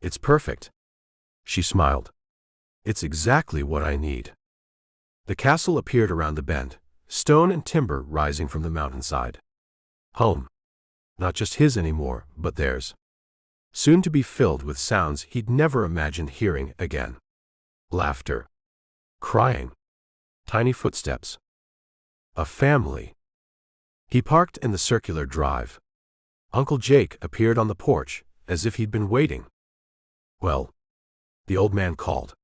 It's perfect. She smiled. It's exactly what I need. The castle appeared around the bend, stone and timber rising from the mountainside. Home. Not just his anymore, but theirs. Soon to be filled with sounds he'd never imagined hearing again. Laughter. Crying. Tiny footsteps. A family. He parked in the circular drive. Uncle Jake appeared on the porch, as if he'd been waiting. Well, the old man called.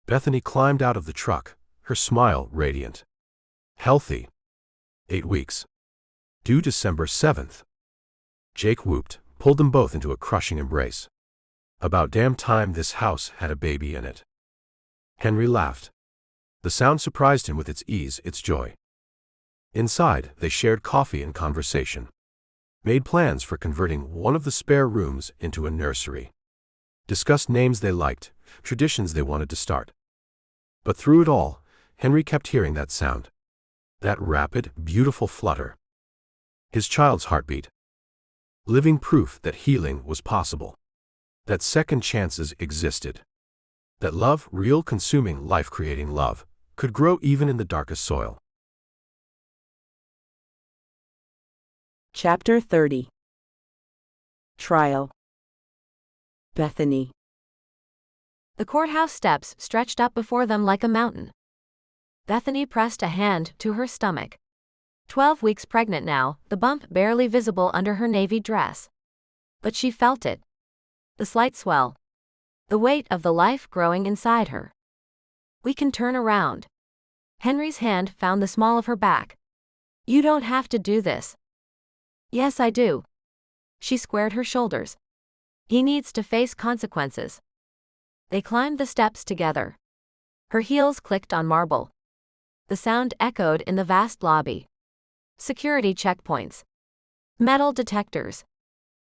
Bethany climbed out of the truck, her smile radiant. Healthy. 8 weeks. Due December 7th. Jake whooped, pulled them both into a crushing embrace. About damn time this house had a baby in it. Henry laughed. The sound surprised him with its ease, its joy. Inside, they shared coffee and conversation. Made plans for converting one of the spare rooms into a nursery. Discussed names they liked, traditions they wanted to start. But through it all, Henry kept hearing that sound. That rapid, beautiful flutter. His child's heartbeat. Living proof that healing was possible. That second chances existed. That love, real consuming life-creating love, could grow even in the darkest soil.
Chapter 30. Trial. Bethany.
The courthouse steps stretched up before them like a mountain. Bethany pressed a hand to her stomach. 12 weeks pregnant now, the bump barely visible under her navy dress. But she felt it. The slight swell. The weight of the life growing inside her. We can turn around. Henry's hand found the small of her back. You don't have to do this. Yes, I do. She squared her shoulders. He needs to face consequences. They climbed the steps together. Her heels clicked on marble. The sound echoed in the vast lobby. Security checkpoints. Metal detectors.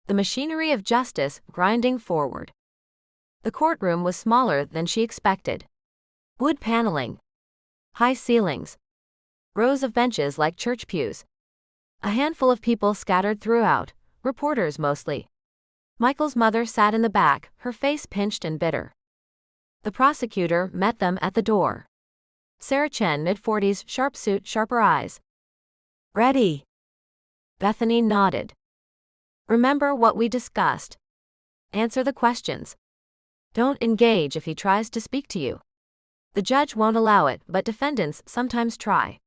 The machinery of justice grinding forward. The courtroom was smaller than she expected. Wood paneling. High ceilings. Rows of benches like church pews. A handful of people scattered throughout, reporters mostly. Michael's mother sat in the back, her face pinched and bitter. The prosecutor met them at the door. Sarah Chen, mid-40s, sharp suit, sharper eyes. Ready. Bethany nodded. Remember what we discussed. Answer the questions. Don't engage if he tries to speak to you. The judge won't allow it, but defendants sometimes try.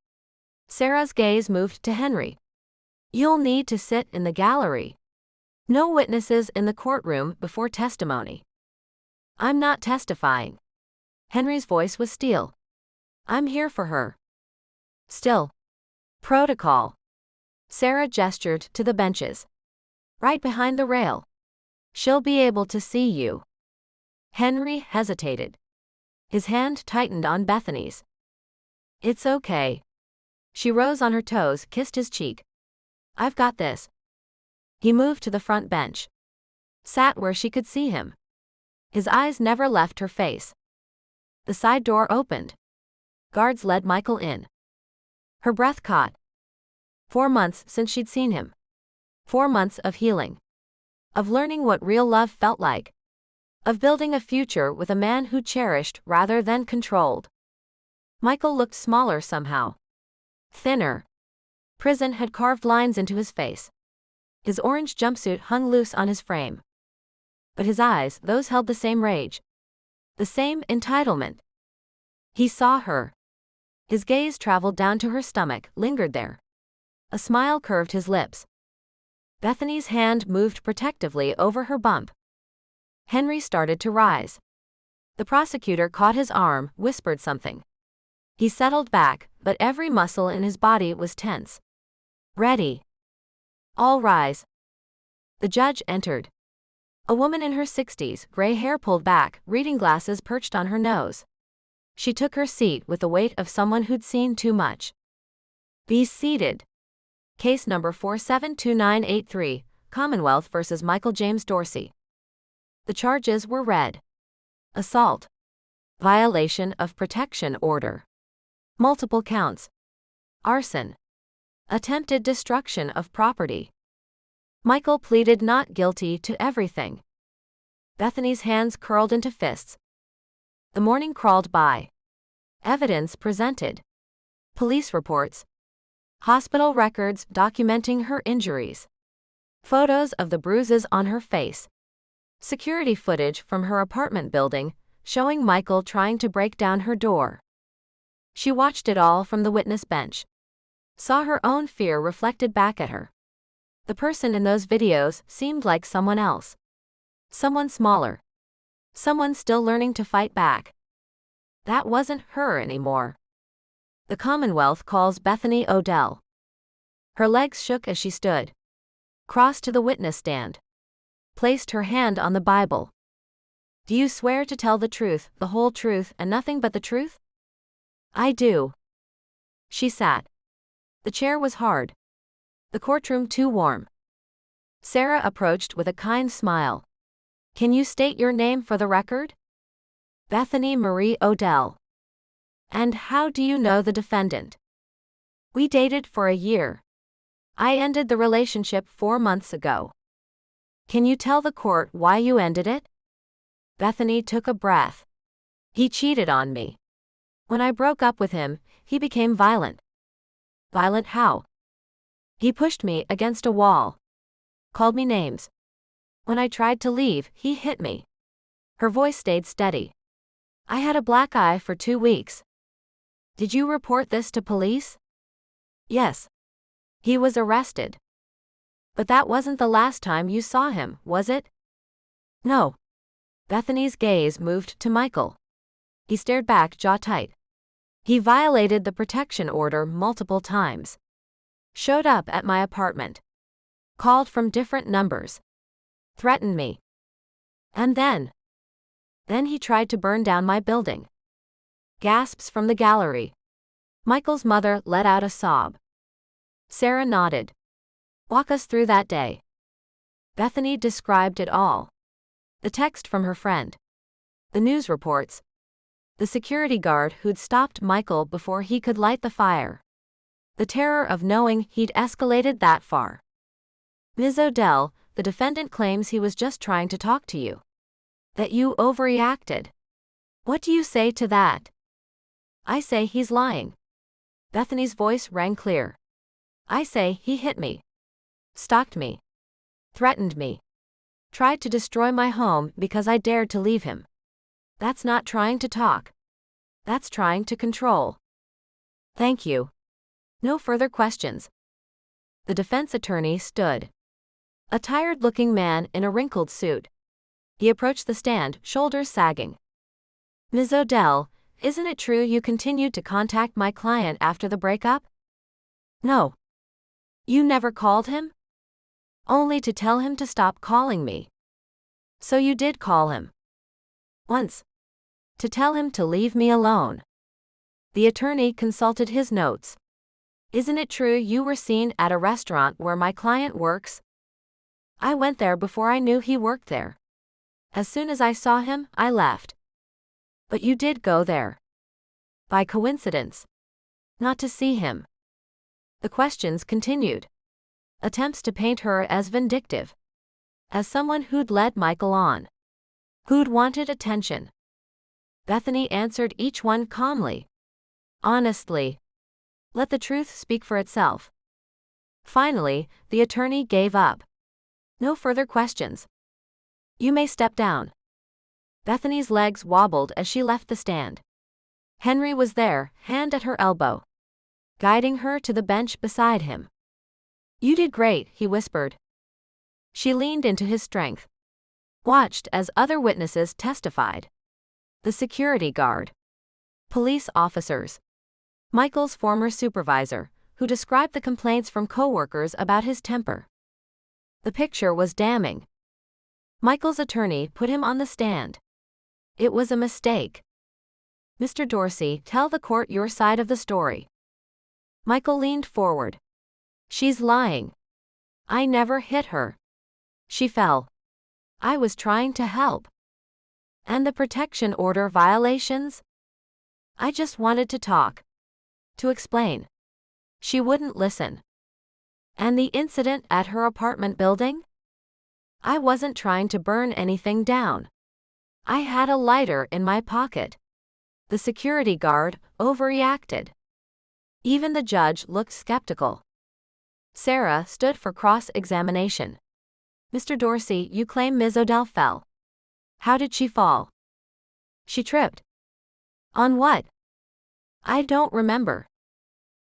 Sarah's gaze moved to Henry. You'll need to sit in the gallery. No witnesses in the courtroom before testimony. I'm not testifying. Henry's voice was steel. I'm here for her. Still. Protocol. Sarah gestured to the benches. Right behind the rail. She'll be able to see you. Henry hesitated. His hand tightened on Bethany's. It's okay. She rose on her toes, kissed his cheek. I've got this. He moved to the front bench. Sat where she could see him. His eyes never left her face. The side door opened. Guards led Michael in. Her breath caught. 4 months since she'd seen him. 4 months of healing. Of learning what real love felt like. Of building a future with a man who cherished rather than controlled. Michael looked smaller somehow. Thinner. Prison had carved lines into his face. His orange jumpsuit hung loose on his frame. But his eyes, those held the same rage. The same entitlement. He saw her. His gaze traveled down to her stomach, lingered there. A smile curved his lips. Bethany's hand moved protectively over her bump. Henry started to rise. The prosecutor caught his arm, whispered something. He settled back, but every muscle in his body was tense. Ready. All rise. The judge entered. A woman in her 60s, gray hair pulled back, reading glasses perched on her nose. She took her seat with the weight of someone who'd seen too much. Be seated. Case number 472983, Commonwealth versus Michael James Dorsey. The charges were read. Assault. Violation of protection order. Multiple counts. Arson. Attempted destruction of property. Michael pleaded not guilty to everything. Bethany's hands curled into fists. The morning crawled by. Evidence presented. Police reports. Hospital records documenting her injuries. Photos of the bruises on her face. Security footage from her apartment building, showing Michael trying to break down her door. She watched it all from the witness bench. Saw her own fear reflected back at her. The person in those videos seemed like someone else. Someone smaller. Someone still learning to fight back. That wasn't her anymore. The Commonwealth calls Bethany Odell. Her legs shook as she stood. Crossed to the witness stand. Placed her hand on the Bible. Do you swear to tell the truth, the whole truth, and nothing but the truth? I do. She sat. The chair was hard. The courtroom too warm. Sarah approached with a kind smile. Can you state your name for the record? Bethany Marie Odell. And how do you know the defendant? We dated for a year. I ended the relationship 4 months ago. Can you tell the court why you ended it? Bethany took a breath. He cheated on me. When I broke up with him, he became violent. Violent how? He pushed me against a wall. Called me names. When I tried to leave, he hit me. Her voice stayed steady. I had a black eye for 2 weeks. Did you report this to police? Yes. He was arrested. But that wasn't the last time you saw him, was it? No. Bethany's gaze moved to Michael. He stared back, jaw tight. He violated the protection order multiple times. Showed up at my apartment. Called from different numbers. Threatened me. And then he tried to burn down my building. Gasps from the gallery. Michael's mother let out a sob. Sarah nodded. Walk us through that day. Bethany described it all. The text from her friend. The news reports. The security guard who'd stopped Michael before he could light the fire. The terror of knowing he'd escalated that far. Ms. Odell, the defendant claims he was just trying to talk to you. That you overreacted. What do you say to that? I say he's lying. Bethany's voice rang clear. I say he hit me. Stalked me. Threatened me. Tried to destroy my home because I dared to leave him. That's not trying to talk. That's trying to control. Thank you. No further questions. The defense attorney stood. A tired-looking man in a wrinkled suit. He approached the stand, shoulders sagging. Ms. Odell, isn't it true you continued to contact my client after the breakup? No. You never called him? Only to tell him to stop calling me. So you did call him. Once. To tell him to leave me alone. The attorney consulted his notes. Isn't it true you were seen at a restaurant where my client works? I went there before I knew he worked there. As soon as I saw him, I left. But you did go there. By coincidence. Not to see him. The questions continued. Attempts to paint her as vindictive. As someone who'd led Michael on. Who'd wanted attention. Bethany answered each one calmly. Honestly. Let the truth speak for itself. Finally, the attorney gave up. No further questions. You may step down. Bethany's legs wobbled as she left the stand. Henry was there, hand at her elbow, guiding her to the bench beside him. You did great, he whispered. She leaned into his strength. Watched as other witnesses testified. The security guard. Police officers. Michael's former supervisor, who described the complaints from coworkers about his temper. The picture was damning. Michael's attorney put him on the stand. It was a mistake. Mr. Dorsey, tell the court your side of the story. Michael leaned forward. She's lying. I never hit her. She fell. I was trying to help. And the protection order violations? I just wanted to talk. To explain. She wouldn't listen. And the incident at her apartment building? I wasn't trying to burn anything down. I had a lighter in my pocket. The security guard overreacted. Even the judge looked skeptical. Sarah stood for cross-examination. Mr. Dorsey, you claim Ms. Odell fell. How did she fall? She tripped. On what? I don't remember.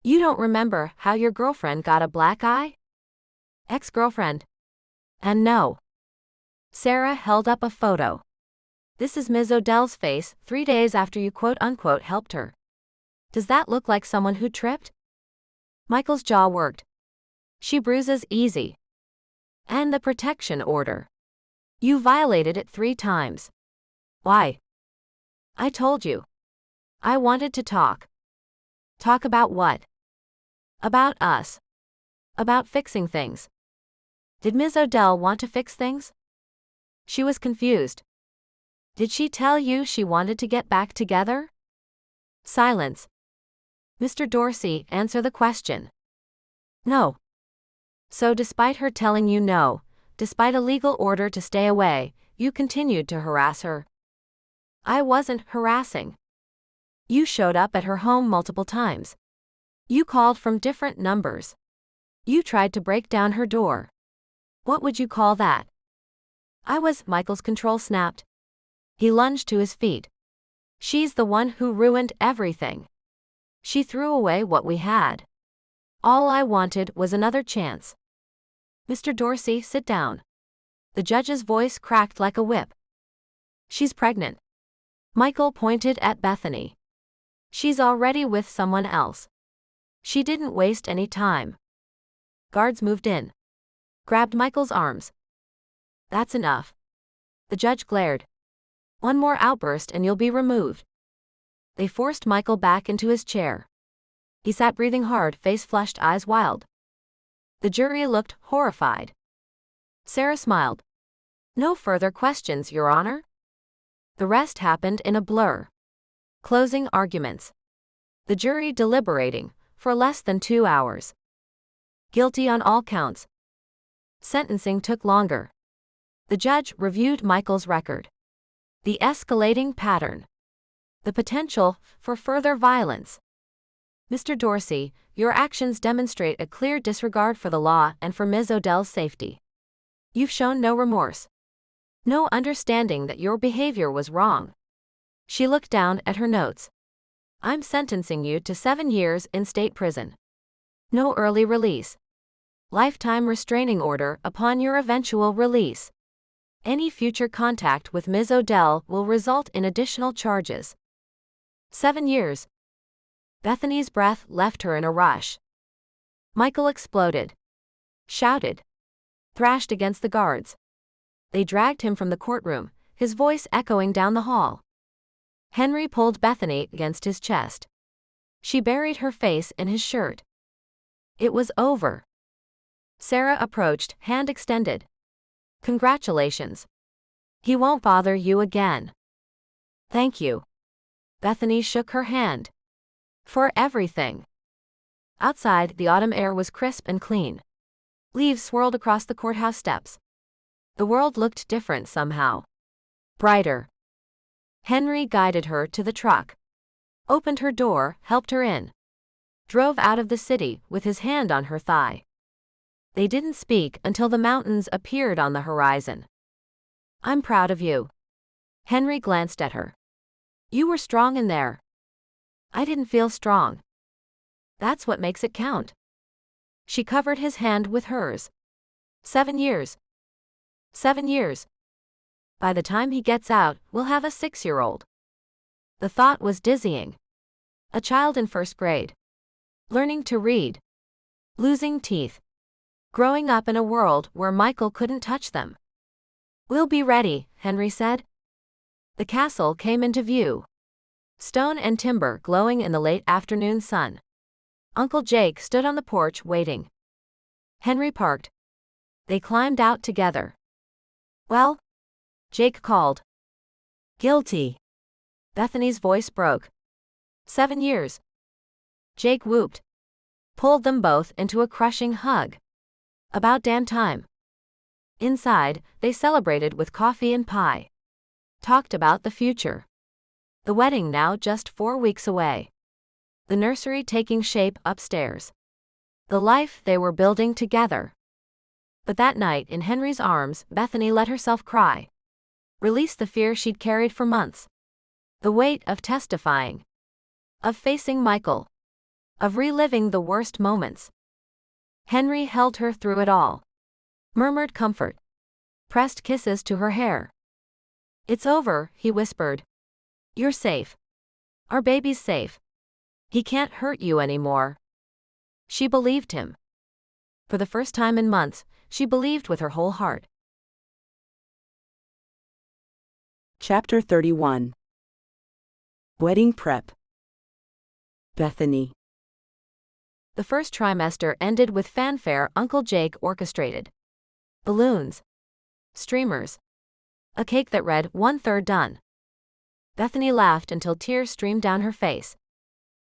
You don't remember how your girlfriend got a black eye? Ex-girlfriend. And no. Sarah held up a photo. This is Ms. Odell's face 3 days after you quote-unquote helped her. Does that look like someone who tripped? Michael's jaw worked. She bruises easy. And the protection order. You violated it 3 times. Why? I told you. I wanted to talk. Talk about what? About us. About fixing things. Did Ms. Odell want to fix things? She was confused. Did she tell you she wanted to get back together? Silence. Mr. Dorsey, answer the question. No. So despite her telling you no, despite a legal order to stay away, you continued to harass her. I wasn't harassing. You showed up at her home multiple times. You called from different numbers. You tried to break down her door. What would you call that? Michael's control snapped. He lunged to his feet. She's the one who ruined everything. She threw away what we had. All I wanted was another chance. Mr. Dorsey, sit down. The judge's voice cracked like a whip. She's pregnant. Michael pointed at Bethany. She's already with someone else. She didn't waste any time. Guards moved in. Grabbed Michael's arms. That's enough. The judge glared. One more outburst and you'll be removed. They forced Michael back into his chair. He sat breathing hard, face flushed, eyes wild. The jury looked horrified. Sarah smiled. No further questions, Your Honor. The rest happened in a blur. Closing arguments. The jury deliberating for less than 2 hours. Guilty on all counts. Sentencing took longer. The judge reviewed Michael's record. The escalating pattern. The potential for further violence. Mr. Dorsey, your actions demonstrate a clear disregard for the law and for Ms. Odell's safety. You've shown no remorse. No understanding that your behavior was wrong. She looked down at her notes. I'm sentencing you to 7 years in state prison. No early release. Lifetime restraining order upon your eventual release. Any future contact with Ms. Odell will result in additional charges. 7 years. Bethany's breath left her in a rush. Michael exploded. Shouted. Thrashed against the guards. They dragged him from the courtroom, his voice echoing down the hall. Henry pulled Bethany against his chest. She buried her face in his shirt. It was over. Sarah approached, hand extended. Congratulations. He won't bother you again. Thank you. Bethany shook her hand. For everything. Outside, the autumn air was crisp and clean. Leaves swirled across the courthouse steps. The world looked different somehow. Brighter. Henry guided her to the truck. Opened her door, helped her in. Drove out of the city with his hand on her thigh. They didn't speak until the mountains appeared on the horizon. I'm proud of you. Henry glanced at her. You were strong in there. I didn't feel strong. That's what makes it count. She covered his hand with hers. 7 years. 7 years. By the time he gets out, we'll have a 6-year-old. The thought was dizzying. A child in 1st grade. Learning to read. Losing teeth. Growing up in a world where Michael couldn't touch them. We'll be ready, Henry said. The castle came into view. Stone and timber glowing in the late afternoon sun. Uncle Jake stood on the porch waiting. Henry parked. They climbed out together. Well? Jake called. Guilty. Bethany's voice broke. 7 years. Jake whooped. Pulled them both into a crushing hug. About damn time. Inside, they celebrated with coffee and pie. Talked about the future. The wedding now just 4 weeks away. The nursery taking shape upstairs. The life they were building together. But that night in Henry's arms, Bethany let herself cry. Released the fear she'd carried for months. The weight of testifying. Of facing Michael. Of reliving the worst moments. Henry held her through it all. Murmured comfort. Pressed kisses to her hair. It's over, he whispered. You're safe. Our baby's safe. He can't hurt you anymore. She believed him. For the first time in months, she believed with her whole heart.
Chapter 31. Wedding Prep. Bethany.
The first trimester ended with fanfare Uncle Jake orchestrated. Balloons. Streamers. A cake that read 1/3 done. Bethany laughed until tears streamed down her face.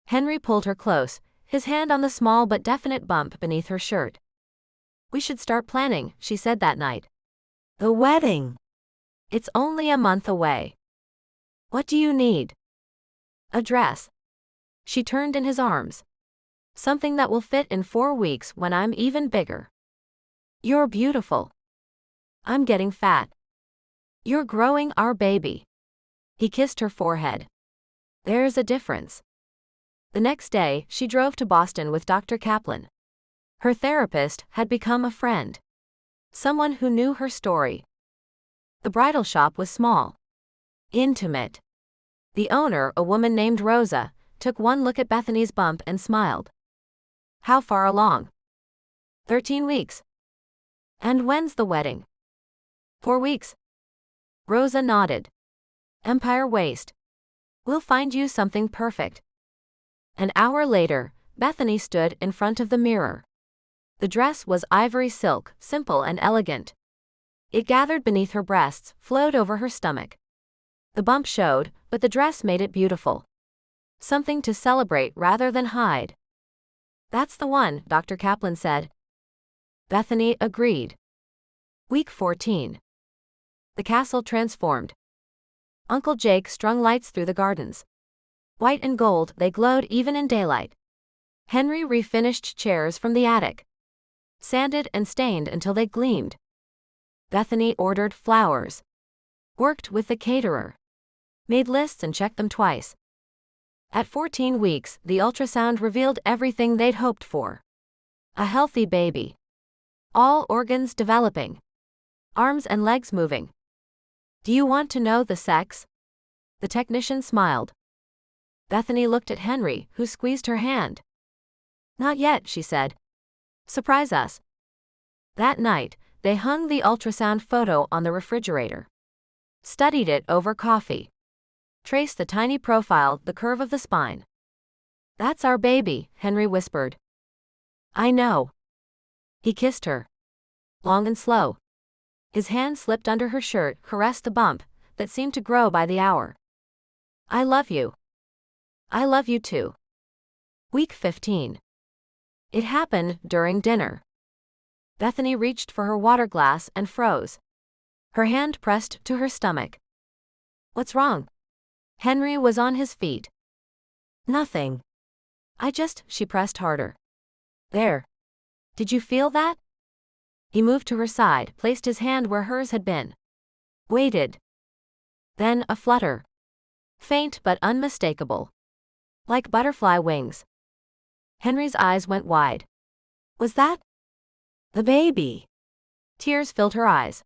Henry pulled her close, his hand on the small but definite bump beneath her shirt. We should start planning, she said that night. The wedding. It's only a month away. What do you need? A dress. She turned in his arms. Something that will fit in 4 weeks when I'm even bigger. You're beautiful. I'm getting fat. You're growing our baby. He kissed her forehead. There's a difference. The next day, she drove to Boston with Dr. Kaplan. Her therapist had become a friend. Someone who knew her story. The bridal shop was small. Intimate. The owner, a woman named Rosa, took one look at Bethany's bump and smiled. How far along? 13 weeks. And when's the wedding? 4 weeks. Rosa nodded. Empire waist. We'll find you something perfect. An hour later, Bethany stood in front of the mirror. The dress was ivory silk, simple and elegant. It gathered beneath her breasts, flowed over her stomach. The bump showed, but the dress made it beautiful. Something to celebrate rather than hide. That's the one, Dr. Kaplan said. Bethany agreed. Week 14. The castle transformed. Uncle Jake strung lights through the gardens. White and gold, they glowed even in daylight. Henry refinished chairs from the attic. Sanded and stained until they gleamed. Bethany ordered flowers. Worked with the caterer. Made lists and checked them twice. At 14 weeks, the ultrasound revealed everything they'd hoped for. A healthy baby. All organs developing. Arms and legs moving. Do you want to know the sex? The technician smiled. Bethany looked at Henry, who squeezed her hand. Not yet, she said. Surprise us. That night, they hung the ultrasound photo on the refrigerator. Studied it over coffee. Traced the tiny profile, the curve of the spine. That's our baby, Henry whispered. I know. He kissed her. Long and slow. His hand slipped under her shirt, caressed the bump that seemed to grow by the hour. I love you. I love you too. Week 15. It happened during dinner. Bethany reached for her water glass and froze. Her hand pressed to her stomach. What's wrong? Henry was on his feet. Nothing. She pressed harder. There. Did you feel that? He moved to her side, placed his hand where hers had been. Waited. Then a flutter. Faint but unmistakable. Like butterfly wings. Henry's eyes went wide. Was that? The baby. Tears filled her eyes.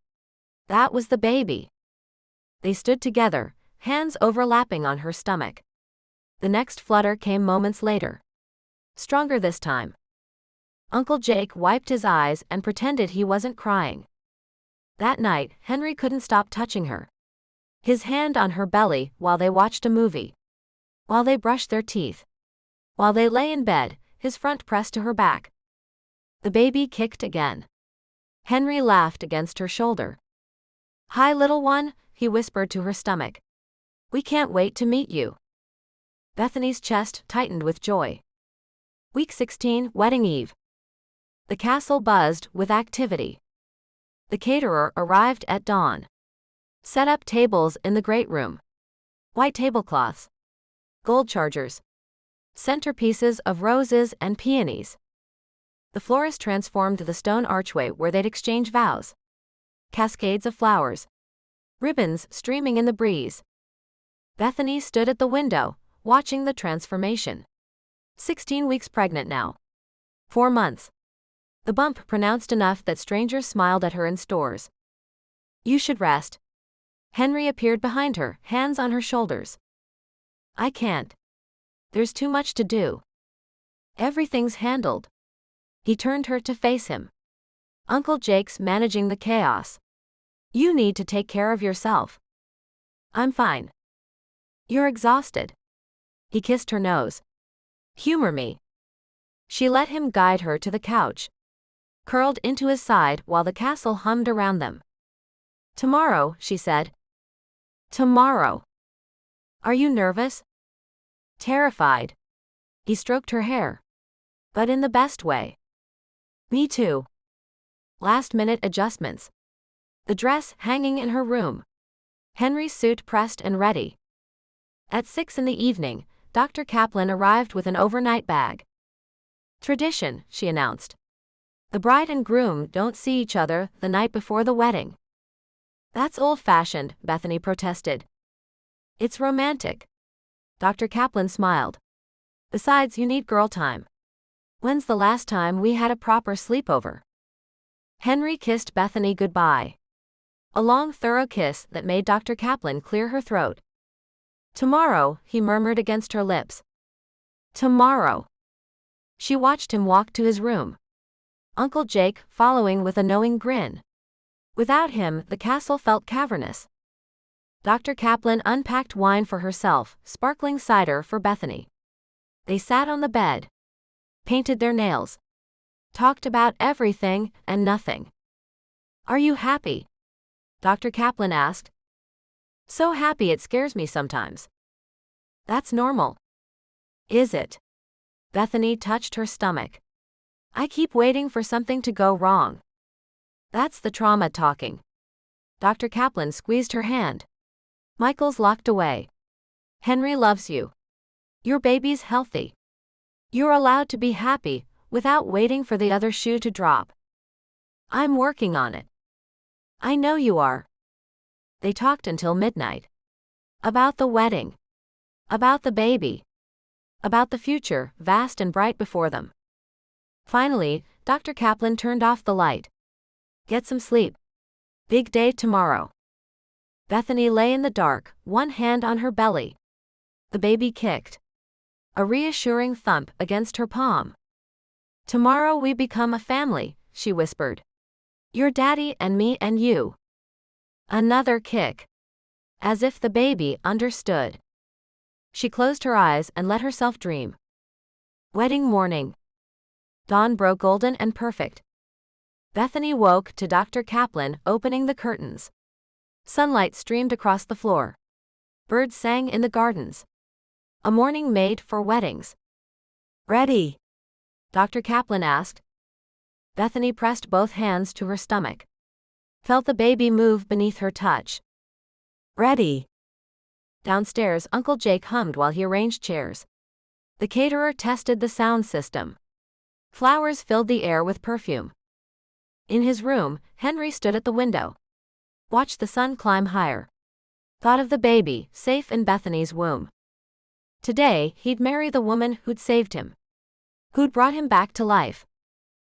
That was the baby. They stood together, hands overlapping on her stomach. The next flutter came moments later. Stronger this time. Uncle Jake wiped his eyes and pretended he wasn't crying. That night, Henry couldn't stop touching her. His hand on her belly while they watched a movie. While they brushed their teeth. While they lay in bed, his front pressed to her back. The baby kicked again. Henry laughed against her shoulder. Hi, little one, he whispered to her stomach. We can't wait to meet you. Bethany's chest tightened with joy. Week 16, Wedding Eve. The castle buzzed with activity. The caterer arrived at dawn. Set up tables in the great room. White tablecloths. Gold chargers. Centerpieces of roses and peonies. The florist transformed the stone archway where they'd exchange vows. Cascades of flowers. Ribbons streaming in the breeze. Bethany stood at the window, watching the transformation. 16 weeks pregnant now. 4 months. The bump pronounced enough that strangers smiled at her in stores. You should rest. Henry appeared behind her, hands on her shoulders. I can't. There's too much to do. Everything's handled. He turned her to face him. Uncle Jake's managing the chaos. You need to take care of yourself. I'm fine. You're exhausted. He kissed her nose. Humor me. She let him guide her to the couch. Curled into his side while the castle hummed around them. Tomorrow, she said. Tomorrow. Are you nervous? Terrified. He stroked her hair. But in the best way. Me too. Last-minute adjustments. The dress hanging in her room. Henry's suit pressed and ready. At 6 p.m, Dr. Kaplan arrived with an overnight bag. Tradition, she announced. The bride and groom don't see each other the night before the wedding. That's old-fashioned, Bethany protested. It's romantic. Dr. Kaplan smiled. Besides, you need girl time. When's the last time we had a proper sleepover? Henry kissed Bethany goodbye. A long, thorough kiss that made Dr. Kaplan clear her throat. Tomorrow, he murmured against her lips. Tomorrow. She watched him walk to his room. Uncle Jake following with a knowing grin. Without him, the castle felt cavernous. Dr. Kaplan unpacked wine for herself, sparkling cider for Bethany. They sat on the bed. Painted their nails. Talked about everything and nothing. Are you happy? Dr. Kaplan asked. So happy it scares me sometimes. That's normal. Is it? Bethany touched her stomach. I keep waiting for something to go wrong. That's the trauma talking. Dr. Kaplan squeezed her hand. Michael's locked away. Henry loves you. Your baby's healthy. You're allowed to be happy without waiting for the other shoe to drop. I'm working on it. I know you are. They talked until midnight. About the wedding. About the baby. About the future, vast and bright before them. Finally, Dr. Kaplan turned off the light. Get some sleep. Big day tomorrow. Bethany lay in the dark, one hand on her belly. The baby kicked. A reassuring thump against her palm. "Tomorrow we become a family," she whispered. "Your daddy and me and you." Another kick. As if the baby understood. She closed her eyes and let herself dream. Wedding morning. Dawn broke golden and perfect. Bethany woke to Dr. Kaplan opening the curtains. Sunlight streamed across the floor. Birds sang in the gardens. A morning made for weddings. "Ready?" Dr. Kaplan asked. Bethany pressed both hands to her stomach. Felt the baby move beneath her touch. "Ready." Downstairs, Uncle Jake hummed while he arranged chairs. The caterer tested the sound system. Flowers filled the air with perfume. In his room, Henry stood at the window. Watched the sun climb higher. Thought of the baby, safe in Bethany's womb. Today, he'd marry the woman who'd saved him. Who'd brought him back to life.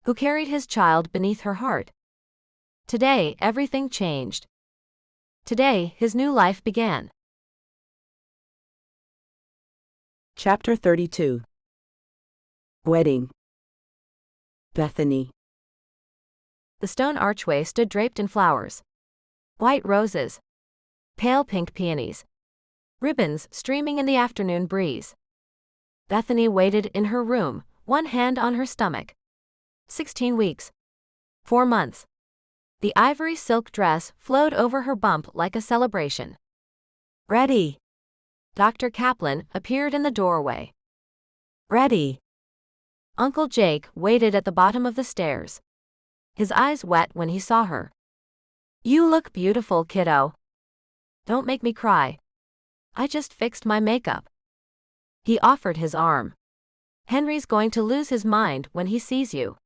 Who carried his child beneath her heart. Today, everything changed. Today, his new life began.
Chapter 32. Wedding. Bethany.
The stone archway stood draped in flowers. White roses. Pale pink peonies. Ribbons streaming in the afternoon breeze. Bethany waited in her room, one hand on her stomach. 16 weeks. 4 months. The ivory silk dress flowed over her bump like a celebration.
"Ready."
Dr. Kaplan appeared in the doorway.
"Ready."
Uncle Jake waited at the bottom of the stairs. His eyes wet when he saw her. "You look beautiful, kiddo." "Don't make me cry. I just fixed my makeup." He offered his arm. "Henry's going to lose his mind when he sees you."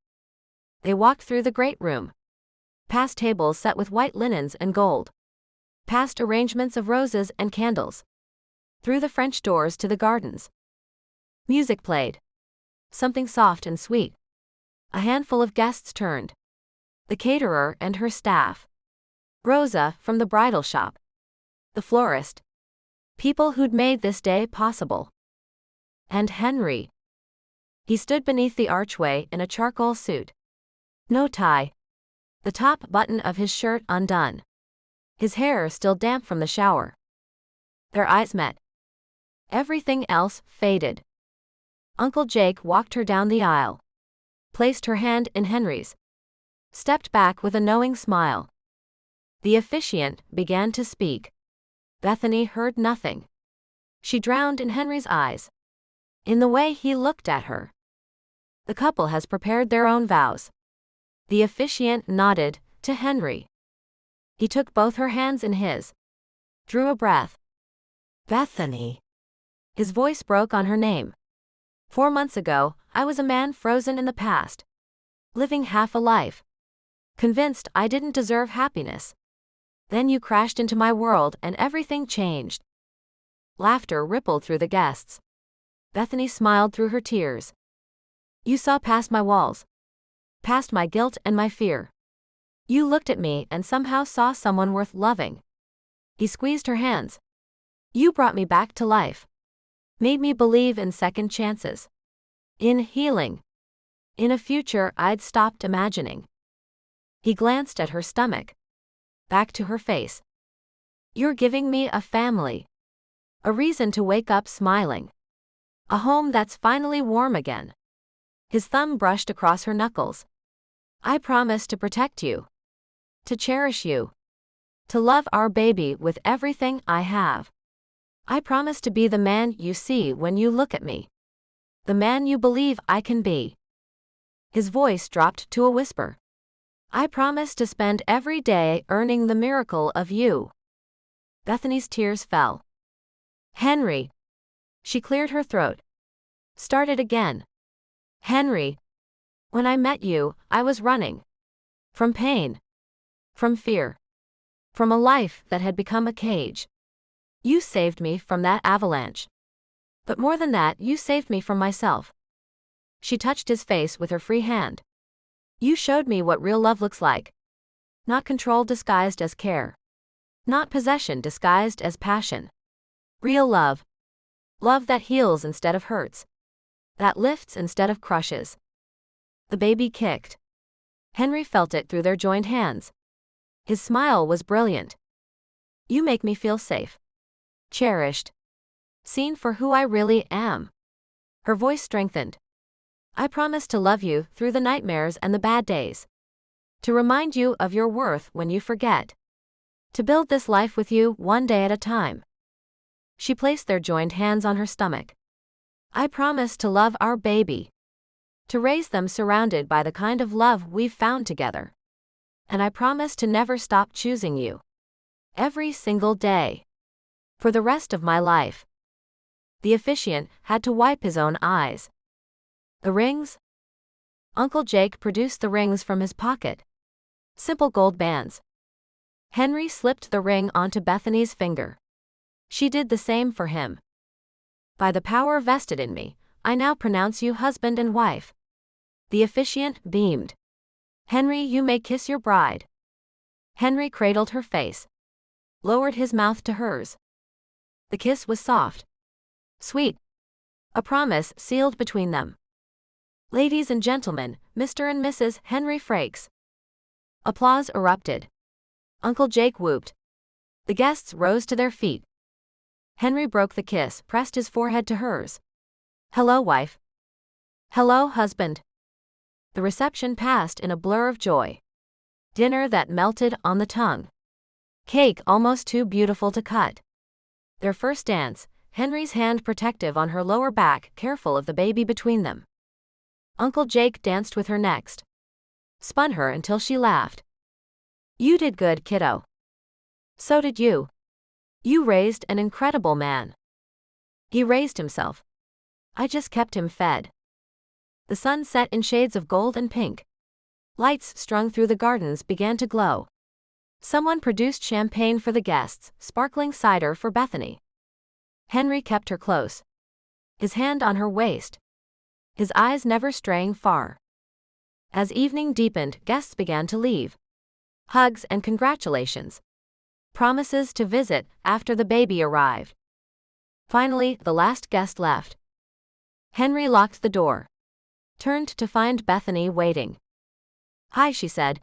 They walked through the great room. Past tables set with white linens and gold. Past arrangements of roses and candles. Through the French doors to the gardens. Music played. Something soft and sweet. A handful of guests turned. The caterer and her staff. Rosa from the bridal shop. The florist. People who'd made this day possible. And Henry. He stood beneath the archway in a charcoal suit. No tie. The top button of his shirt undone. His hair still damp from the shower. Their eyes met. Everything else faded. Uncle Jake walked her down the aisle. Placed her hand in Henry's. Stepped back with a knowing smile. The officiant began to speak. Bethany heard nothing. She drowned in Henry's eyes. In the way he looked at her. The couple has prepared their own vows. The officiant nodded to Henry. He took both her hands in his. Drew a breath. "Bethany." His voice broke on her name. 4 months ago, I was a man frozen in the past. Living half a life. Convinced I didn't deserve happiness. Then you crashed into my world and everything changed. Laughter rippled through the guests. Bethany smiled through her tears. You saw past my walls. Past my guilt and my fear. You looked at me and somehow saw someone worth loving. He squeezed her hands. You brought me back to life. Made me believe in second chances. In healing. In a future I'd stopped imagining. He glanced at her stomach. Back to her face. You're giving me a family. A reason to wake up smiling. A home that's finally warm again. His thumb brushed across her knuckles. I promise to protect you. To cherish you. To love our baby with everything I have. I promise to be the man you see when you look at me. The man you believe I can be. His voice dropped to a whisper. I promise to spend every day earning the miracle of you. Bethany's tears fell. Henry. She cleared her throat. Started again. Henry. When I met you, I was running. From pain. From fear. From a life that had become a cage. You saved me from that avalanche. But more than that, you saved me from myself. She touched his face with her free hand. You showed me what real love looks like. Not control disguised as care. Not possession disguised as passion. Real love. Love that heals instead of hurts. That lifts instead of crushes. The baby kicked. Henry felt it through their joined hands. His smile was brilliant. You make me feel safe. Cherished. Seen for who I really am. Her voice strengthened. I promise to love you through the nightmares and the bad days. To remind you of your worth when you forget. To build this life with you one day at a time. She placed their joined hands on her stomach. I promise to love our baby. To raise them surrounded by the kind of love we've found together. And I promise to never stop choosing you. Every single day. For the rest of my life. The officiant had to wipe his own eyes. The rings? Uncle Jake produced the rings from his pocket. Simple gold bands. Henry slipped the ring onto Bethany's finger. She did the same for him. By the power vested in me, I now pronounce you husband and wife. The officiant beamed. Henry, you may kiss your bride. Henry cradled her face. Lowered his mouth to hers. The kiss was soft. Sweet. A promise sealed between them. Ladies and gentlemen, Mr. and Mrs. Henry Frakes. Applause erupted. Uncle Jake whooped. The guests rose to their feet. Henry broke the kiss, pressed his forehead to hers. Hello, wife. Hello, husband. The reception passed in a blur of joy. Dinner that melted on the tongue. Cake almost too beautiful to cut. Their first dance, Henry's hand protective on her lower back, careful of the baby between them. Uncle Jake danced with her next. Spun her until she laughed. You did good, kiddo. So did you. You raised an incredible man. He raised himself. I just kept him fed. The sun set in shades of gold and pink. Lights strung through the gardens began to glow. Someone produced champagne for the guests, sparkling cider for Bethany. Henry kept her close. His hand on her waist. His eyes never straying far. As evening deepened, guests began to leave. Hugs and congratulations. Promises to visit after the baby arrived. Finally, the last guest left. Henry locked the door. Turned to find Bethany waiting. Hi, she said.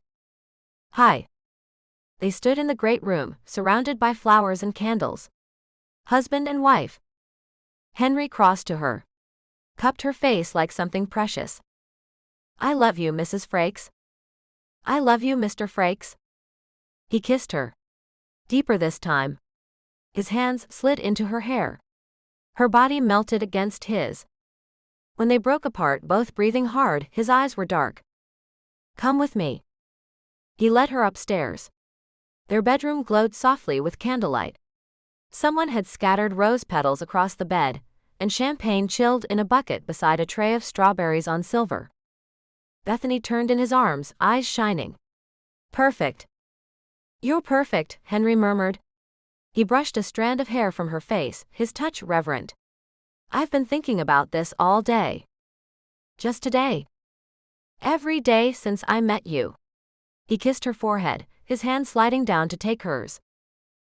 Hi. They stood in the great room, surrounded by flowers and candles. Husband and wife. Henry crossed to her. Cupped her face like something precious. I love you, Mrs. Frakes. I love you, Mr. Frakes. He kissed her. Deeper this time. His hands slid into her hair. Her body melted against his. When they broke apart, both breathing hard, his eyes were dark. Come with me. He led her upstairs. Their bedroom glowed softly with candlelight. Someone had scattered rose petals across the bed, and champagne chilled in a bucket beside a tray of strawberries on silver. Bethany turned in his arms, eyes shining. Perfect. You're perfect, Henry murmured. He brushed a strand of hair from her face, his touch reverent. I've been thinking about this all day. Just today. Every day since I met you. He kissed her forehead, his hand sliding down to take hers.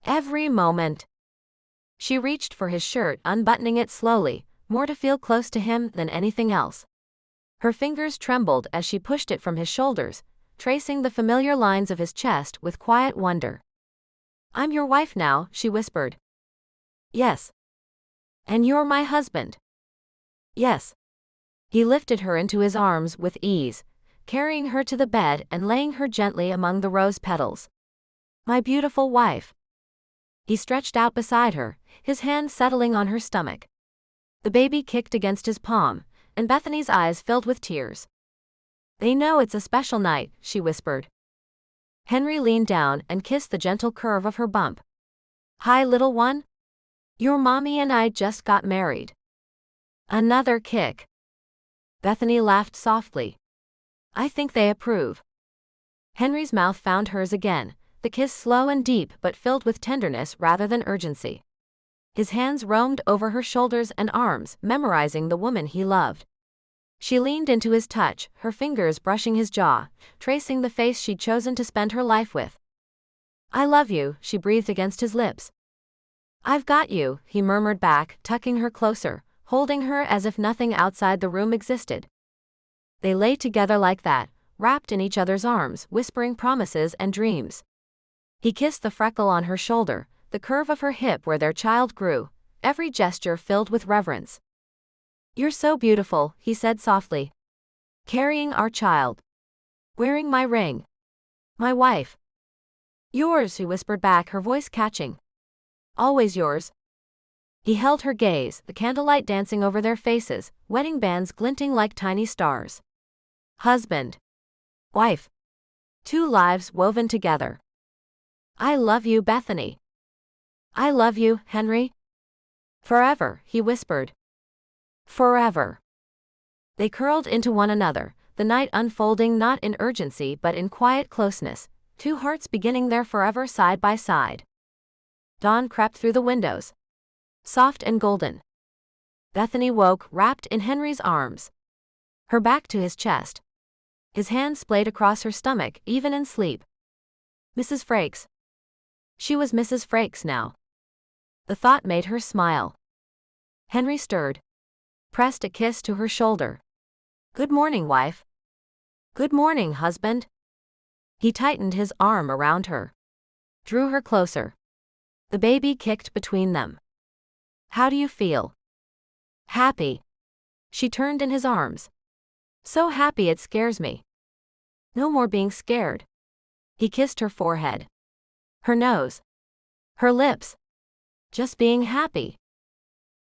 Every moment. She reached for his shirt, unbuttoning it slowly, more to feel close to him than anything else. Her fingers trembled as she pushed it from his shoulders, tracing the familiar lines of his chest with quiet wonder. I'm your wife now, she whispered. Yes. And you're my husband. Yes. He lifted her into his arms with ease, carrying her to the bed and laying her gently among the rose petals. My beautiful wife. He stretched out beside her, his hand settling on her stomach. The baby kicked against his palm, and Bethany's eyes filled with tears. They know it's a special night, she whispered. Henry leaned down and kissed the gentle curve of her bump. Hi, little one. Your mommy and I just got married. Another kick. Bethany laughed softly. I think they approve. Henry's mouth found hers again, the kiss slow and deep but filled with tenderness rather than urgency. His hands roamed over her shoulders and arms, memorizing the woman he loved. She leaned into his touch, her fingers brushing his jaw, tracing the face she'd chosen to spend her life with. I love you, she breathed against his lips. I've got you, he murmured back, tucking her closer, holding her as if nothing outside the room existed. They lay together like that, wrapped in each other's arms, whispering promises and dreams. He kissed the freckle on her shoulder, the curve of her hip where their child grew, every gesture filled with reverence. You're so beautiful, he said softly. Carrying our child. Wearing my ring. My wife. Yours, she whispered back, her voice catching. Always yours. He held her gaze, the candlelight dancing over their faces, wedding bands glinting like tiny stars. Husband. Wife. Two lives woven together. I love you, Bethany. I love you, Henry. Forever, he whispered. Forever. They curled into one another, the night unfolding not in urgency but in quiet closeness, two hearts beginning their forever side by side. Dawn crept through the windows. Soft and golden. Bethany woke, wrapped in Henry's arms. Her back to his chest. His hand splayed across her stomach, even in sleep. Mrs. Frakes. She was Mrs. Frakes now. The thought made her smile. Henry stirred. Pressed a kiss to her shoulder. Good morning, wife. Good morning, husband. He tightened his arm around her. Drew her closer. The baby kicked between them. How do you feel? Happy. She turned in his arms. So happy it scares me. No more being scared. He kissed her forehead. Her nose. Her lips. Just being happy.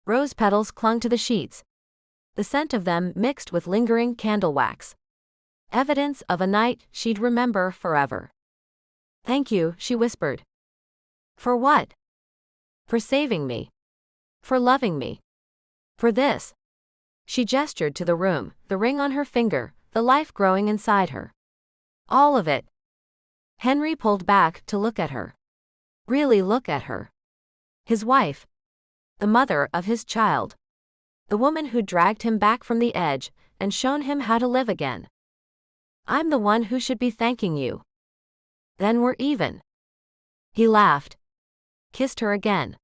Rose petals clung to the sheets. The scent of them mixed with lingering candle wax. Evidence of a night she'd remember forever. Thank you, she whispered. For what? For saving me. For loving me. For this. She gestured to the room, the ring on her finger, the life growing inside her. All of it. Henry pulled back to look at her. Really look at her. His wife. The mother of his child. The woman who dragged him back from the edge and shown him how to live again. I'm the one who should be thanking you. Then we're even. He laughed. Kissed her again.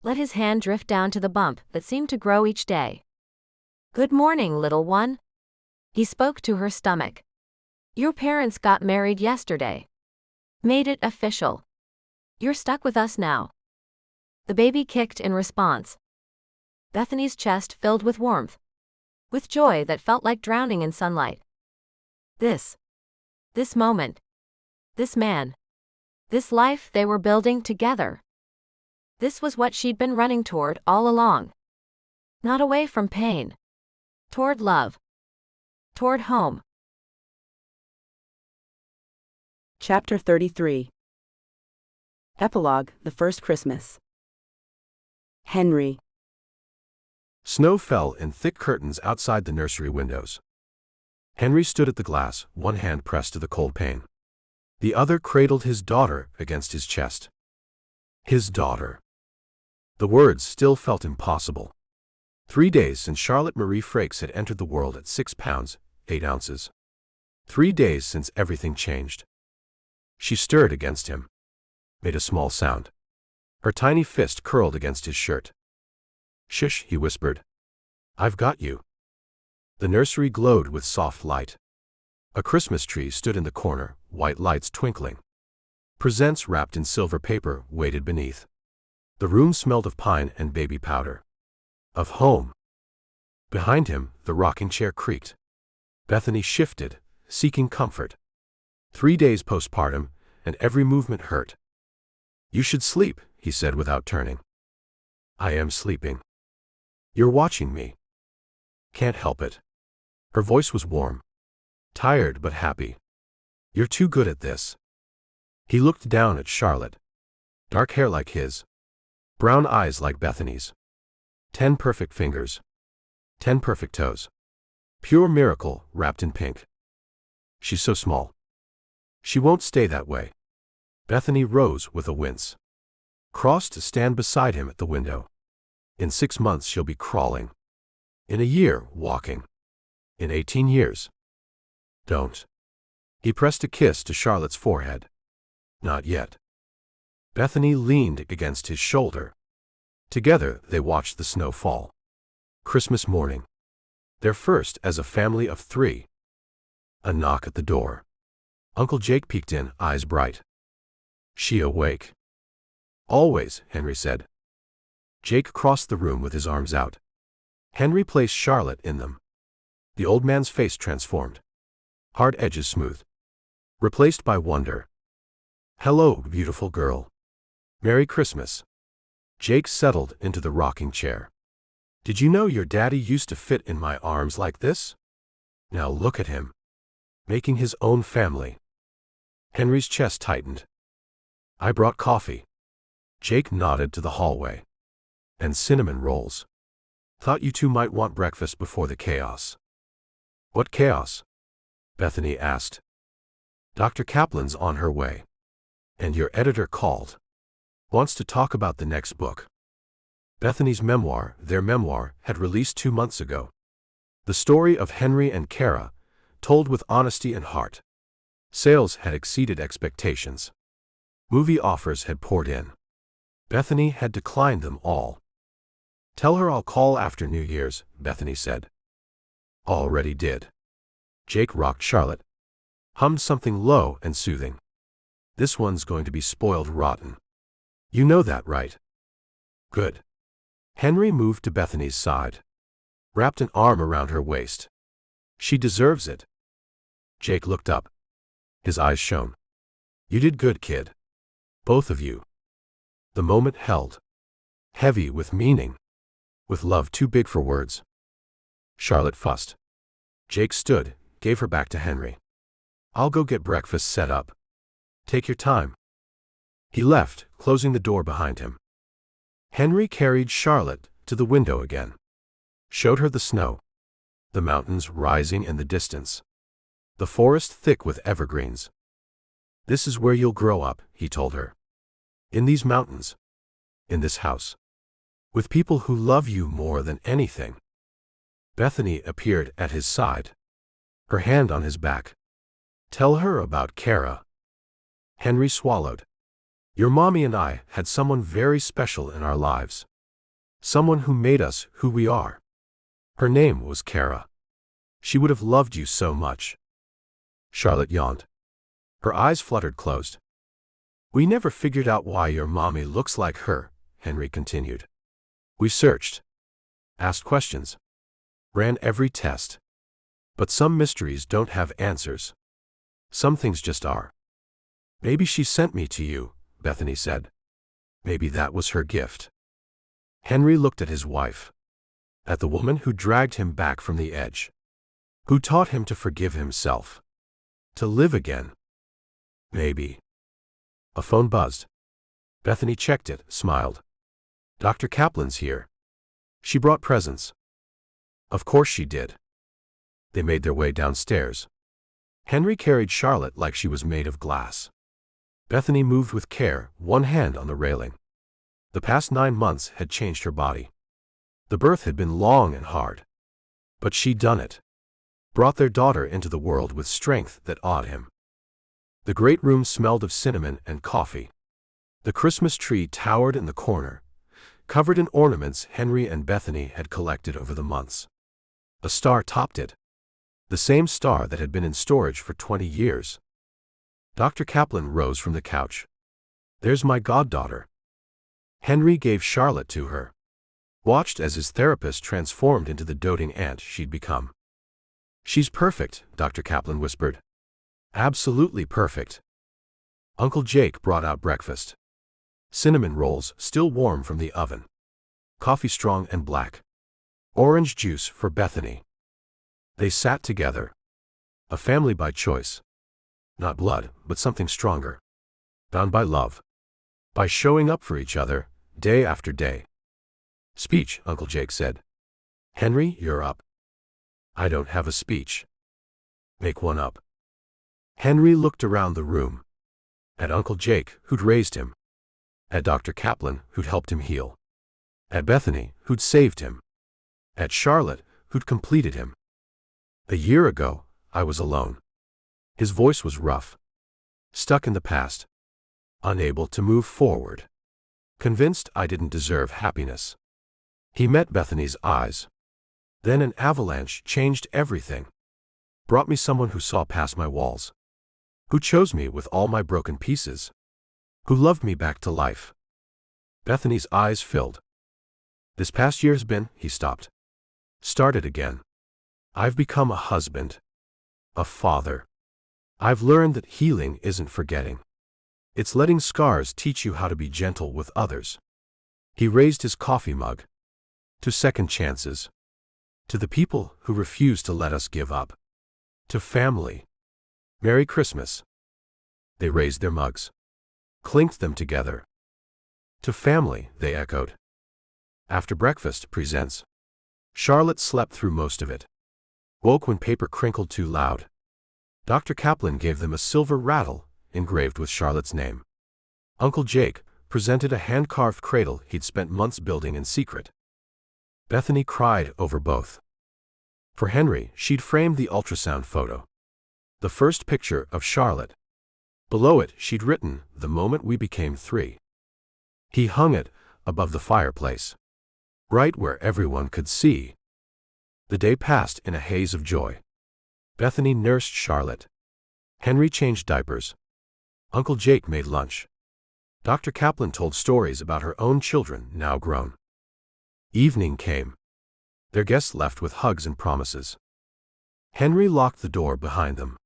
Let his hand drift down to the bump that seemed to grow each day. Good morning, little one. He spoke to her stomach. Your parents got married yesterday. Made it official. You're stuck with us now. The baby kicked in response. Bethany's chest filled with warmth. With joy that felt like drowning in sunlight. This moment. This man. This life they were building together. This was what she'd been running toward all along. Not away from pain. Toward love. Toward home.
Chapter 33. Epilogue, The First Christmas. Henry.
Snow fell in thick curtains outside the nursery windows. Henry stood at the glass, one hand pressed to the cold pane. The other cradled his daughter against his chest. His daughter. The words still felt impossible. 3 days since Charlotte Marie Frakes had entered the world at 6 pounds, 8 ounces. 3 days since everything changed. She stirred against him. Made a small sound. Her tiny fist curled against his shirt. Shush, he whispered. I've got you. The nursery glowed with soft light. A Christmas tree stood in the corner, white lights twinkling. Presents wrapped in silver paper waited beneath. The room smelled of pine and baby powder. Of home. Behind him, the rocking chair creaked. Bethany shifted, seeking comfort. 3 days postpartum, and every movement hurt. You should sleep, he said without turning. I am sleeping. You're watching me. Can't help it. Her voice was warm. Tired but happy. You're too good at this. He looked down at Charlotte. Dark hair like his. Brown eyes like Bethany's. 10 perfect fingers. 10 perfect toes. Pure miracle wrapped in pink. She's so small. She won't stay that way. Bethany rose with a wince. Crossed to stand beside him at the window. In 6 months she'll be crawling. In a year, walking. In 18 years. Don't. He pressed a kiss to Charlotte's forehead. Not yet. Bethany leaned against his shoulder. Together they watched the snow fall. Christmas morning. Their first as a family of 3. A knock at the door. Uncle Jake peeked in, eyes bright. "She awake?" "Always," Henry said. Jake crossed the room with his arms out. Henry placed Charlotte in them. The old man's face transformed. Hard edges smoothed. Replaced by wonder. "Hello, beautiful girl. Merry Christmas." Jake settled into the rocking chair. "Did you know your daddy used to fit in my arms like this? Now look at him. Making his own family." Henry's chest tightened. "I brought coffee." Jake nodded to the hallway. "And cinnamon rolls. Thought you two might want breakfast before the chaos." "What chaos?" Bethany asked. "Dr. Kaplan's on her way. And your editor called. Wants to talk about the next book." Bethany's memoir, their memoir, had released 2 months ago. The story of Henry and Kara, told with honesty and heart. Sales had exceeded expectations. Movie offers had poured in. Bethany had declined them all. "Tell her I'll call after New Year's," Bethany said. "Already did." Jake rocked Charlotte. Hummed something low and soothing. "This one's going to be spoiled rotten. You know that, right?" "Good." Henry moved to Bethany's side. Wrapped an arm around her waist. "She deserves it." Jake looked up. His eyes shone. "You did good, kid. Both of you." The moment held. Heavy with meaning. With love too big for words. Charlotte fussed. Jake stood, gave her back to Henry. "I'll go get breakfast set up. Take your time." He left, closing the door behind him. Henry carried Charlotte to the window again. Showed her the snow. The mountains rising in the distance. The forest thick with evergreens. "This is where you'll grow up," he told her. "In these mountains. In this house. With people who love you more than anything." Bethany appeared at his side. Her hand on his back. "Tell her about Kara." Henry swallowed. "Your mommy and I had someone very special in our lives. Someone who made us who we are. Her name was Kara. She would have loved you so much." Charlotte yawned. Her eyes fluttered closed. "We never figured out why your mommy looks like her," Henry continued. "We searched. Asked questions. Ran every test. But some mysteries don't have answers. Some things just are. Maybe she sent me to you," Bethany said. "Maybe that was her gift." Henry looked at his wife. At the woman who dragged him back from the edge. Who taught him to forgive himself. To live again. Maybe. A phone buzzed. Bethany checked it, smiled. "Dr. Kaplan's here." She brought presents. Of course she did. They made their way downstairs. Henry carried Charlotte like she was made of glass. Bethany moved with care, one hand on the railing. The past 9 months had changed her body. The birth had been long and hard. But she'd done it. Brought their daughter into the world with strength that awed him. The great room smelled of cinnamon and coffee. The Christmas tree towered in the corner, covered in ornaments Henry and Bethany had collected over the months. A star topped it. The same star that had been in storage for 20 years. Dr. Kaplan rose from the couch. "There's my goddaughter." Henry gave Charlotte to her. Watched as his therapist transformed into the doting aunt she'd become. "She's perfect," Dr. Kaplan whispered. "Absolutely perfect." Uncle Jake brought out breakfast. Cinnamon rolls, still warm from the oven. Coffee strong and black. Orange juice for Bethany. They sat together. A family by choice. Not blood, but something stronger. Bound by love. By showing up for each other, day after day. "Speech," Uncle Jake said. "Henry, you're up." "I don't have a speech." "Make one up." Henry looked around the room. At Uncle Jake, who'd raised him. At Dr. Kaplan, who'd helped him heal. At Bethany, who'd saved him. At Charlotte, who'd completed him. "A year ago, I was alone." His voice was rough. Stuck in the past. unable to move forward, convinced I didn't deserve happiness. He met Bethany's eyes. Then an avalanche changed everything. Brought me someone who saw past my walls. Who chose me with all my broken pieces. Who loved me back to life. Bethany's eyes filled. This past year's been, he stopped. Started again. I've become a husband. A father. I've learned that healing isn't forgetting. It's letting scars teach you how to be gentle with others. He raised his coffee mug. To second chances. To the people who refuse to let us give up. To family. Merry Christmas. They raised their mugs. Clinked them together. To family, they echoed. After breakfast, presents. Charlotte slept through most of it. Woke when paper crinkled too loud. Dr. Kaplan gave them a silver rattle, engraved with Charlotte's name. Uncle Jake presented a hand-carved cradle he'd spent months building in secret. Bethany cried over both. For Henry, she'd framed the ultrasound photo. The first picture of Charlotte. Below it, she'd written, "The moment we became three." He hung it above the fireplace, right where everyone could see. The day passed in a haze of joy. Bethany nursed Charlotte. Henry changed diapers. Uncle Jake made lunch. Dr. Kaplan told stories about her own children, now grown. Evening came. Their guests left with hugs and promises. Henry locked the door behind them.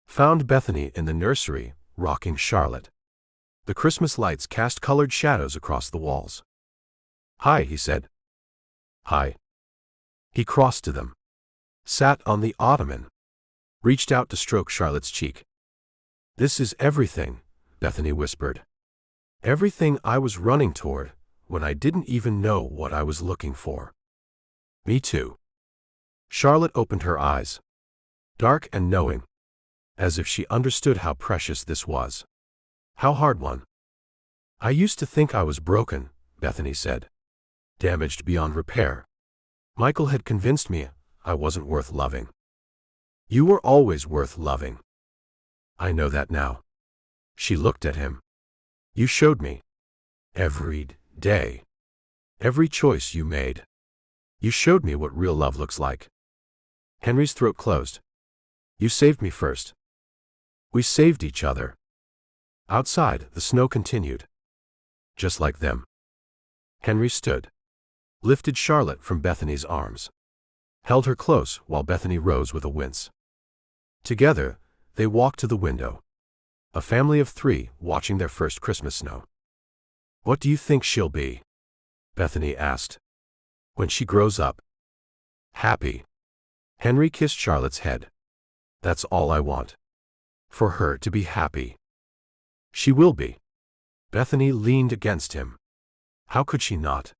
Found Bethany in the nursery, rocking Charlotte. The Christmas lights cast colored shadows across the walls. "Hi," he said. "Hi." He crossed to them. Sat on the ottoman. Reached out to stroke Charlotte's cheek. "This is everything," Bethany whispered. "Everything I was running toward, when I didn't even know what I was looking for." "Me too." Charlotte opened her eyes. Dark and knowing. As if she understood how precious this was. How hard won. "I used to think I was broken," Bethany said. "Damaged beyond repair. Michael had convinced me I wasn't worth loving." "You were always worth loving." "I know that now." She looked at him. "You showed me. Every day. Every choice you made. You showed me what real love looks like." Henry's throat closed. "You saved me first." "We saved each other." Outside, the snow continued. Just like them. Henry stood. Lifted Charlotte from Bethany's arms. Held her close while Bethany rose with a wince. Together, they walked to the window. A family of three watching their first Christmas snow. "What do you think she'll be?" Bethany asked. "When she grows up?" "Happy." Henry kissed Charlotte's head. "That's all I want. For her to be happy." "She will be." Bethany leaned against him. How could she not?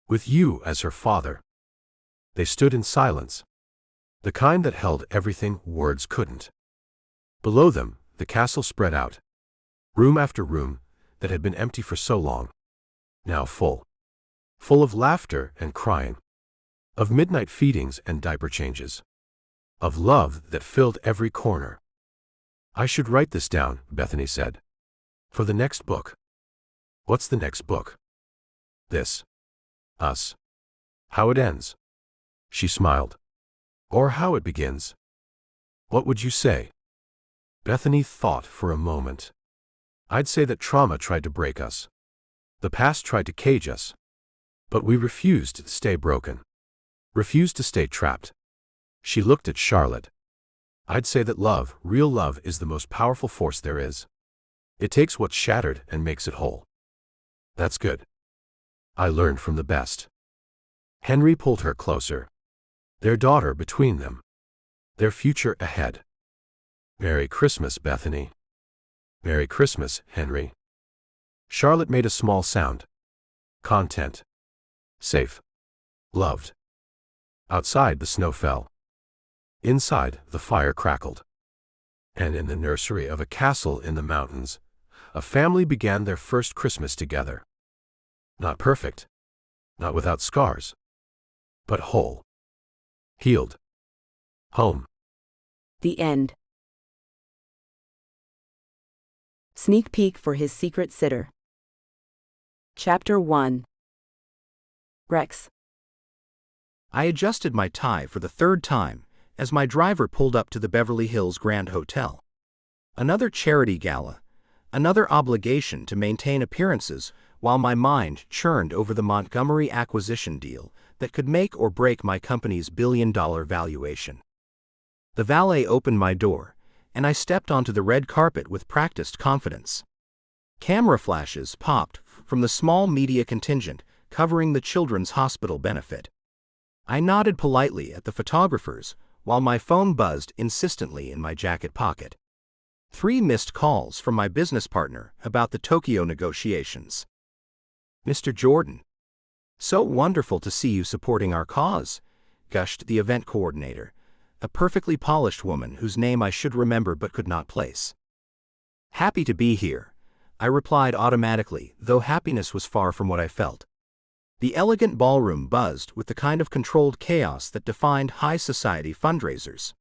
With you as her father. They stood in silence. The kind that held everything words couldn't. Below them, the castle spread out. Room after room that had been empty for so long. Now full. Full of laughter and crying. Of midnight feedings and diaper changes. Of love that filled every corner. "I should write this down," Bethany said. "For the next book." "What's the next book?" "This. Us. How it ends." She smiled. "Or how it begins." "What would you say?" Bethany thought for a moment. "I'd say that trauma tried to break us. The past tried to cage us. But we refused to stay broken. Refused to stay trapped." She looked at Charlotte. "I'd say that love, real love, is the most powerful force there is. It takes what's shattered and makes it whole." "That's good. I learned from the best." Henry pulled her closer. Their daughter between them. Their future ahead. "Merry Christmas, Bethany." "Merry Christmas, Henry." Charlotte made a small sound. Content. Safe. Loved. Outside, the snow fell. Inside, the fire crackled. And in the nursery of a castle in the mountains, a family began their first Christmas together. Not perfect. Not without scars. But whole. Healed. Home.
The end. Sneak peek for his secret sitter. Chapter 1. Rex.
I adjusted my tie for the third time as my driver pulled up to the Beverly Hills Grand Hotel. Another charity gala, another obligation to maintain appearances while my mind churned over the Montgomery acquisition deal that could make or break my company's billion-dollar valuation. The valet opened my door, and I stepped onto the red carpet with practiced confidence. Camera flashes popped from the small media contingent covering the Children's Hospital benefit. I nodded politely at the photographers while my phone buzzed insistently in my jacket pocket. 3 missed calls from my business partner about the Tokyo negotiations. "Mr. Jordan, so wonderful to see you supporting our cause," gushed the event coordinator, a perfectly polished woman whose name I should remember but could not place. "Happy to be here," I replied automatically, though happiness was far from what I felt. The elegant ballroom buzzed with the kind of controlled chaos that defined high society fundraisers.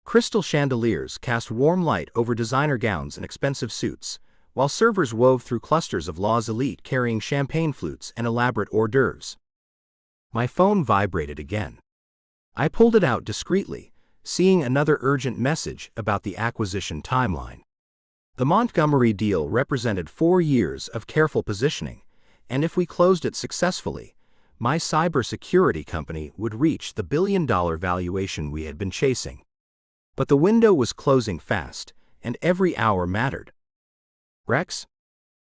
Crystal chandeliers cast warm light over designer gowns and expensive suits, while servers wove through clusters of Law's elite carrying champagne flutes and elaborate hors d'oeuvres. My phone vibrated again. I pulled it out discreetly, seeing another urgent message about the acquisition timeline. The Montgomery deal represented 4 years of careful positioning, and if we closed it successfully, my cybersecurity company would reach the billion-dollar valuation we had been chasing. But the window was closing fast, and every hour mattered. "Rex?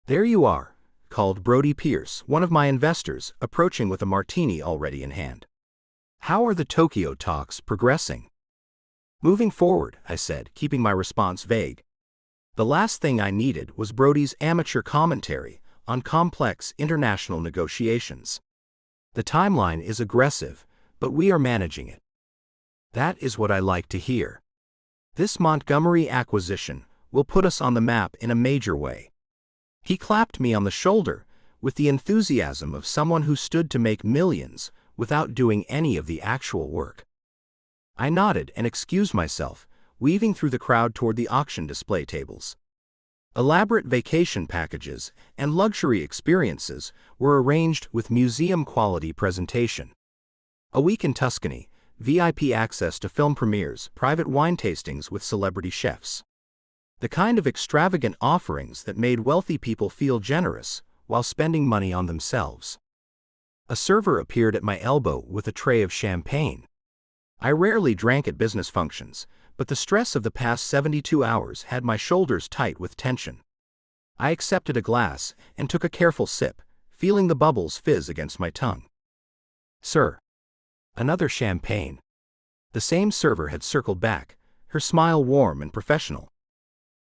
There you are," called Brody Pierce, one of my investors, approaching with a martini already in hand. "How are the Tokyo talks progressing?" "Moving forward," I said, keeping my response vague. The last thing I needed was Brody's amateur commentary on complex international negotiations. "The timeline is aggressive, but we are managing it." "That is what I like to hear. This Montgomery acquisition will put us on the map in a major way." He clapped me on the shoulder with the enthusiasm of someone who stood to make millions without doing any of the actual work. I nodded and excused myself, weaving through the crowd toward the auction display tables. Elaborate vacation packages and luxury experiences were arranged with museum-quality presentation. A week in Tuscany, VIP access to film premieres, private wine tastings with celebrity chefs. The kind of extravagant offerings that made wealthy people feel generous while spending money on themselves. A server appeared at my elbow with a tray of champagne. I rarely drank at business functions, but the stress of the past 72 hours had my shoulders tight with tension. I accepted a glass and took a careful sip, feeling the bubbles fizz against my tongue. "Sir." Another champagne. The same server had circled back, her smile warm and professional.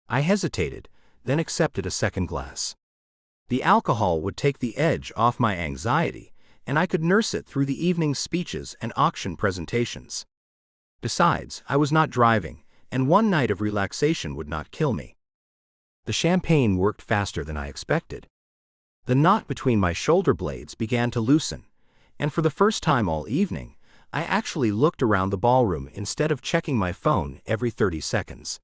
I hesitated, then accepted a second glass. The alcohol would take the edge off my anxiety, and I could nurse it through the evening's speeches and auction presentations. Besides, I was not driving, and one night of relaxation would not kill me. The champagne worked faster than I expected. The knot between my shoulder blades began to loosen, and for the first time all evening, I actually looked around the ballroom instead of checking my phone every 30 seconds.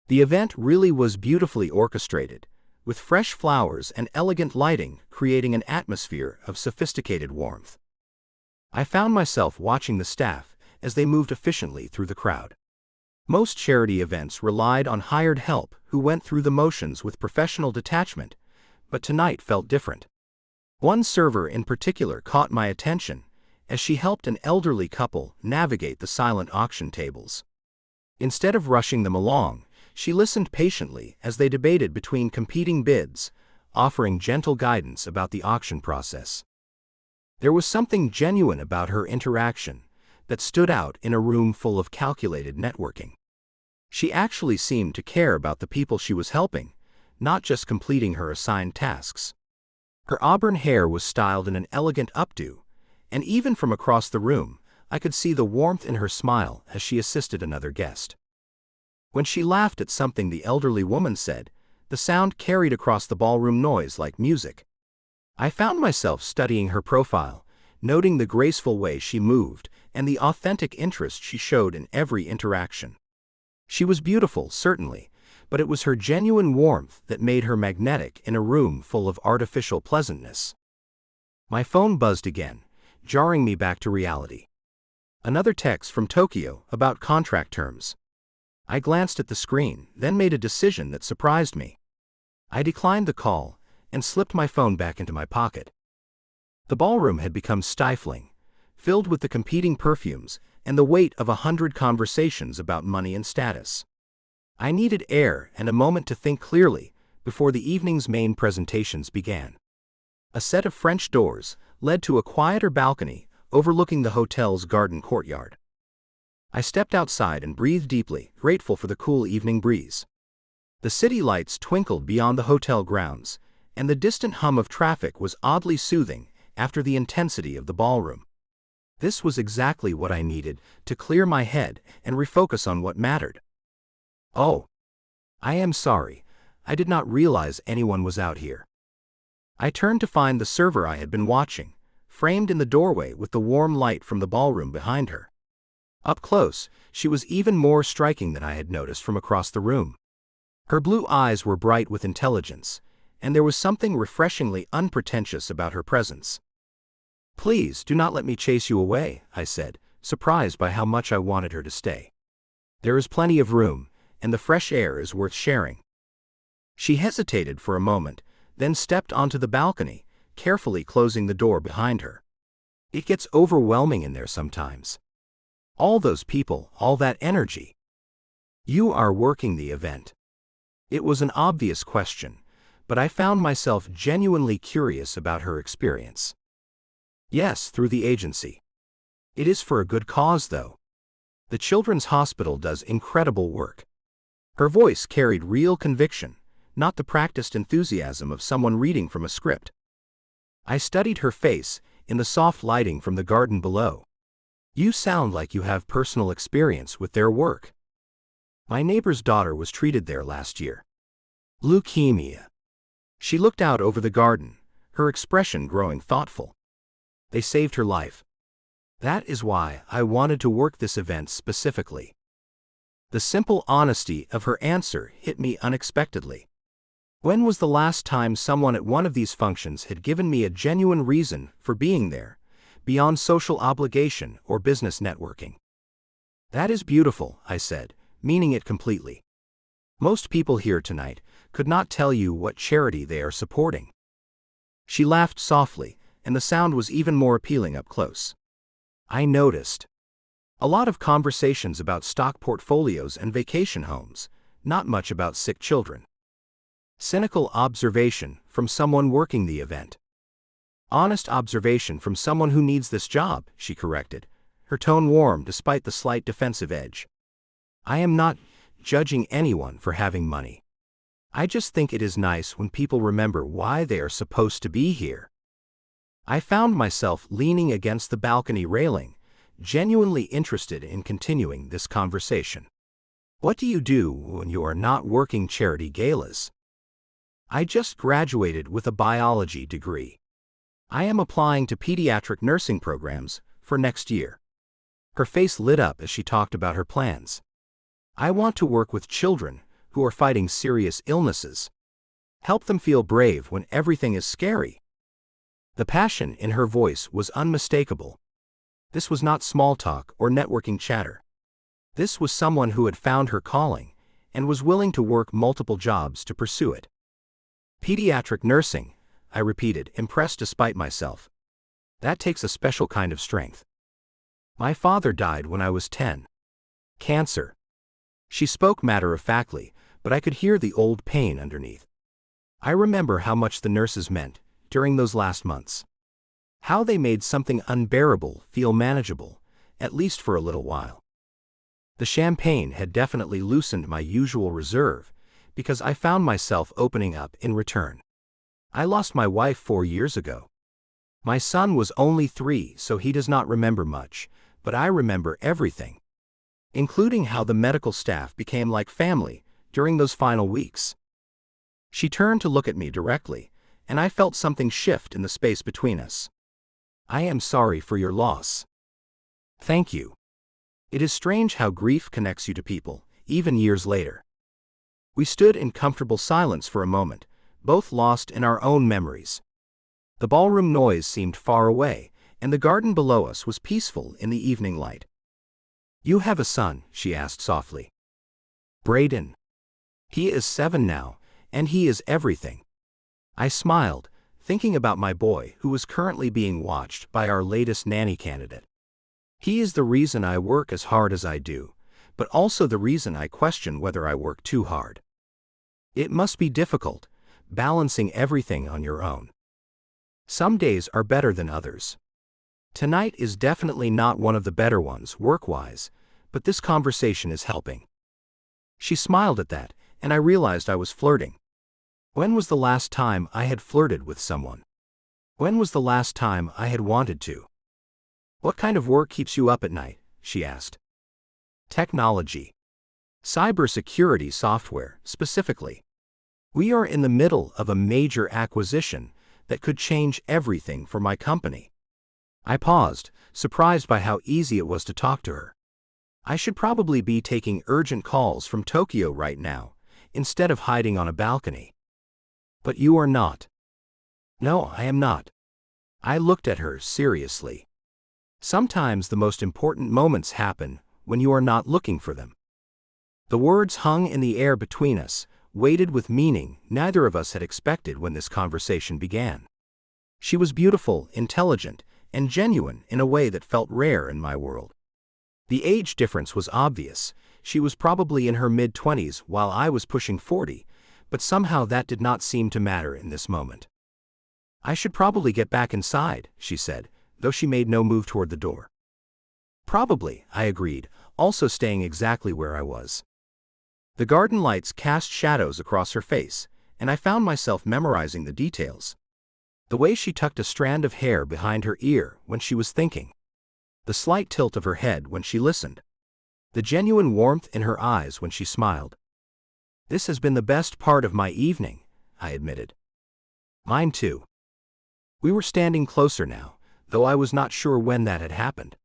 The event really was beautifully orchestrated, with fresh flowers and elegant lighting creating an atmosphere of sophisticated warmth. I found myself watching the staff as they moved efficiently through the crowd. Most charity events relied on hired help who went through the motions with professional detachment, but tonight felt different. One server in particular caught my attention as she helped an elderly couple navigate the silent auction tables. Instead of rushing them along, she listened patiently as they debated between competing bids, offering gentle guidance about the auction process. There was something genuine about her interaction that stood out in a room full of calculated networking. She actually seemed to care about the people she was helping, not just completing her assigned tasks. Her auburn hair was styled in an elegant updo, and even from across the room, I could see the warmth in her smile as she assisted another guest. When she laughed at something the elderly woman said, the sound carried across the ballroom noise like music. I found myself studying her profile, noting the graceful way she moved and the authentic interest she showed in every interaction. She was beautiful, certainly, but it was her genuine warmth that made her magnetic in a room full of artificial pleasantness. My phone buzzed again, jarring me back to reality. Another text from Tokyo about contract terms. I glanced at the screen, then made a decision that surprised me. I declined the call and slipped my phone back into my pocket. The ballroom had become stifling, filled with the competing perfumes and the weight of 100 conversations about money and status. I needed air and a moment to think clearly before the evening's main presentations began. A set of French doors led to a quieter balcony overlooking the hotel's garden courtyard. I stepped outside and breathed deeply, grateful for the cool evening breeze. The city lights twinkled beyond the hotel grounds, and the distant hum of traffic was oddly soothing after the intensity of the ballroom. This was exactly what I needed to clear my head and refocus on what mattered. Oh, I am sorry. I did not realize anyone was out here. I turned to find the server I had been watching, framed in the doorway with the warm light from the ballroom behind her. Up close, she was even more striking than I had noticed from across the room. Her blue eyes were bright with intelligence, and there was something refreshingly unpretentious about her presence. "Please do not let me chase you away," I said, surprised by how much I wanted her to stay. "There is plenty of room, and the fresh air is worth sharing." She hesitated for a moment, then stepped onto the balcony, carefully closing the door behind her. "It gets overwhelming in there sometimes. All those people, all that energy." "You are working the event." It was an obvious question, but I found myself genuinely curious about her experience. "Yes, through the agency. It is for a good cause, though. The Children's Hospital does incredible work." Her voice carried real conviction, not the practiced enthusiasm of someone reading from a script. I studied her face in the soft lighting from the garden below. "You sound like you have personal experience with their work." "My neighbor's daughter was treated there last year. Leukemia." She looked out over the garden, her expression growing thoughtful. "They saved her life. That is why I wanted to work this event specifically." The simple honesty of her answer hit me unexpectedly. When was the last time someone at one of these functions had given me a genuine reason for being there, beyond social obligation or business networking? "That is beautiful," I said, meaning it completely. "Most people here tonight could not tell you what charity they are supporting." She laughed softly, and the sound was even more appealing up close. "I noticed. A lot of conversations about stock portfolios and vacation homes, not much about sick children." Cynical observation from someone working the event. "Honest observation from someone who needs this job," she corrected, her tone warm despite the slight defensive edge. "I am not judging anyone for having money. I just think it is nice when people remember why they are supposed to be here." I found myself leaning against the balcony railing, genuinely interested in continuing this conversation. "What do you do when you are not working charity galas?" "I just graduated with a biology degree. I am applying to pediatric nursing programs for next year." Her face lit up as she talked about her plans. "I want to work with children who are fighting serious illnesses. Help them feel brave when everything is scary." The passion in her voice was unmistakable. This was not small talk or networking chatter. This was someone who had found her calling and was willing to work multiple jobs to pursue it. "Pediatric nursing," I repeated, impressed despite myself. "That takes a special kind of strength." "My father died when I was 10. Cancer." She spoke matter-of-factly, but I could hear the old pain underneath. I remember how much the nurses meant during those last months. How they made something unbearable feel manageable, at least for a little while. The champagne had definitely loosened my usual reserve, because I found myself opening up in return. "I lost my wife 4 years ago. My son was only 3, so he does not remember much, but I remember everything, including how the medical staff became like family during those final weeks." She turned to look at me directly, and I felt something shift in the space between us. "I am sorry for your loss." "Thank you." It is strange how grief connects you to people, even years later. We stood in comfortable silence for a moment, both lost in our own memories. The ballroom noise seemed far away, and the garden below us was peaceful in the evening light. "You have a son?" she asked softly. "Braden. He is 7 now, and he is everything." I smiled, thinking about my boy who was currently being watched by our latest nanny candidate. He is the reason I work as hard as I do, but also the reason I question whether I work too hard. It must be difficult, balancing everything on your own. Some days are better than others. Tonight is definitely not one of the better ones, work-wise, but this conversation is helping. She smiled at that, and I realized I was flirting. When was the last time I had flirted with someone? When was the last time I had wanted to? "What kind of work keeps you up at night?" she asked. "Technology. Cybersecurity software, specifically. We are in the middle of a major acquisition that could change everything for my company." I paused, surprised by how easy it was to talk to her. I should probably be taking urgent calls from Tokyo right now, instead of hiding on a balcony. "But you are not." "No, I am not." I looked at her seriously. Sometimes the most important moments happen when you are not looking for them. The words hung in the air between us, weighted with meaning neither of us had expected when this conversation began. She was beautiful, intelligent, and genuine in a way that felt rare in my world. The age difference was obvious. She was probably in her mid-20s while I was pushing 40, but somehow that did not seem to matter in this moment. "I should probably get back inside," she said, though she made no move toward the door. "Probably," I agreed, also staying exactly where I was. The garden lights cast shadows across her face, and I found myself memorizing the details. The way she tucked a strand of hair behind her ear when she was thinking. The slight tilt of her head when she listened. The genuine warmth in her eyes when she smiled. "This has been the best part of my evening," I admitted. "Mine too." We were standing closer now, though I was not sure when that had happened.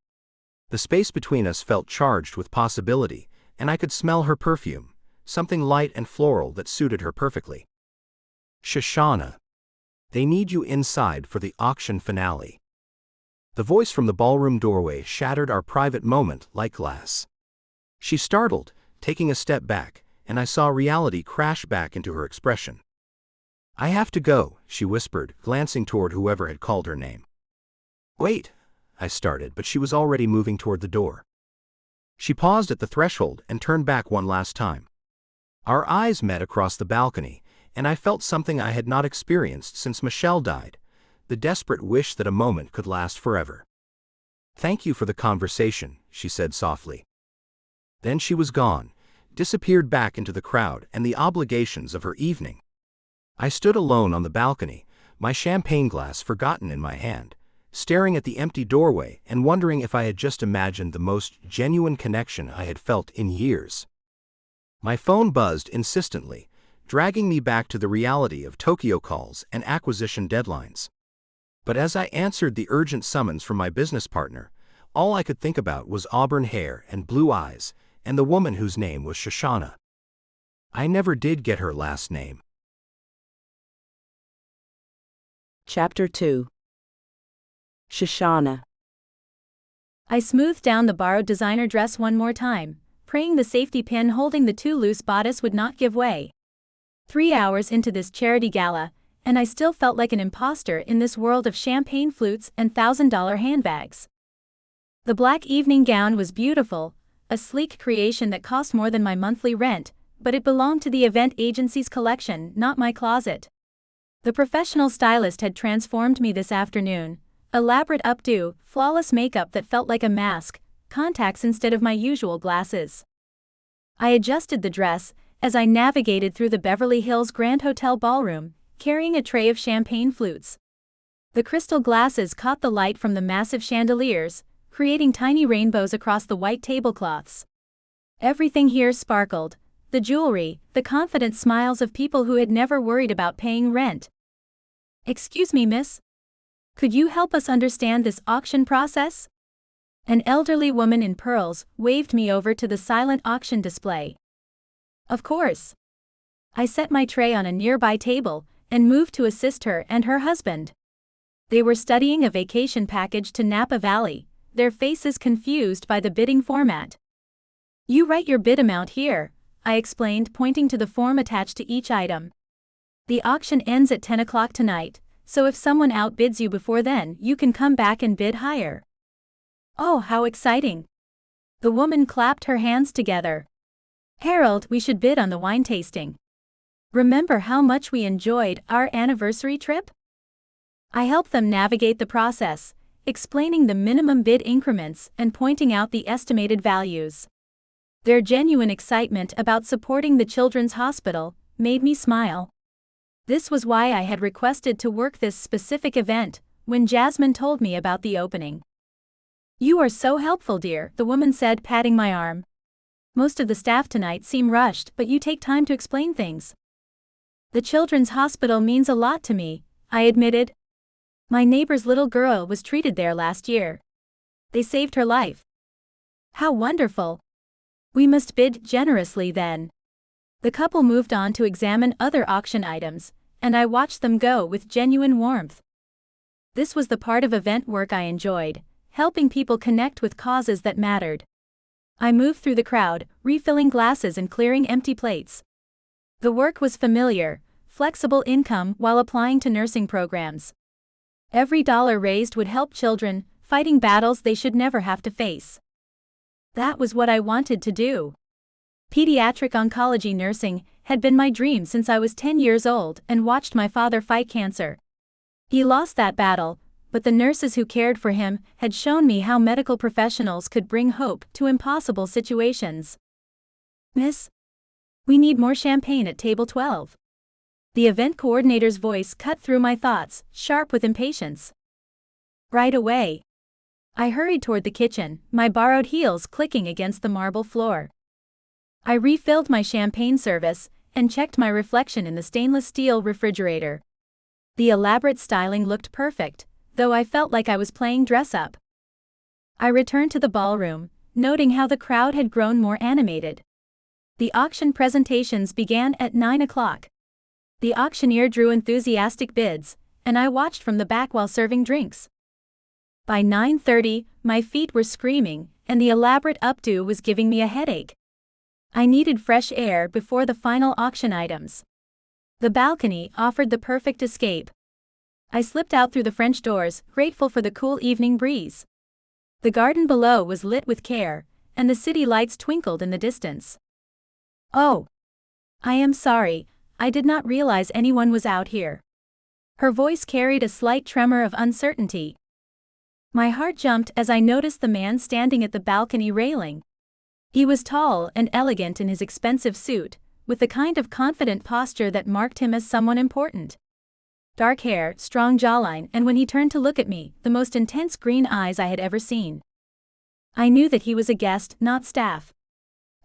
The space between us felt charged with possibility, and I could smell her perfume, something light and floral that suited her perfectly. "Shoshana. They need you inside for the auction finale." The voice from the ballroom doorway shattered our private moment like glass. She startled, taking a step back, and I saw reality crash back into her expression. "I have to go," she whispered, glancing toward whoever had called her name. "Wait," I started, but she was already moving toward the door. She paused at the threshold and turned back one last time. Our eyes met across the balcony, and I felt something I had not experienced since Michelle died, the desperate wish that a moment could last forever. "Thank you for the conversation," she said softly. Then she was gone, disappeared back into the crowd and the obligations of her evening. I stood alone on the balcony, my champagne glass forgotten in my hand, staring at the empty doorway and wondering if I had just imagined the most genuine connection I had felt in years. My phone buzzed insistently, dragging me back to the reality of Tokyo calls and acquisition deadlines. But as I answered the urgent summons from my business partner, all I could think about was auburn hair and blue eyes, and the woman whose name was Shoshana. I never did get her last name.
Chapter 2. Shoshana.
I smoothed down the borrowed designer dress one more time, praying the safety pin holding the too loose bodice would not give way. 3 hours into this charity gala, and I still felt like an imposter in this world of champagne flutes and $1,000 handbags. The black evening gown was beautiful, a sleek creation that cost more than my monthly rent, but it belonged to the event agency's collection, not my closet. The professional stylist had transformed me this afternoon. Elaborate updo, flawless makeup that felt like a mask, contacts instead of my usual glasses. I adjusted the dress as I navigated through the Beverly Hills Grand Hotel ballroom, carrying a tray of champagne flutes. The crystal glasses caught the light from the massive chandeliers, creating tiny rainbows across the white tablecloths. Everything here sparkled, the jewelry, the confident smiles of people who had never worried about paying rent. "Excuse me, miss? Could you help us understand this auction process?" An elderly woman in pearls waved me over to the silent auction display. "Of course. I set my tray on a nearby table and moved to assist her and her husband. They were studying a vacation package to Napa Valley, their faces confused by the bidding format. "You write your bid amount here," I explained, pointing to the form attached to each item. "The auction ends at 10 o'clock tonight, so if someone outbids you before then, you can come back and bid higher." "Oh, how exciting!" The woman clapped her hands together. "Harold, we should bid on the wine tasting. Remember how much we enjoyed our anniversary trip?" I helped them navigate the process, explaining the minimum bid increments and pointing out the estimated values. Their genuine excitement about supporting the children's hospital made me smile. This was why I had requested to work this specific event when Jasmine told me about the opening. "You are so helpful, dear," the woman said, patting my arm. "Most of the staff tonight seem rushed, but you take time to explain things." "The children's hospital means a lot to me," I admitted. "My neighbor's little girl was treated there last year. They saved her life." "How wonderful! We must bid generously then." The couple moved on to examine other auction items, and I watched them go with genuine warmth. This was the part of event work I enjoyed, helping people connect with causes that mattered. I moved through the crowd, refilling glasses and clearing empty plates. The work was familiar, flexible income while applying to nursing programs. Every dollar raised would help children, fighting battles they should never have to face. That was what I wanted to do. Pediatric oncology nursing had been my dream since I was 10 years old and watched my father fight cancer. He lost that battle, but the nurses who cared for him had shown me how medical professionals could bring hope to impossible situations. "Miss, we need more champagne at table 12. The event coordinator's voice cut through my thoughts, sharp with impatience. "Right away." I hurried toward the kitchen, my borrowed heels clicking against the marble floor. I refilled my champagne service and checked my reflection in the stainless steel refrigerator. The elaborate styling looked perfect, though I felt like I was playing dress-up. I returned to the ballroom, noting how the crowd had grown more animated. The auction presentations began at 9 o'clock. The auctioneer drew enthusiastic bids, and I watched from the back while serving drinks. By 9:30, my feet were screaming, and the elaborate updo was giving me a headache. I needed fresh air before the final auction items. The balcony offered the perfect escape. I slipped out through the French doors, grateful for the cool evening breeze. The garden below was lit with care, and the city lights twinkled in the distance. "Oh, I am sorry, I did not realize anyone was out here." Her voice carried a slight tremor of uncertainty. My heart jumped as I noticed the man standing at the balcony railing. He was tall and elegant in his expensive suit, with the kind of confident posture that marked him as someone important. Dark hair, strong jawline, and when he turned to look at me, the most intense green eyes I had ever seen. I knew that he was a guest, not staff.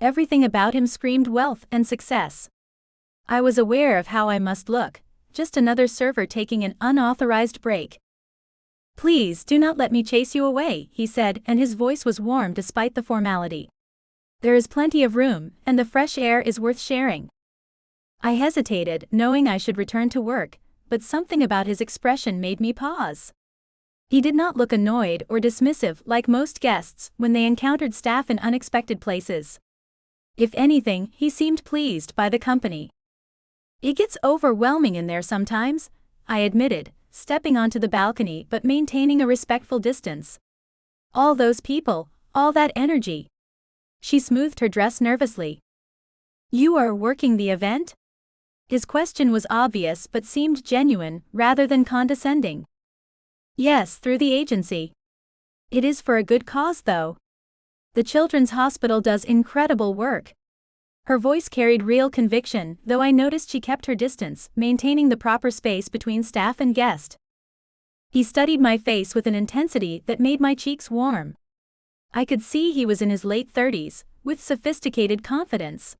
Everything about him screamed wealth and success. I was aware of how I must look, just another server taking an unauthorized break. "Please do not let me chase you away," he said, and his voice was warm despite the formality. "There is plenty of room, and the fresh air is worth sharing." I hesitated, knowing I should return to work, but something about his expression made me pause. He did not look annoyed or dismissive like most guests when they encountered staff in unexpected places. If anything, he seemed pleased by the company. "It gets overwhelming in there sometimes," I admitted, stepping onto the balcony but maintaining a respectful distance. "All those people, all that energy." She smoothed her dress nervously. "You are working the event?" His question was obvious but seemed genuine, rather than condescending. "Yes, through the agency. It is for a good cause though. The Children's Hospital does incredible work." Her voice carried real conviction, though I noticed she kept her distance, maintaining the proper space between staff and guest. He studied my face with an intensity that made my cheeks warm. I could see he was in his late 30s, with sophisticated confidence.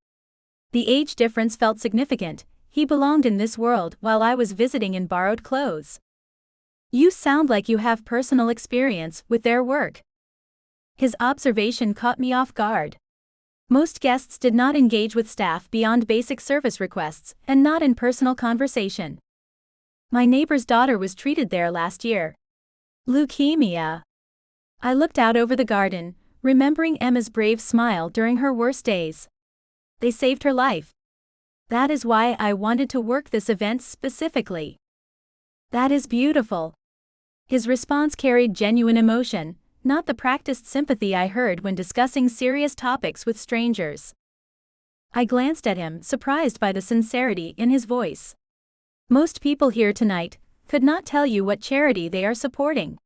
The age difference felt significant. He belonged in this world while I was visiting in borrowed clothes. "You sound like you have personal experience with their work." His observation caught me off guard. Most guests did not engage with staff beyond basic service requests and not in personal conversation. My neighbor's daughter was treated there last year. Leukemia. I looked out over the garden, remembering Emma's brave smile during her worst days. They saved her life. That is why I wanted to work this event specifically. That is beautiful. His response carried genuine emotion, not the practiced sympathy I heard when discussing serious topics with strangers. I glanced at him, surprised by the sincerity in his voice. Most people here tonight could not tell you what charity they are supporting.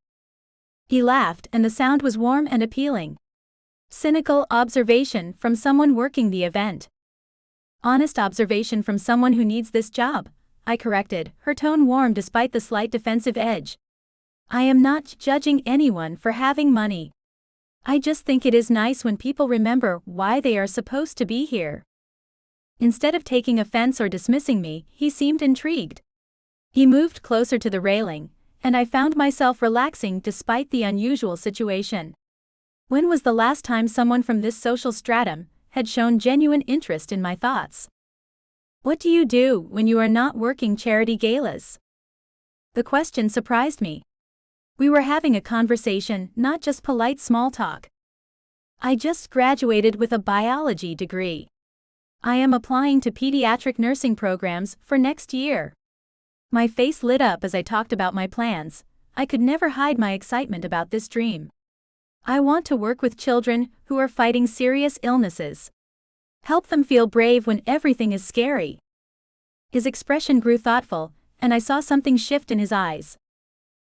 He laughed, and the sound was warm and appealing. Cynical observation from someone working the event. Honest observation from someone who needs this job, I corrected, her tone warm despite the slight defensive edge. I am not judging anyone for having money. I just think it is nice when people remember why they are supposed to be here. Instead of taking offense or dismissing me, he seemed intrigued. He moved closer to the railing, and I found myself relaxing despite the unusual situation. When was the last time someone from this social stratum had shown genuine interest in my thoughts? What do you do when you are not working charity galas? The question surprised me. We were having a conversation, not just polite small talk. I just graduated with a biology degree. I am applying to pediatric nursing programs for next year. My face lit up as I talked about my plans. I could never hide my excitement about this dream. I want to work with children who are fighting serious illnesses. Help them feel brave when everything is scary. His expression grew thoughtful, and I saw something shift in his eyes.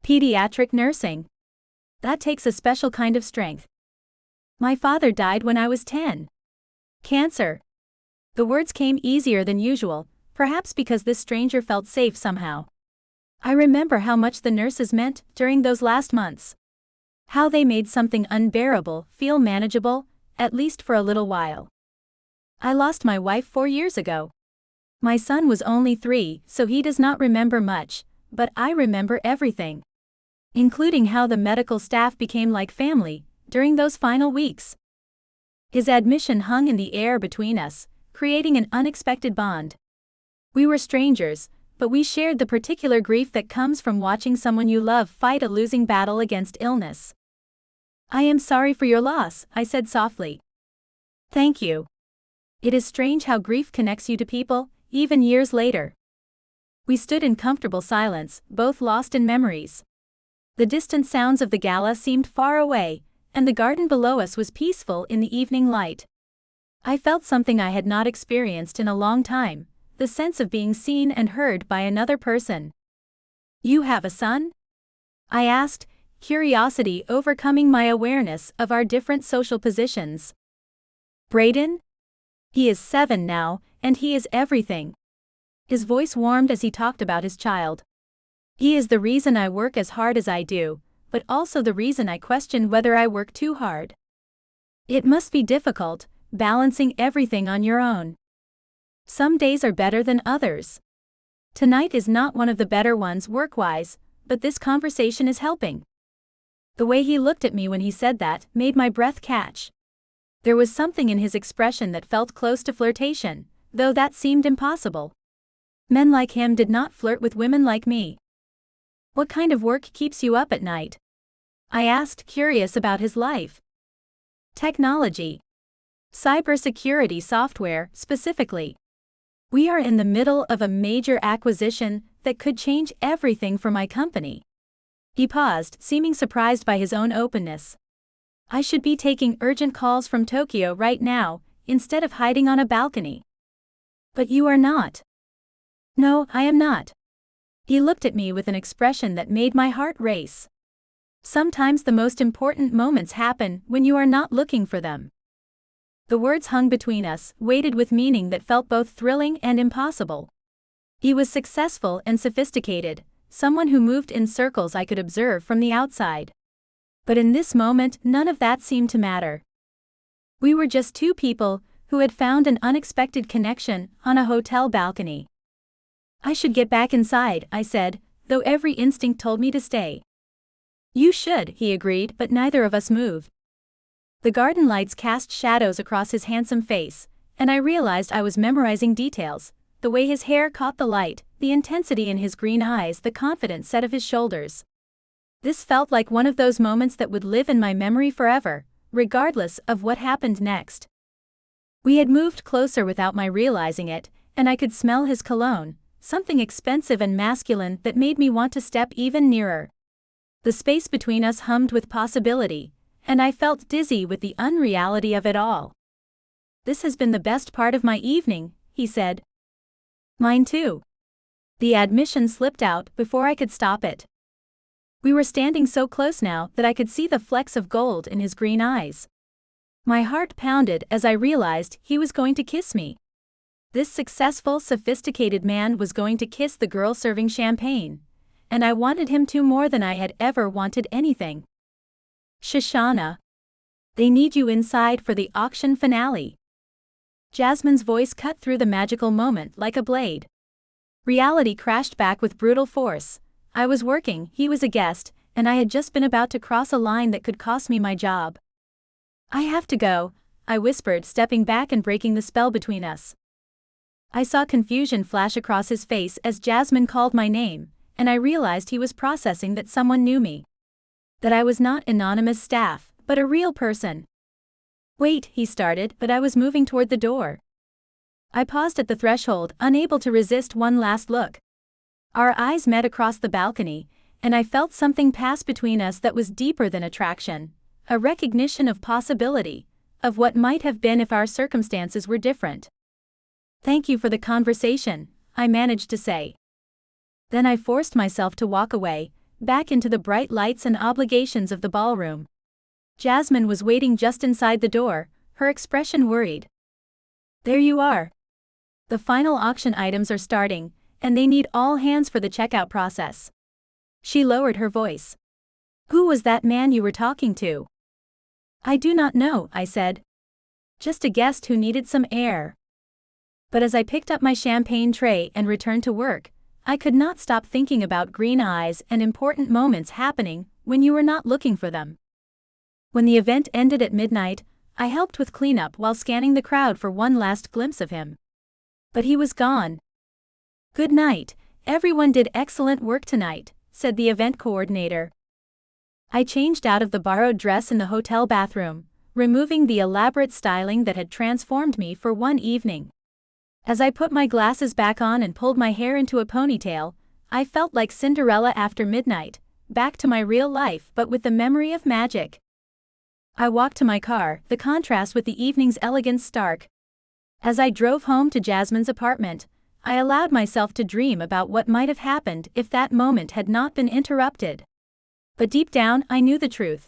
Pediatric nursing. That takes a special kind of strength. My father died when I was 10. Cancer. The words came easier than usual, perhaps because this stranger felt safe somehow. I remember how much the nurses meant during those last months. How they made something unbearable feel manageable, at least for a little while. I lost my wife 4 years ago. My son was only 3, so he does not remember much, but I remember everything. Including how the medical staff became like family during those final weeks. His admission hung in the air between us, creating an unexpected bond. We were strangers, but we shared the particular grief that comes from watching someone you love fight a losing battle against illness. I am sorry for your loss, I said softly. Thank you. It is strange how grief connects you to people, even years later. We stood in comfortable silence, both lost in memories. The distant sounds of the gala seemed far away, and the garden below us was peaceful in the evening light. I felt something I had not experienced in a long time, the sense of being seen and heard by another person. You have a son? I asked, curiosity overcoming my awareness of our different social positions. Brayden? He is 7 now, and he is everything. His voice warmed as he talked about his child. He is the reason I work as hard as I do, but also the reason I question whether I work too hard. It must be difficult, balancing everything on your own. Some days are better than others. Tonight is not one of the better ones work-wise, but this conversation is helping. The way he looked at me when he said that made my breath catch. There was something in his expression that felt close to flirtation, though that seemed impossible. Men like him did not flirt with women like me. What kind of work keeps you up at night? I asked, curious about his life. Technology. Cybersecurity software, specifically. We are in the middle of a major acquisition that could change everything for my company. He paused, seeming surprised by his own openness. I should be taking urgent calls from Tokyo right now, instead of hiding on a balcony. But you are not. No, I am not. He looked at me with an expression that made my heart race. Sometimes the most important moments happen when you are not looking for them. The words hung between us, weighted with meaning that felt both thrilling and impossible. He was successful and sophisticated, someone who moved in circles I could observe from the outside. But in this moment, none of that seemed to matter. We were just two people who had found an unexpected connection on a hotel balcony. I should get back inside, I said, though every instinct told me to stay. You should, he agreed, but neither of us moved. The garden lights cast shadows across his handsome face, and I realized I was memorizing details: the way his hair caught the light, the intensity in his green eyes, the confident set of his shoulders. This felt like one of those moments that would live in my memory forever, regardless of what happened next. We had moved closer without my realizing it, and I could smell his cologne, something expensive and masculine that made me want to step even nearer. The space between us hummed with possibility, and I felt dizzy with the unreality of it all. "This has been the best part of my evening," he said. "Mine too." The admission slipped out before I could stop it. We were standing so close now that I could see the flecks of gold in his green eyes. My heart pounded as I realized he was going to kiss me. This successful, sophisticated man was going to kiss the girl serving champagne, and I wanted him to more than I had ever wanted anything. "Shoshana, they need you inside for the auction finale." Jasmine's voice cut through the magical moment like a blade. Reality crashed back with brutal force. I was working, he was a guest, and I had just been about to cross a line that could cost me my job. "I have to go," I whispered, stepping back and breaking the spell between us. I saw confusion flash across his face as Jasmine called my name, and I realized he was processing that someone knew me. That I was not anonymous staff, but a real person. "Wait," he started, but I was moving toward the door. I paused at the threshold, unable to resist one last look. Our eyes met across the balcony, and I felt something pass between us that was deeper than attraction, a recognition of possibility, of what might have been if our circumstances were different. "Thank you for the conversation," I managed to say. Then I forced myself to walk away, back into the bright lights and obligations of the ballroom. Jasmine was waiting just inside the door, her expression worried. "There you are. The final auction items are starting, and they need all hands for the checkout process." She lowered her voice. "Who was that man you were talking to?" "I do not know," I said. "Just a guest who needed some air." But as I picked up my champagne tray and returned to work, I could not stop thinking about green eyes and important moments happening when you were not looking for them. When the event ended at midnight, I helped with cleanup while scanning the crowd for one last glimpse of him. But he was gone. "Good night, everyone did excellent work tonight," said the event coordinator. I changed out of the borrowed dress in the hotel bathroom, removing the elaborate styling that had transformed me for one evening. As I put my glasses back on and pulled my hair into a ponytail, I felt like Cinderella after midnight, back to my real life but with the memory of magic. I walked to my car, the contrast with the evening's elegance stark. As I drove home to Jasmine's apartment, I allowed myself to dream about what might have happened if that moment had not been interrupted. But deep down, I knew the truth.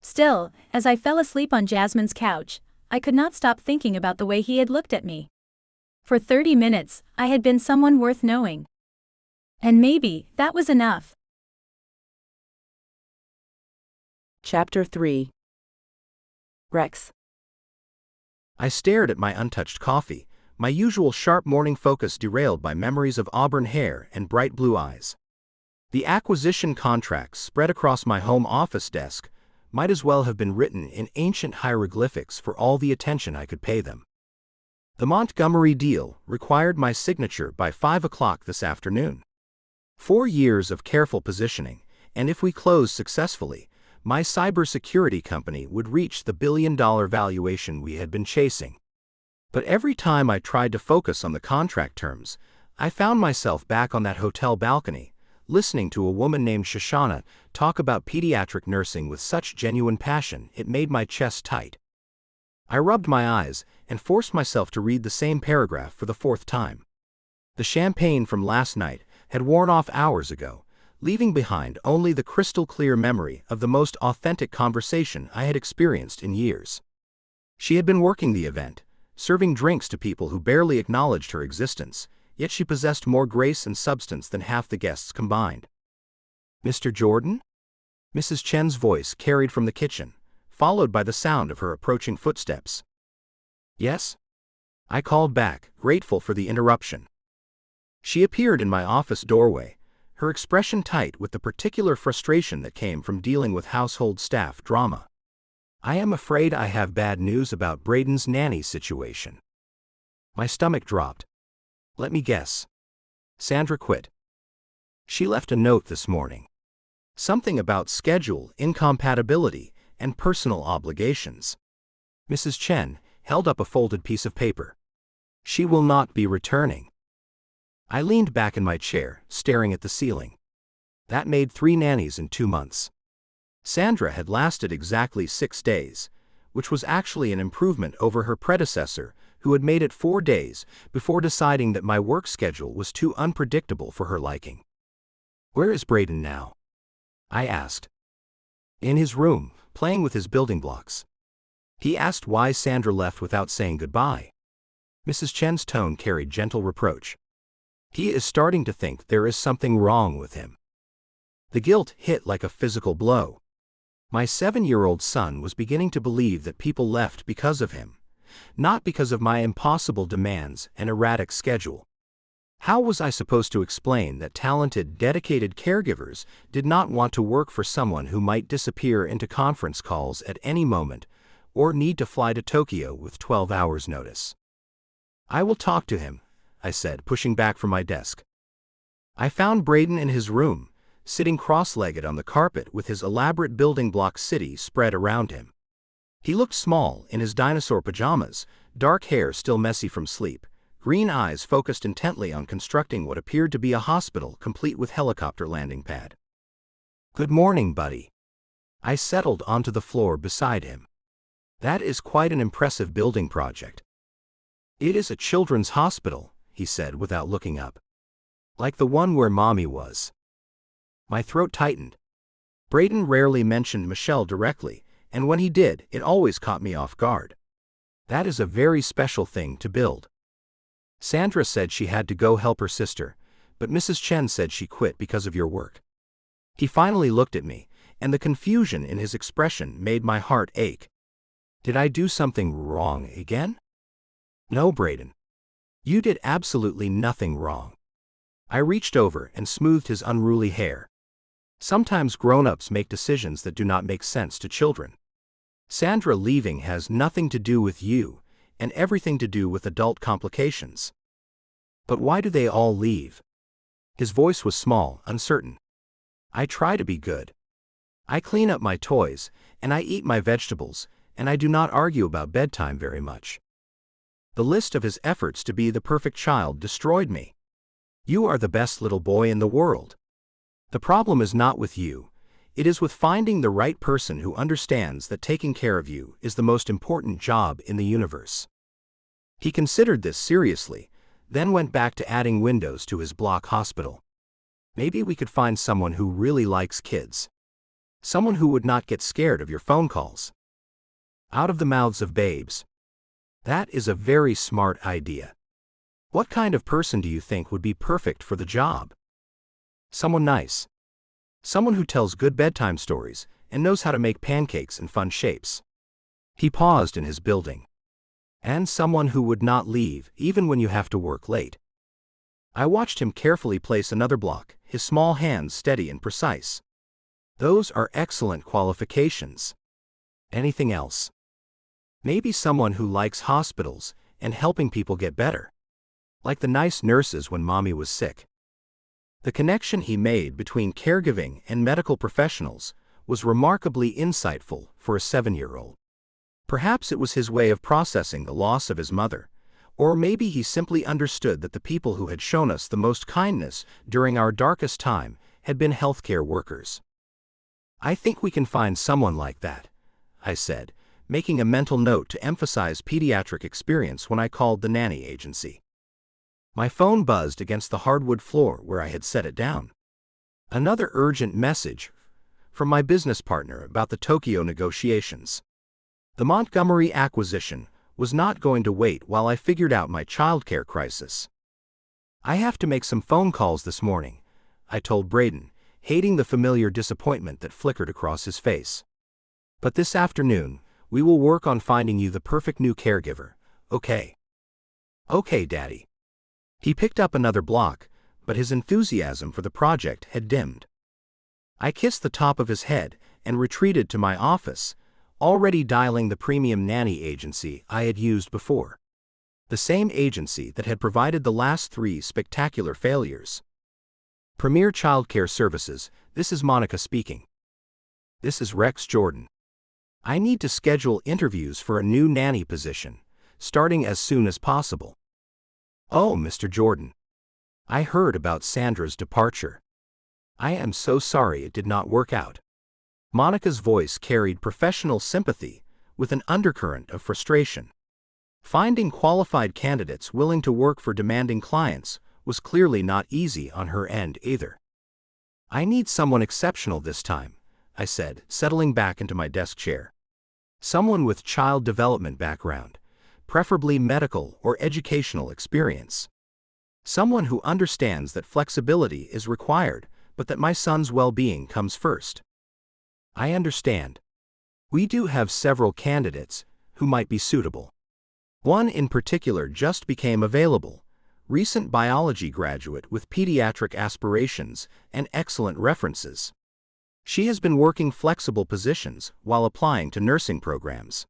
Still, as I fell asleep on Jasmine's couch, I could not stop thinking about the way he had looked at me. For 30 minutes, I had been someone worth knowing. And maybe that was enough.
Chapter 3. Rex.
I stared at my untouched coffee, my usual sharp morning focus derailed by memories of auburn hair and bright blue eyes. The acquisition contracts spread across my home office desk might as well have been written in ancient hieroglyphics for all the attention I could pay them. The Montgomery deal required my signature by 5 o'clock this afternoon. 4 years of careful positioning, and if we closed successfully, my cybersecurity company would reach the billion-dollar valuation we had been chasing. But every time I tried to focus on the contract terms, I found myself back on that hotel balcony, listening to a woman named Shoshana talk about pediatric nursing with such genuine passion it made my chest tight. I rubbed my eyes and forced myself to read the same paragraph for the 4th time. The champagne from last night had worn off hours ago, leaving behind only the crystal-clear memory of the most authentic conversation I had experienced in years. She had been working the event, serving drinks to people who barely acknowledged her existence, yet she possessed more grace and substance than half the guests combined. "Mr. Jordan?" Mrs. Chen's voice carried from the kitchen, followed by the sound of her approaching footsteps. "Yes?" I called back, grateful for the interruption. She appeared in my office doorway, her expression tight with the particular frustration that came from dealing with household staff drama. I am afraid I have bad news about Braden's nanny situation. My stomach dropped. Let me guess. Sandra quit. She left a note this morning. Something about schedule, incompatibility, and personal obligations. Mrs. Chen held up a folded piece of paper. She will not be returning. I leaned back in my chair, staring at the ceiling. That made 3 nannies in 2 months. Sandra had lasted exactly 6 days, which was actually an improvement over her predecessor, who had made it 4 days before deciding that my work schedule was too unpredictable for her liking. Where is Braden now? I asked. In his room, playing with his building blocks. He asked why Sandra left without saying goodbye. Mrs. Chen's tone carried gentle reproach. He is starting to think there is something wrong with him. The guilt hit like a physical blow. My 7-year-old son was beginning to believe that people left because of him, not because of my impossible demands and erratic schedule. How was I supposed to explain that talented, dedicated caregivers did not want to work for someone who might disappear into conference calls at any moment or need to fly to Tokyo with 12 hours' notice? I will talk to him, I said, pushing back from my desk. I found Braden in his room, sitting cross-legged on the carpet with his elaborate building block city spread around him. He looked small in his dinosaur pajamas, dark hair still messy from sleep, green eyes focused intently on constructing what appeared to be a hospital complete with helicopter landing pad. Good morning, buddy. I settled onto the floor beside him. That is quite an impressive building project. It is a children's hospital, he said without looking up. Like the one where Mommy was. My throat tightened. Braden rarely mentioned Michelle directly, and when he did, it always caught me off guard. That is a very special thing to build. Sandra said she had to go help her sister, but Mrs. Chen said she quit because of your work. He finally looked at me, and the confusion in his expression made my heart ache. Did I do something wrong again? No, Braden. You did absolutely nothing wrong. I reached over and smoothed his unruly hair. Sometimes grown-ups make decisions that do not make sense to children. Sandra leaving has nothing to do with you, and everything to do with adult complications. But why do they all leave? His voice was small, uncertain. I try to be good. I clean up my toys, and I eat my vegetables, and I do not argue about bedtime very much. The list of his efforts to be the perfect child destroyed me. You are the best little boy in the world. The problem is not with you, it is with finding the right person who understands that taking care of you is the most important job in the universe. He considered this seriously, then went back to adding windows to his block hospital. Maybe we could find someone who really likes kids. Someone who would not get scared of your phone calls. Out of the mouths of babes. That is a very smart idea. What kind of person do you think would be perfect for the job? Someone nice. Someone who tells good bedtime stories and knows how to make pancakes in fun shapes. He paused in his building. And someone who would not leave even when you have to work late. I watched him carefully place another block, his small hands steady and precise. Those are excellent qualifications. Anything else? Maybe someone who likes hospitals and helping people get better. Like the nice nurses when Mommy was sick. The connection he made between caregiving and medical professionals was remarkably insightful for a 7-year-old. Perhaps it was his way of processing the loss of his mother, or maybe he simply understood that the people who had shown us the most kindness during our darkest time had been healthcare workers. I think we can find someone like that, I said, making a mental note to emphasize pediatric experience when I called the nanny agency. My phone buzzed against the hardwood floor where I had set it down. Another urgent message from my business partner about the Tokyo negotiations. The Montgomery acquisition was not going to wait while I figured out my childcare crisis. I have to make some phone calls this morning, I told Braden, hating the familiar disappointment that flickered across his face. But this afternoon, we will work on finding you the perfect new caregiver, okay? Okay, Daddy. He picked up another block, but his enthusiasm for the project had dimmed. I kissed the top of his head and retreated to my office, already dialing the premium nanny agency I had used before. The same agency that had provided the last 3 spectacular failures. Premier Childcare Services, this is Monica speaking. This is Rex Jordan. I need to schedule interviews for a new nanny position, starting as soon as possible. Oh, Mr. Jordan. I heard about Sandra's departure. I am so sorry it did not work out. Monica's voice carried professional sympathy with an undercurrent of frustration. Finding qualified candidates willing to work for demanding clients was clearly not easy on her end either. I need someone exceptional this time, I said, settling back into my desk chair. Someone with child development background, preferably medical or educational experience. Someone who understands that flexibility is required, but that my son's well-being comes first. I understand. We do have several candidates who might be suitable. One in particular just became available, recent biology graduate with pediatric aspirations and excellent references. She has been working flexible positions while applying to nursing programs.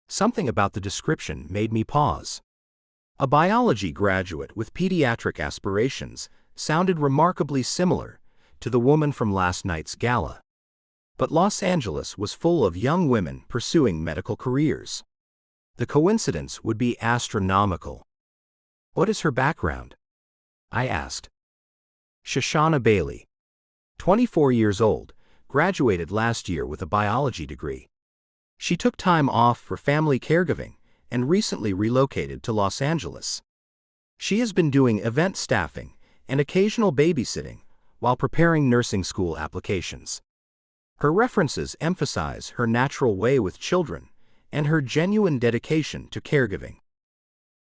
Something about the description made me pause. A biology graduate with pediatric aspirations sounded remarkably similar to the woman from last night's gala. But Los Angeles was full of young women pursuing medical careers. The coincidence would be astronomical. What is her background? I asked. Shoshana Bailey. 24 years old, graduated last year with a biology degree. She took time off for family caregiving and recently relocated to Los Angeles. She has been doing event staffing and occasional babysitting while preparing nursing school applications. Her references emphasize her natural way with children and her genuine dedication to caregiving.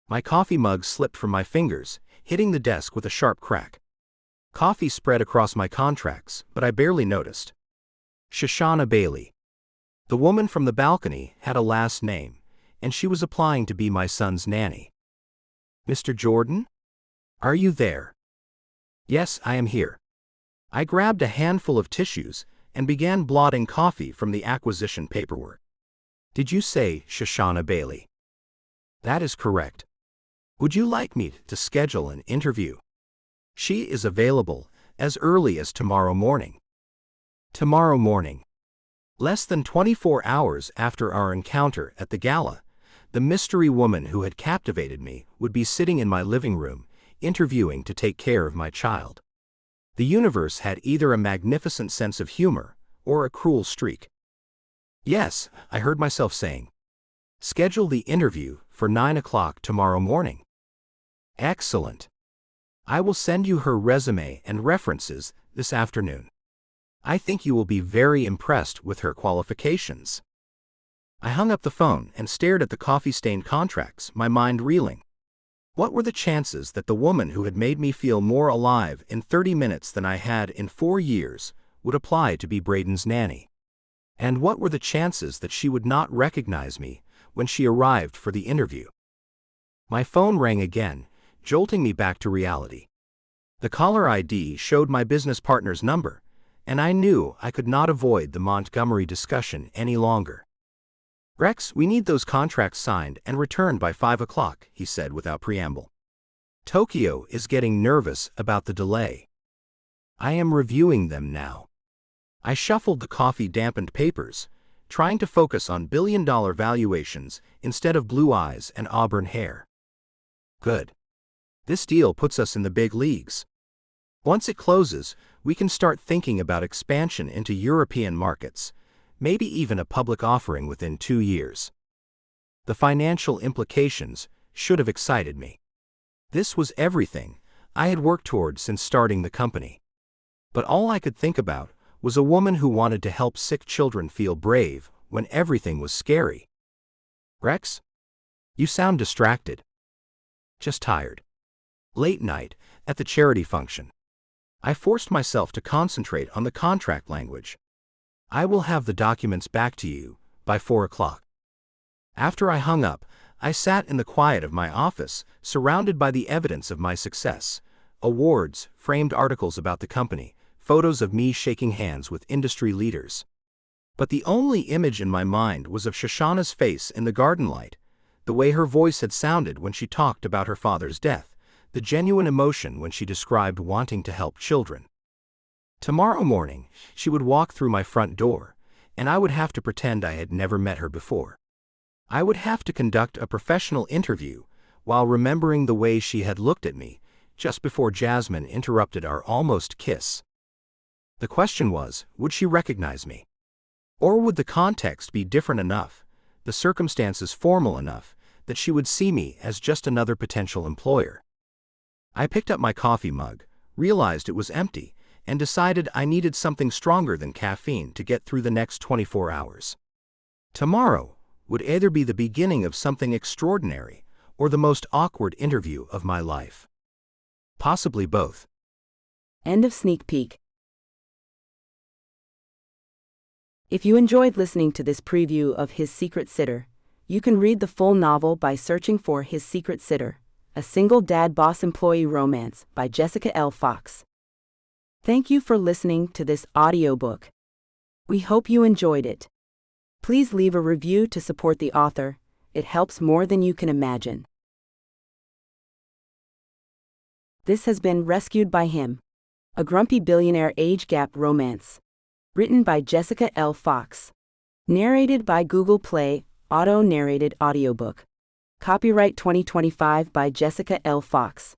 My coffee mug slipped from my fingers, hitting the desk with a sharp crack. Coffee spread across my contracts, but I barely noticed. Shoshana Bailey. The woman from the balcony had a last name, and she was applying to be my son's nanny. Mr. Jordan? Are you there? Yes, I am here. I grabbed a handful of tissues and began blotting coffee from the acquisition paperwork. Did you say Shoshana Bailey? That is correct. Would you like me to schedule an interview? She is available as early as tomorrow morning. Tomorrow morning. Less than 24 hours after our encounter at the gala, the mystery woman who had captivated me would be sitting in my living room, interviewing to take care of my child. The universe had either a magnificent sense of humor or a cruel streak. Yes, I heard myself saying. Schedule the interview for 9 o'clock tomorrow morning. Excellent. I will send you her resume and references this afternoon. I think you will be very impressed with her qualifications. I hung up the phone and stared at the coffee-stained contracts, my mind reeling. What were the chances that the woman who had made me feel more alive in 30 minutes than I had in 4 years would apply to be Braden's nanny? And what were the chances that she would not recognize me when she arrived for the interview? My phone rang again, jolting me back to reality. The caller ID showed my business partner's number, and I knew I could not avoid the Montgomery discussion any longer. Rex, we need those contracts signed and returned by 5 o'clock, he said without preamble. Tokyo is getting nervous about the delay. I am reviewing them now. I shuffled the coffee-dampened papers, trying to focus on billion-dollar valuations instead of blue eyes and auburn hair. Good. This deal puts us in the big leagues. Once it closes, we can start thinking about expansion into European markets, maybe even a public offering within 2 years. The financial implications should have excited me. This was everything I had worked toward since starting the company. But all I could think about was a woman who wanted to help sick children feel brave when everything was scary. Rex? You sound distracted. Just tired. Late night, at the charity function. I forced myself to concentrate on the contract language. I will have the documents back to you by 4 o'clock. After I hung up, I sat in the quiet of my office, surrounded by the evidence of my success: awards, framed articles about the company, photos of me shaking hands with industry leaders. But the only image in my mind was of Shoshana's face in the garden light, the way her voice had sounded when she talked about her father's death, the genuine emotion when she described wanting to help children. Tomorrow morning, she would walk through my front door, and I would have to pretend I had never met her before. I would have to conduct a professional interview while remembering the way she had looked at me just before Jasmine interrupted our almost kiss. The question was, would she recognize me? Or would the context be different enough, the circumstances formal enough, that she would see me as just another potential employer? I picked up my coffee mug, realized it was empty, and decided I needed something stronger than caffeine to get through the next 24 hours. Tomorrow would either be the beginning of something extraordinary or the most awkward interview of my life. Possibly both.
End of sneak peek. If you enjoyed listening to this preview of His Secret Sitter, you can read the full novel by searching for His Secret Sitter, a single dad boss employee romance by Jessica L. Fox. Thank you for listening to this audiobook. We hope you enjoyed it. Please leave a review to support the author. It helps more than you can imagine. This has been Rescued by Him, a grumpy billionaire age gap romance. Written by Jessica L. Fox. Narrated by Google Play, auto-narrated audiobook. Copyright 2025 by Jessica L. Fox.